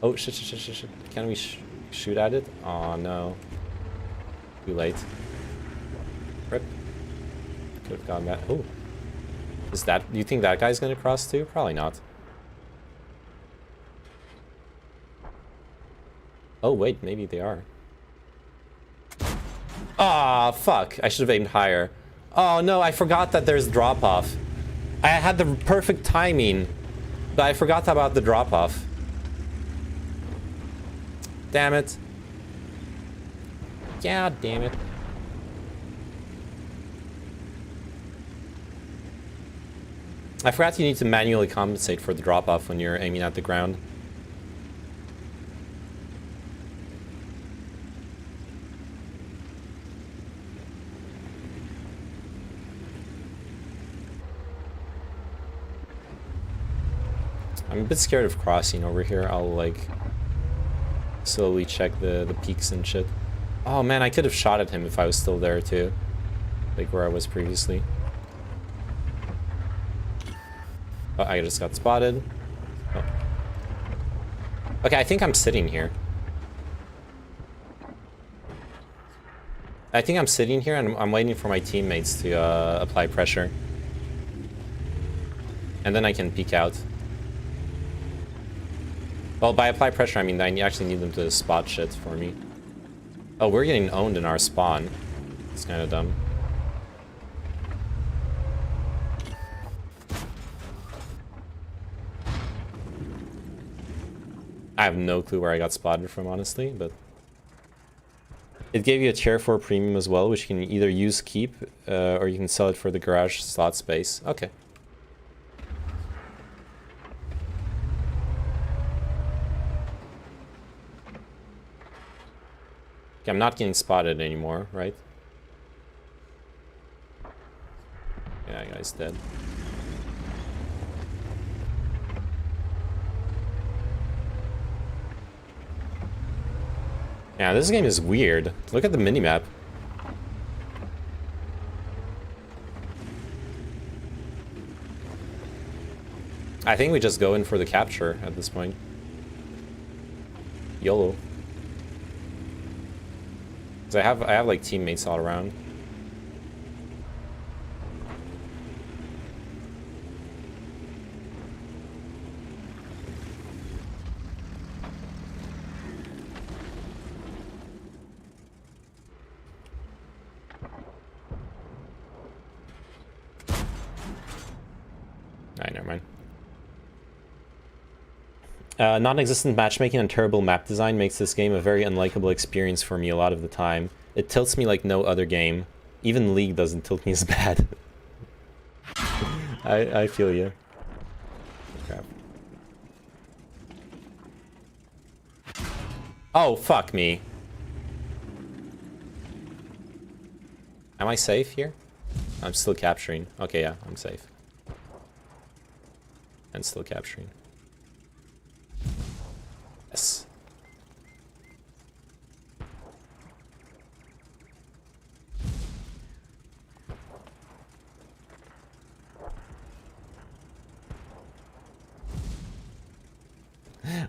Oh, shit. Can we shoot at it? Oh, no. Too late. Rip. Could have gone back. Oh. Is that... You think that guy's gonna cross too? Probably not. Oh, wait. Maybe they are. Ah, fuck. I should have aimed higher. Oh, no. I forgot that there's drop-off. I had the perfect timing, but I forgot about the drop-off. Damn it. God damn it. I forgot you need to manually compensate for the drop-off when you're aiming at the ground. I'm a bit scared of crossing over here. I'll, like, slowly check the peaks and shit. Oh, man, I could have shot at him if I was still there, too. Like, where I was previously. Oh, I just got spotted. Oh. Okay, I think I'm sitting here. I think I'm sitting here, and I'm waiting for my teammates to apply pressure. And then I can peek out. Well, by apply pressure, I mean I actually need them to spot shit for me. Oh, we're getting owned in our spawn. It's kind of dumb. I have no clue where I got spotted from, honestly, but... It gave you a tier 4 premium as well, which you can either use keep, or you can sell it for the garage slot space. Okay. Okay, I'm not getting spotted anymore, right? Yeah, that guy's dead. Yeah, this game is weird. Look at the minimap. I think we just go in for the capture at this point. YOLO. I have like teammates all around. Alright, never mind. Non-existent matchmaking and terrible map design makes this game a very unlikable experience for me a lot of the time. It tilts me like no other game. Even League doesn't tilt me as bad. I feel you. Crap. Oh, fuck me. Am I safe here? I'm still capturing. Okay, yeah, I'm safe. And still capturing. Yes.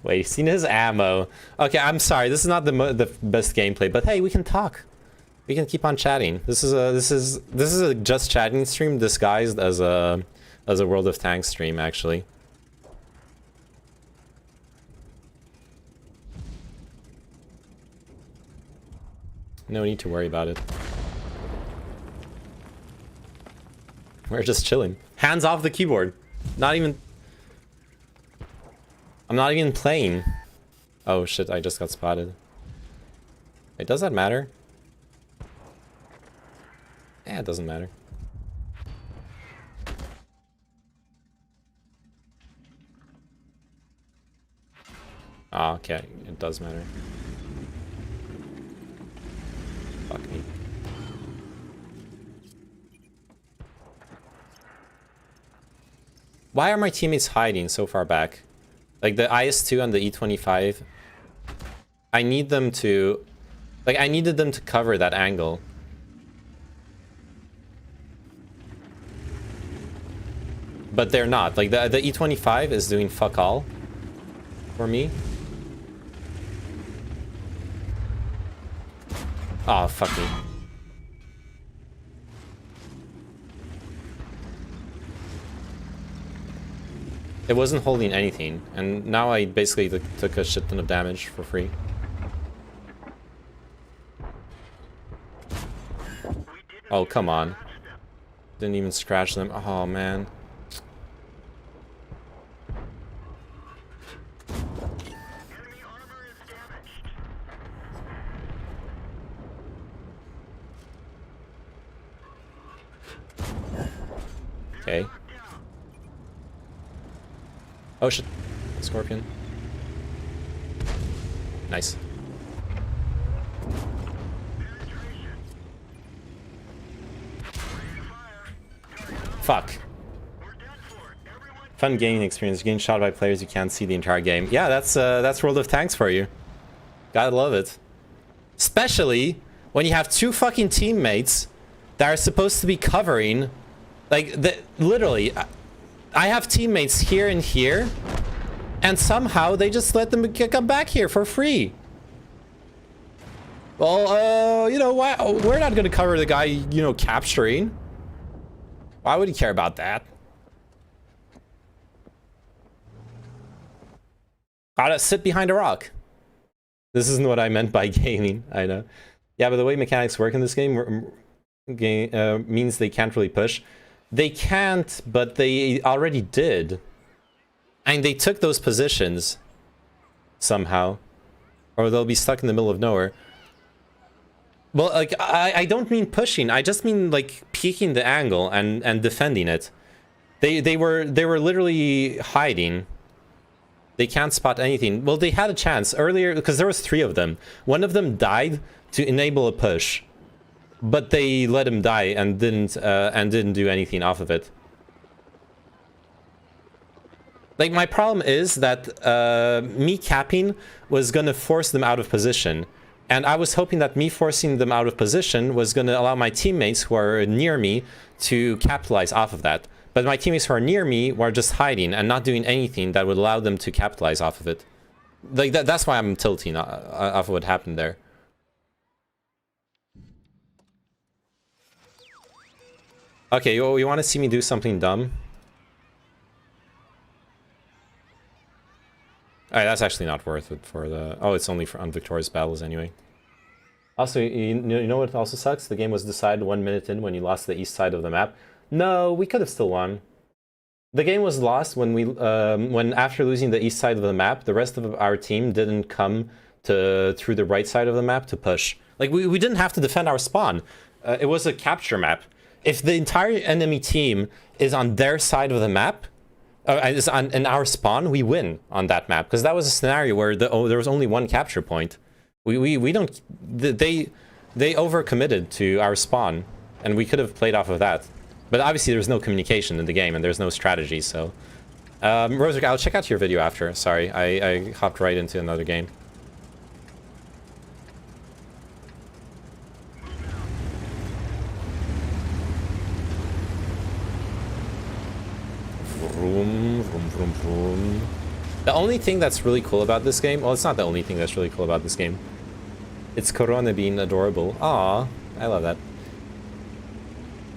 Wait, you've seen his ammo. Okay, I'm sorry. This is not the best gameplay, but hey, we can talk. We can keep on chatting. This is a just chatting stream disguised as a World of Tanks stream, actually. No need to worry about it. We're just chilling. Hands off the keyboard. Not even... I'm not even playing. Oh shit, I just got spotted. Wait, does that matter? Yeah, it doesn't matter. Ah, okay, it does matter. Fuck me. Why are my teammates hiding so far back? Like the IS-2 and the E-25, I need them to... Like, I needed them to cover that angle. But they're not. Like, the E-25 is doing fuck all for me. Oh, fuck me. It wasn't holding anything, and now I basically took a shit ton of damage for free. Oh, come on. Didn't even scratch them. Oh, man. Okay. Oh shit. Scorpion. Nice. Fuck. Fun gaming experience. Getting shot by players you can't see the entire game. Yeah, that's World of Tanks for you. Gotta love it. Especially when you have two fucking teammates that are supposed to be covering. Like, literally, I have teammates here and here, and somehow they just let them come back here for free. Well, you know, why? We're not gonna cover the guy, you know, capturing. Why would he care about that? Gotta sit behind a rock. This isn't what I meant by gaming, I know. Yeah, but the way mechanics work in this game means they can't really push. They can't, but they already did. And they took those positions somehow. Or they'll be stuck in the middle of nowhere. Well, like, I don't mean pushing. I just mean, like, peeking the angle and defending it. They were literally hiding. They can't spot anything. Well, they had a chance earlier because there was 3 of them. One of them died to enable a push, but they let him die and didn't do anything off of it. Like, my problem is that me capping was gonna force them out of position, and I was hoping that me forcing them out of position was gonna allow my teammates who are near me to capitalize off of that. But my teammates who are near me were just hiding and not doing anything that would allow them to capitalize off of it. Like, that's why I'm tilting off of what happened there. Okay, you want to see me do something dumb? Alright, that's actually not worth it for the... Oh, it's only for on Victorious battles anyway. Also, you know what also sucks? The game was decided 1 minute in when you lost the east side of the map. No, we could have still won. The game was lost when when after losing the east side of the map, the rest of our team didn't come through the right side of the map to push. Like, we didn't have to defend our spawn. It was a capture map. If the entire enemy team is on their side of the map, is in our spawn, we win on that map, because that was a scenario where there was only one capture point. We don't... They overcommitted to our spawn, and we could have played off of that. But obviously there's no communication in the game, and there's no strategy, so... Rosrick, I'll check out your video after. Sorry, I hopped right into another game. Vroom, vroom, vroom, vroom. The only thing that's really cool about this game... Well, it's not the only thing that's really cool about this game. It's Corona being adorable. Aww, I love that.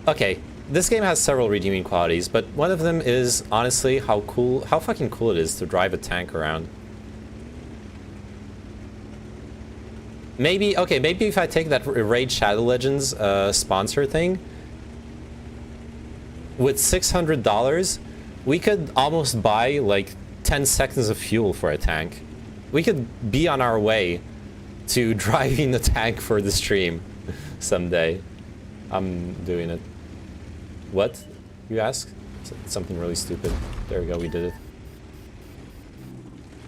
Okay, this game has several redeeming qualities, but one of them is, honestly, how fucking cool it is to drive a tank around. Maybe if I take that Raid Shadow Legends sponsor thing, with $600, we could almost buy, like, 10 seconds of fuel for a tank. We could be on our way to driving the tank for the stream someday. I'm doing it. What? You ask? It's something really stupid. There we go, we did it.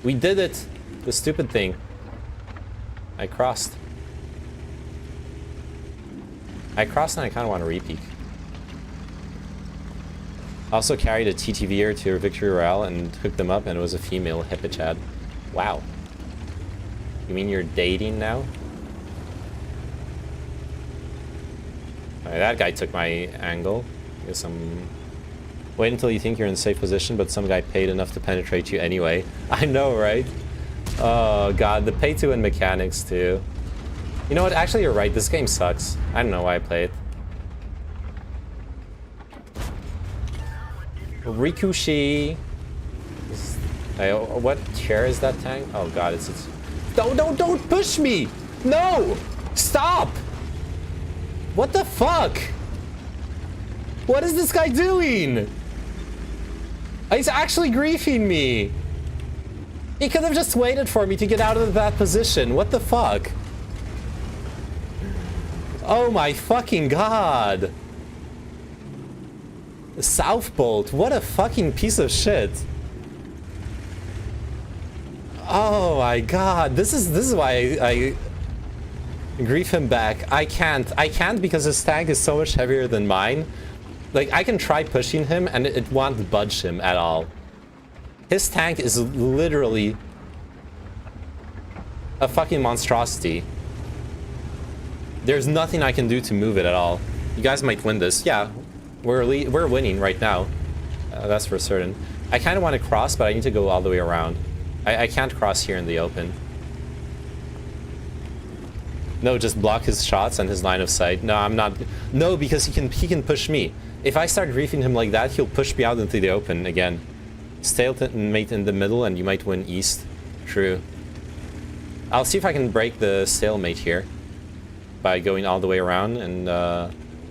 We did it! The stupid thing. I crossed. And I kind of want to repeat. Also carried a TTVer to a Victory Royale and hooked them up, and it was a female Hippachad. Wow. You mean you're dating now? Alright, that guy took my angle. I guess I'm... Wait until you think you're in a safe position, but some guy paid enough to penetrate you anyway. I know, right? Oh god, the pay-to-win mechanics too. You know what, actually you're right, this game sucks. I don't know why I play it. Rikushi. What chair is that tank? Oh god, it's... Don't push me! No! Stop! What the fuck? What is this guy doing? He's actually griefing me. He could have just waited for me to get out of that position. What the fuck? Oh my fucking god. Southbolt, what a fucking piece of shit. Oh my god, this is why I grief him back. I can't because his tank is so much heavier than mine. Like, I can try pushing him and it won't budge him at all. His tank is literally a fucking monstrosity. There's nothing I can do to move it at all. You guys might win this. Yeah, we're winning right now. That's for certain. I kind of want to cross, but I need to go all the way around. I can't cross here in the open. No, just block his shots and his line of sight. No, I'm not. No, because he can push me. If I start griefing him like that, he'll push me out into the open again. Stalemate in the middle, and you might win east. True. I'll see if I can break the stalemate here by going all the way around and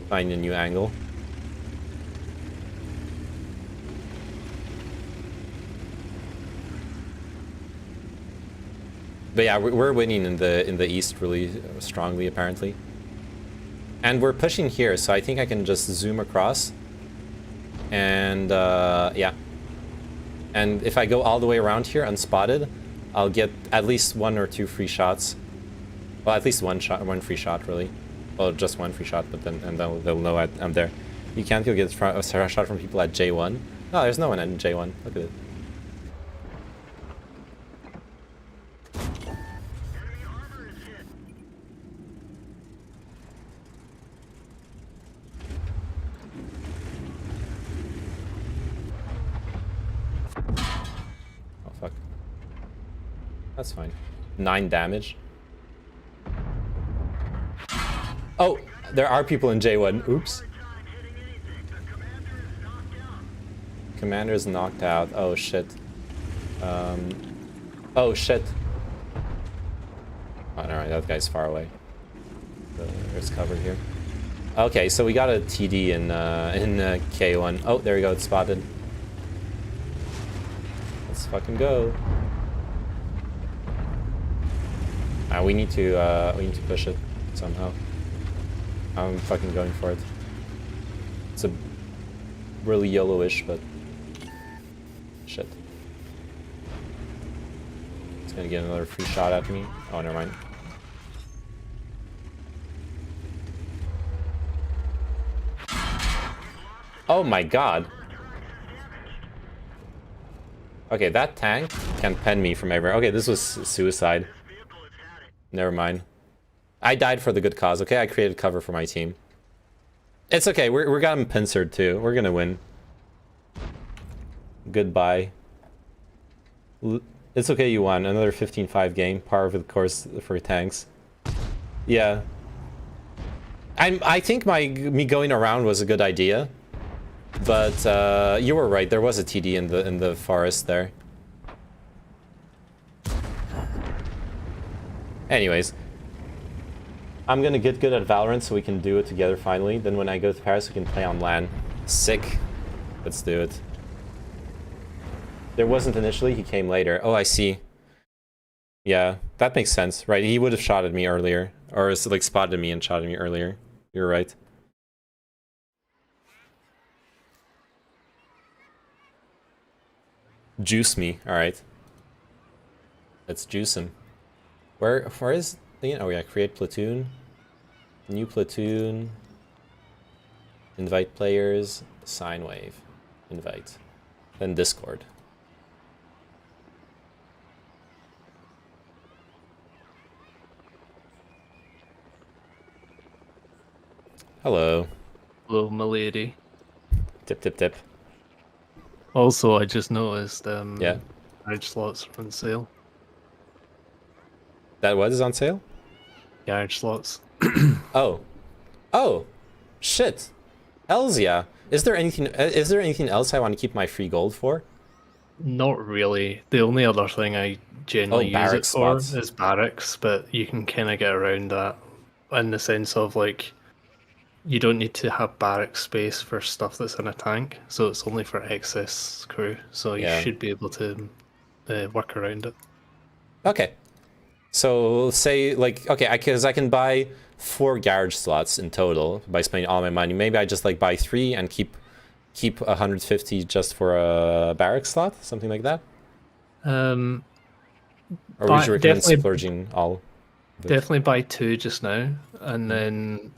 find a new angle. But yeah, we're winning in the east really strongly apparently, and we're pushing here, so I think I can just zoom across, and yeah. And if I go all the way around here unspotted, I'll get at least 1 or 2 free shots. Well, at least one free shot really. Well, just 1 free shot, but then they'll know I'm there. You can't go get a shot from people at J1. No, there's no one at J1. Look at it. Oh fuck. That's fine. 9 damage. Oh, there are people in J1. Oops. Commander's knocked out. Oh shit. Oh shit. Oh, alright, that guy's far away. There's cover here. Okay, so we got a TD in K1. Oh, there we go. It's spotted. Let's fucking go. We need to push it somehow. I'm fucking going for it. It's a really yellowish, but shit. It's gonna get another free shot at me. Oh, never mind. Oh my god. Okay, that tank can pen me from everywhere. Okay, this was suicide. Never mind. I died for the good cause, okay? I created cover for my team. It's okay, we're got him pincered too. We're gonna win. Goodbye. It's okay, you won. Another 15-5 game. Par of the course for tanks. Yeah. I think me going around was a good idea. But you were right, there was a TD in the forest there. Anyways. I'm gonna get good at Valorant so we can do it together finally. Then when I go to Paris, we can play on LAN. Sick. Let's do it. There wasn't initially, he came later. Oh, I see. Yeah, that makes sense, right? He would have shot at me earlier. Or like spotted me and shot at me earlier. You're right. Juice me, alright. Let's juice him. Where is the, oh yeah, create platoon. New platoon. Invite players. Sine wave. Invite. Then Discord. Hello. Hello, milady. Tip, tip, tip. Also, I just noticed yeah, garage slots are on sale. That what is on sale? Garage slots. Oh. Oh. Shit. Hells yeah. Is there anything else I want to keep my free gold for? Not really. The only other thing I generally use it for is barracks, but you can kind of get around that in the sense of like you don't need to have barrack space for stuff that's in a tank, so it's only for excess crew, so you should be able to work around it. Okay. So say like, okay, because I can buy 4 garage slots in total by spending all my money. Maybe I just like buy 3 and keep 150 just for a barrack slot, something like that. Or would you recommend splurging all? Definitely buy 2 just now, and then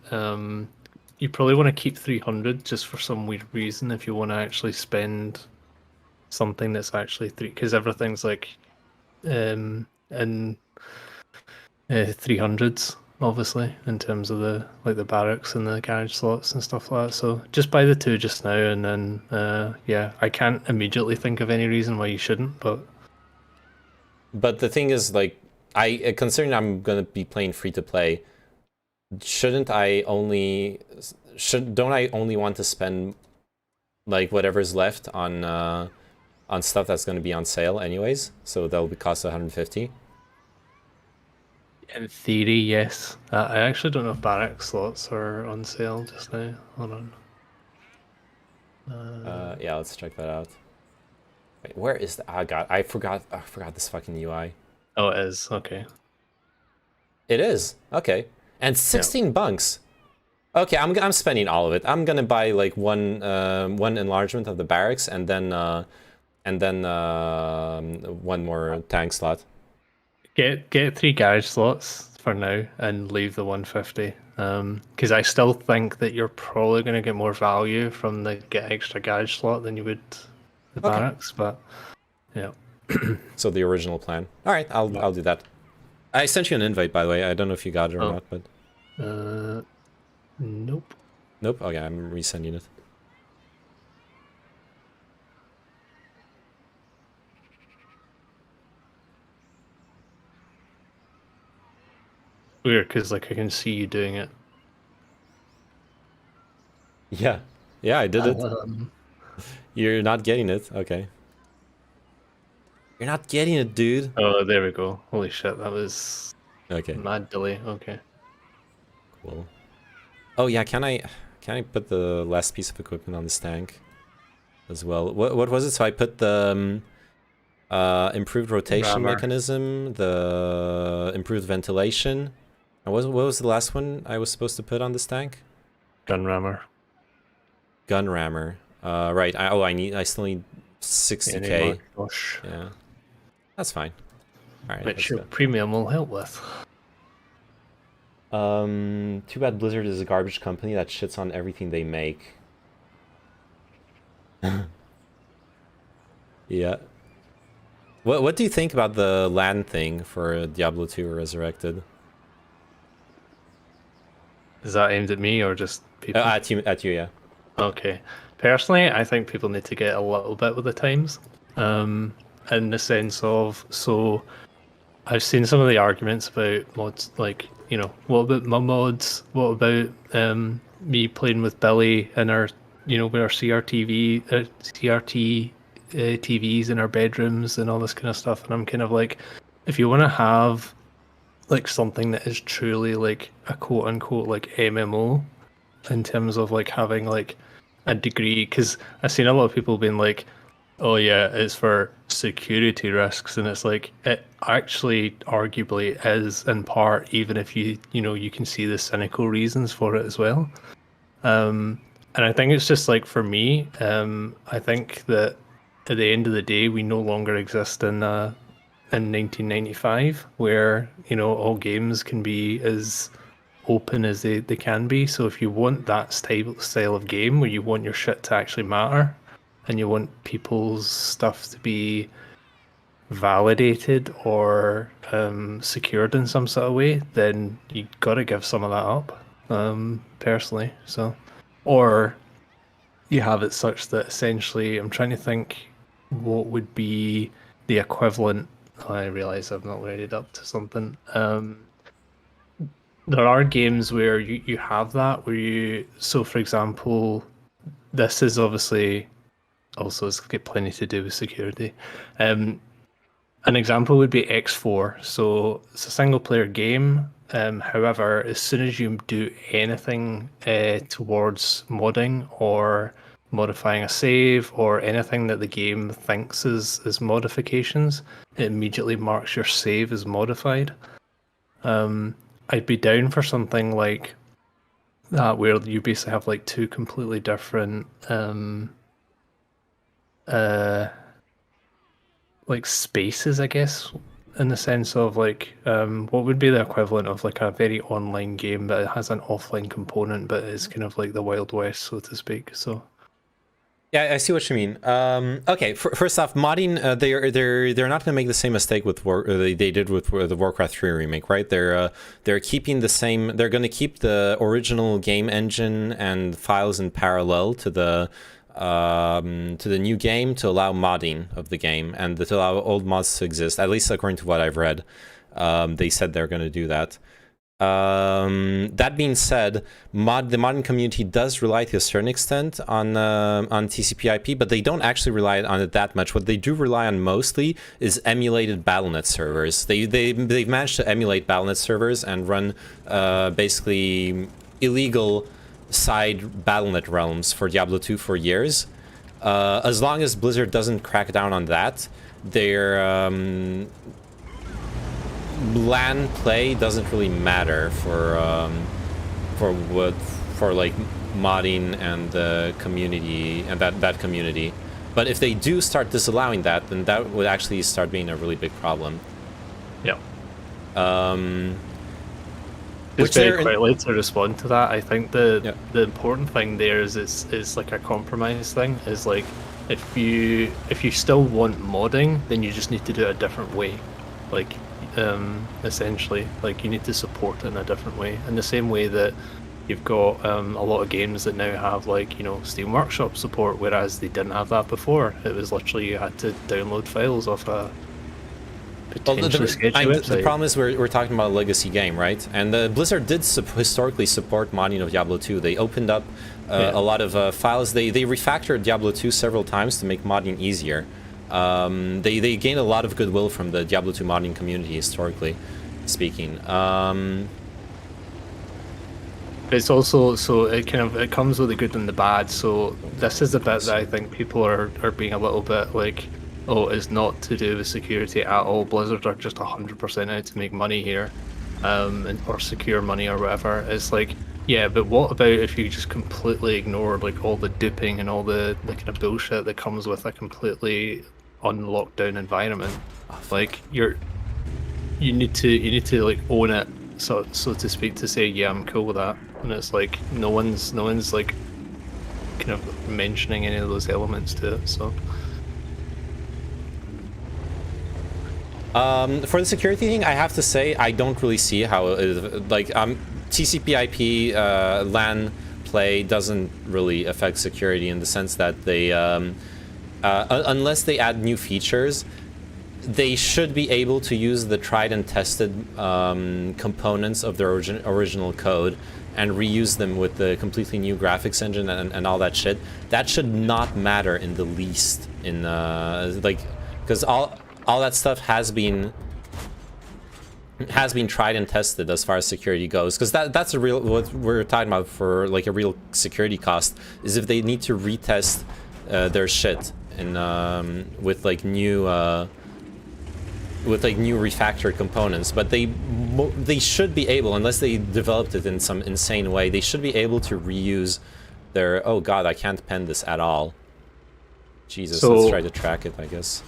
you probably want to keep 300 just for some weird reason if you want to actually spend something that's actually 3, because everything's like in 300s obviously in terms of the the barracks and the garage slots and stuff like that. So just buy the 2 just now, and then yeah, I can't immediately think of any reason why you shouldn't, but the thing is, like, considering I'm gonna be playing free to play, don't I only want to spend like whatever's left on on stuff that's going to be on sale anyways, so that'll be cost 150. In theory, yes. I actually don't know if barrack slots are on sale just now. Hold on. Yeah, let's check that out. Wait, where is the? Oh god, I forgot this fucking UI. Oh, it is. Okay. It is okay, and 16 bunks. Okay, I'm spending all of it. I'm gonna buy like one enlargement of the barracks, and then one more tank slot. Get 3 garage slots for now and leave the 150. Because I still think that you're probably going to get more value from the get extra garage slot than you would the barracks. But yeah. So the original plan. All right, I'll do that. I sent you an invite, by the way. I don't know if you got it or not, but nope. Nope. Okay, I'm resending it. Weird, because like I can see you doing it. Yeah, I did it. You're not getting it. Okay. You're not getting it, dude. Oh, there we go. Holy shit, that was okay. Mad delay. Okay. Cool. Oh yeah, can I put the last piece of equipment on this tank as well? What was it? So I put the improved rotation mechanism, the improved ventilation. And what was the last one I was supposed to put on this tank? Gun rammer. Gun rammer. Right. I still need 60k. Yeah. That's fine. All right. Which your premium will help with. Too bad Blizzard is a garbage company that shits on everything they make. Yeah. What do you think about the land thing for Diablo 2 Resurrected? Is that aimed at me or just people? At you, yeah. Okay. Personally, I think people need to get a little bit with the times. In the sense of, so I've seen some of the arguments about mods, like, you know, what about my mods? What about me playing with Billy and our, you know, with our CRT TVs in our bedrooms and all this kind of stuff? And I'm kind of like, if you want to have like something that is truly like a quote unquote like MMO in terms of like having like a degree, because I've seen a lot of people being like, oh yeah, it's for security risks, and it's like it actually arguably is in part, even if you know you can see the cynical reasons for it as well. And I think it's just like, for me, I think that at the end of the day we no longer exist in 1995, where, you know, all games can be as open as they can be. So if you want that style of game where you want your shit to actually matter and you want people's stuff to be validated or secured in some sort of way, then you got to give some of that up, personally. So, or you have it such that essentially, I'm trying to think what would be the equivalent. I realize I've not read it up to something. There are games where you have that, where you, so for example, this is obviously also has got plenty to do with security. An example would be X4. So it's a single player game. However, as soon as you do anything towards modding or modifying a save or anything that the game thinks is modifications, it immediately marks your save as modified. I'd be down for something like that, where you basically have like two completely different like spaces, I guess, in the sense of like what would be the equivalent of like a very online game but it has an offline component, but it's kind of like the Wild West, so to speak. So yeah, I see what you mean. Okay, first off, modding, they're not going to make the same mistake with they did with the Warcraft 3 remake, right? They're keeping the same. They're going to keep the original game engine and files in parallel to the new game, to allow modding of the game and to allow old mods to exist. At least according to what I've read, they said they're going to do that. That being said, the modding community does rely to a certain extent on TCP/IP, but they don't actually rely on it that much. What they do rely on mostly is emulated BattleNet servers. They've managed to emulate BattleNet servers and run basically illegal side BattleNet realms for Diablo 2 for years. As long as Blizzard doesn't crack down on that, their LAN play doesn't really matter for like modding and the community and that community. But if they do start disallowing that, then that would actually start being a really big problem. Yeah. Which Just very quickly to respond to that, I think the important thing there is it's like a compromise thing. Is like if you still want modding, then you just need to do it a different way. Like essentially, like you need to support it in a different way. In the same way that you've got a lot of games that now have like Steam Workshop support, whereas they didn't have that before. It was literally you had to download files off a potentially sketchy website. The problem is we're talking about a legacy game, right? And Blizzard did historically support modding of Diablo 2. They opened up a lot of files. They refactored Diablo 2 several times to make modding easier. They gained a lot of goodwill from the Diablo 2 modding community, historically speaking. It's also, so it comes with the good and the bad. So this is the bit that I think people are being a little bit like, oh, it's not to do with security at all. Blizzard are just 100% out to make money here, or secure money or whatever. It's like, yeah, but what about if you just completely ignore like all the duping and all the kind of bullshit that comes with a completely unlocked down environment? Like you need to like own it, so to speak, to say, yeah, I'm cool with that. And it's like no one's like kind of mentioning any of those elements to it. So for the security thing, I have to say I don't really see how like TCP/IP LAN play doesn't really affect security in the sense that they unless they add new features, they should be able to use the tried and tested components of their original code and reuse them with the completely new graphics engine and all that shit. That should not matter in the least in like, because all that stuff has been tried and tested as far as security goes, because that's a real, what we're talking about for like a real security cost is if they need to retest their shit and with like new refactored components. But they should be able, unless they developed it in some insane way, they should be able to reuse their, oh god, I can't pen this at all. Jesus, so let's try to track it, I guess.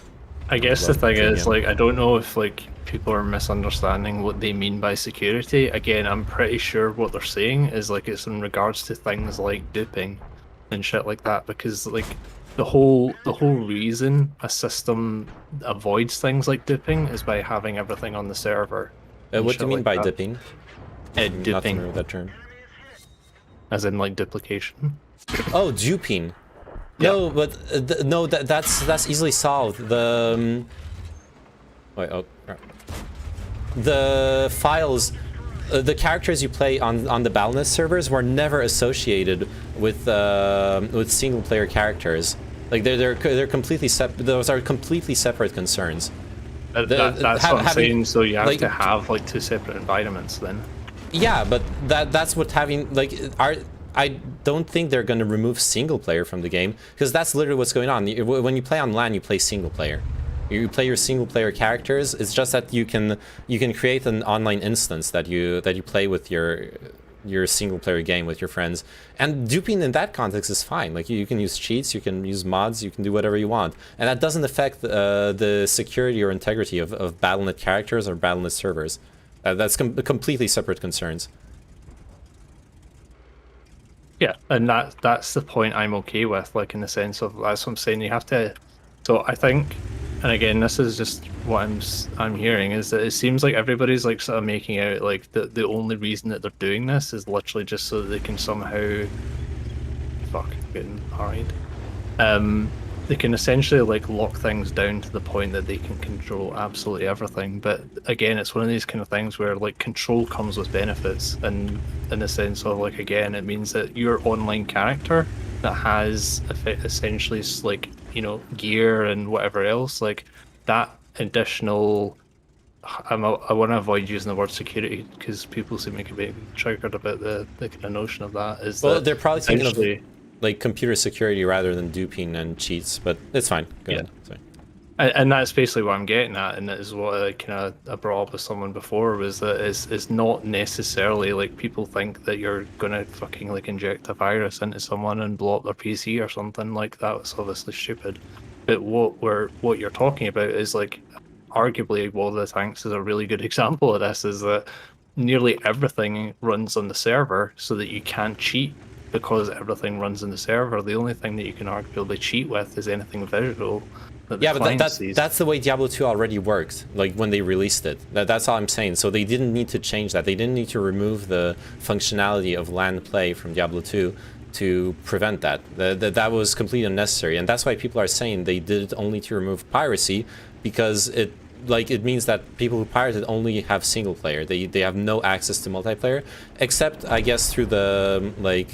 I guess the thing is, like, I don't know if like people are misunderstanding what they mean by security. Again, I'm pretty sure what they're saying is like it's in regards to things like duping and shit like that, because like the whole reason a system avoids things like duping is by having everything on the server. What do you mean by dipping? Duping. Not familiar with that term. As in like duplication. Oh, duping. Yeah. No, but no, that's easily solved. The the files, the characters you play on the BattleNet servers were never associated with single player characters. Like they're completely separate. Those are completely separate concerns. That's what I'm saying. So you have to have like two separate environments then. Yeah, but that's what having like I don't think they're going to remove single player from the game, because that's literally what's going on. When you play on LAN, you play single player. You play your single player characters. It's just that you can create an online instance that you play with your single player game with your friends. And duping in that context is fine. Like you can use cheats, you can use mods, you can do whatever you want, and that doesn't affect the security or integrity of BattleNet characters or BattleNet servers. That's completely separate concerns. Yeah, and that's the point I'm okay with, like in the sense of, that's what I'm saying, you have to, so I think, and again, this is just what I'm hearing, is that it seems like everybody's like sort of making out like the only reason that they're doing this is literally just so that they can somehow, fuck, getting hard. they can essentially like lock things down to the point that they can control absolutely everything. But again, it's one of these kind of things where like control comes with benefits, and in the sense of like, again, it means that your online character that has essentially like, you know, gear and whatever else, like that additional. I want to avoid using the word security because people seem to be triggered about the kind of notion of that. Is well, that they're probably thinking of like computer security rather than duping and cheats, but it's fine. Go ahead. Sorry. And that's basically what I'm getting at, and that is what I brought up with someone before, was that it's not necessarily like people think that you're gonna fucking like inject a virus into someone and blow up their PC or something like that. It's obviously stupid. But what you're talking about is like, arguably, World of Tanks is a really good example of this. Is that nearly everything runs on the server, so that you can't cheat because everything runs on the server. The only thing that you can arguably cheat with is anything visual. Yeah, but that's the way Diablo 2 already worked, like when they released it. That's all I'm saying. So they didn't need to change that. They didn't need to remove the functionality of LAN play from Diablo 2 to prevent that. That was completely unnecessary. And that's why people are saying they did it only to remove piracy, because it means that people who pirated only have single player. They have no access to multiplayer, except I guess through the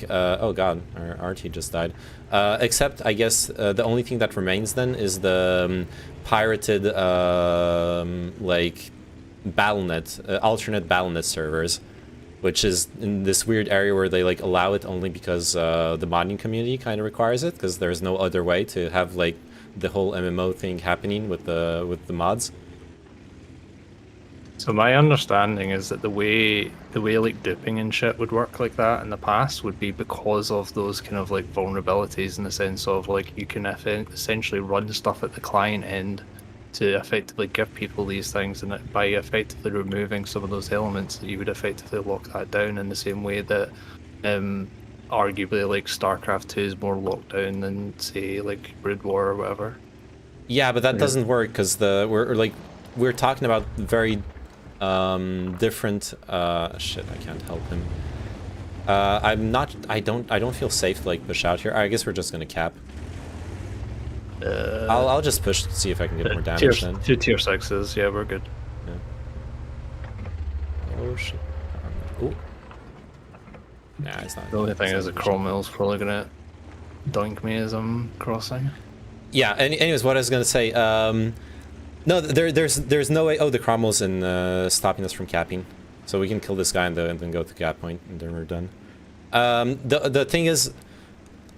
oh god, our RT just died. Except I guess the only thing that remains then is the pirated like Battle.net, alternate Battle.net servers, which is in this weird area where they like allow it only because the modding community kind of requires it, because there's no other way to have like the whole MMO thing happening with the mods. So my understanding is that the way like duping and shit would work like that in the past would be because of those kind of like vulnerabilities, in the sense of like you can essentially run stuff at the client end to effectively give people these things, and by effectively removing some of those elements, you would effectively lock that down in the same way that arguably like StarCraft 2 is more locked down than say like Brood War or whatever. Yeah, but that doesn't work because we're talking about very different shit. I can't help him. I don't feel safe to like push out here. I guess we're just gonna cap. I'll just push to see if I can get more damage then. 2 tier 6s, yeah, we're good. Yeah. Oh shit. Ooh. Nah, it's not. The only thing is that Cromwell's probably gonna doink me as I'm crossing. Yeah, anyways, what I was gonna say, no, there's no way. Oh, the Cromwell's in stopping us from capping, so we can kill this guy and then go to cap point, and then we're done. The thing is,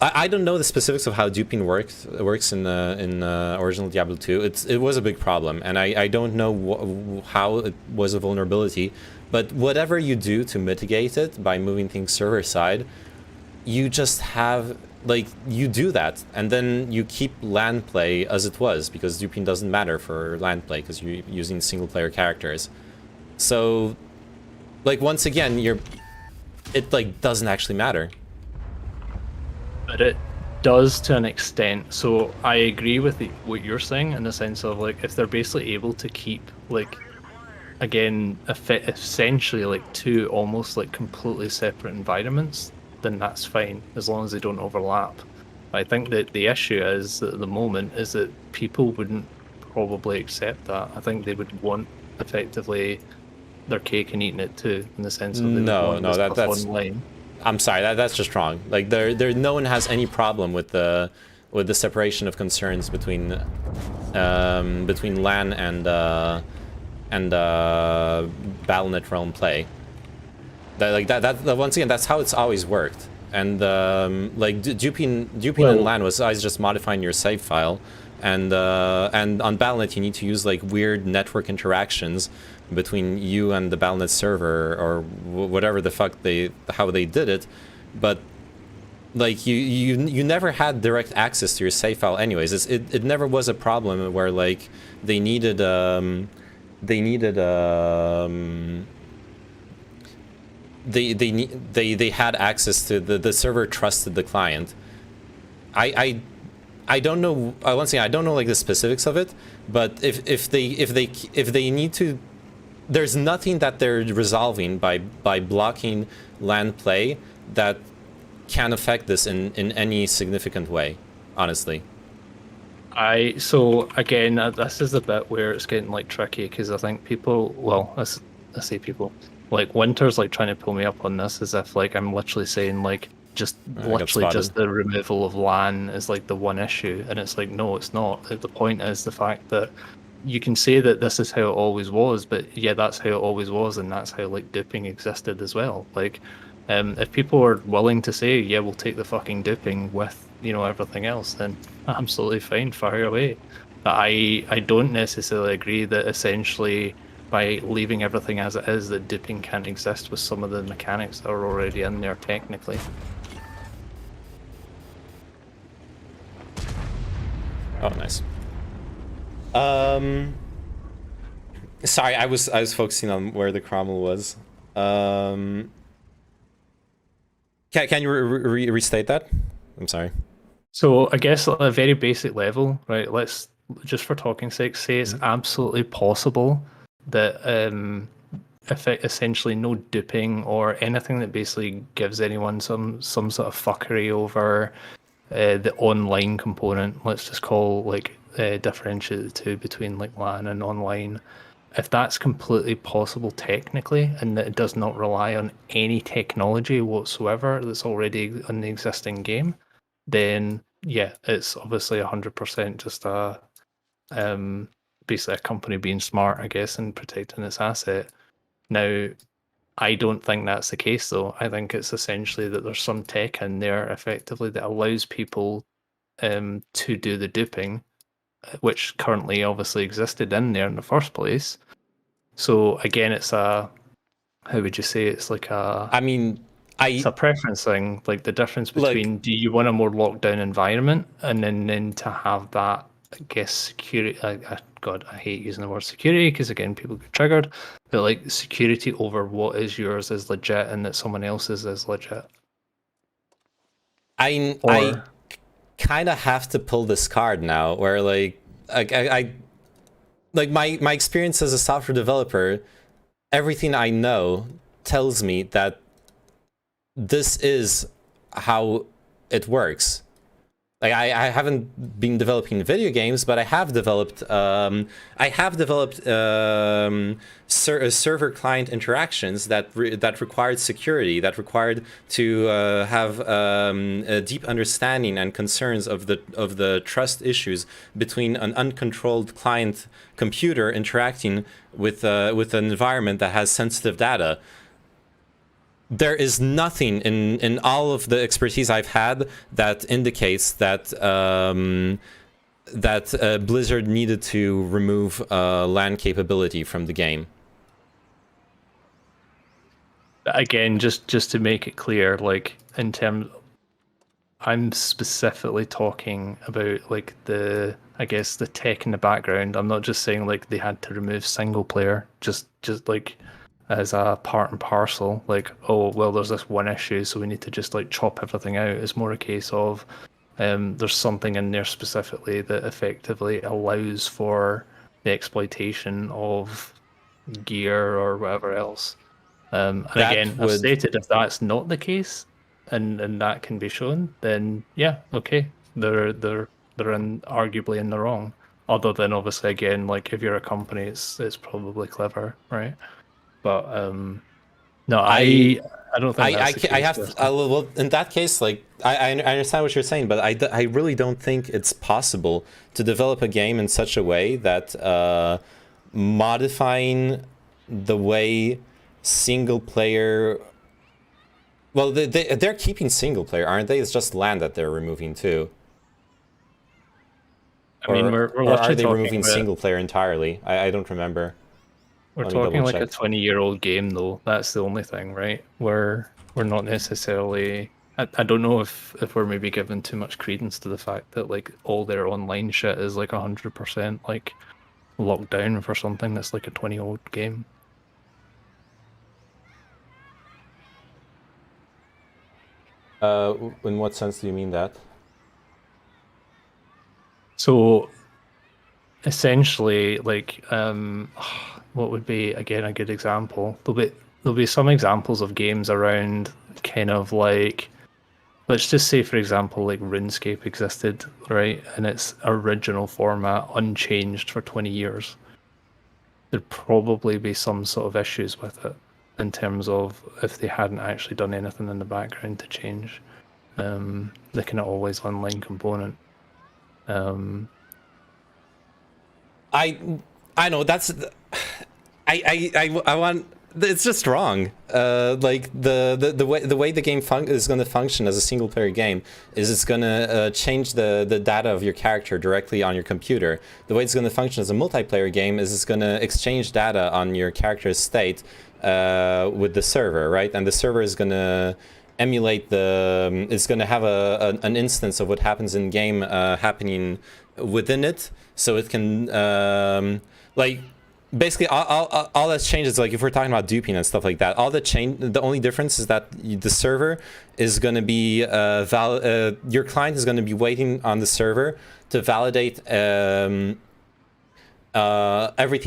I don't know the specifics of how duping works in original Diablo 2. It was a big problem, and I don't know how it was a vulnerability. But whatever you do to mitigate it by moving things server side, you just have. Like, you do that, and then you keep LAN play as it was, because duping doesn't matter for LAN play, because you're using single-player characters. So, like, once again, it, like, doesn't actually matter. But it does to an extent. So, I agree with what you're saying, in the sense of, like, if they're basically able to keep, like, again, essentially, like, 2 almost, like, completely separate environments, then that's fine, as long as they don't overlap. I think that the issue is, at the moment, is that people wouldn't probably accept that. I think they would want, effectively, their cake and eating it too, in the sense of they would want that's online. I'm sorry, that's just wrong. Like, no one has any problem with the separation of concerns between LAN and Battle.net realm play. That once again, that's how it's always worked. And like duping in LAN was always just modifying your save file, and on Battle.net you need to use like weird network interactions between you and the Battle.net server, or whatever the fuck how they did it. But like you never had direct access to your save file anyways. It never was a problem where like they had access to the server, trusted the client. I don't know. Once again, I don't know like the specifics of it, but if they need to, there's nothing that they're resolving by blocking LAN play that can affect this in any significant way, honestly. So again, this is the bit where it's getting like tricky because I think people, well, I say people, like Winter's like trying to pull me up on this as if like I'm literally saying like just I got literally spotted. just the removal of LAN is like the one issue, and it's like no, it's not. The point is the fact that you can say that this is how it always was, but yeah, that's how it always was, and that's how like duping existed as well. Like, if people are willing to say, yeah, we'll take the fucking duping with everything else, then absolutely fine, fire away. But I don't necessarily agree that essentially by leaving everything as it is, that duping can't exist with some of the mechanics that are already in there technically. Oh, nice. Sorry, I was focusing on where the Cromwell was. Can you restate that? I'm sorry. So I guess at a very basic level, right? Let's just for talking sake say it's absolutely possible that if it essentially no duping or anything that basically gives anyone some sort of fuckery over the online component. Let's just call like differentiate the two between like LAN and online. If that's completely possible technically, and that it does not rely on any technology whatsoever that's already in the existing game, then yeah, it's obviously 100% just a basically a company being smart, I guess, and protecting its asset. Now, I don't think that's the case, though. I think it's essentially that there's some tech in there, effectively, that allows people to do the duping, which currently obviously existed in there in the first place. So again, it's a, how would you say? It's like a. I mean, it's a preference thing, like the difference between do you want a more locked down environment, and then to have that, I guess, security. God, I hate using the word security because again, people get triggered. But like security over what is yours is legit, and that someone else's is legit. I kind of have to pull this card now, where like I like my experience as a software developer, everything I know tells me that this is how it works. Like I haven't been developing video games, but I have developed server-client interactions that required security, that required to have a deep understanding and concerns of the trust issues between an uncontrolled client computer interacting with an environment that has sensitive data. There is nothing in all of the expertise I've had that indicates that Blizzard needed to remove LAN capability from the game. Again, just to make it clear, like in terms, I'm specifically talking about like I guess the tech in the background. I'm not just saying like they had to remove single player, just like as a part and parcel, like, oh, well, there's this one issue, so we need to just like chop everything out. It's more a case of there's something in there specifically that effectively allows for the exploitation of gear or whatever else. And again, I've stated if that's not the case and that can be shown, then yeah, okay, they're arguably in the wrong. Other than obviously, again, like if you're a company, it's probably clever, right? But no, I don't think that's the case. I have to, well, in that case, like I understand what you're saying, but I really don't think it's possible to develop a game in such a way that modifying the way single player. Well, they're keeping single player, aren't they? It's just LAN that they're removing too. I mean, we're or are they removing single player entirely? I don't remember. We're talking like a 20-year-old game, though. That's the only thing, right? We're not necessarily. I don't know if we're maybe giving too much credence to the fact that like all their online shit is like 100% like locked down for something that's like a 20-year-old game. In what sense do you mean that? So essentially, like, what would be again a good example? There'll be some examples of games around kind of like let's just say, for example, like RuneScape existed, right, in its original format, unchanged for 20 years. There'd probably be some sort of issues with it in terms of if they hadn't actually done anything in the background to change the kind of always online component. I know that's I want. It's just wrong. Like the way the game is going to function as a single player game is it's going to change the data of your character directly on your computer. The way it's going to function as a multiplayer game is it's going to exchange data on your character's state with the server, right? And the server is going to emulate the. It's going to have an instance of what happens in game happening within it, so it can like. Basically, all that's changed is, like, if we're talking about duping and stuff like that, the only difference is that the server is going to be your client is going to be waiting on the server to validate everything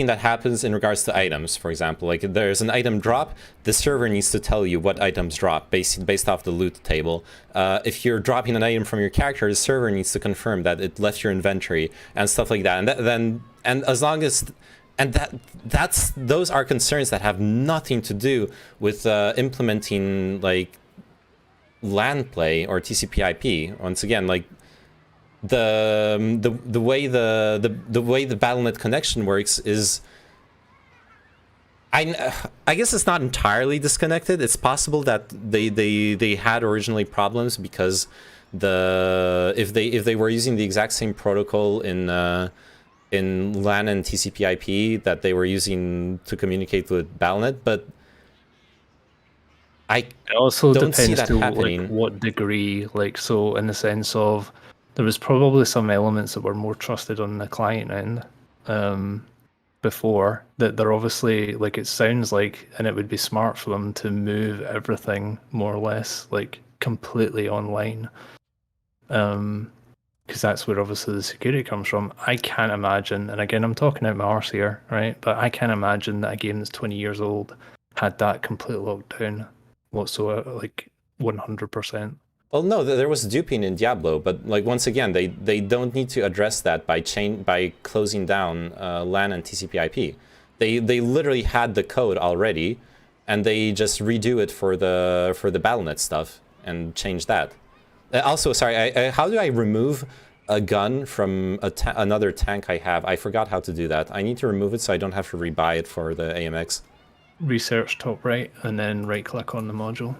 that happens in regards to items. For example, like if there's an item drop, the server needs to tell you what items drop based off the loot table. If you're dropping an item from your character, the server needs to confirm that it left your inventory and stuff like that. And as long as those are concerns that have nothing to do with implementing like LAN play or TCP/IP. Once again, like the way the way the BattleNet connection works is, I guess it's not entirely disconnected. It's possible that they had originally problems because if they were using the exact same protocol in LAN and TCP/IP that they were using to communicate with BattleNet, but it also don't see depends that to happening. like what degree. Like, so in the sense of there was probably some elements that were more trusted on the client end before that. They're obviously, like, it sounds like, and it would be smart for them to move everything more or less like completely online. Because that's where obviously the security comes from. I can't imagine, and again, I'm talking out my arse here, right? But I can't imagine that a game that's 20 years old had that complete lockdown whatsoever, like 100%. Well, no, there was duping in Diablo, but like once again, they don't need to address that by closing down LAN and TCP/IP. They literally had the code already, and they just redo it for the BattleNet stuff and change that. Also, sorry, how do I remove a gun from another tank I have? I forgot how to do that. I need to remove it so I don't have to rebuy it for the AMX. Research top right, and then right click on the module.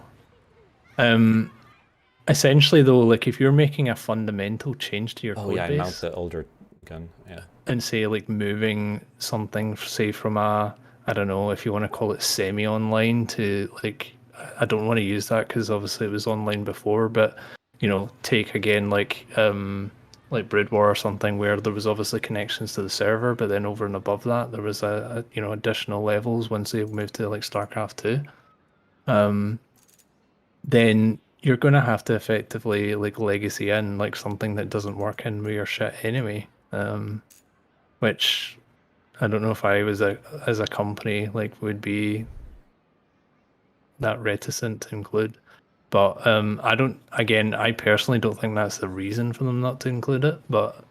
Essentially though, like if you're making a fundamental change to your code I base, mount the older gun, yeah. And say like moving something, say from a, I don't know if you want to call it semi-online to like, I don't want to use that because obviously it was online before, but you know, take again like Brood War or something where there was obviously connections to the server, but then over and above that there was a you know, additional levels once they moved to like StarCraft 2. Then you're going to have to effectively like legacy in like something that doesn't work in with your shit anyway, which I don't know if I was as a company like would be that reticent to include. But I personally don't think that's the reason for them not to include it. But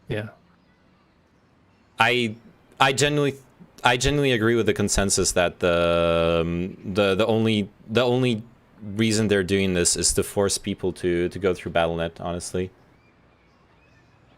yeah, I genuinely agree with the consensus that the only reason they're doing this is to force people to go through BattleNet. Honestly,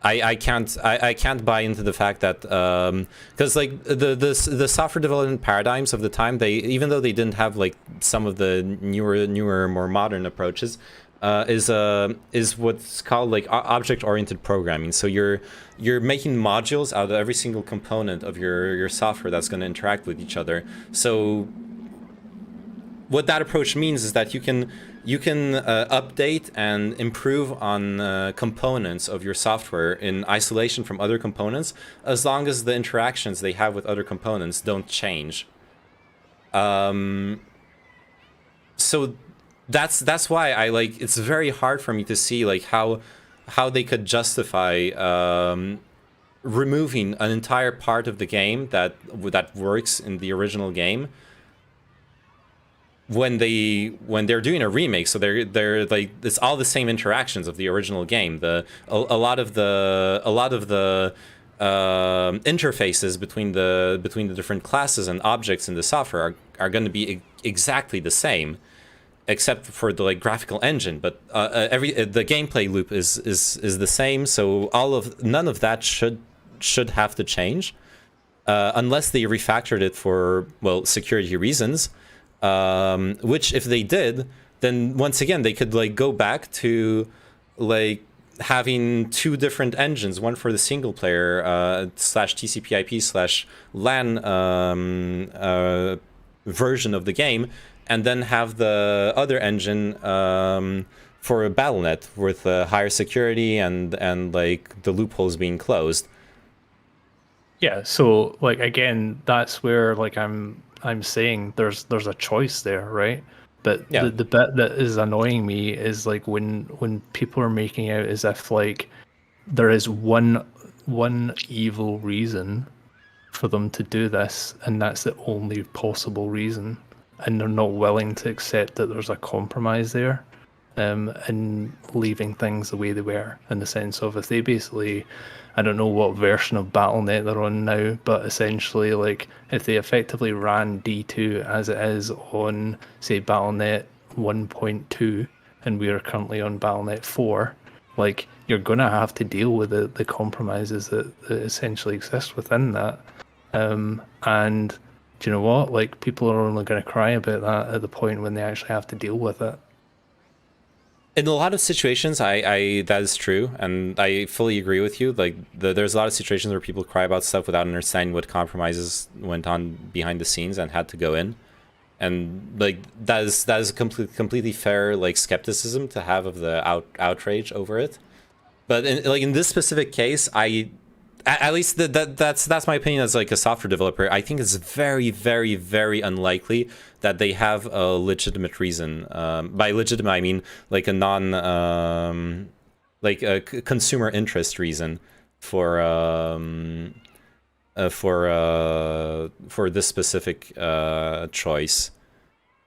I can't buy into the fact that because like the software development paradigms of the time, even though they didn't have like some of the newer more modern approaches, is what's called like object-oriented programming. So you're making modules out of every single component of your software that's going to interact with each other. So what that approach means is that you can update and improve on components of your software in isolation from other components, as long as the interactions they have with other components don't change. So that's why I like, it's very hard for me to see like how they could justify removing an entire part of the game that works in the original game when they're doing a remake, so they're like, it's all the same interactions of the original game. A lot of the interfaces between the different classes and objects in the software are going to be exactly the same, except for the like graphical engine. But the gameplay loop is the same. So none of that should have to change, unless they refactored it for, well, security reasons. Which if they did, then once again they could like go back to like having two different engines, one for the single player slash TCP/IP slash LAN version of the game, and then have the other engine for a BattleNet with higher security and like the loopholes being closed. Yeah, so like again, that's where like I'm saying there's a choice there, right? But yeah. the bit that is annoying me is like when people are making out as if like there is one evil reason for them to do this, and that's the only possible reason, and they're not willing to accept that there's a compromise there, and leaving things the way they were, in the sense of if they basically, I don't know what version of BattleNet they're on now, but essentially, like, if they effectively ran D2 as it is on, say, BattleNet 1.2, and we are currently on BattleNet 4, like, you're going to have to deal with the compromises that essentially exist within that. And do you know what? Like, people are only going to cry about that at the point when they actually have to deal with it. In a lot of situations, I that is true, and I fully agree with you. Like, there's a lot of situations where people cry about stuff without understanding what compromises went on behind the scenes and had to go in, and like that is a completely fair like skepticism to have of the outrage over it. But in this specific case, at least that's my opinion as like a software developer. I think it's very, very, very unlikely that they have a legitimate reason. By legitimate, I mean like a like a consumer interest reason for this specific choice.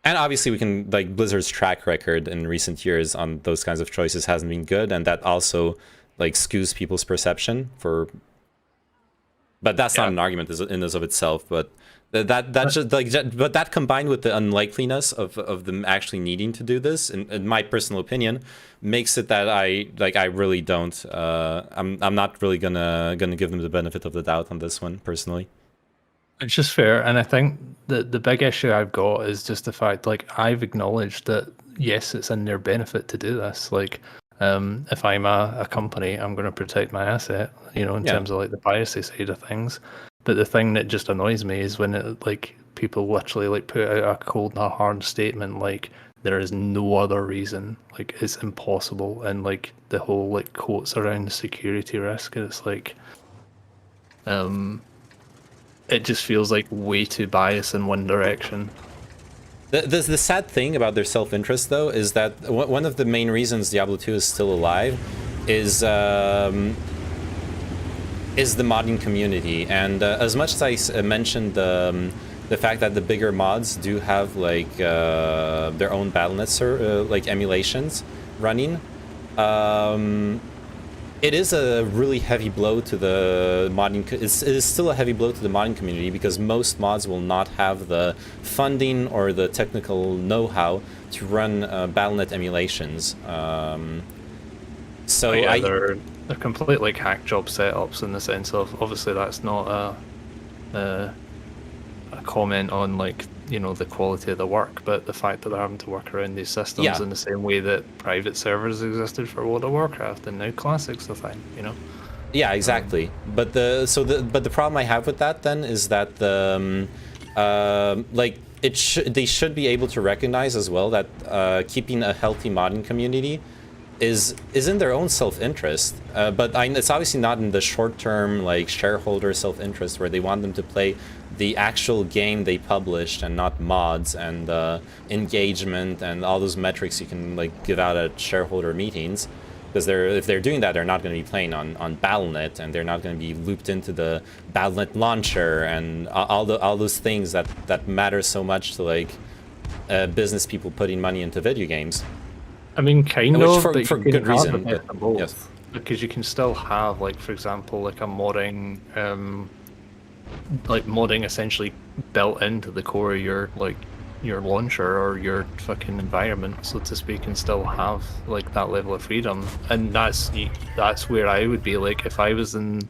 And obviously, we can, like, Blizzard's track record in recent years on those kinds of choices hasn't been good, and that also like skews people's perception for. But that's not an argument in and of itself. But that just like, but that combined with the unlikeliness of them actually needing to do this, in my personal opinion, makes it that I really don't. I'm not really gonna give them the benefit of the doubt on this one personally. It's just fair, and I think the big issue I've got is just the fact, like, I've acknowledged that yes, it's in their benefit to do this. Like, if I'm a company, I'm going to protect my asset, you know, in terms of like the piracy side of things. But the thing that just annoys me is when it, like, people literally like put out a cold and a hard statement like there is no other reason, like it's impossible, and like the whole like quotes around the security risk, and it's like, it just feels like way too biased in one direction. The sad thing about their self-interest, though, is that one of the main reasons Diablo 2 is still alive is the modding community. And as much as I mentioned the fact that the bigger mods do have like their own BattleNet like emulations running, it is a really heavy blow to the modding. It is still a heavy blow to the modding community because most mods will not have the funding or the technical know-how to run BattleNet emulations. So they're complete like hack job setups, in the sense of, obviously that's not a comment on, like, you know, the quality of the work, but the fact that they're having to work around these systems in the same way that private servers existed for World of Warcraft, and now Classic's the thing, you know. Yeah, exactly. But the problem I have with that then is that like they should be able to recognize as well that keeping a healthy modding community is in their own self-interest. But it's obviously not in the short-term like shareholder self-interest where they want them to play the actual game they published and not mods and engagement and all those metrics you can like give out at shareholder meetings. Because if they're doing that, they're not going to be playing on BattleNet, and they're not going to be looped into the BattleNet launcher and all those things that matter so much to like business people putting money into video games. I mean, kind Which of, for but you good can have reason, a bit but of both. yes. Because you can still have, like, for example, like a modding, like modding essentially built into the core of your launcher or your fucking environment, so to speak, and still have like that level of freedom. And that's where I would be like, if I was in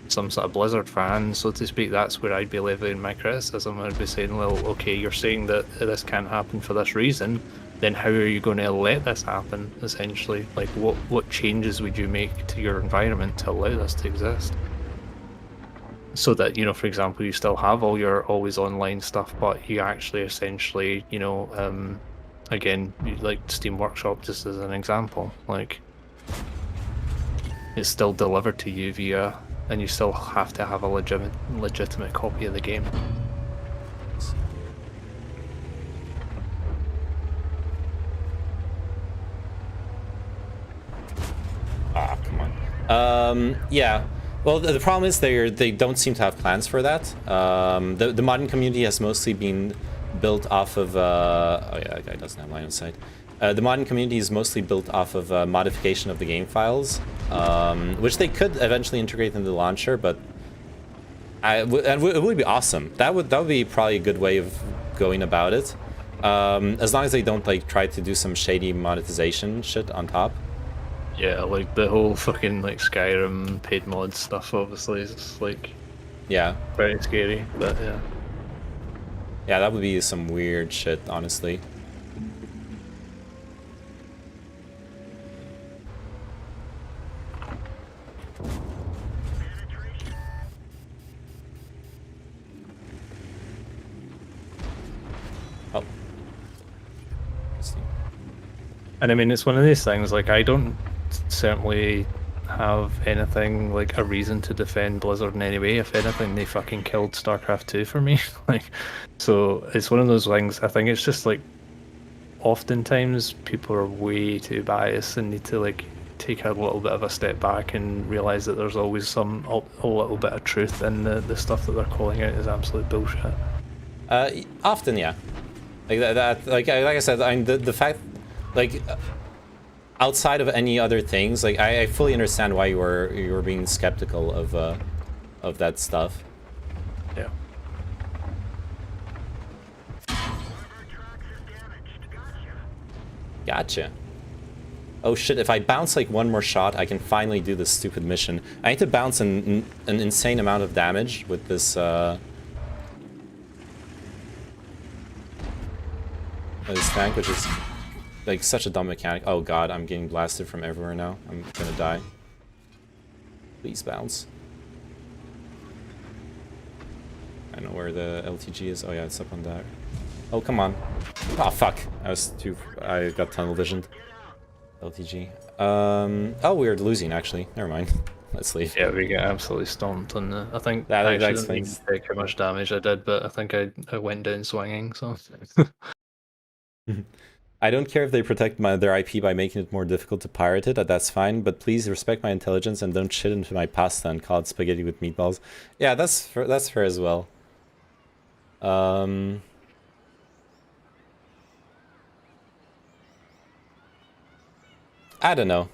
some sort of Blizzard fan, so to speak, that's where I'd be leveling my criticism. I'd be saying, well, okay, you're saying that this can't happen for this reason, then how are you going to let this happen, essentially? Like, what changes would you make to your environment to allow this to exist? So that, you know, for example, you still have all your always online stuff, but you actually essentially, you know, again, like Steam Workshop, just as an example, like, it's still delivered to you via, and you still have to have a legitimate copy of the game. Ah, come on. Yeah. Well, the problem is they don't seem to have plans for that. The modding community has mostly been built off of... oh yeah, that guy doesn't have line of sight. The modding community is mostly built off of modification of the game files, which they could eventually integrate into the launcher, but it would be awesome. That would be probably a good way of going about it, as long as they don't like try to do some shady monetization shit on top. Yeah, like the whole fucking like Skyrim paid mod stuff obviously is like, yeah, very scary, but yeah. Yeah, that would be some weird shit, honestly. Oh. And I mean, it's one of these things, like, I don't certainly have anything like a reason to defend Blizzard in any way. If anything, they fucking killed StarCraft 2 for me. Like, so it's one of those things. I think it's just like, oftentimes people are way too biased and need to like take a little bit of a step back and realize that there's always a little bit of truth in the stuff that they're calling out as absolute bullshit. Often, yeah. Like that. Like I said, the fact, like. Outside of any other things, like I fully understand why you were being skeptical of that stuff. Yeah. Gotcha. Oh shit! If I bounce like one more shot, I can finally do this stupid mission. I need to bounce an insane amount of damage with this. This tank, which is. Like, such a dumb mechanic. Oh god, I'm getting blasted from everywhere now. I'm gonna die. Please bounce. I don't know where the LTG is. Oh yeah, it's up on that. Oh, come on. Oh fuck. I got tunnel visioned. LTG. Oh, we're losing actually. Never mind. Let's leave. Yeah, we get absolutely stomped on the... I think that I didn't even take how much damage I did, but I think I went down swinging, so... I don't care if they protect their IP by making it more difficult to pirate it, that's fine, but please respect my intelligence and don't shit into my pasta and call it spaghetti with meatballs. Yeah, that's fair as well. I don't know.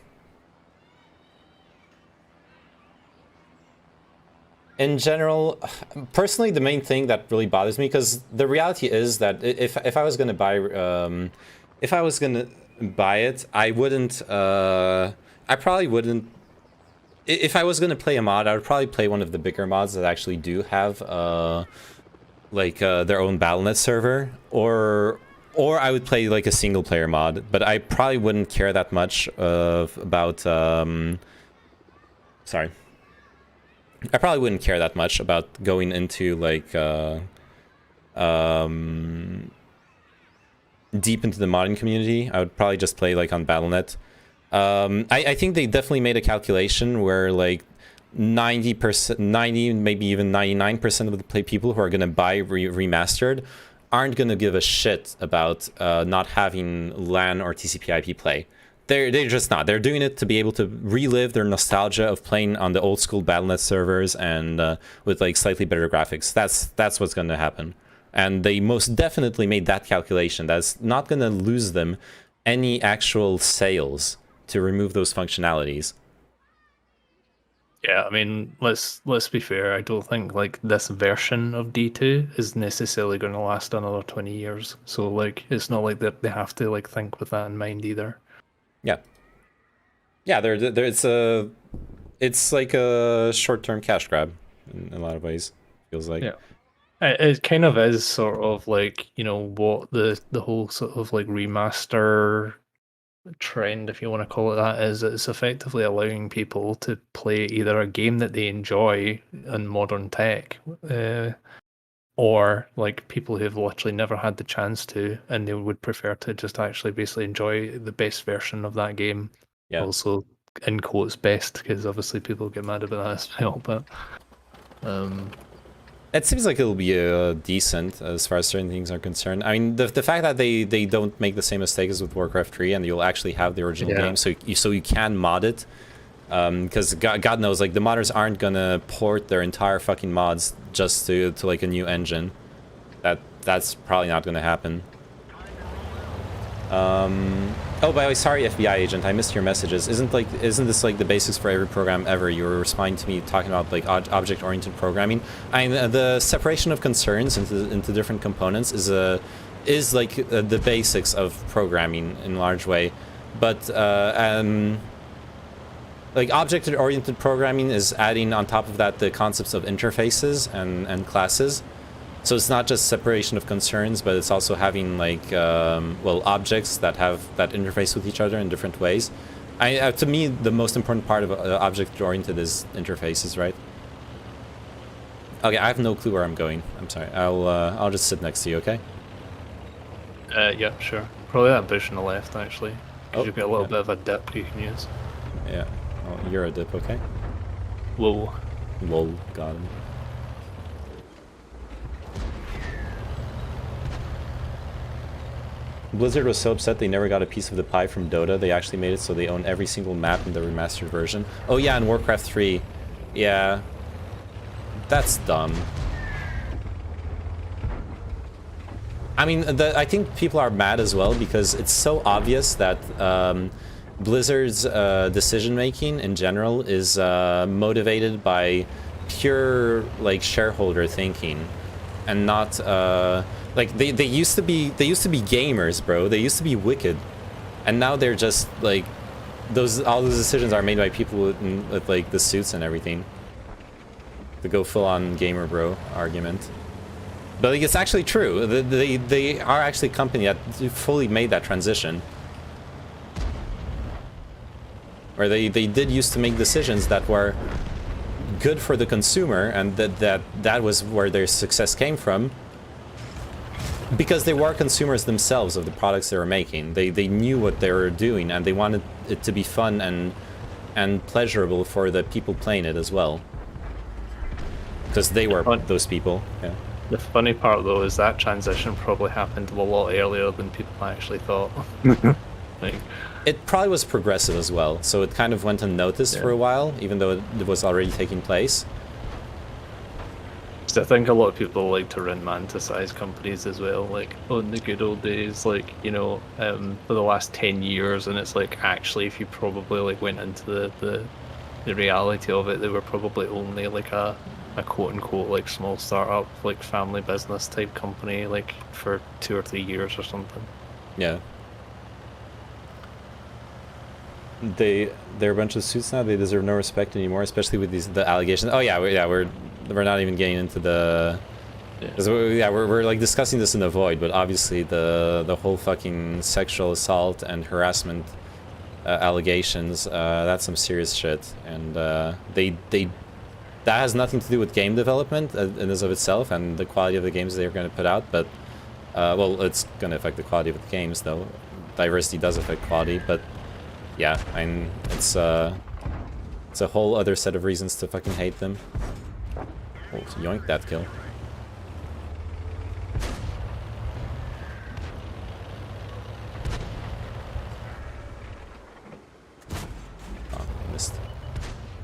In general, personally, the main thing that really bothers me, because the reality is that if I was going to buy... if I was gonna buy it, I wouldn't, I probably wouldn't, if I was gonna play a mod, I would probably play one of the bigger mods that actually do have, like, their own Battle.net server, or I would play, like, a single-player mod, but I probably wouldn't care that much about, sorry. I probably wouldn't care that much about going into, like, deep into the modding community. I would probably just play like on Battle.net. I think they definitely made a calculation where like 90%, 90, maybe even 99% of the people who are going to buy remastered aren't going to give a shit about not having LAN or TCP/IP play. They're just not. They're doing it to be able to relive their nostalgia of playing on the old school Battle.net servers and with like slightly better graphics. That's what's going to happen. And they most definitely made that calculation. That's not going to lose them any actual sales to remove those functionalities. Yeah, I mean, let's be fair. I don't think like this version of D2 is necessarily going to last another 20 years. So like, it's not like that they have to like think with that in mind either. Yeah. Yeah, it's like a short-term cash grab in a lot of ways. Feels like. Yeah. It kind of is sort of like, you know, what the whole sort of like remaster trend, if you want to call it that, is it's effectively allowing people to play either a game that they enjoy in modern tech, or like people who've literally never had the chance to, and they would prefer to just actually basically enjoy the best version of that game. Yeah. Also, in quotes, best, because obviously people get mad about that as well, but it seems like it'll be decent as far as certain things are concerned. I mean, the fact that they don't make the same mistake as with Warcraft 3 and you'll actually have the original game, so you can mod it. Because God knows, like, the modders aren't gonna port their entire fucking mods just to like a new engine. That's probably not gonna happen. Oh, by the way, sorry, FBI agent, I missed your messages. Isn't this like the basics for every program ever? You were responding to me talking about like object-oriented programming. I mean, the separation of concerns into different components is like the basics of programming in a large way, but like object-oriented programming is adding on top of that the concepts of interfaces and classes. So it's not just separation of concerns, but it's also having like well, objects that have that interface with each other in different ways. To me, the most important part of object-oriented is interfaces, right? Okay, I have no clue where I'm going. I'm sorry. I'll just sit next to you, okay? Yeah, sure. Probably that bush on the left, actually. Because you've got a little bit of a dip you can use. Yeah. Oh, you're a dip, okay? Whoa. Lol, got him. Blizzard was so upset they never got a piece of the pie from Dota. They actually made it so they own every single map in the remastered version. Oh yeah, and Warcraft 3. Yeah. That's dumb. I mean, I think people are mad as well because it's so obvious that Blizzard's decision-making in general is motivated by pure, like, shareholder thinking and not... like they used to be gamers, bro. They used to be wicked, and now they're just like all those decisions are made by people with like the suits and everything. To go full on gamer bro argument, but like it's actually true. They are actually a company that fully made that transition, where they did used to make decisions that were good for the consumer, and that was where their success came from. Because they were consumers themselves of the products they were making. They knew what they were doing, and they wanted it to be fun and pleasurable for the people playing it as well. Because they were those people. Yeah. The funny part, though, is that transition probably happened a lot earlier than people actually thought. Like, it probably was progressive as well, so it kind of went unnoticed for a while, even though it was already taking place. I think a lot of people like to romanticize companies as well, like, oh, in the good old days, like, you know, for the last 10 years, and it's like, actually, if you probably like went into the reality of it, they were probably only like a quote-unquote like small startup, like family business type company, like for 2 or 3 years or something. Yeah. They're a bunch of suits now. They deserve no respect anymore, especially with the allegations. Oh yeah, we're not even getting into the. Yeah, we're like discussing this in the void, but obviously the whole fucking sexual assault and harassment allegations, that's some serious shit, and that has nothing to do with game development in as of itself and the quality of the games they're going to put out, but well, it's going to affect the quality of the games though. Diversity does affect quality, but yeah, I mean, it's a whole other set of reasons to fucking hate them. Oh, yoink that kill. Oh, I missed.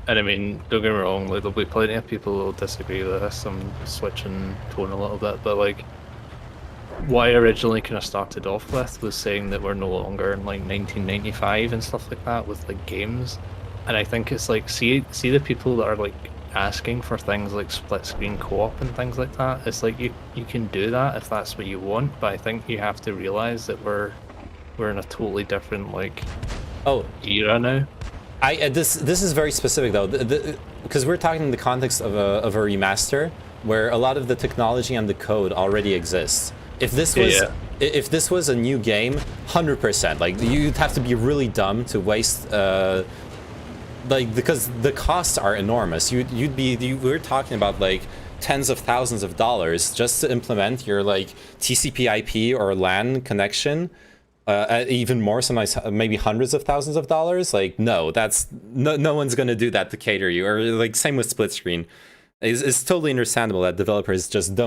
And I mean, don't get me wrong, like, there'll be plenty of people who'll disagree with this. I'm switching tone a little bit, but like, what I originally kind of started off with was saying that we're no longer in like 1995 and stuff like that with like games, and I think it's like see the people that are like asking for things like split screen co-op and things like that. It's like you can do that if that's what you want, but I think you have to realize that we're in a totally different like era now. This is very specific though, because we're talking in the context of a remaster where a lot of the technology and the code already exists. If this was if this was a new game, 100%, like you'd have to be really dumb to waste like, because the costs are enormous. We're talking about like tens of thousands of dollars just to implement your like TCP/IP or LAN connection. Even more, sometimes maybe hundreds of thousands of dollars. Like, no, that's no one's gonna do that to cater you. Or like same with split screen. It's totally understandable that developers just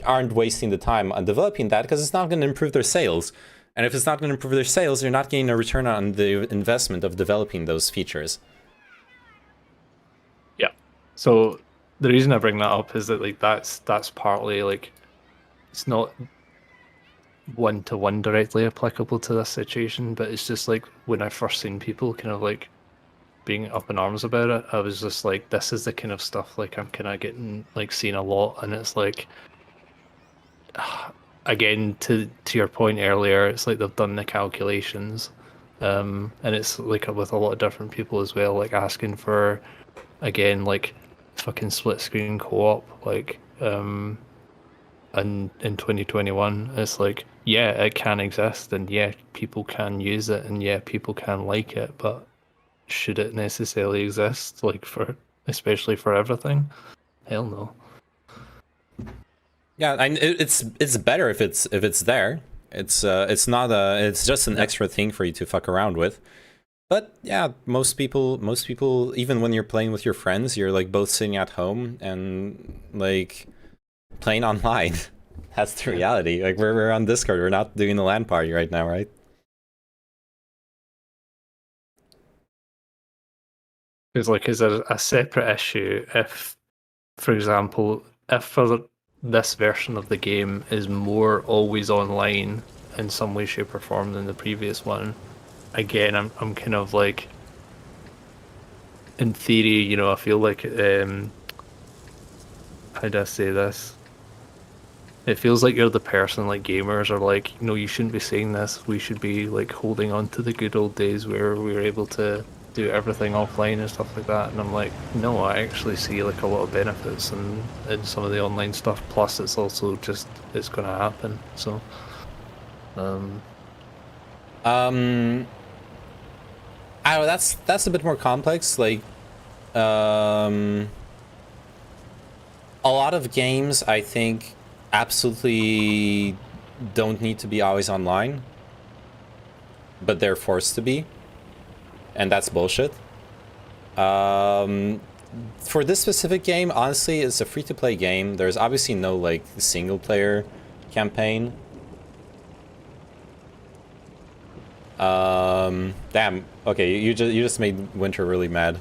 aren't wasting the time on developing that because it's not going to improve their sales. And if it's not going to improve their sales, you're not getting a return on the investment of developing those features. Yeah. So the reason I bring that up is that like that's partly like it's not one-to-one directly applicable to this situation, but it's just like when I first seen people kind of like being up in arms about it, I was just like, this is the kind of stuff like I'm kind of getting like seeing a lot, and it's like again to your point earlier, it's like they've done the calculations, and it's like with a lot of different people as well, like asking for again like fucking split screen co-op like in 2021. It's like, yeah, it can exist, and yeah, people can use it, and yeah, people can like it, but should it necessarily exist, like especially for everything? Hell no. Yeah, and it's better if it's there. It's just an extra thing for you to fuck around with. But yeah, most people, even when you're playing with your friends, you're like both sitting at home and like playing online. That's the reality. Like we're on Discord. We're not doing the LAN party right now, right? It's like, is there a separate issue if, for example, if for this version of the game is more always online in some way, shape, or form than the previous one? Again, I'm kind of like, in theory, you know, I feel like how do I say this? It feels like you're the person, like gamers are like, no, you shouldn't be saying this. We should be like holding on to the good old days where we were able to do everything offline and stuff like that. And I'm like, no, I actually see like a lot of benefits in some of the online stuff. Plus, it's also just it's going to happen. So, I don't know, that's a bit more complex. Like, a lot of games, I think, absolutely don't need to be always online, but they're forced to be, and that's bullshit. For this specific game, honestly, it's a free-to-play game. There's obviously no like single-player campaign. Damn. Okay, you just made Winter really mad.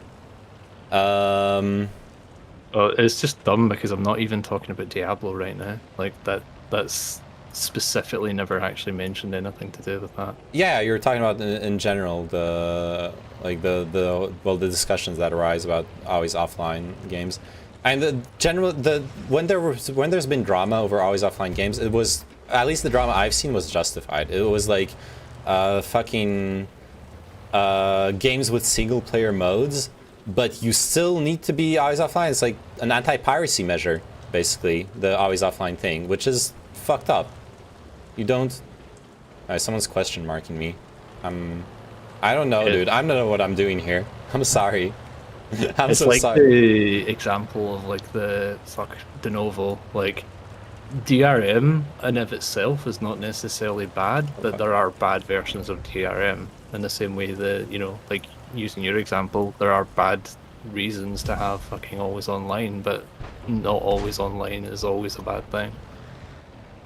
It's just dumb because I'm not even talking about Diablo right now. Like that's specifically never actually mentioned anything to do with that. Yeah, you're talking about in general the discussions that arise about always offline games, and when there's been drama over always offline games, it was, at least the drama I've seen, was justified. It was like fucking games with single player modes, but you still need to be always offline. It's like an anti-piracy measure, basically, the always offline thing, which is fucked up. You don't... someone's question marking me. I don't know, dude. I don't know what I'm doing here. I'm sorry. It's so like sorry. The example of like the de novo, like DRM in of itself is not necessarily bad, but there are bad versions of DRM. In the same way that, you know, like using your example, there are bad reasons to have fucking always online, but not always online is always a bad thing.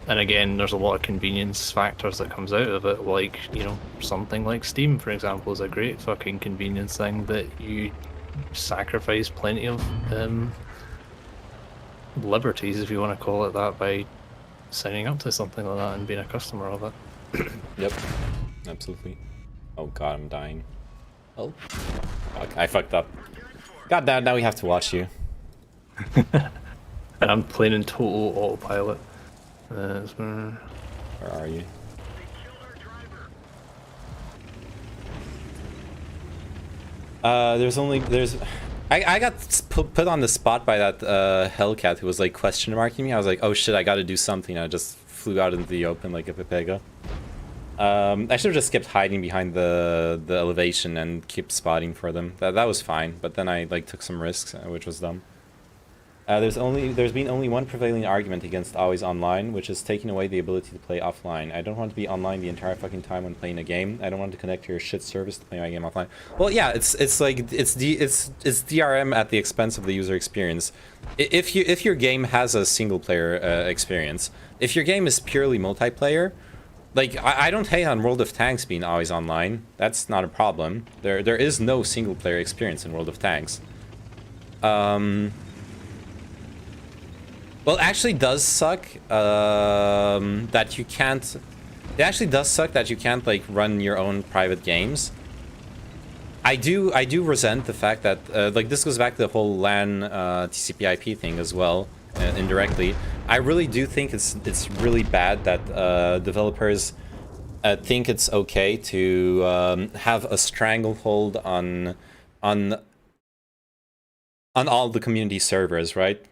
And again, there's a lot of convenience factors that comes out of it, like, you know, something like Steam, for example, is a great fucking convenience thing that you sacrifice plenty of liberties, if you want to call it that, by signing up to something like that and being a customer of it. Yep, absolutely. Oh god, I'm dying. Oh, fuck, I fucked up. God damn, now we have to watch you. And I'm playing in total autopilot. Where are you? I got put on the spot by that Hellcat who was like question marking me. I was like, oh shit, I gotta do something. I just flew out into the open like a Pepega. I should have just kept hiding behind the elevation and kept spotting for them. That was fine, but then I like took some risks, which was dumb. There's been only one prevailing argument against always online, which is taking away the ability to play offline. I don't want to be online the entire fucking time when playing a game. I don't want to connect to your shit service to play my game offline. Well, yeah, it's DRM at the expense of the user experience. If your game has a single player experience, if your game is purely multiplayer, like I don't hate on World of Tanks being always online. That's not a problem. There is no single player experience in World of Tanks. Well, it actually does suck that you can't. It actually does suck that you can't like run your own private games. I do resent the fact that like this goes back to the whole LAN TCP/IP thing as well, indirectly. I really do think it's really bad that developers think it's okay to have a stranglehold on all the community servers, right?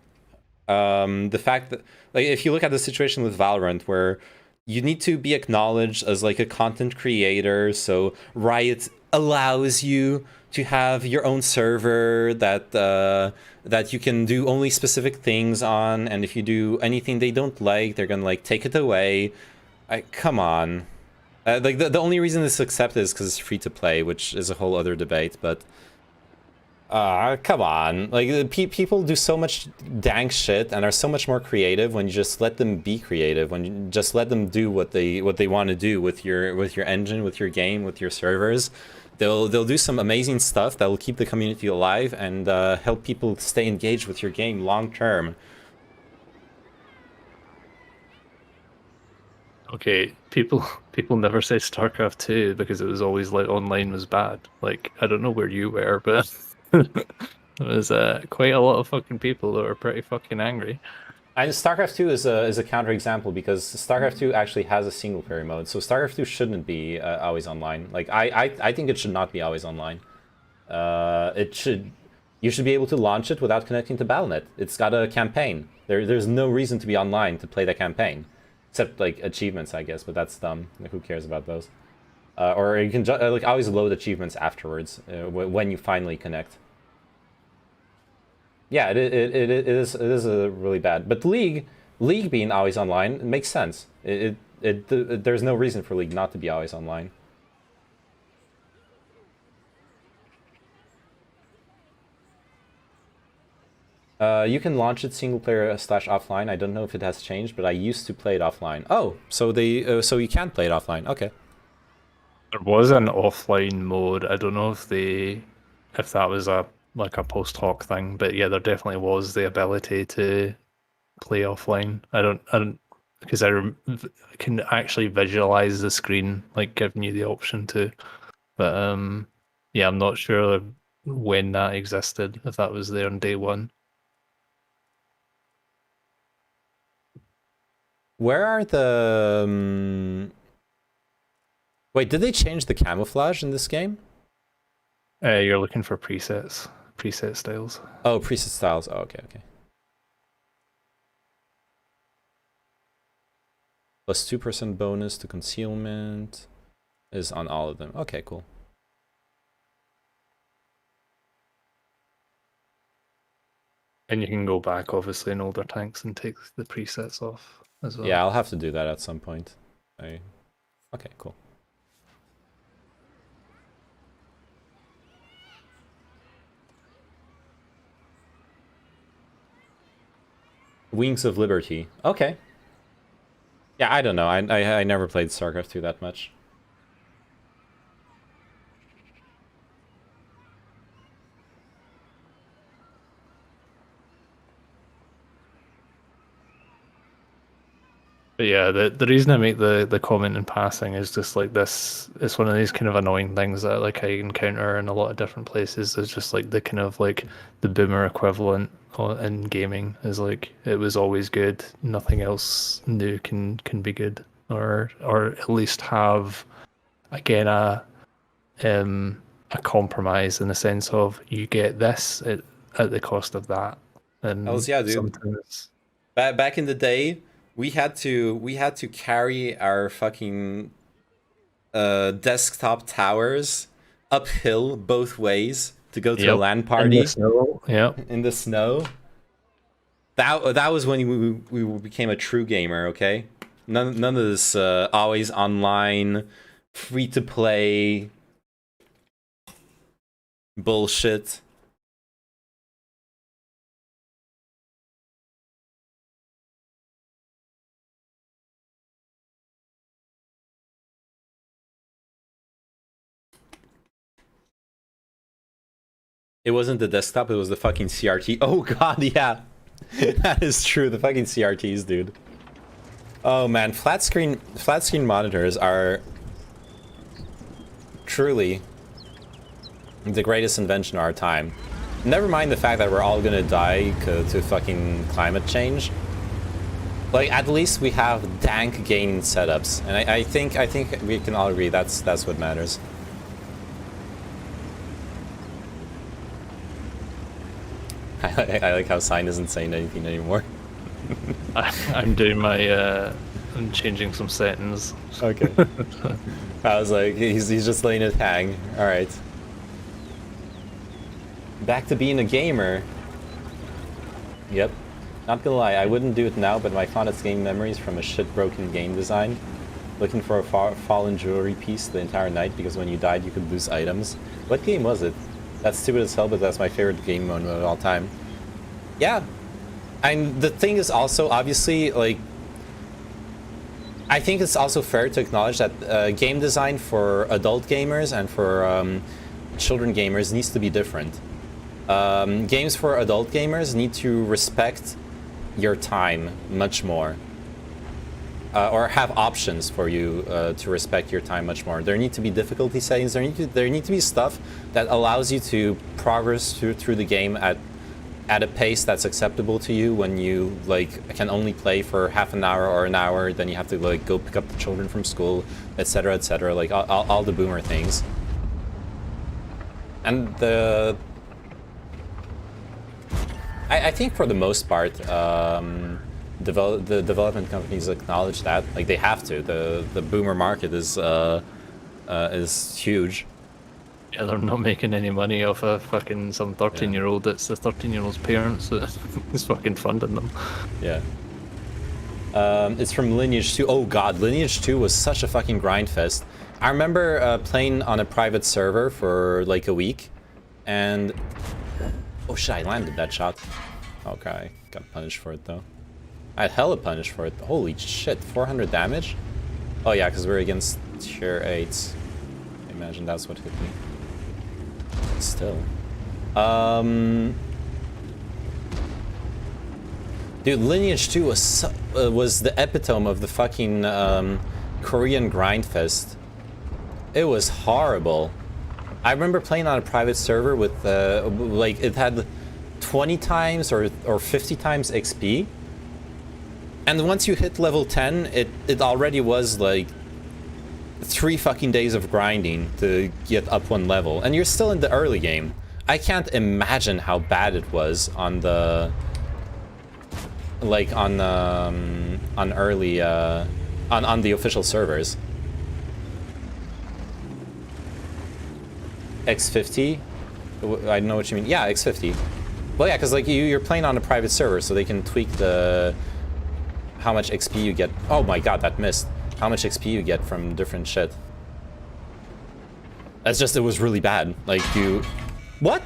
The fact that, like, if you look at the situation with Valorant, where you need to be acknowledged as like a content creator, so Riot allows you to have your own server that you can do only specific things on, and if you do anything they don't like, they're gonna like take it away. Come on, like the only reason it's accepted is because it's free to play, which is a whole other debate, but. Come on. Like, people do so much dank shit and are so much more creative when you just let them be creative, when you just let them do what they want to do with your engine, with your game, with your servers. They'll do some amazing stuff that will keep the community alive and help people stay engaged with your game long term. Okay, people never say StarCraft 2 because it was always like online was bad. Like, I don't know where you were, but there was quite a lot of fucking people that were pretty fucking angry. And StarCraft 2 is a counterexample because StarCraft 2 actually has a single player mode, so StarCraft 2 shouldn't be always online. Like I think it should not be always online. You should be able to launch it without connecting to Battle.net. It's got a campaign. There's no reason to be online to play the campaign, except like achievements, I guess. But that's dumb. Like, who cares about those? Or you can like always load achievements afterwards when you finally connect. Yeah, it is a really bad. But League being always online makes sense. There's no reason for League not to be always online. You can launch it single player / offline. I don't know if it has changed, but I used to play it offline. Oh, so so you can play it offline. Okay. There was an offline mode. I don't know if that was a post hoc thing, but yeah, there definitely was the ability to play offline. I don't because I can actually visualize the screen like giving you the option to, but yeah, I'm not sure when that existed, if that was there on day one. Where are the Wait, did they change the camouflage in this game? You're looking for preset styles. Oh, preset styles. Oh, okay. Plus 2% bonus to concealment is on all of them. Okay, cool. And you can go back, obviously, in older tanks and take the presets off as well. Yeah, I'll have to do that at some point. Okay, cool. Wings of Liberty. Okay. Yeah, I don't know. I never played StarCraft 2 that much. But yeah, the reason I make the comment in passing is just like this. It's one of these kind of annoying things that like I encounter in a lot of different places. It's just like the kind of like the boomer equivalent in gaming is like it was always good. Nothing else new can be good, or at least have again a compromise in the sense of you get this at the cost of that. And yeah, dude. sometimes back in the day, we had to carry our fucking desktop towers uphill both ways to go to a LAN party in the snow. In the snow. That was when we became a true gamer. Okay, none of this always online, free to play bullshit. It wasn't the desktop, it was the fucking CRT. Oh god, yeah. That is true, the fucking CRTs, dude. Oh man, flat screen monitors are truly the greatest invention of our time. Never mind the fact that we're all gonna die to fucking climate change. Like, at least we have dank gaming setups, and I think we can all agree that's what matters. I like how Sign isn't saying anything anymore. I'm doing my I'm changing some settings. Okay. I was like, he's just letting it hang. All right. Back to being a gamer. Yep. Not gonna lie, I wouldn't do it now, but my fondest game memories from a shit-broken game design. Looking for a fallen jewelry piece the entire night because when you died you could lose items. What game was it? That's stupid as hell, but that's my favorite game mode of all time. Yeah. And the thing is also, obviously, like, I think it's also fair to acknowledge that game design for adult gamers and for children gamers needs to be different. Games for adult gamers need to respect your time much more. Or have options for you to respect your time much more. There need to be difficulty settings. There need to be stuff that allows you to progress through the game at a pace that's acceptable to you. When you like can only play for half an hour or an hour, then you have to like go pick up the children from school, etc., etc. Like all the boomer things. And I think for the most part. The development companies acknowledge that, like they have to. The boomer market is huge. Yeah, they're not making any money off a fucking some 13-year-old. It's the 13-year-old's parents that is fucking funding them. Yeah. It's from Lineage 2. Oh god, Lineage 2 was such a fucking grind fest. I remember playing on a private server for like a week, and oh shit, I landed that shot. Okay, I got punished for it though. I had hella punished for it. Holy shit, 400 damage? Oh yeah, because we're against tier 8s. I imagine that's what hit me. Still. Dude, Lineage 2 was the epitome of the fucking Korean grindfest. It was horrible. I remember playing on a private server with, like, it had 20 times or 50 times XP. And once you hit level 10, it already was like 3 fucking days of grinding to get up 1 level. And you're still in the early game. I can't imagine how bad it was on the... like on early, on the official servers. X50? I know what you mean. Yeah, X50. Well, yeah, because like you're playing on a private server, so they can tweak the... how much XP you get. Oh my god, that missed. How much XP you get from different shit. That's just, it was really bad. Like you... What?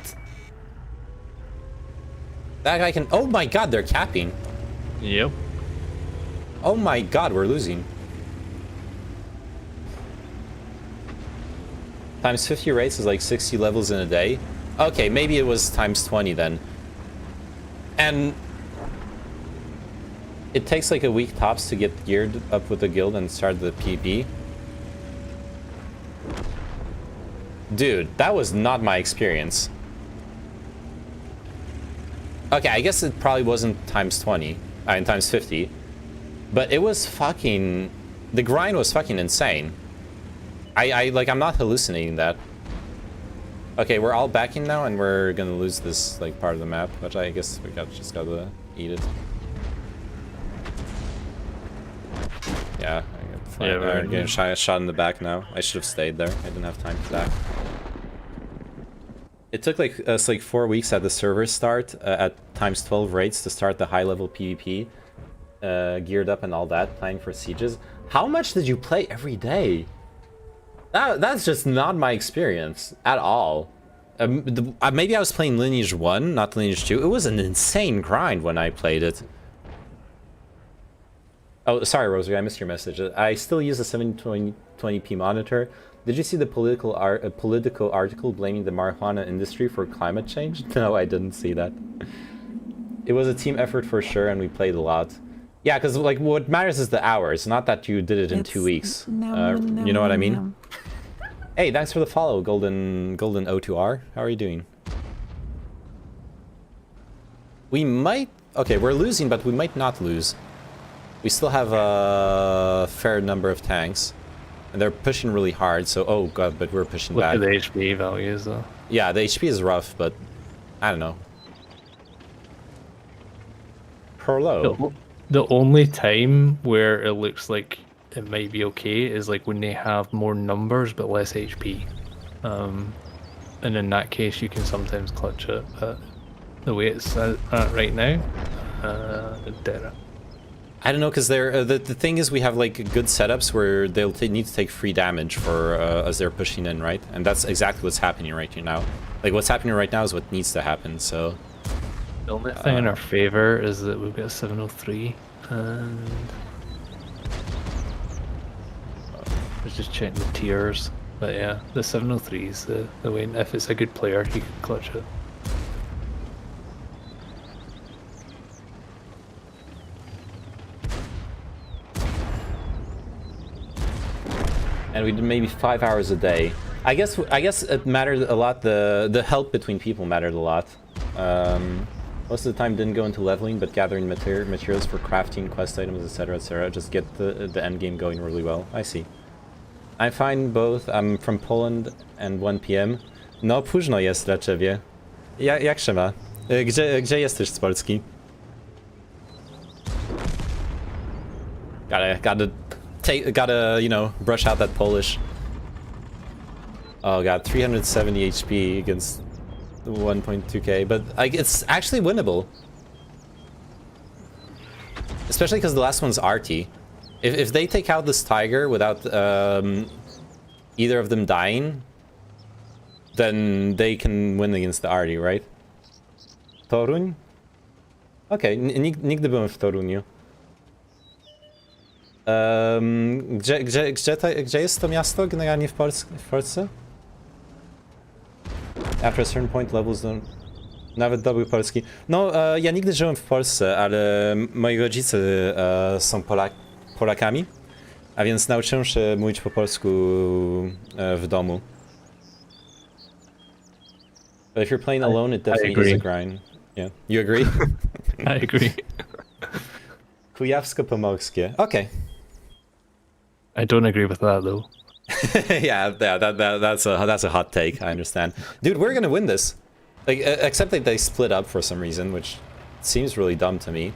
That guy can... Oh my god, they're capping. Yep. Oh my god, we're losing. Times 50 rates is like 60 levels in a day. Okay, maybe it was times 20 then. And... it takes like a week tops to get geared up with the guild and start the PvP. Dude, that was not my experience. Okay, I guess it probably wasn't times 20, I mean times 50, but it was fucking, the grind was fucking insane. I'm not hallucinating that. Okay, we're all backing now, and we're gonna lose this like part of the map, which I guess we just gotta eat it. Yeah, we're getting shot in the back now. I should have stayed there. I didn't have time for that. It took like us like 4 weeks at the server start at times 12 rates to start the high level PvP, geared up and all that, playing for sieges. How much did you play every day? That's just not my experience at all. Maybe I was playing Lineage 1, not Lineage 2. It was an insane grind when I played it. Oh, sorry, Rosary, I missed your message. I still use a 720p monitor. Did you see the political article blaming the marijuana industry for climate change? No, I didn't see that. It was a team effort for sure, and we played a lot. Yeah, because like what matters is the hours, not that you did it in 2 weeks. You know what I mean? Hey, thanks for the follow, Golden O2R. How are you doing? We might... Okay, we're losing, but we might not lose. We still have a fair number of tanks. And they're pushing really hard, so... Oh god, but we're pushing back. Look at the HP values, though. Yeah, the HP is rough, but... I don't know. Perlo. The only time where it looks like it might be okay is like when they have more numbers but less HP. And in that case you can sometimes clutch it, but the way it's at right now, dead. I don't know, because they're the thing is we have like good setups where they'll need to take free damage for as they're pushing in, right? And that's exactly what's happening right now. Like what's happening right now is what needs to happen, so... The only thing in our favor is that we've got 703, and I was just checking the tiers, but yeah, the 703 is the way. If it's a good player, he can clutch it. And we did maybe 5 hours a day. I guess it mattered a lot. The help between people mattered a lot. Most of the time didn't go into leveling, but gathering materials for crafting, quest items, etc., etc. Just get the end game going really well. I see. I find both. I'm from Poland and 1 p.m. No, późno jest dla ciebie. Jak się ma? Gdzie jesteś z Polski? Gotta, you know, brush out that Polish. Oh god, 370 HP against 1.2k, but like it's actually winnable. Especially because the last one's arty. If they take out this tiger without either of them dying, then they can win against the arty, right? Toruń? Okej, nigdy byłem w Toruniu. Gdzie jest to miasto generalnie w Polsce? After a certain point levels don't... Nawet dobry polski. No, ja nigdy żyłem w Polsce, ale moi rodzice są Polakami, a więc nauczyłem się mówić po polsku w domu. But if you're playing alone, it definitely is a grind. Yeah, you agree? I agree. Kujawsko-Pomorskie. Okay. I don't agree with that though. yeah, that's a hot take. I understand, dude. We're gonna win this, like except that they split up for some reason, which seems really dumb to me.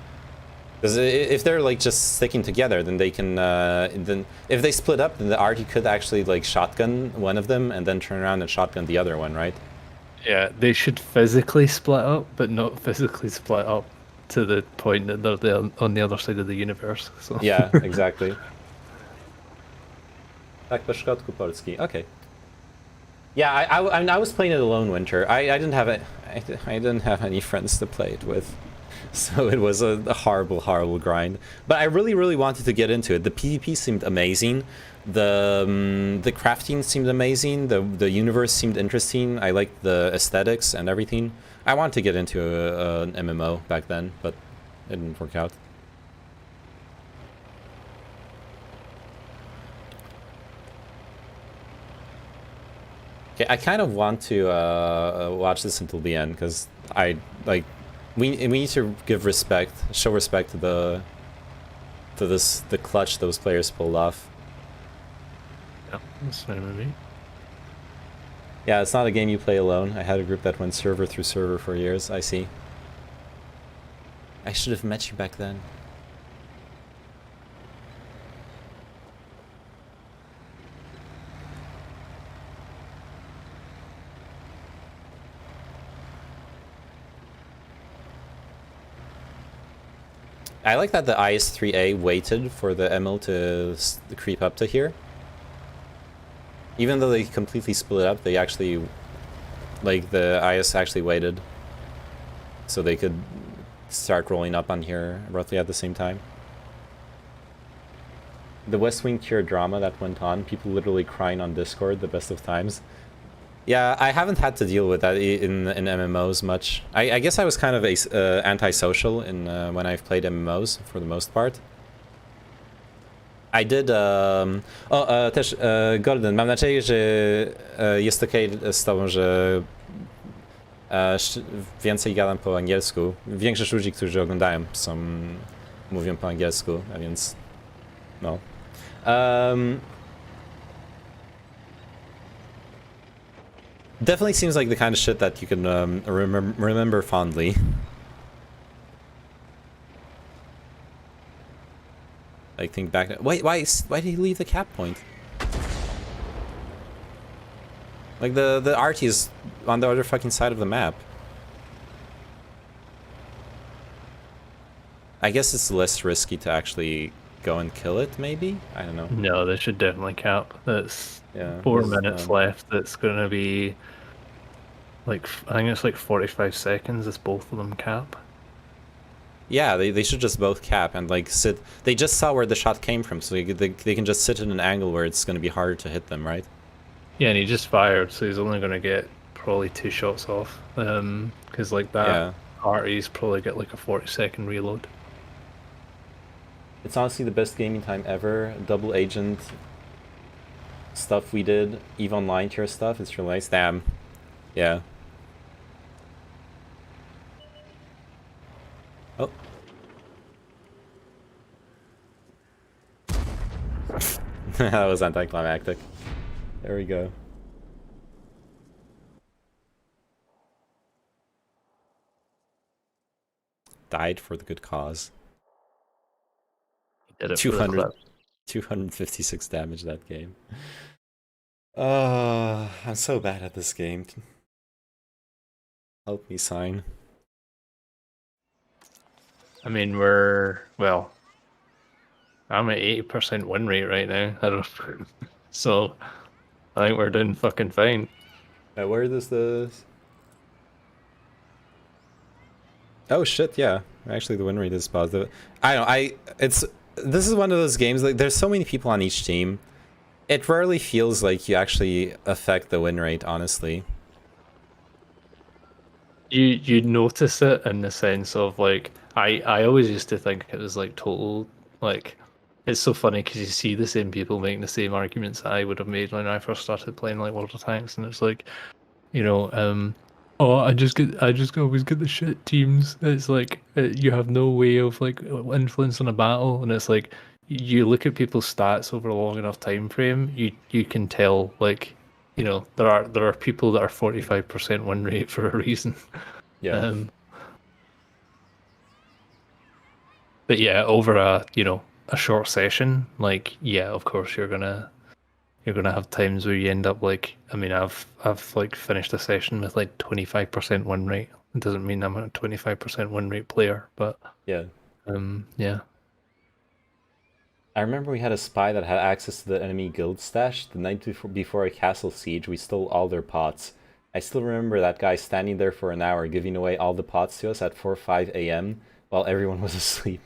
Because if they're like just sticking together, then they can. Then if they split up, then the arty could actually like shotgun one of them and then turn around and shotgun the other one, right? Yeah, they should physically split up, but not physically split up to the point that they're on the other side of the universe. So. Yeah, exactly. Tak po środku Polski. Okay. Yeah, I was playing it alone, Winter. I didn't have any friends to play it with, so it was a horrible grind. But I really wanted to get into it. The PvP seemed amazing. The crafting seemed amazing. The universe seemed interesting. I liked the aesthetics and everything. I wanted to get into an MMO back then, but it didn't work out. Okay, I kind of want to watch this until the end because I like we need to give respect, show respect to the clutch those players pulled off. Yeah, that's fine with me. Yeah, it's not a game you play alone. I had a group that went server through server for years. I see. I should have met you back then. I like that the IS-3A waited for the ML to creep up to here. Even though they completely split up, they actually, like, the IS actually waited so they could start rolling up on here roughly at the same time. The West Wing tier drama that went on, people literally crying on Discord the best of times. Yeah, I haven't had to deal with that in MMOs much. I guess I was kind of antisocial in when I've played MMOs for the most part. I did... też Gordon, mam nadzieję, że jest okej z tobą, że więcej gadam po angielsku. Większość ludzi, którzy oglądają, mówią po angielsku, a więc... no. Definitely seems like the kind of shit that you can remember fondly. Like, think back... Wait, why did he leave the cap point? Like, the arty is on the other fucking side of the map. I guess it's less risky to actually go and kill it, maybe? I don't know. No, they should definitely cap. That's 4 minutes left. It's going to be... like, I think it's like 45 seconds as both of them cap. Yeah, they should just both cap and like sit. They just saw where the shot came from, so they can just sit in an angle where it's going to be harder to hit them, right? Yeah, and he just fired, so he's only going to get probably 2 shots off. Because like that, arties probably get like a 40-second reload. It's honestly the best gaming time ever. Double agent stuff we did, EVE Online tier stuff. It's really nice. Damn. Yeah. Oh. That was anticlimactic. There we go. Died for the good cause. He did it 256 damage that game. I'm so bad at this game. Help me, sign. I mean, well, I'm at 80% win rate right now. I don't so I think we're doing fucking fine. Where is this? Oh shit, yeah. Actually the win rate is positive. I don't know, this is one of those games, like there's so many people on each team. It rarely feels like you actually affect the win rate, honestly. You notice it in the sense of like I always used to think it was like total like it's so funny because you see the same people making the same arguments that I would have made when I first started playing like World of Tanks, and it's like, you know, oh I just always get the shit teams. It's like you have no way of like influencing a battle, and it's like you look at people's stats over a long enough time frame, you can tell like, you know, there are people that are 45% win rate for a reason. Yeah. But yeah, over a short session, like yeah, of course you're gonna have times where you end up like, I mean, I've like finished a session with like 25% win rate. It doesn't mean I'm a 25% win rate player, but yeah. Yeah. I remember we had a spy that had access to the enemy guild stash. The night before a castle siege, we stole all their pots. I still remember that guy standing there for an hour giving away all the pots to us at 4 or 5 a.m. while everyone was asleep.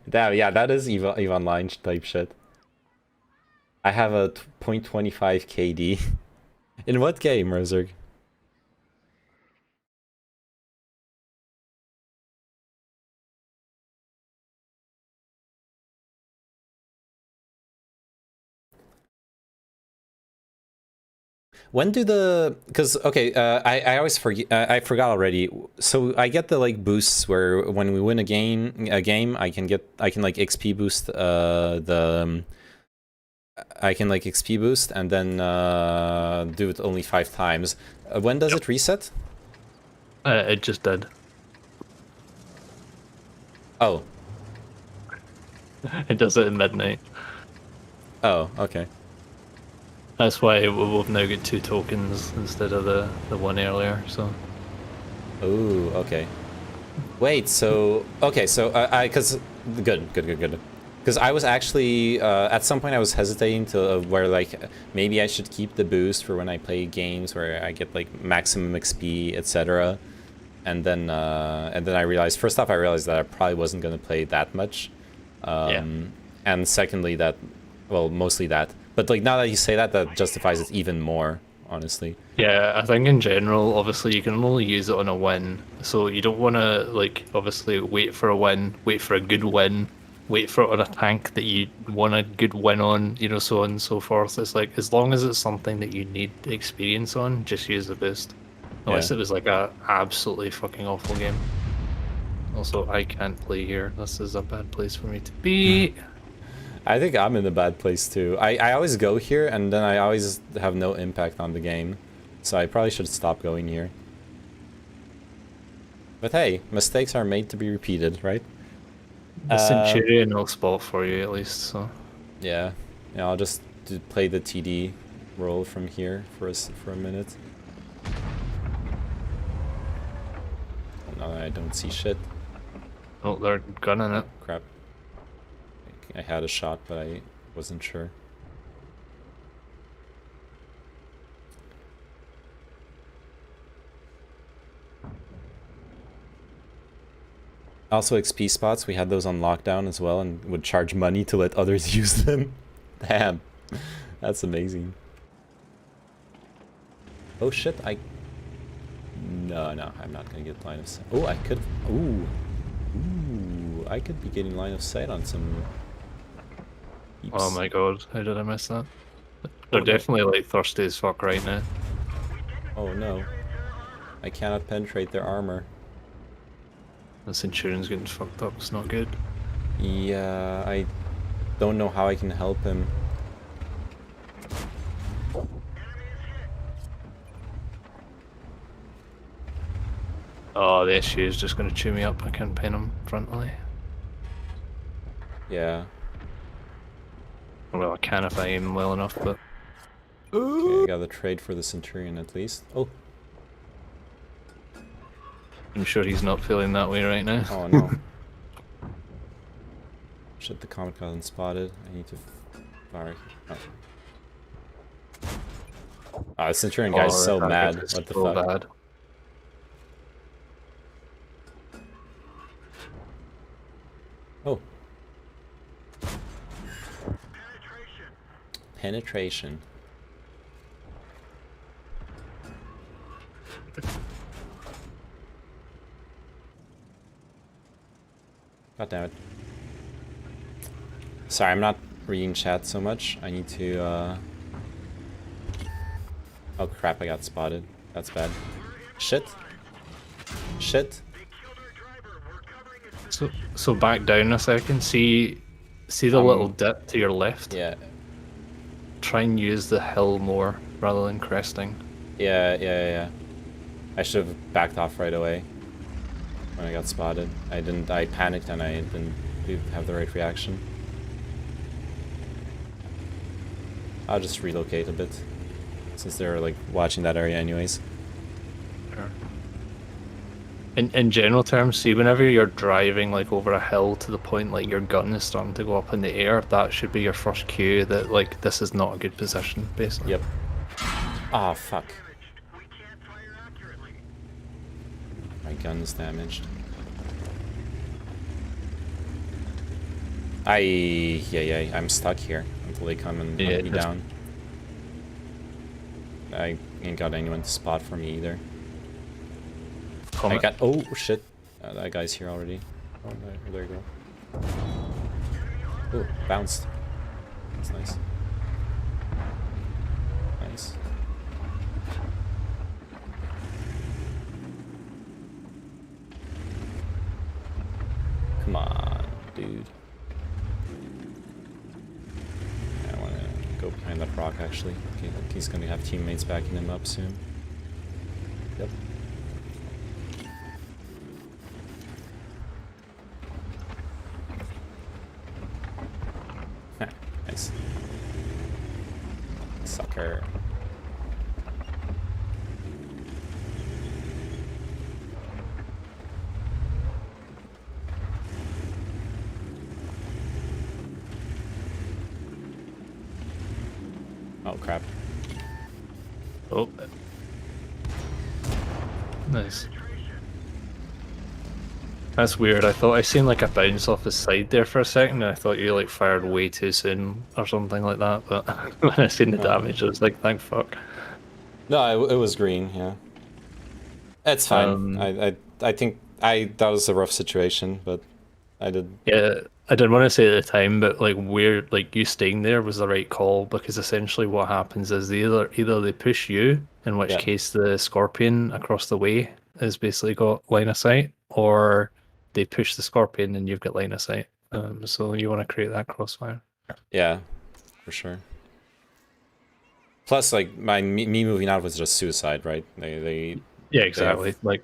Damn, yeah, that is EVE Online type shit. I have a 0.25 KD. In what game, Rozerg? When do the... Because, okay, I always forget... I forgot already. So I get the, like, boosts where when we win a game, I can like, XP boost, I can, like, XP boost and then do it only 5 times. When does it reset? It just did. Oh. It does it at midnight. Oh, okay. That's why we've now got 2 tokens instead of the one earlier, so... Oh, okay. Wait, so... Okay, so because... Good. Because I was actually... at some point I was hesitating to where, like, maybe I should keep the boost for when I play games where I get, like, maximum XP, etc. And then I realized... First off, I realized that I probably wasn't going to play that much. And secondly, that... Well, mostly that. But, like, now that you say that, that justifies it even more, honestly. Yeah, I think in general, obviously, you can only use it on a win. So you don't want to, like, obviously wait for a win, wait for a good win, wait for it on a tank that you want a good win on, you know, so on and so forth. It's like, as long as it's something that you need experience on, just use the boost. Unless it was, like, a absolutely fucking awful game. Also, I can't play here. This is a bad place for me to be. I think I'm in a bad place too. I always go here and then I always have no impact on the game. So I probably should stop going here. But hey, mistakes are made to be repeated, right? The Centurion will spot for you at least, so... Yeah, I'll just play the TD role from here for a minute. No, I don't see shit. Oh, they're gunning it. Crap. I had a shot, but I wasn't sure. Also, XP spots, we had those on lockdown as well and would charge money to let others use them. Damn. That's amazing. Oh shit, No, I'm not gonna get line of sight. Oh, I could... Ooh, I could be getting line of sight on some... Heaps. Oh my god, how did I miss that? They're definitely like thirsty as fuck right now. Oh no. I cannot penetrate their armor. The Centurion's getting fucked up, it's not good. Yeah, I don't know how I can help him. Oh, the SU is just gonna chew me up, I can't pin him frontally. Yeah. Well, I can if I aim well enough, but... Okay, I got the trade for the Centurion at least. Oh. I'm sure he's not feeling that way right now. Oh no. Shit, the Comet got spotted. I need to fire. Oh, the Centurion guy's so mad. What the fuck? Bad. Oh. Penetration. God damn it. Sorry, I'm not reading chat so much. I need to, Oh crap, I got spotted. That's bad. Shit. Shit. So back down a second. See the little dip to your left? Yeah. Try and use the hill more rather than cresting. Yeah. I should have backed off right away when I got spotted. I panicked and I didn't have the right reaction. I'll just relocate a bit, since they're like watching that area anyways. Sure. In general terms, see, whenever you're driving like over a hill to the point like your gun is starting to go up in the air, that should be your first cue that like this is not a good position, basically. Yep. Ah, fuck. My gun's damaged. Yeah, I'm stuck here until they come and hunt me down. I ain't got anyone to spot for me either. Oh shit, that guy's here already. Oh, there you go. Oh, bounced. That's nice. Nice. actually. Okay, he's gonna have teammates backing him up soon. Yep. Nice. Sucker. Oh crap. Oh. Nice. That's weird. I thought I seen like a bounce off the side there for a second, and I thought you like fired way too soon or something like that. But when I seen the damage, I was like, "Thank fuck." No, it was green. Yeah, it's fine. I think that was a rough situation, but I did. Yeah, I didn't want to say at the time, but like weird, like you staying there was the right call, because essentially what happens is either they push you, in which case the Scorpion across the way has basically got line of sight, or they push the Scorpion and you've got line of sight. So you want to create that crossfire. Yeah, for sure. Plus, like me moving out was just suicide, right? Yeah, exactly. Like,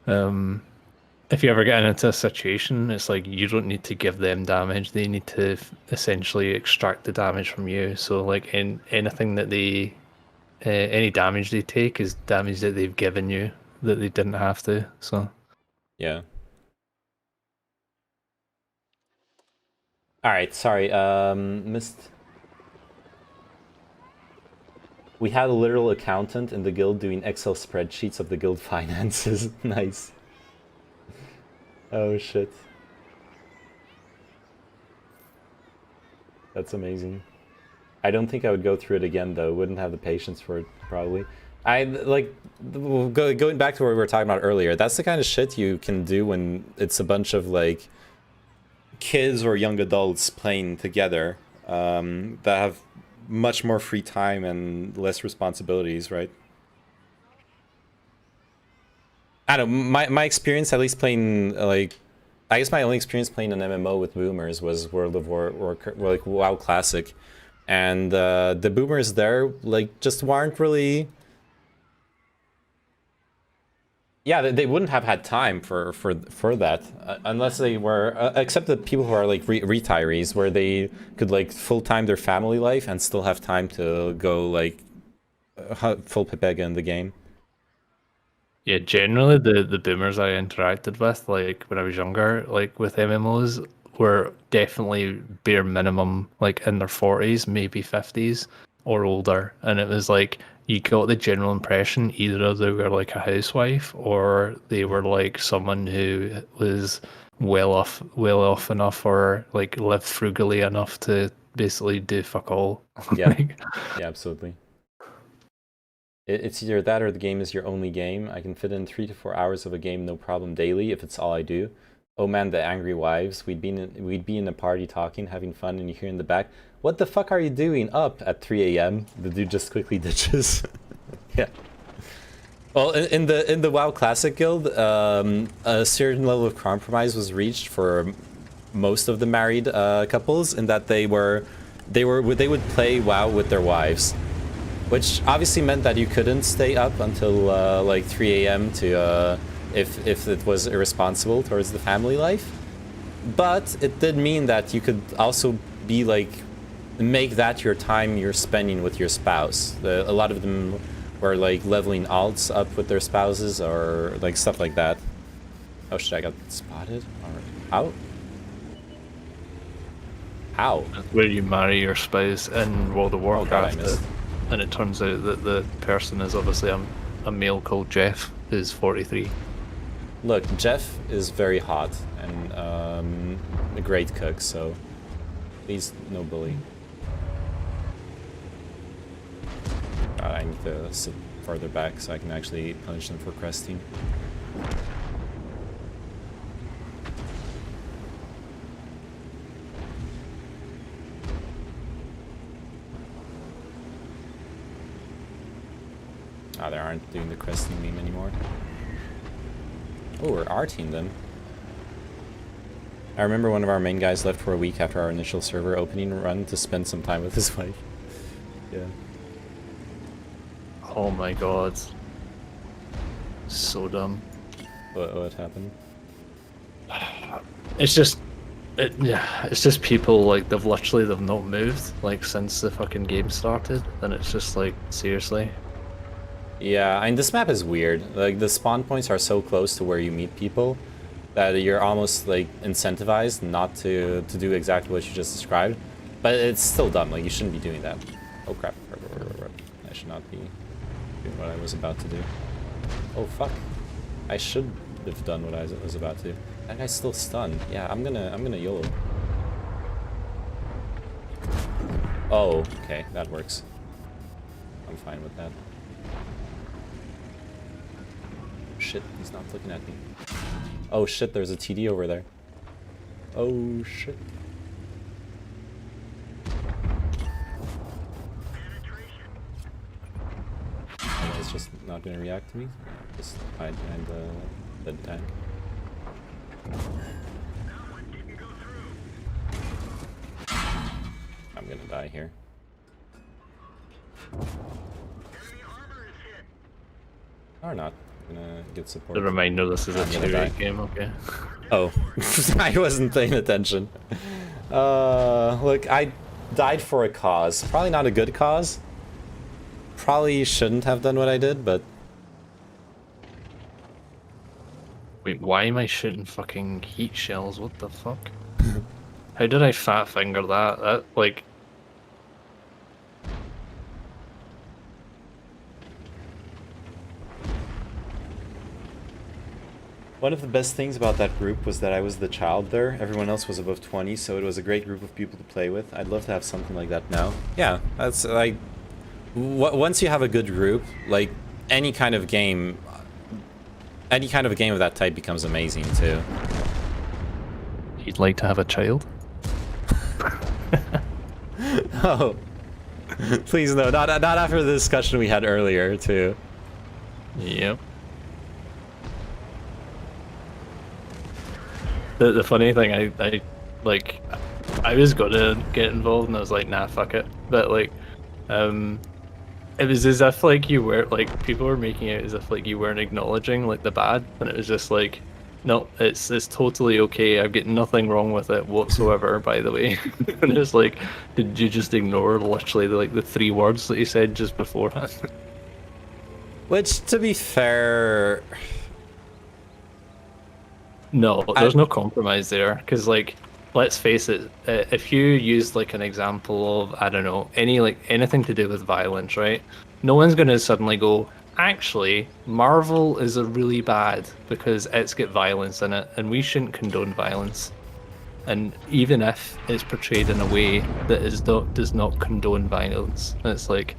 if you ever get into a situation, it's like you don't need to give them damage; they need to essentially extract the damage from you. So, like, anything that they, any damage they take is damage that they've given you that they didn't have to. So, yeah. All right, sorry, missed. We had a literal accountant in the guild doing Excel spreadsheets of the guild finances. Nice. Oh shit. That's amazing. I don't think I would go through it again though. Wouldn't have the patience for it probably. I like going back to what we were talking about earlier. That's the kind of shit you can do when it's a bunch of like kids or young adults playing together that have much more free time and less responsibilities, right? I don't know, my experience, at least playing, like, I guess my only experience playing an MMO with boomers was World of War, or like WoW Classic. And the boomers there, like, just weren't really... Yeah, they wouldn't have had time for that, unless they were, except the people who are like retirees, where they could like full-time their family life and still have time to go like full pepega in the game. yeah, generally the boomers I interacted with, like when I was younger, like with MMOs, were definitely bare minimum, like in their 40s, maybe 50s or older, and it was like you got the general impression either they were like a housewife or they were like someone who was well off enough, or like lived frugally enough to basically do fuck all. Yeah, yeah, absolutely. It's either that or the game is your only game. I can fit in 3 to 4 hours of a game no problem daily if it's all I do. Oh man, the angry wives. We'd be in a party talking, having fun, and you hear in the back, "What the fuck are you doing up at 3 a.m.?" The dude just quickly ditches. Yeah. Well, in the WoW Classic Guild, a certain level of compromise was reached for most of the married couples, in that they would play WoW with their wives, which obviously meant that you couldn't stay up until like 3 a.m. to if it was irresponsible towards the family life. But it did mean that you could also be like, make that your time you're spending with your spouse. A lot of them were like leveling alts up with their spouses or like stuff like that. Oh shit, I got spotted? How? How? Where you marry your spouse in World of Warcraft, God, and it turns out that the person is obviously a male called Jeff, who's 43. Look, Jeff is very hot and a great cook, so please, no bully. I need to sit farther back so I can actually punish them for cresting. Ah, they aren't doing the cresting meme anymore. Oh, we're R-teamed them. I remember one of our main guys left for a week after our initial server opening run to spend some time with his wife. Yeah. Oh my god. So dumb. What happened? It's just, it's just people like they've not moved like since the fucking game started, and it's just like seriously. Yeah, and this map is weird. Like the spawn points are so close to where you meet people that you're almost like incentivized not to do exactly what you just described. But it's still dumb. Like you shouldn't be doing that. Oh crap! I should not be doing what I was about to do. Oh fuck! I should have done what I was about to do. That guy's still stunned. Yeah, I'm gonna YOLO. Oh, okay, that works. I'm fine with that. Shit, he's not looking at me. Oh shit, there's a TD over there. Oh shit. Oh, he's just not gonna react to me. Just hide behind the tank. I'm gonna die here. Or not. I'm gonna get support. A reminder, this is a 2-rate game, okay? Oh, I wasn't paying attention. Look, I died for a cause. Probably not a good cause. Probably shouldn't have done what I did, but... Wait, why am I shooting fucking heat shells? What the fuck? How did I fat finger that? That, like... One of the best things about that group was that I was the child there. Everyone else was above 20, so it was a great group of people to play with. I'd love to have something like that now. Yeah, that's like... Once you have a good group, like, any kind of game of that type becomes amazing, too. You'd like to have a child? Oh. Please no, not after the discussion we had earlier, too. Yep. The funny thing, I was gonna get involved and I was like, nah, fuck it. But like, it was as if like you were like people were making it as if like you weren't acknowledging like the bad, and it was just like, no, it's totally okay. I've got nothing wrong with it whatsoever. By the way, and it's like, did you just ignore literally the 3 words that you said just beforehand? Which, to be fair. No, there's no compromise there, because like, let's face it, if you use like an example of, I don't know, anything to do with violence, right? No one's gonna suddenly go, actually, Marvel is a really bad because it's got violence in it, and we shouldn't condone violence. And even if it's portrayed in a way that does not condone violence, it's like,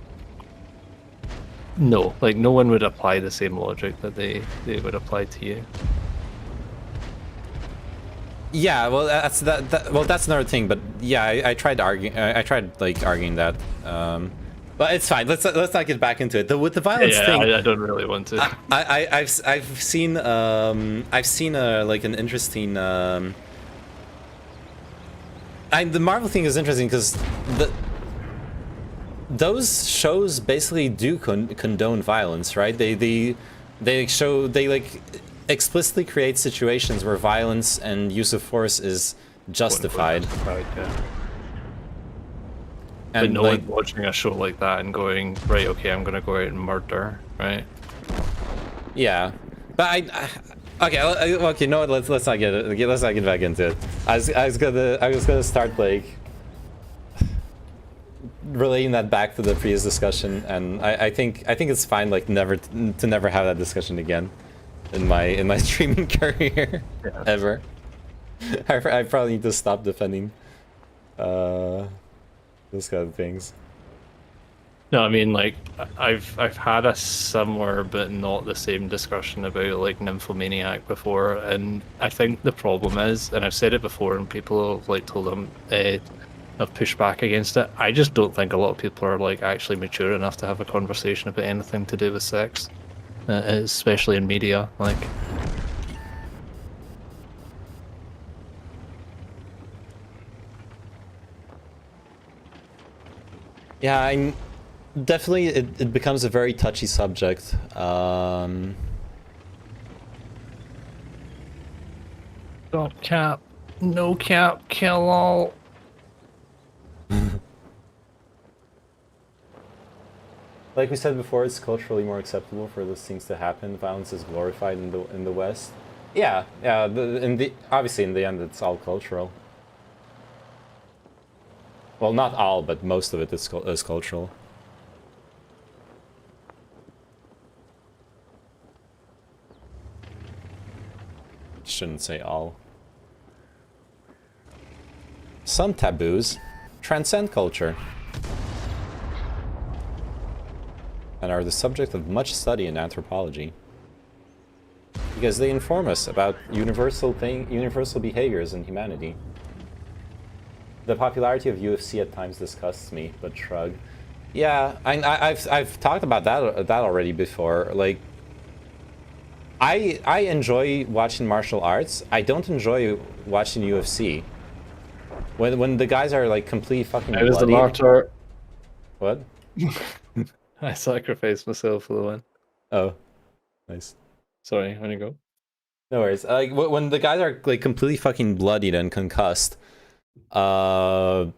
no, like no one would apply the same logic that they would apply to you. Yeah, well, that's another thing. But yeah, I tried arguing that. But it's fine. Let's not get back into it. With the violence thing, I don't really want to. I've seen like an interesting. The Marvel thing is interesting because those shows basically do condone violence, right? They explicitly create situations where violence and use of force is justified. Yeah. And but no one watching a show like that and going, right, okay, I'm gonna go out and murder, right? Yeah, but okay, no, let's not get back into it. I was gonna start like relating that back to the previous discussion, and I think it's fine, like never have that discussion again in my streaming career. Yeah. Ever. I probably need to stop defending those kind of things. No, I mean, like, I've had a similar but not the same discussion about like Nymphomaniac before, and I think the problem is, and I've said it before, and people have like told them have pushed back against it. I just don't think a lot of people are like actually mature enough to have a conversation about anything to do with sex, especially in media. Like, yeah, definitely it becomes a very touchy subject. Stop cap. No cap. Kill all. Like we said before, it's culturally more acceptable for those things to happen. Violence is glorified in the West. Yeah, yeah. Obviously in the end, it's all cultural. Well, not all, but most of it is cultural. Shouldn't say all. Some taboos transcend culture and are the subject of much study in anthropology, because they inform us about universal behaviors in humanity. The popularity of UFC at times disgusts me, but shrug. Yeah, I've talked about that already before. Like, I enjoy watching martial arts. I don't enjoy watching UFC. When the guys are like completely fucking bloody. I was the martyr. What? I sacrificed myself for the win. Oh, nice. Sorry, want to go? No worries. Like when the guys are like completely fucking bloodied and concussed, I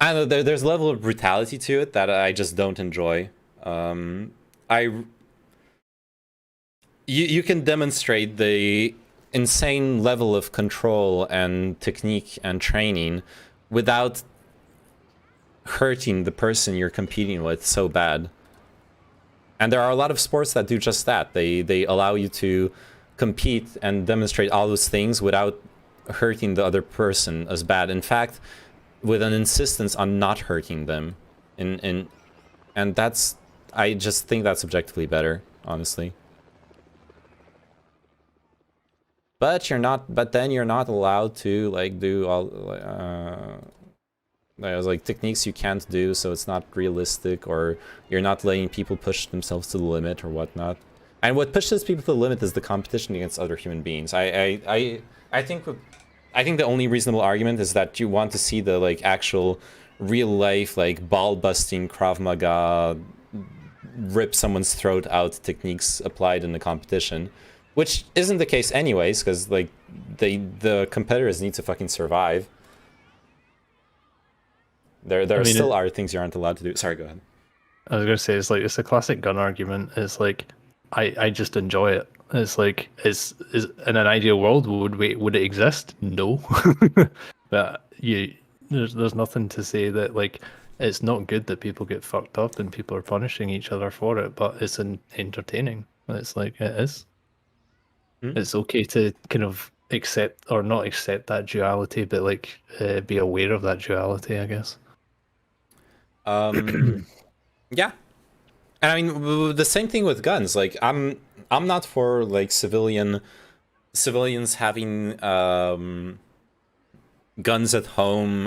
don't know. There's a level of brutality to it that I just don't enjoy. You can demonstrate the insane level of control and technique and training without hurting the person you're competing with so bad. And there are a lot of sports that do just that. They allow you to compete and demonstrate all those things without hurting the other person as bad. In fact, with an insistence on not hurting them. And that's, I just think that's objectively better, honestly. But then you're not allowed to like do all there's like techniques you can't do, so it's not realistic, or you're not letting people push themselves to the limit or whatnot. And what pushes people to the limit is the competition against other human beings. I think the only reasonable argument is that you want to see the like actual real life like ball busting Krav Maga rip someone's throat out techniques applied in the competition, which isn't the case anyways, because like the competitors need to fucking survive. There still are things you aren't allowed to do. Sorry, go ahead. I was gonna say it's a classic gun argument. It's like I just enjoy it. It's like is in an ideal world would it exist? No, but there's nothing to say that like it's not good that people get fucked up and people are punishing each other for it. But it's entertaining. It's like it is. It's okay to kind of accept or not accept that duality, but like be aware of that duality, I guess. Yeah, and I mean the same thing with guns. Like I'm not for like civilians having guns at home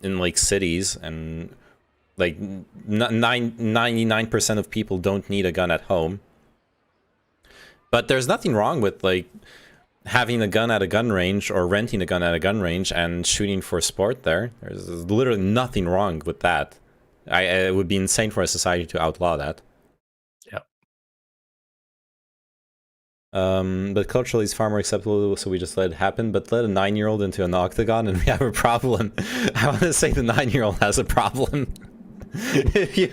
in like cities, and like 99% of people don't need a gun at home. But there's nothing wrong with like having a gun at a gun range or renting a gun at a gun range and shooting for sport there. There's literally nothing wrong with that. It would be insane for a society to outlaw that. Yeah. But culturally it's far more acceptable, so we just let it happen. But let a 9-year-old into an octagon and we have a problem. I want to say the 9-year-old has a problem. If you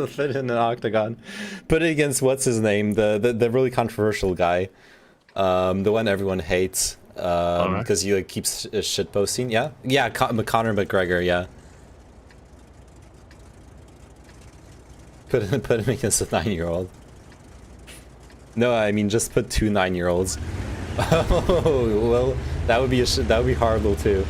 fit in an octagon, put it against what's his name, the really controversial guy, the one everyone hates, because he like keeps shit posting. Yeah, Conor McGregor. Yeah, put him against a 9-year-old. No, I mean just put 2 9-year-olds. Oh well, that would be horrible too.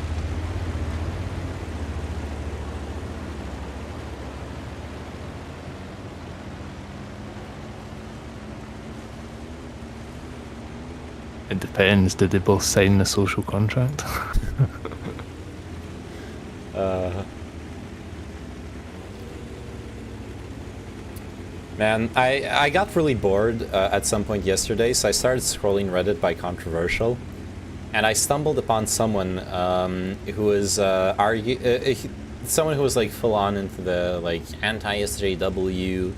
It depends. Did they both sign the social contract? Man, I got really bored at some point yesterday, so I started scrolling Reddit by controversial, and I stumbled upon someone who was someone who was like full on into the like anti-SJW,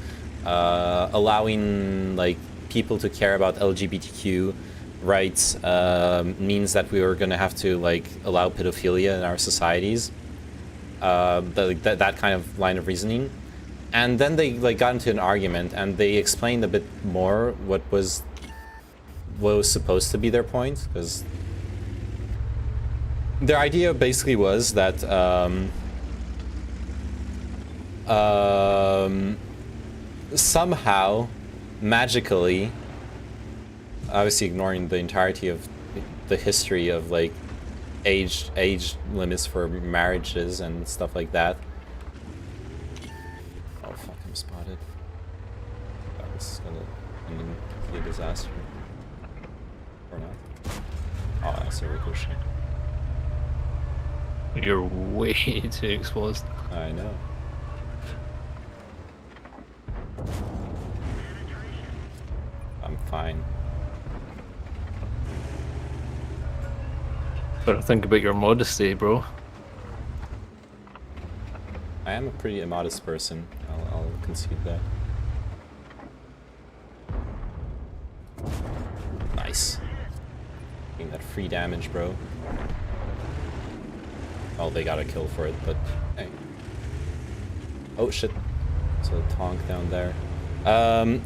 allowing like people to care about LGBTQ rights means that we were gonna have to like allow pedophilia in our societies. That kind of line of reasoning. And then they like got into an argument and they explained a bit more what was supposed to be their point, because their idea basically was that somehow, magically, obviously ignoring the entirety of the history of like age limits for marriages and stuff like that. Oh fuck, I'm spotted. This is gonna be a disaster. Or not. Oh, that's a ricochet. You're way too exposed. I know. I'm fine. But think about your modesty, bro. I am a pretty immodest person. I'll concede that. Nice. Getting that free damage, bro. Oh, they got a kill for it, but hey. Oh shit. So Tonk down there.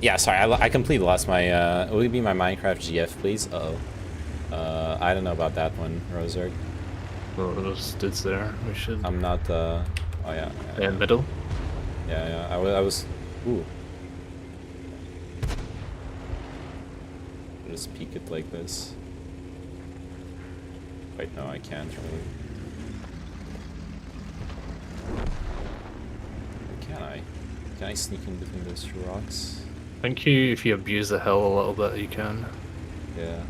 Yeah, sorry, I completely lost my, will it be my Minecraft GF, please? Uh-oh. I don't know about that one, Rosard. Well, those dudes there, we should... I'm not, oh yeah. In middle? Yeah, I was, ooh. Just peek it like this. Wait, no, I can't really. Can I? Can I sneak in between those two rocks? I think if you abuse the hill a little bit, you can. Yeah.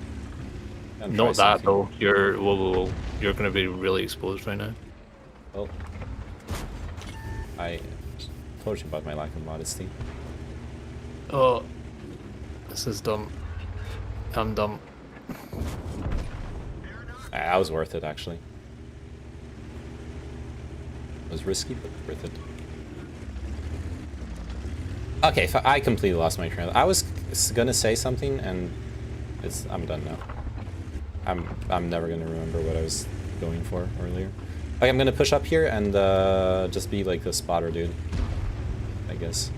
Not that though. You're whoa. You're gonna be really exposed right now. Well, I told you about my lack of modesty. Oh, this is dumb. I'm dumb. I was worth it actually. It was risky, but worth it. Okay, I completely lost my train. I was gonna say something, and I'm done now. I'm never gonna remember what I was going for earlier. Okay, I'm gonna push up here and just be like the spotter dude, I guess.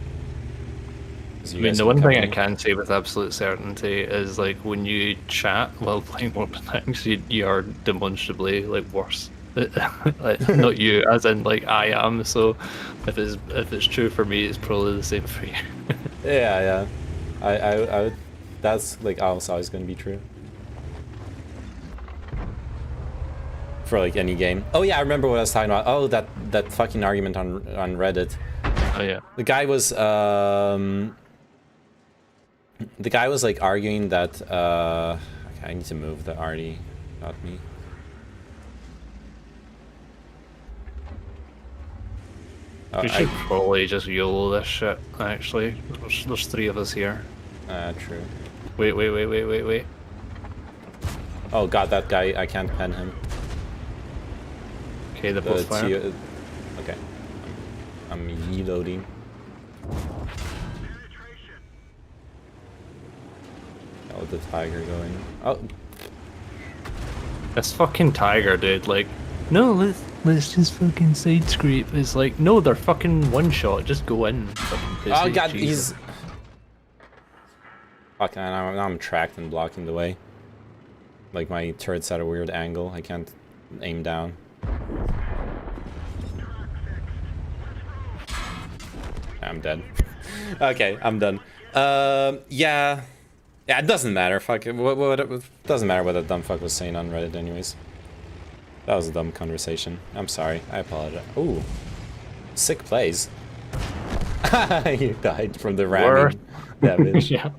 I mean, the one thing I can say with absolute certainty is like when you chat while playing Warped Tanks, you are demonstrably like worse. Like, not you, as in like I am. So if it's true for me, it's probably the same for you. Yeah. I would. That's like always gonna be true. For like any game. Oh yeah, I remember what I was talking about. Oh, that fucking argument on Reddit. Oh yeah. The guy was like arguing that okay, I need to move the already got me. We should probably just YOLO this shit, actually. There's 3 of us here. True. Wait. Oh god, that guy, I can't pen him. Okay, the both fire. Okay. I'm reloading. Oh, the tiger going. Oh. This fucking tiger, dude, like, no, let's just fucking side scrape. It's like, no, they're fucking one shot, just go in. Oh god, he's... Fuck, now I'm tracked and blocking the way. Like my turret's at a weird angle, I can't aim down. I'm dead. Okay, I'm done. Yeah, it doesn't matter. Fuck it. It doesn't matter what that dumb fuck was saying on Reddit, anyways. That was a dumb conversation. I'm sorry. I apologize. Ooh, sick plays. You died from the ramming damage. Yeah.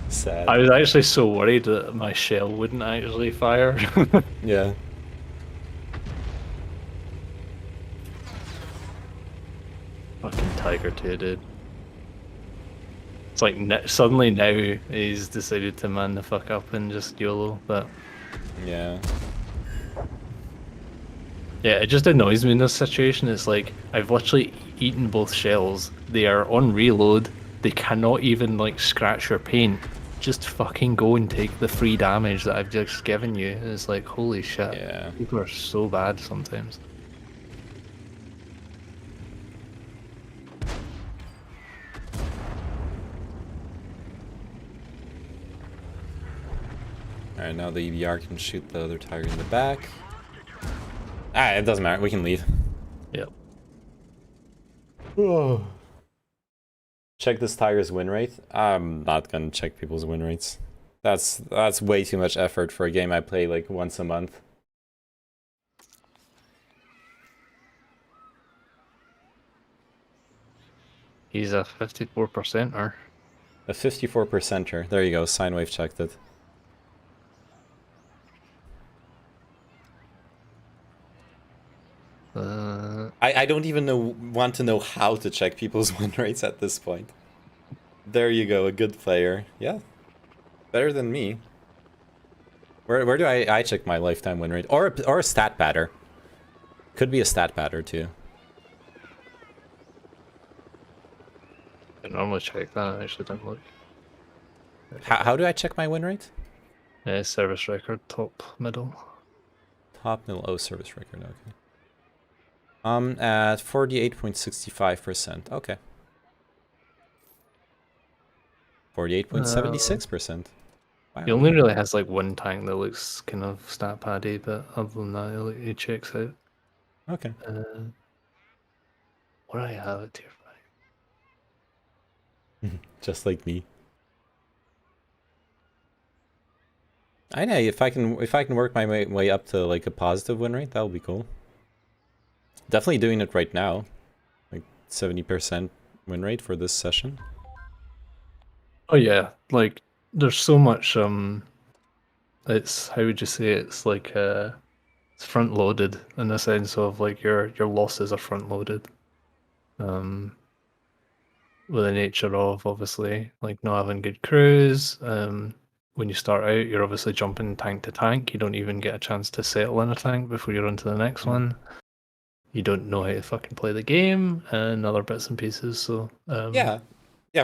Sad. I was actually so worried that my shell wouldn't actually fire. Yeah. Fucking tiger too, dude. It's like suddenly now he's decided to man the fuck up and just YOLO, but... Yeah. Yeah, it just annoys me in this situation. It's like I've literally eaten both shells. They are on reload. They cannot even like scratch your paint. Just fucking go and take the free damage that I've just given you. It's like holy shit. Yeah. People are so bad sometimes. Alright, now the EBR can shoot the other tiger in the back. Ah, it doesn't matter. We can leave. Yep. Check this tiger's win rate. I'm not gonna check people's win rates. That's way too much effort for a game I play like once a month. He's a 54%er. A 54%er. There you go. Sinewave checked it. I don't even want to know how to check people's win rates at this point. There you go, a good player. Yeah, better than me. Where do I check my lifetime win rate? Or a stat patter. Could be a stat patter too. I normally check that. I actually don't look. How do I check my win rate? Service record, top, middle. Top, middle, oh, service record, okay. At 48.65%, okay. 48.76%. Wow. He only really has like one tank that looks kind of stat paddy, but other than that, he checks out. Okay. What do I have at tier 5? Just like me. I know, if I can work my way up to like a positive win rate, that would be cool. Definitely doing it right now. Like 70% win rate for this session. Oh yeah, like there's so much it's, how would you say, it's like it's front loaded in the sense of like your losses are front loaded. With the nature of obviously like not having good crews. When you start out, you're obviously jumping tank to tank. You don't even get a chance to settle in a tank before you're on to the next one. You don't know how to fucking play the game and other bits and pieces. So yeah,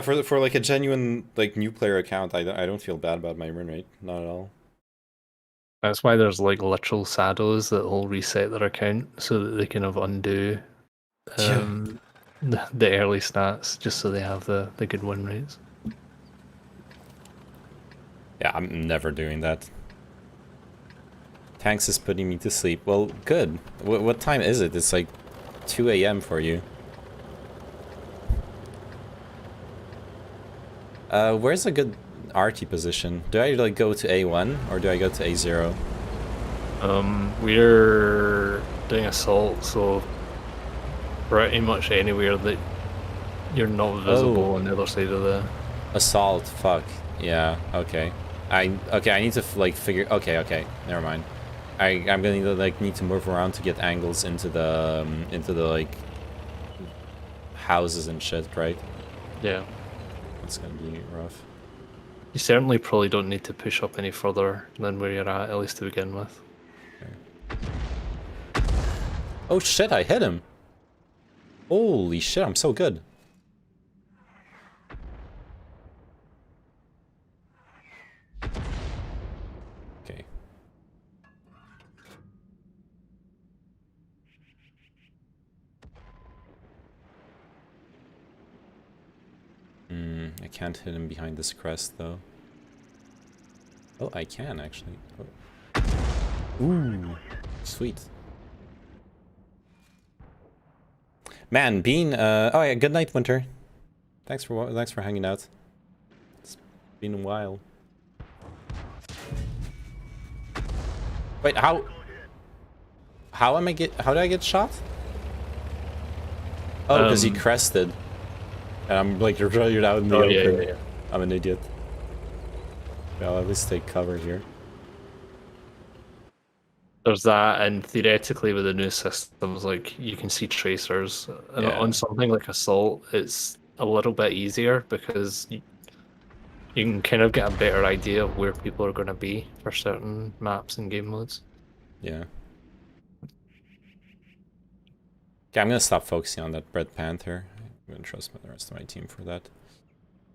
for like a genuine like new player account, I don't feel bad about my win rate, not at all. That's why there's like literal sados that will reset their account so that they kind of undo the early stats just so they have the good win rates. Yeah, I'm never doing that. Tanks is putting me to sleep. Well, good. What time is it? It's like 2 a.m. for you. Where's a good RT position? Do I like go to A1 or do I go to A0? We're doing assault, so pretty much anywhere that you're not visible on the other side of the assault. Fuck yeah. Okay. I need to like figure. Okay. Never mind. I'm gonna need to move around to get angles into the like houses and shit, right? Yeah. It's gonna be rough. You certainly probably don't need to push up any further than where you're at least to begin with. Okay. Oh shit! I hit him. Holy shit! I'm so good. Okay. I can't hit him behind this crest though. Oh, I can actually. Oh. Ooh, sweet. Man, Bean. Oh yeah. Good night, Winter. Thanks for hanging out. It's been a while. Wait, how do I get shot? Oh, because he crested. And I'm like you're out in the open. Yeah. I'm an idiot. I'll at least take cover here. There's that, and theoretically with the new systems, like you can see tracers. And on something like assault, it's a little bit easier because you can kind of get a better idea of where people are going to be for certain maps and game modes. Yeah. Okay, I'm gonna stop focusing on that Red Panther. I'm gonna trust the rest of my team for that.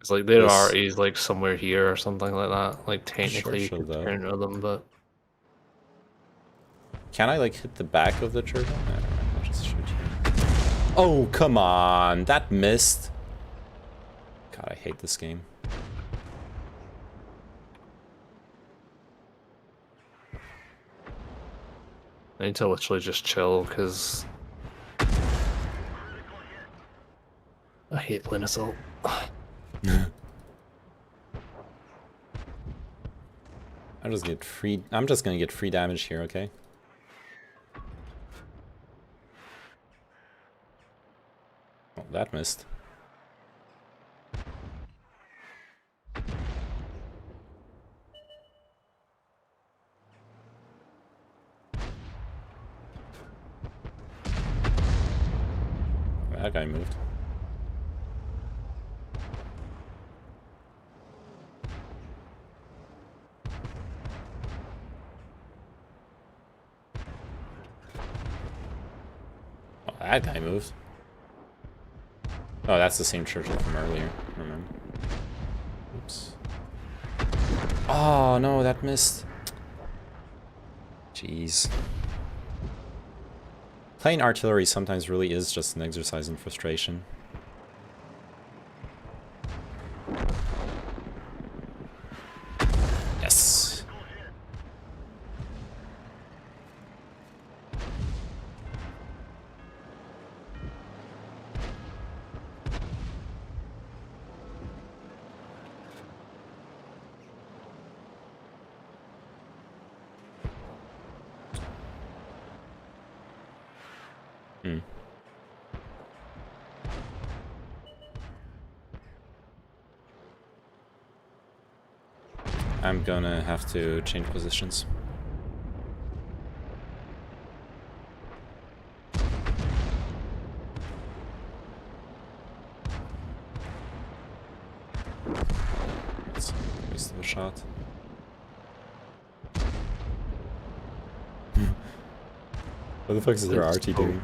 It's like their art is like somewhere here or something like that. Like technically you could counter them, but can I like hit the back of the turtle? No, I'll just shoot you. Oh, come on, that missed. God, I hate this game. I need to literally just chill because I hate playing assault. I'm just gonna get free damage here, okay? Oh, that missed. That guy moved. Oh, that guy moved. Oh, that's the same churchill from earlier. Remember? Oops. Oh no, that missed. Jeez. Playing artillery sometimes really is just an exercise in frustration. Yes. I'm gonna have to change positions. That's a waste of a shot. What the fuck is their RT doing?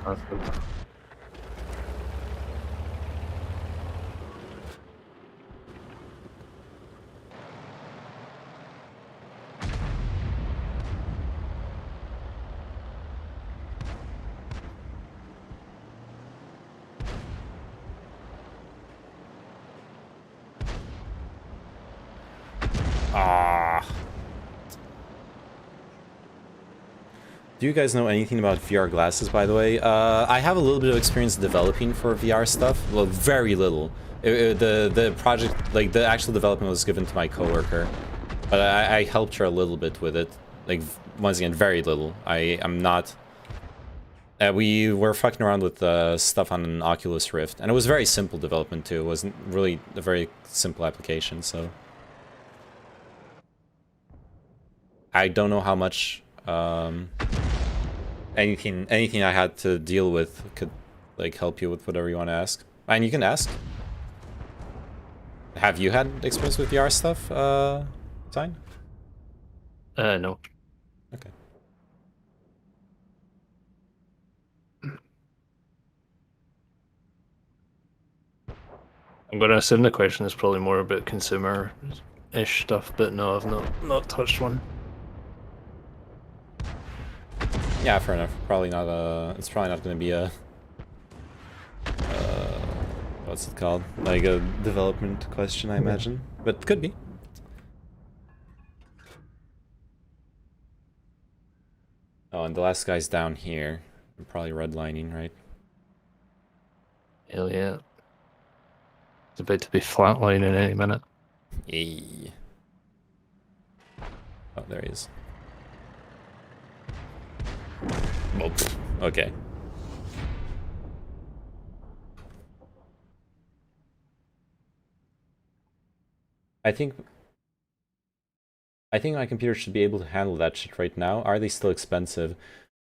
Do you guys know anything about VR glasses, by the way? I have a little bit of experience developing for VR stuff. Well, very little. The project, like the actual development was given to my coworker. But I helped her a little bit with it. Like, once again, very little. I'm not... we were fucking around with stuff on an Oculus Rift. And it was very simple development, too. It wasn't really a very simple application, so... I don't know how much... anything I had to deal with could like help you with whatever you want to ask. And you can ask. Have you had experience with VR stuff, Sign? No. Okay. I'm gonna assume the question is probably more about consumer-ish stuff, but no, I've not touched one. Yeah, fair enough. Probably not it's probably not going to be a what's it called? Like a development question, I imagine. But could be. Oh, and the last guy's down here. Probably redlining, right? Hell yeah. It's about to be flatlining any minute. Yay. Oh, there he is. Oh, okay. I think my computer should be able to handle that shit right now. Are they still expensive?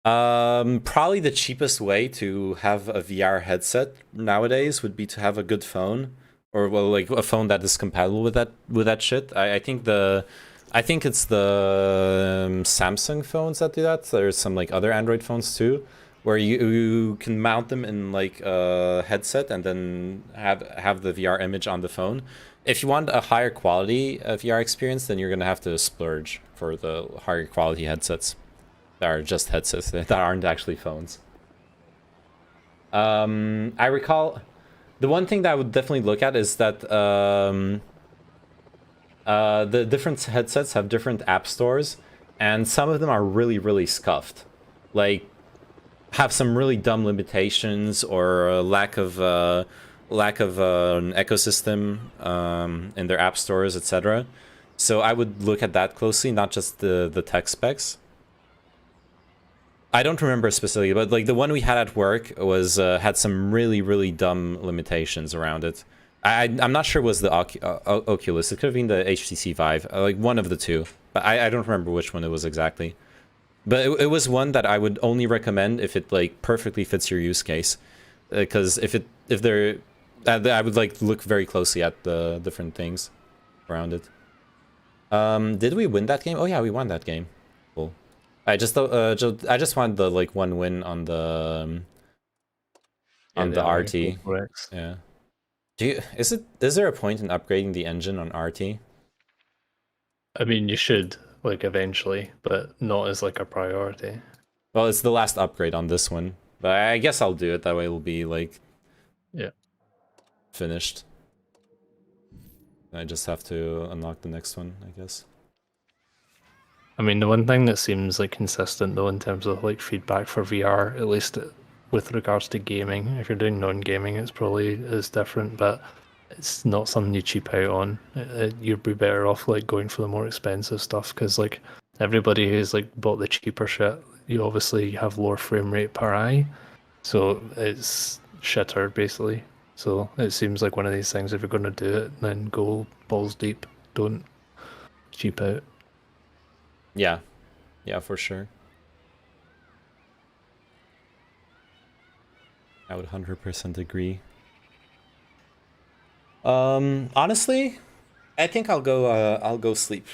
Probably the cheapest way to have a VR headset nowadays would be to have a good phone, or well, like a phone that is compatible with that shit. I think it's the Samsung phones that do that. There's some like other Android phones too, where you can mount them in like a headset and then have the VR image on the phone. If you want a higher quality VR experience, then you're gonna have to splurge for the higher quality headsets that are just headsets that aren't actually phones. I recall the one thing that I would definitely look at is that the different headsets have different app stores, and some of them are really, really scuffed. Like, have some really dumb limitations or a lack of an ecosystem in their app stores, etc. So I would look at that closely, not just the tech specs. I don't remember specifically, but like the one we had at work was had some really, really dumb limitations around it. I'm not sure it was the Oculus. It could have been the HTC Vive, like one of the two. But I don't remember which one it was exactly. But it was one that I would only recommend if it like perfectly fits your use case, because if they're, I would like look very closely at the different things around it. Did we win that game? Oh yeah, we won that game. Cool. I just wanted the like one win on the RT. Yeah. Is there a point in upgrading the engine on RT? I mean, you should, like, eventually, but not as like a priority. Well, it's the last upgrade on this one, but I guess I'll do it. That way it'll be like, yeah, finished. I just have to unlock the next one, I guess. I mean, the one thing that seems like consistent though in terms of like feedback for VR, at least with regards to gaming, if you're doing non-gaming, it's probably is different, but it's not something you cheap out on. You'd be better off like going for the more expensive stuff, because like everybody who's like bought the cheaper shit, you obviously have lower frame rate per eye, so it's shitter basically. So it seems like one of these things, if you're going to do it, then go balls deep, don't cheap out. Yeah, for sure. I would 100% agree. Honestly, I think I'll go sleep.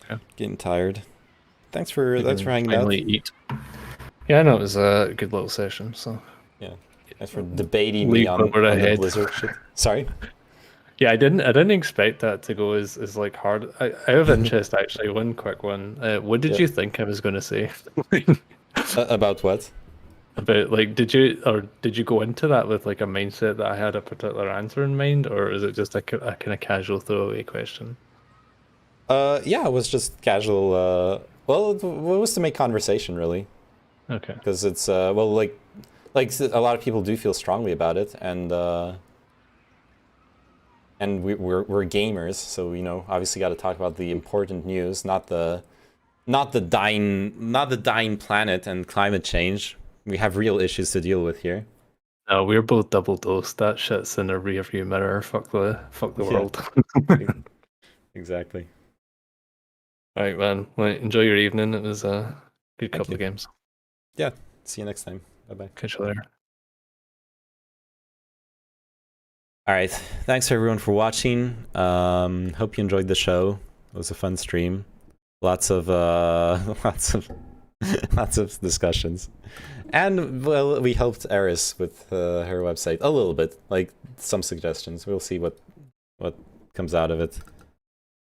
Okay. Getting tired. Thanks for hanging out. Eat. Yeah, I know it was a good little session. So yeah, thanks for debating me on the Blizzard shit. Sorry. Yeah, I didn't expect that to go as like hard. I have interest actually. One quick one. What did you think I was going to say? About what? About like, did you go into that with like a mindset that I had a particular answer in mind, or is it just a kind of casual throwaway question? Yeah, it was just casual. Well, it was to make conversation really. Okay. Because it's well, like a lot of people do feel strongly about it, and we're gamers, so you know, obviously got to talk about the important news, not the dying planet and climate change. We have real issues to deal with here. No, we're both double dosed. That shit's in a rearview mirror. Fuck the world. Exactly. All right, man. Well, enjoy your evening. It was a good couple of games. Yeah. See you next time. Bye bye. Catch you later. All right. Thanks everyone for watching. Hope you enjoyed the show. It was a fun stream. Lots of discussions. And well, we helped Eris with her website a little bit, like some suggestions. We'll see what comes out of it.